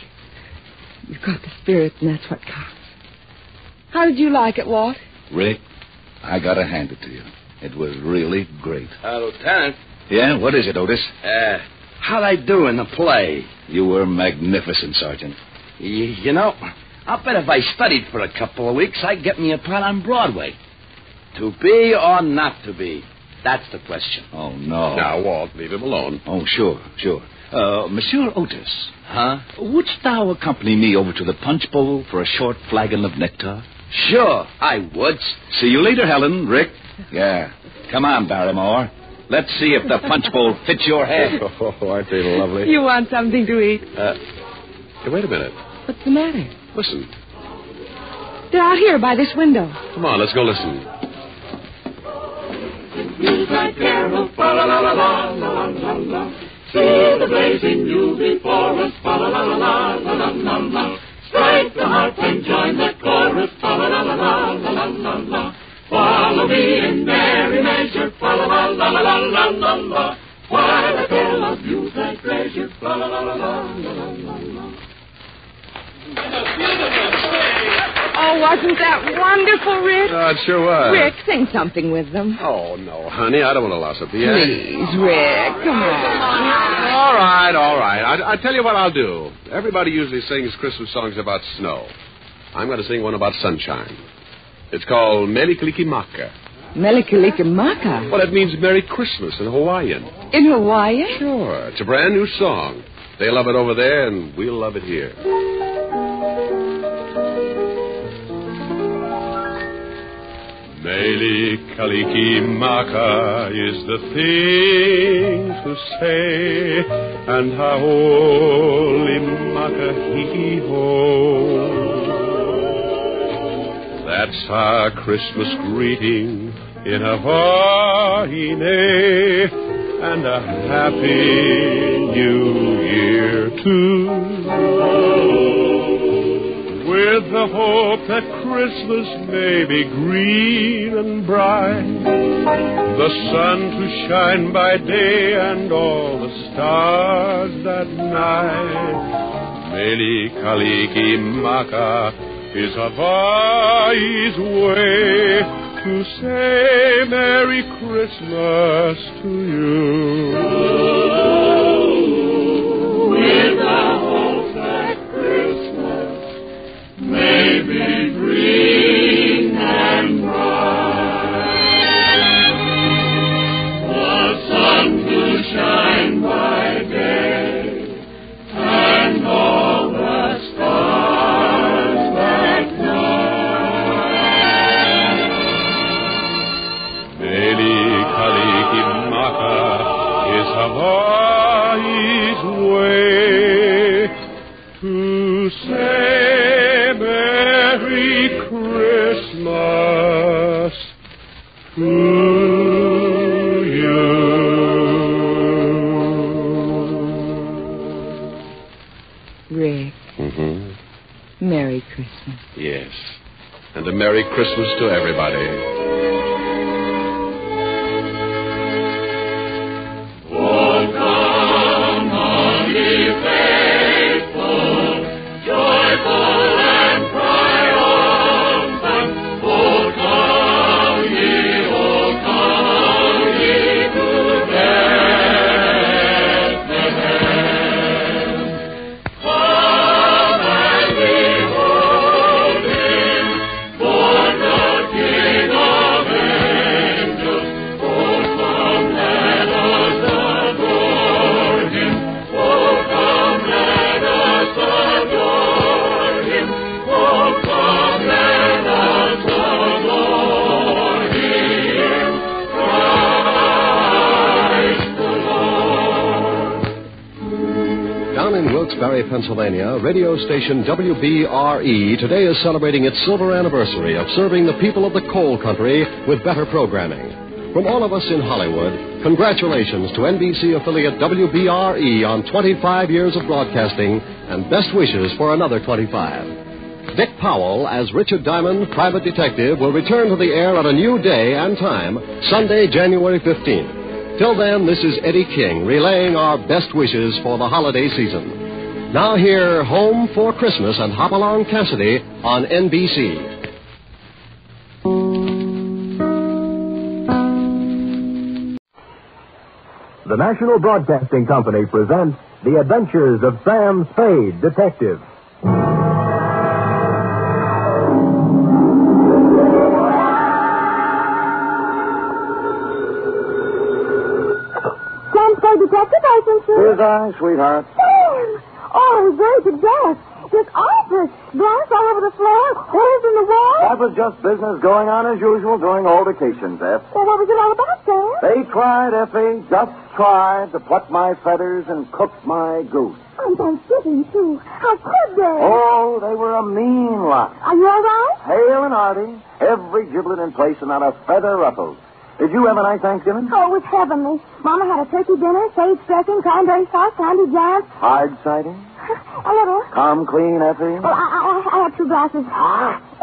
You've got the spirit, and that's what counts. How did you like it, Walt? Rick, I gotta hand it to you. It was really great. Lieutenant. Yeah, what is it, Otis? How'd I do in the play? You were magnificent, Sergeant. You know, I'll bet if I studied for a couple of weeks, I'd get me a part on Broadway. To be or not to be? That's the question. Oh, no. Now, Walt, leave him alone. Oh, sure. Monsieur Otis. Huh? Wouldst thou accompany me over to the punch bowl for a short flagon of nectar? Sure, I would. See you later, Helen. Rick? Yeah. Come on, Barrymore. Let's see if the punch bowl fits your head. Oh, aren't they lovely? You want something to eat? Hey, wait a minute. What's the matter? Listen. They're out here by this window. Come on, let's go listen. Yuletide carol, fa la la la la la la la. See the blazing Yule before us, fa la la la la la la la. Strike the harp and join the chorus, fa la la la la la la la. Follow me in merry measure, fa la la la la la la la. While I tell of Yuletide treasure, fa la la la la la la la. Oh, wasn't that wonderful, Rick? It sure was. Rick, sing something with them. Oh, no, honey, I don't want to loss a piano. Please, Rick, come on. All right. I tell you what I'll do. Everybody usually sings Christmas songs about snow. I'm going to sing one about sunshine. It's called Melikalikimaka. Melikalikimaka? Well, it means Merry Christmas in Hawaiian. In Hawaii? Sure. It's a brand new song. They love it over there, and we'll love it here. Melikalikimaka is the thing to say, and haole maka hiki-ho. That's our Christmas greeting in Hawaii, and a happy new year, too. With the hope that Christmas may be green and bright, the sun to shine by day and all the stars at night. Melikalikimaka is Hawaii's way to say Merry Christmas to you. With the hope that Christmas may be green and bright, the sun to shine by day, and all the stars that night. Melikalikimaka is Hawaii's way to say Merry Christmas to you. Rick. Mm-hmm. Merry Christmas. Yes. And a Merry Christmas to everybody. Oh, come on, ye faithful, joyful and triumphant. Oh, come ye to Bethlehem. Down in Wilkes-Barre, Pennsylvania, radio station WBRE today is celebrating its silver anniversary of serving the people of the coal country with better programming. From all of us in Hollywood, congratulations to NBC affiliate WBRE on 25 years of broadcasting and best wishes for another 25. Dick Powell as Richard Diamond, private detective, will return to the air at a new day and time, Sunday, January 15th. Till then, this is Eddie King relaying our best wishes for the holiday season. Now hear Home for Christmas and Hopalong Cassidy on NBC. The National Broadcasting Company presents The Adventures of Sam Spade, Detective. Detective license, sir. Here's I, sweetheart. Sam! Oh, he's very to death. Just awful. Glass all over the floor, holes in the wall. That was just business going on as usual during old occasions, Eph. Well, what was it all about, Sam? They tried, Effie, just tried to pluck my feathers and cook my goose. On Thanksgiving, too. How could they? Oh, they were a mean lot. Are you all right? Hale and hearty, every giblet in place and not a feather ruffled. Did you have a nice Thanksgiving? Oh, it was heavenly. Mama had a turkey dinner, sage dressing, cranberry sauce, candy jams. Hard cider? A little. Come clean, Effie? Well, I had 2 glasses.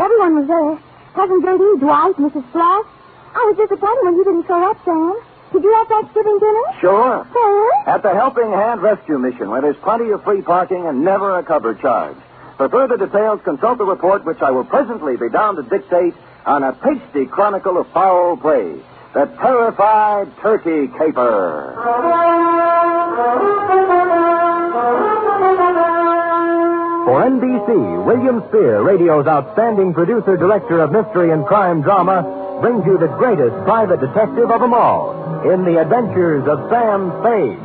Everyone was there. Cousin Gertie, Dwight, Mrs. Floss. I was disappointed when you didn't show up, Sam. Did you have Thanksgiving dinner? Sure. Sam? At the Helping Hand Rescue Mission, where there's plenty of free parking and never a cover charge. For further details, consult the report which I will presently be down to dictate on a pasty chronicle of foul play. The Terrified Turkey Caper. For NBC, William Spear, radio's outstanding producer-director of mystery and crime drama, brings you the greatest private detective of them all in The Adventures of Sam Spade.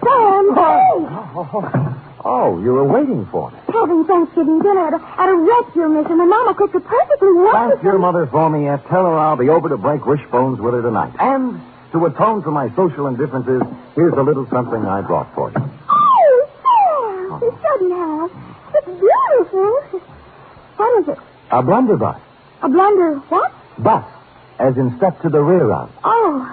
Sam Spade! Oh, you were waiting for me. Having Thanksgiving dinner at a rescue mission, and Mama cooked it perfectly wonderful. Thank your mother for me, Eph. Tell her I'll be over to break wishbones with her tonight. And to atone for my social indifferences, here's a little something I brought for you. Oh, Sam! You shouldn't have. It's beautiful. What is it? A blunderbuss. A blunder what? Bus, as in step to the rear of. Oh.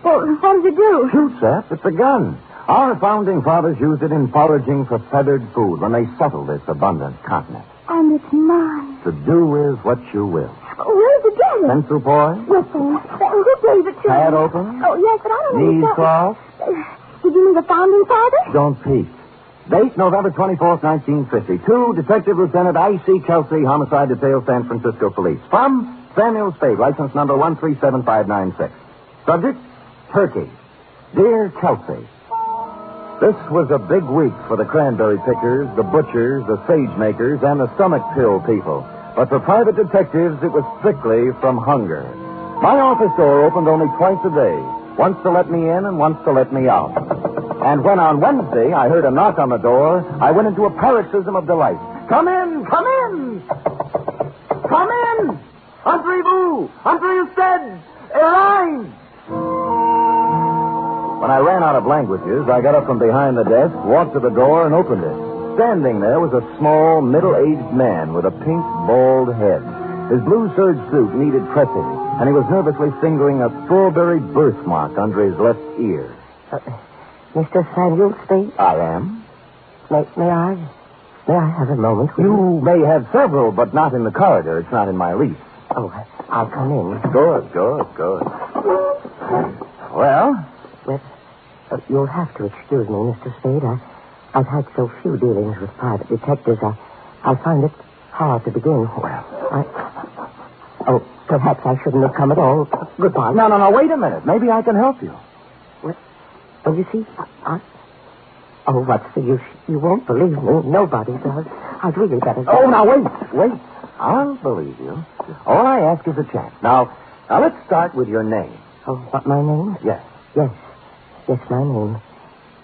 Well, what does it do? Shoots, Eph. It's a gun. Our founding fathers used it in foraging for feathered food when they settled this abundant continent. And it's mine. To do with what you will. Where did you get it? Pencil boy? Yes, Sam. Who gave it to Pad me? open? Oh, yes, but I don't know. Knees crossed? Did you mean the founding fathers? Don't peek. Date November 24th, 1950. To Detective Lieutenant I.C. Kelsey, Homicide Detail, San Francisco Police. From Samuel Spade, license number 137596. Subject, Turkey. Dear Kelsey, this was a big week for the cranberry pickers, the butchers, the sage makers, and the stomach pill people. But for private detectives, it was strictly from hunger. My office door opened only twice a day, once to let me in and once to let me out. And when on Wednesday I heard a knock on the door, I went into a paroxysm of delight. Come in! Come in! Come in! Entrez-vous! Entrez-vous! Airline! When I ran out of languages, I got up from behind the desk, walked to the door, and opened it. Standing there was a small, middle-aged man with a pink, bald head. His blue serge suit needed pressing, and he was nervously fingering a strawberry birthmark under his left ear. Mr. Samuel Spade? I am. May I have a moment? You may have several, but not in the corridor. It's not in my lease. Oh, I'll come in. Good. Well? Well, you'll have to excuse me, Mr. Spade. I've had so few dealings with private detectives. I find it hard to begin. Oh, perhaps I shouldn't have come at all. Goodbye. No, wait a minute. Maybe I can help you. Well, you see, Oh, what's the use? You won't believe me. Nobody does. I'd really better... Oh, now, wait. I'll believe you. All I ask is a chance. Now, let's start with your name. Oh, what, my name? Yes. Yes, my name.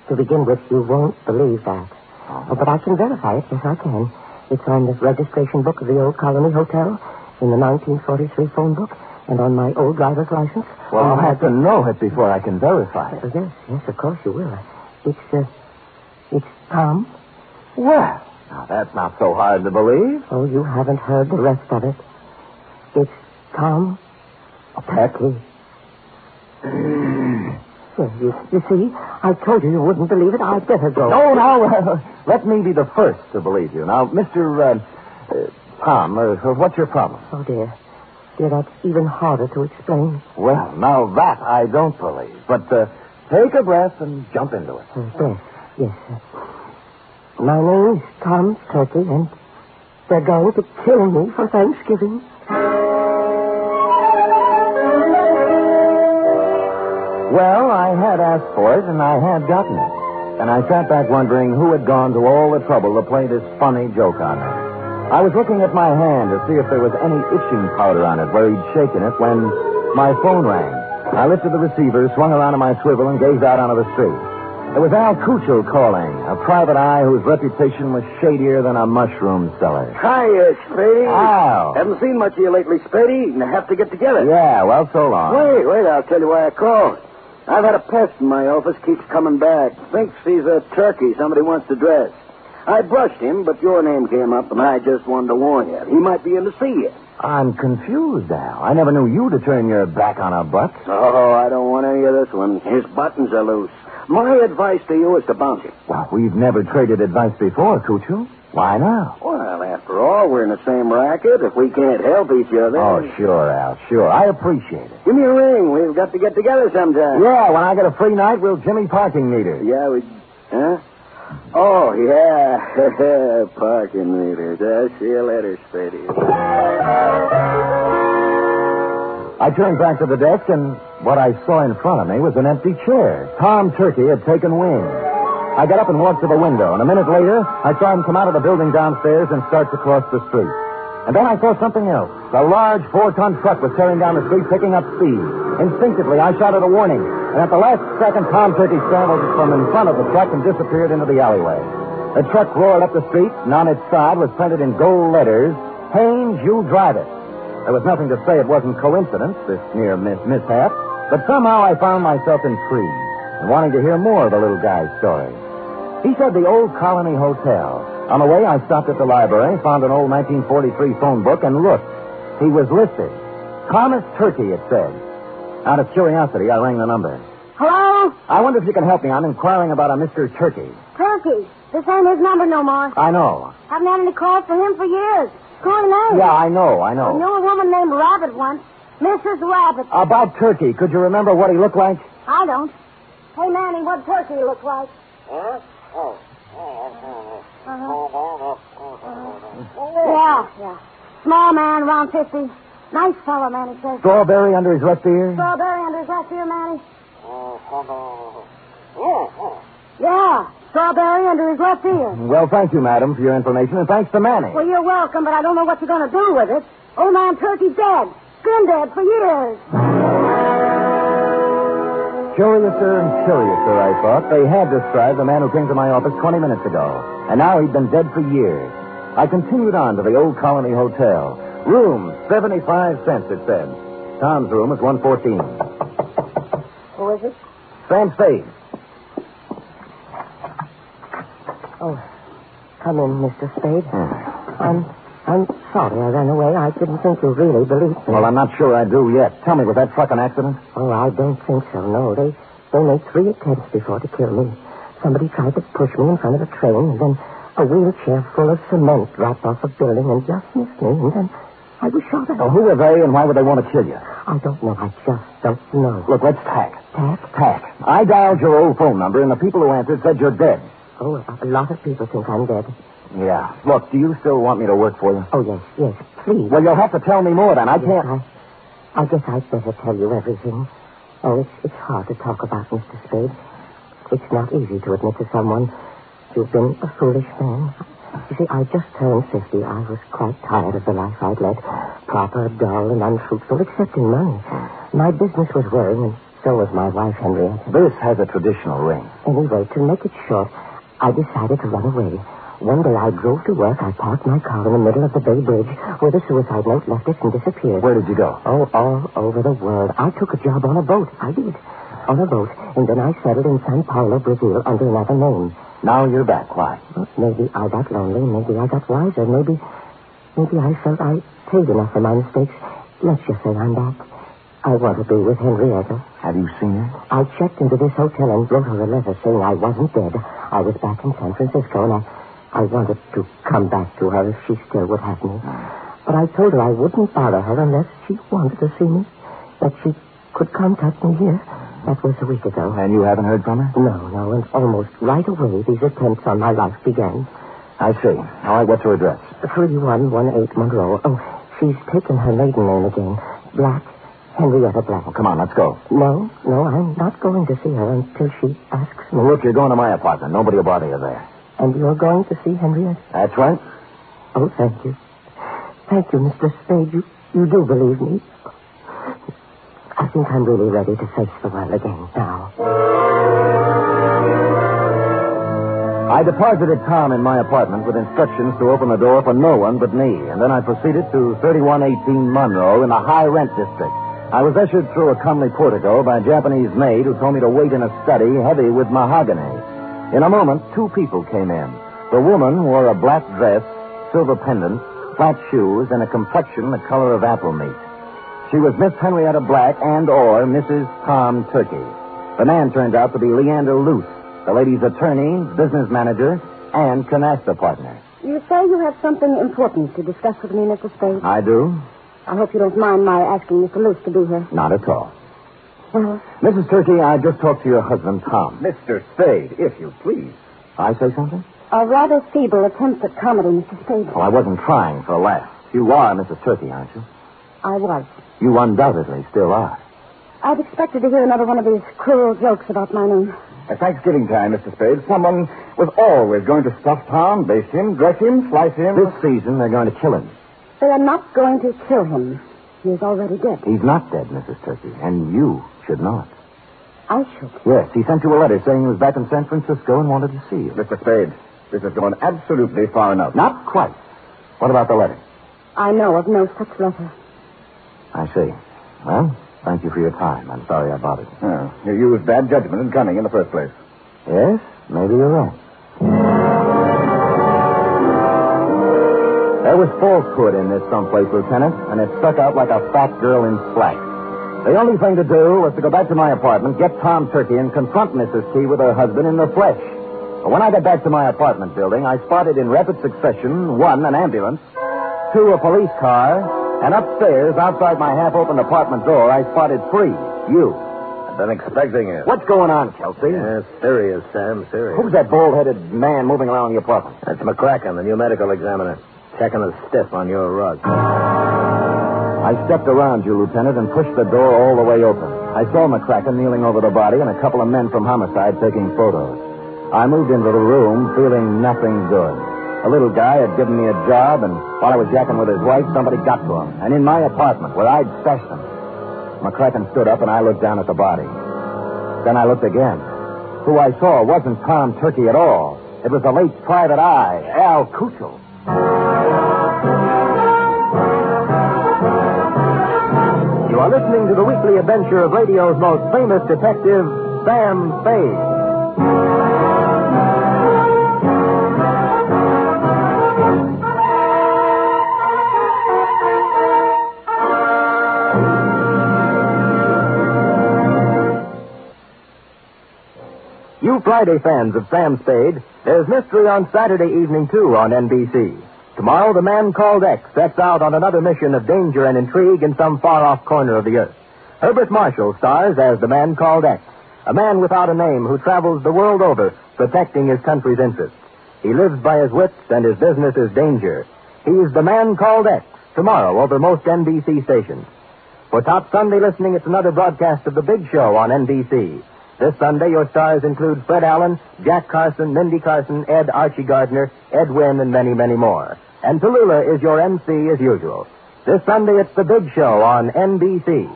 To begin with, you won't believe that. Oh, but I can verify it. Yes, I can. It's on the registration book of the Old Colony Hotel, in the 1943 phone book, And on my old driver's license? Well, I'll have to know it before I can verify it. Yes, of course you will. It's Tom. Well, now that's not so hard to believe. Oh, you haven't heard the rest of it. It's Tom Turkey. You see, I told you wouldn't believe it. I'd better go. No, let me be the first to believe you. Now, Mr. Tom, what's your problem? Oh, dear. Dear, that's even harder to explain. Well, now that I don't believe. But take a breath and jump into it. Yes. My name's Tom Turkey, and they're going to kill me for Thanksgiving. Well, I had asked for it, and I had gotten it. And I sat back wondering who had gone to all the trouble to play this funny joke on me. I was looking at my hand to see if there was any itching powder on it where he'd shaken it when my phone rang. I lifted the receiver, swung around on my swivel, and gazed out onto the street. It was Al Cuccio calling, a private eye whose reputation was shadier than a mushroom cellar. Hiya, Spady. Al. Haven't seen much of you lately, Spady. And I have to get together. Yeah, well, so long. Wait, I'll tell you why I called. I've had a pest in my office, keeps coming back. Thinks he's a turkey somebody wants to dress. I brushed him, but your name came up, and I just wanted to warn you. He might be in to see you. I'm confused, Al. I never knew you to turn your back on a butt. Oh, I don't want any of this one. His buttons are loose. My advice to you is to bounce him. Well, we've never traded advice before, Cuccio. Why now? Well, after all, we're in the same racket. If we can't help each other... Oh, sure, Al, sure. I appreciate it. Give me a ring. We've got to get together sometime. Yeah, when I get a free night, we'll Jimmy parking meters. Yeah, we... Huh? Oh, yeah. Parking meters. I'll see you later, Spady. I turned back to the desk, and what I saw in front of me was an empty chair. Tom Turkey had taken wing. I got up and walked to the window, and a minute later, I saw him come out of the building downstairs and start to cross the street. And then I saw something else. A large 4-ton truck was tearing down the street, picking up speed. Instinctively, I shouted a warning, and at the last second, Tom Turkey scrambled from in front of the truck and disappeared into the alleyway. The truck roared up the street, and on its side was printed in gold letters, "Haynes, you drive it." There was nothing to say it wasn't coincidence, this near mishap, but somehow I found myself intrigued and wanting to hear more of the little guy's story. He said the Old Colony Hotel. On the way, I stopped at the library, found an old 1943 phone book, and looked. He was listed. Thomas Turkey, it said. Out of curiosity, I rang the number. Hello? I wonder if you can help me. I'm inquiring about a Mr. Turkey. Turkey. This ain't his number no more. I know. Haven't had any calls for him for years. Call him name. Yeah, I know. I knew a woman named Rabbit once. Mrs. Rabbit. About Turkey, could you remember what he looked like? I don't. Hey, Manny, what Turkey look like? Huh? Yeah. Small man, around 50. Nice fellow, Manny says. Strawberry under his left ear? Strawberry under his left ear, Manny? Yeah, strawberry under his left ear. Well, thank you, madam, for your information, and thanks to Manny. Well, you're welcome, but I don't know what you're going to do with it. Old man Turkey's dead. Been dead for years. Curiouser and curiouser, I thought. They had described the man who came to my office 20 minutes ago, and now he'd been dead for years. I continued on to the Old Colony Hotel. Room, 75 cents, it said. Tom's room is 114. Who is it? Sam Spade. Oh, come in, Mr. Spade. I'm sorry I ran away. I didn't think you really believed me. Well, I'm not sure I do yet. Tell me, was that truck an accident? Oh, I don't think so, no. They made 3 attempts before to kill me. Somebody tried to push me in front of a train, and then a wheelchair full of cement dropped off a building and just missed me, and then I was shot at. Oh, who were they, and why would they want to kill you? I don't know. I just don't know. Look, let's tack. Tack? I dialed your old phone number, and the people who answered said you're dead. Oh, a lot of people think I'm dead. Yeah. Look, do you still want me to work for you? Oh, yes, please. Well, you'll have to tell me more then. I can't... I guess I'd better tell you everything. Oh, it's hard to talk about, Mr. Spade. It's not easy to admit to someone you've been a foolish man. You see, I just turned 50. I was quite tired of the life I'd led. Proper, dull, and unfruitful, except in money. My business was worrying, and so was my wife, Henrietta. This has a traditional ring. Anyway, to make it short, I decided to run away. One day I drove to work. I parked my car in the middle of the Bay Bridge where the suicide note left us and disappeared. Where did you go? Oh, all over the world. I took a job on a boat. I did. On a boat. And then I settled in Sao Paulo, Brazil, under another name. Now you're back. Why? Well, maybe I got lonely. Maybe I got wiser. Maybe I felt I paid enough for my mistakes. Let's just say I'm back. I want to be with Henrietta. Have you seen her? I checked into this hotel and wrote her a letter saying I wasn't dead. I was back in San Francisco, and I wanted to come back to her if she still would have me. But I told her I wouldn't bother her unless she wanted to see me, that she could contact me here. That was a week ago. And you haven't heard from her? No, and almost right away these attempts on my life began. I see. All right, what's her address? 3118 Monroe. Oh, she's taken her maiden name again. Black. Henrietta Black. Well, come on, let's go. No, I'm not going to see her until she asks me. Well, look, you're going to my apartment. Nobody will bother you there. And you're going to see Henrietta? That's right. Oh, thank you. Thank you, Mr. Spade. You do believe me. I think I'm really ready to face the world again now. I deposited Tom in my apartment with instructions to open the door for no one but me, and then I proceeded to 3118 Monroe in the high-rent district. I was ushered through a comely portico by a Japanese maid who told me to wait in a study heavy with mahogany. In a moment, two people came in. The woman wore a black dress, silver pendant, flat shoes, and a complexion the color of apple meat. She was Miss Henrietta Black and/or Mrs. Tom Turkey. The man turned out to be Leander Luce, the lady's attorney, business manager, and canasta partner. You say you have something important to discuss with me, Mr. Spade? I do. I hope you don't mind my asking Mr. Luce to be here. Not at all. Well, Mrs. Turkey, I just talked to your husband, Tom. Mr. Spade, if you please. I say something? a rather feeble attempt at comedy, Mr. Spade. Oh, I wasn't trying for a laugh. You are Mrs. Turkey, aren't you? I was. You undoubtedly still are. I'd expected to hear another one of these cruel jokes about my name. At Thanksgiving time, Mr. Spade, someone was always going to stuff Tom, baste him, dress him, slice him. This season, they're going to kill him. They are not going to kill him. He is already dead. He's not dead, Mrs. Turkey, and you should not. I should. Yes, he sent you a letter saying he was back in San Francisco and wanted to see you. Mr. Spade, this has gone absolutely far enough. Not quite. What about the letter? I know of no such letter. I see. Well, thank you for your time. I'm sorry I bothered you. Oh, you used bad judgment in coming in the first place. Yes, maybe you're right. There was falsehood in this someplace, Lieutenant, and it stuck out like a fat girl in slack. The only thing to do was to go back to my apartment, get Tom Turkey, and confront Mrs. T with her husband in the flesh. But when I got back to my apartment building, I spotted in rapid succession, 1, an ambulance, 2, a police car, and upstairs, outside my half-opened apartment door, I spotted 3, you. I've been expecting it. What's going on, Kelsey? Yes, serious, Sam, serious. Who's that bald-headed man moving around the apartment? That's McCracken, the new medical examiner. Checking the stiff on your rug. I stepped around you, Lieutenant, and pushed the door all the way open. I saw McCracken kneeling over the body and a couple of men from homicide taking photos. I moved into the room feeling nothing good. A little guy had given me a job, and while I was yakking with his wife, somebody got to him. And in my apartment, where I'd stashed him. McCracken stood up, and I looked down at the body. Then I looked again. Who I saw wasn't Tom Turkey at all. It was the late private eye, Al Cuccio. You are listening to the weekly adventure of radio's most famous detective, Sam Spade. You Friday fans of Sam Spade, there's mystery on Saturday evening, too, on NBC. Tomorrow, the man called X sets out on another mission of danger and intrigue in some far-off corner of the earth. Herbert Marshall stars as the man called X, a man without a name who travels the world over protecting his country's interests. He lives by his wits, and his business is danger. He's the man called X, tomorrow over most NBC stations. For top Sunday listening, it's another broadcast of The Big Show on NBC. This Sunday, your stars include Fred Allen, Jack Carson, Mindy Carson, Ed Archie Gardner, Ed Wynn, and many, many more. And Tallulah is your MC as usual. This Sunday, it's The Big Show on NBC.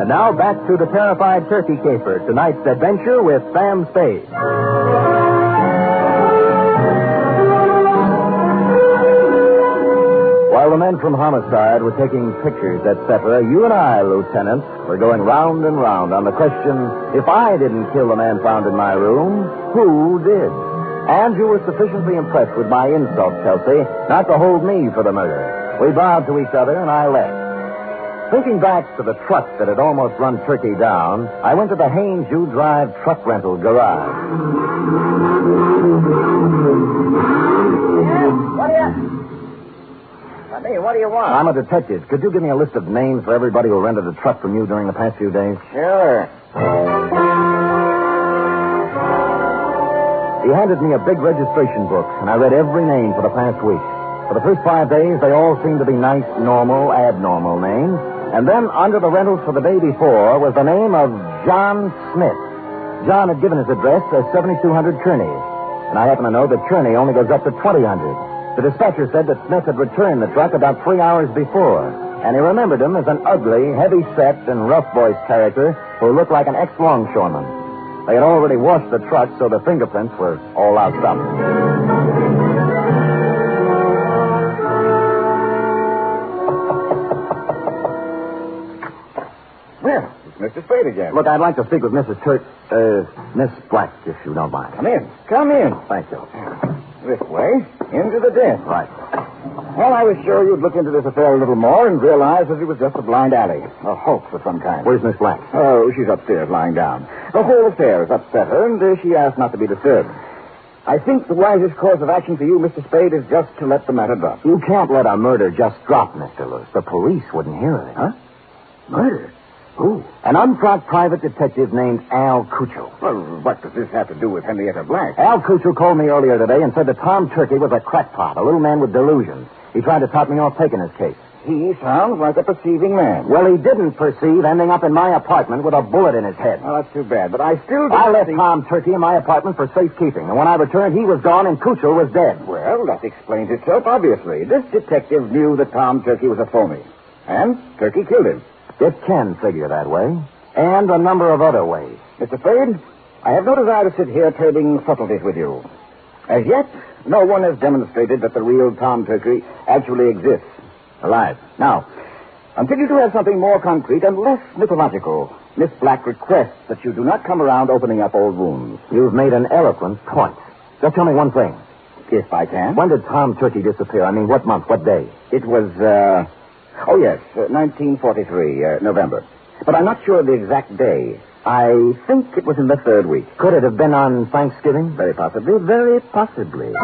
And And now back to the terrified turkey caper, tonight's adventure with Sam Spade. While the men from Homicide were taking pictures, etc., you and I, Lieutenant, were going round and round on the question, if I didn't kill the man found in my room, who did? And you were sufficiently impressed with my insult, Kelsey, not to hold me for the murder. We bowed to each other, and I left. Thinking back to the truck that had almost run Turkey down, I went to the Haynes U Drive truck rental garage. What do you want? I'm a detective. Could you give me a list of names for everybody who rented a truck from you during the past few days? Sure. He handed me a big registration book, and I read every name for the past week. For the first 5 days, they all seemed to be nice, normal, abnormal names. And then under the rentals for the day before was the name of John Smith. John had given his address as 7200 Kearney. And I happen to know that Kearney only goes up to 2000. The dispatcher said that Smith had returned the truck about 3 hours before, and he remembered him as an ugly, heavy-set, and rough-voiced character who looked like an ex-longshoreman. They had already washed the truck, so the fingerprints were all out up. Well, it's Mr. Spade again. Look, I'd like to speak with Miss Black, if you don't mind. Come in. Come in. Thank you. This way, into the den. Right. Well, I was sure you'd look into this affair a little more and realize that it was just a blind alley, a hoax of some kind. Where's Miss Black? Oh, she's upstairs, lying down. The whole affair has upset her, and she asked not to be disturbed. I think the wisest course of action for you, Mr. Spade, is just to let the matter drop. You can't let a murder just drop, Mr. Lewis. The police wouldn't hear of it. Huh? Murder? Who? An unfrocked private detective named Al Cuccio. Well, what does this have to do with Henrietta Black? Al Cuccio called me earlier today and said that Tom Turkey was a crackpot, a little man with delusions. He tried to talk me off taking his case. He sounds like a perceiving man. Well, he didn't perceive ending up in my apartment with a bullet in his head. Oh, that's too bad, but I still don't I left Tom Turkey in my apartment for safekeeping, and when I returned, he was gone and Cuccio was dead. Well, that explains itself, obviously. This detective knew that Tom Turkey was a phony, and Turkey killed him. It can figure that way, and a number of other ways. Mr. Spade, I have no desire to sit here trading subtleties with you. As yet, no one has demonstrated that the real Tom Turkey actually exists, alive. Now, until you do have something more concrete and less mythological, Miss Black requests that you do not come around opening up old wounds. You've made an eloquent point. Just tell me one thing. If I can. When did Tom Turkey disappear? I mean, what month, what day? It was, 1943, November. But I'm not sure of the exact day. I think it was in the third week. Could it have been on Thanksgiving? Very possibly, very possibly.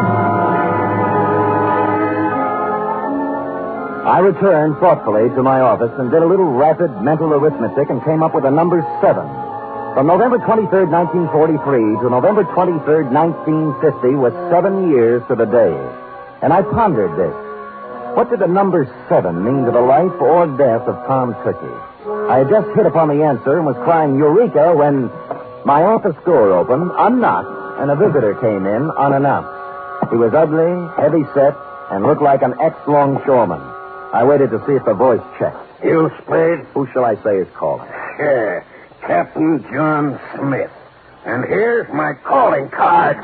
I returned thoughtfully to my office and did a little rapid mental arithmetic and came up with the number 7. From November 23rd, 1943 to November 23rd, 1950 was 7 years to the day. And I pondered this. What did the number 7 mean to the life or death of Tom Turkey? I had just hit upon the answer and was crying Eureka when my office door opened, unlocked, and a visitor came in unannounced. He was ugly, heavy-set, and looked like an ex-longshoreman. I waited to see if the voice checked. You, Spade? Who shall I say is calling? Yeah, Captain John Smith. And here's my calling card.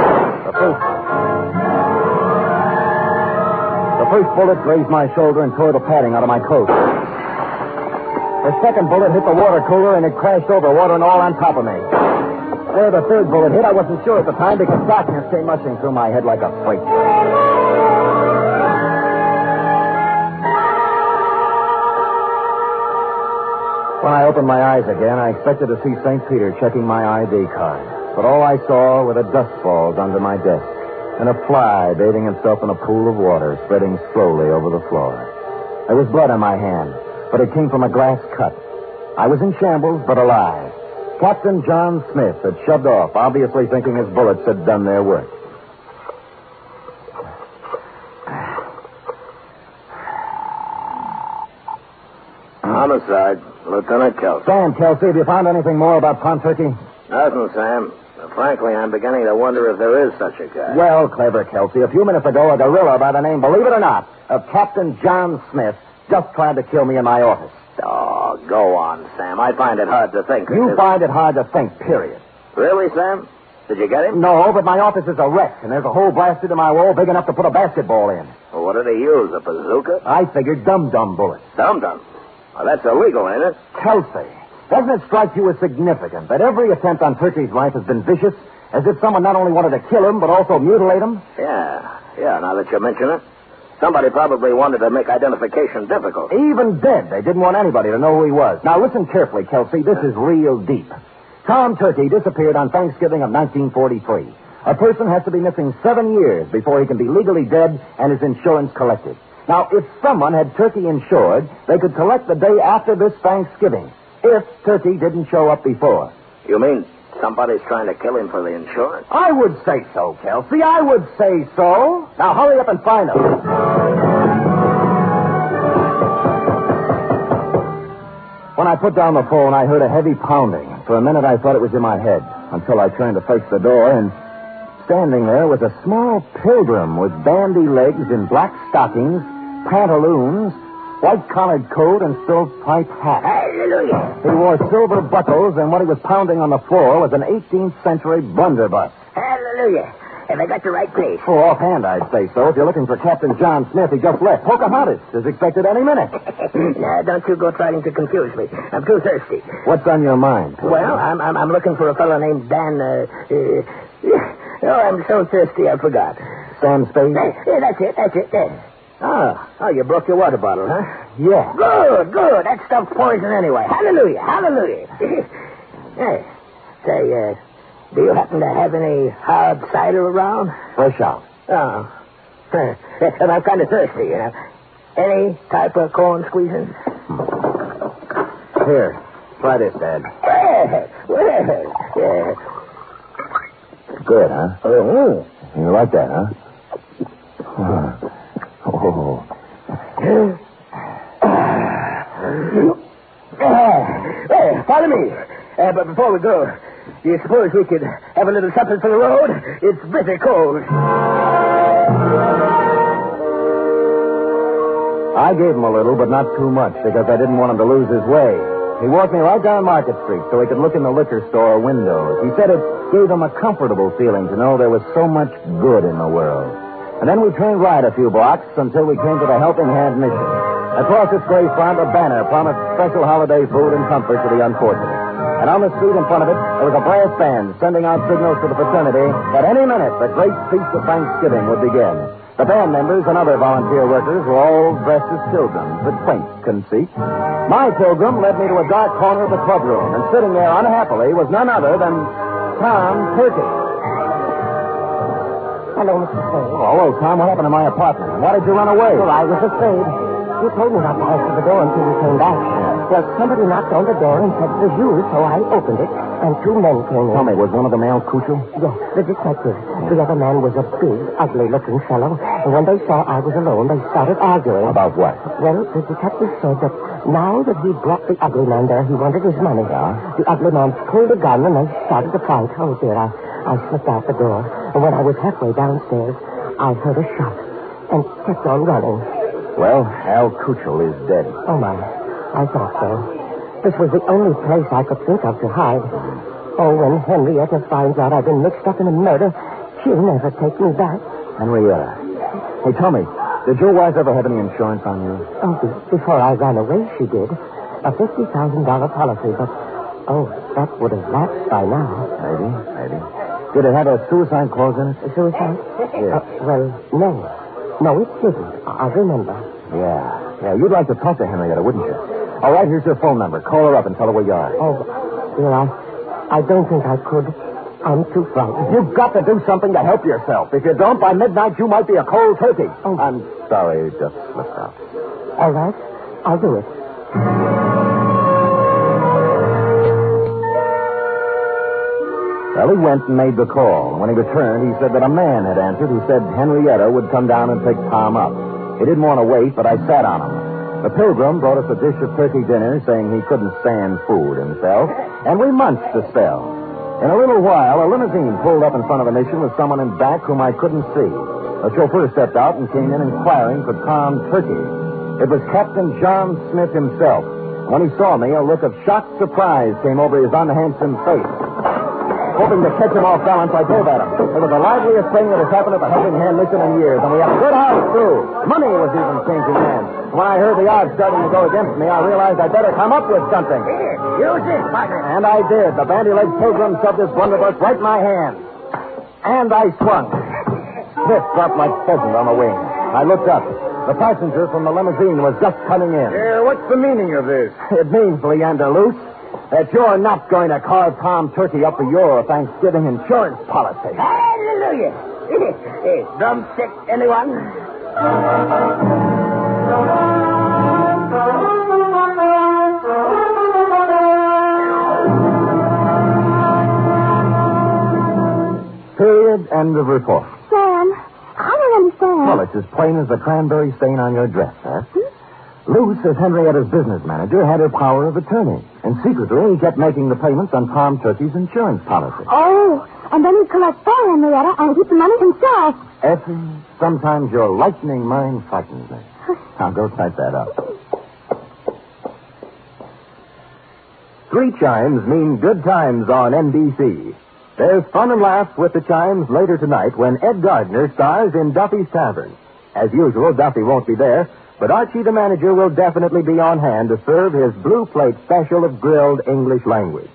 The first bullet grazed my shoulder and tore the padding out of my coat. The second bullet hit the water cooler and it crashed over, water and all on top of me. Where the third bullet hit, I wasn't sure at the time because darkness came rushing through my head like a freight. When I opened my eyes again, I expected to see St. Peter checking my ID card. But all I saw were the dust balls under my desk and a fly bathing himself in a pool of water spreading slowly over the floor. There was blood on my hand, but it came from a glass cut. I was in shambles, but alive. Captain John Smith had shoved off, obviously thinking his bullets had done their work. Homicide, Lieutenant Kelsey. Sam, Kelsey, have you found anything more about Tom Turkey? Nothing, Sam. Frankly, I'm beginning to wonder if there is such a guy. Well, clever, Kelsey. A few minutes ago, a gorilla by the name, believe it or not, of Captain John Smith just tried to kill me in my office. Oh, Oh, go on, Sam. I find it hard to think. You find it hard to think, period. Really, Sam? Did you get him? No, but my office is a wreck, and there's a hole blasted in my wall big enough to put a basketball in. Well, what did he use, a bazooka? I figured dum-dum bullets. Dum-dum? Well, that's illegal, ain't it? Kelsey, doesn't it strike you as significant that every attempt on Turkey's life has been vicious, as if someone not only wanted to kill him, but also mutilate him? Yeah, now that you mention it. Somebody probably wanted to make identification difficult. Even dead, they didn't want anybody to know who he was. Now, listen carefully, Kelsey. This is real deep. Tom Turkey disappeared on Thanksgiving of 1943. A person has to be missing 7 years before he can be legally dead and his insurance collected. Now, if someone had Turkey insured, they could collect the day after this Thanksgiving, if Turkey didn't show up before. You mean somebody's trying to kill him for the insurance? I would say so, Kelsey. I would say so. Now, hurry up and find him. When I put down the phone, I heard a heavy pounding. For a minute, I thought it was in my head, until I turned to face the door, and standing there was a small pilgrim with bandy legs in black stockings, pantaloons, white-collared coat, and stovepipe hat. Hallelujah! He wore silver buckles, and what he was pounding on the floor was an 18th century blunderbuss. Hallelujah! Have I got the right place? Oh, offhand, I'd say so. If you're looking for Captain John Smith, he just left. Pocahontas is expected any minute. Now, don't you go trying to confuse me. I'm too thirsty. What's on your mind? Well, I'm looking for a fellow named Dan, oh, I'm so thirsty I forgot. Sam Spade? Yeah, that's it. There. Oh, you broke your water bottle, huh? Yeah. Good. That stuff's poison anyway. Hallelujah. Hey, say, do you happen to have any hard cider around? Fresh out. Oh. And I'm kind of thirsty, you know. Any type of corn squeezing? Here, try this, Dad. Well. Good, huh? Oh. You like that, huh? Oh. Pardon me. But before we go, do you suppose we could have a little something for the road? It's bitter cold. I gave him a little, but not too much, because I didn't want him to lose his way. He walked me right down Market Street so he could look in the liquor store windows. He said it gave him a comfortable feeling to know there was so much good in the world. And then we turned right a few blocks until we came to the Helping Hand Mission. Across its gray front, a banner promised special holiday food and comfort to the unfortunate. And on the street in front of it, there was a brass band sending out signals to the fraternity that any minute the great feast of Thanksgiving would begin. The band members and other volunteer workers were all dressed as pilgrims, with quaint conceit. My pilgrim led me to a dark corner of the clubroom, and sitting there unhappily was none other than Tom Turkey. Hello, Mr. Spade. Oh, hello, Tom. What happened to my apartment? Why did you run away? Well, I was afraid. You told me not to answer the door until you came back. Well, somebody knocked on the door and said it was you, so I opened it, and 2 men came in. Tell me, was one of them Al Cuccio? Yes, the detective. The other man was a big, ugly-looking fellow, and when they saw I was alone, they started arguing. About what? Well, the detective said that now that he brought the ugly man there, he wanted his money. Yeah? The ugly man pulled a gun, and they started to fight. Oh, dear, I slipped out the door, and when I was halfway downstairs, I heard a shot and kept on running. Well, Al Cuccio is dead. Oh, my. I thought so. This was the only place I could think of to hide. Oh, when Henrietta finds out I've been mixed up in a murder, she'll never take me back. Henrietta. Hey, tell me, did your wife ever have any insurance on you? Oh, before I ran away, she did. A $50,000 policy, but, that would have lapsed by now. Maybe. Did it have a suicide clause in it? A suicide? Yeah. Well, no. No, it didn't. I remember. Yeah, you'd like to talk to Henrietta, wouldn't you? All right, here's her phone number. Call her up and tell her where you are. Oh, dear, I don't think I could. I'm too frightened. You've got to do something to help yourself. If you don't, by midnight, you might be a cold turkey. Oh. I'm sorry, it just slipped out. All right, I'll do it. Well, he went and made the call. When he returned, he said that a man had answered who said Henrietta would come down and pick Tom up. He didn't want to wait, but I sat on him. The pilgrim brought us a dish of turkey dinner, saying he couldn't stand food himself, and we munched a spell. In a little while, a limousine pulled up in front of the mission with someone in back whom I couldn't see. The chauffeur stepped out and came in inquiring for Tom Turkey. It was Captain John Smith himself, When he saw me, a look of shocked surprise came over his unhandsome face. Hoping to catch him off balance, I drove at him. It was the liveliest thing that has happened at the Helping Hand Mission in years, and we had a good house, too. Money was even changing hands. When I heard the odds starting to go against me, I realized I'd better come up with something. Here, use this, partner. And I did. The bandy-legged pilgrim shoved his blunderbuss right in my hand. And I swung. Smith dropped like pheasant on the wing. I looked up. The passenger from the limousine was just coming in. What's the meaning of this? It means, Leander Luce, that you're not going to carve Tom Turkey up for your Thanksgiving insurance policy. Hallelujah. Drumstick, anyone? Period. End of report. Sam, I don't understand. Well, it's as plain as the cranberry stain on your dress, huh? Luce, as Henrietta's business manager, had her power of attorney. And secretly, he kept making the payments on Tom Turkey's insurance policy. Oh, and then he'd collect for Henrietta and keep the money himself. Effie, sometimes your lightning mind frightens me. Now, go type that up. 3 chimes mean good times on NBC. There's fun and laughs with the chimes later tonight when Ed Gardner stars in Duffy's Tavern. As usual, Duffy won't be there, but Archie the manager will definitely be on hand to serve his blue plate special of grilled English language.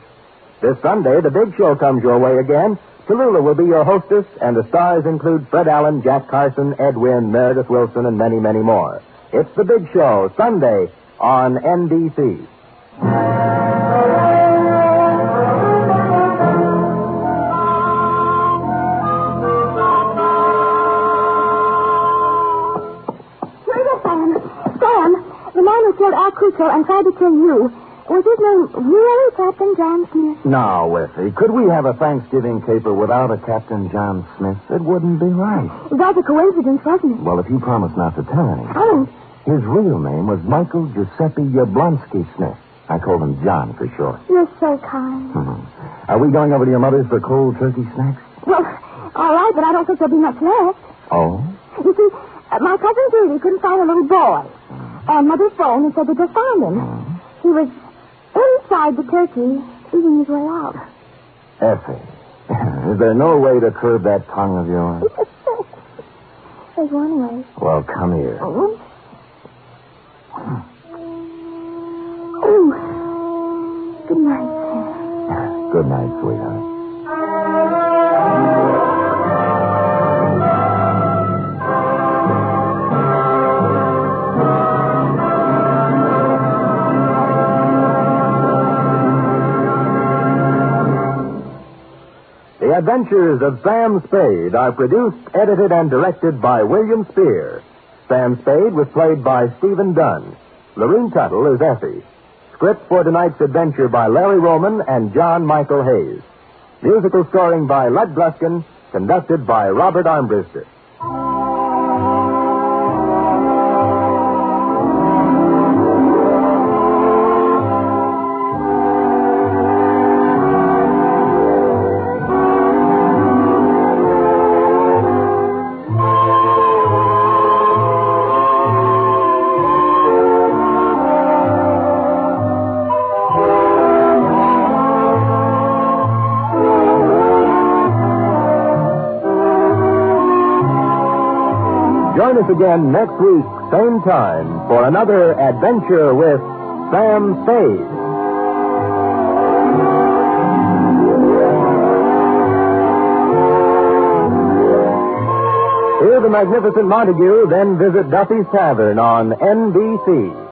This Sunday, the big show comes your way again. Tallulah will be your hostess, and the stars include Fred Allen, Jack Carson, Ed Wynn, Meredith Wilson, and many, many more. It's the big show, Sunday, on NBC. Acquitted and tried to kill you. Was his name really Captain John Smith? Now, Effie, could we have a Thanksgiving caper without a Captain John Smith? It wouldn't be right. It was a coincidence, wasn't it? Well, if you promise not to tell anyone. I won't. His real name was Michael Giuseppe Yablonsky Smith. I called him John for short. You're so kind. Are we going over to your mother's for cold turkey snacks? Well, all right, but I don't think there'll be much left. Oh? You see, my cousin Judy couldn't find a little boy. And Mother phoned and said they just found him. He was inside the turkey, eating his way out. Effie, is there no way to curb that tongue of yours? There's one way. Well, come here. Oh, good night, Sam. Good night, sweetheart. The Adventures of Sam Spade are produced, edited, and directed by William Spear. Sam Spade was played by Stephen Dunn. Lorene Tuttle is Effie. Script for tonight's adventure by Larry Roman and John Michael Hayes. Musical scoring by Lud Gluskin, conducted by Robert Armbruster. Join us again next week, same time, for another adventure with Sam Spade. Hear the magnificent Montague, then visit Duffy's Tavern on NBC.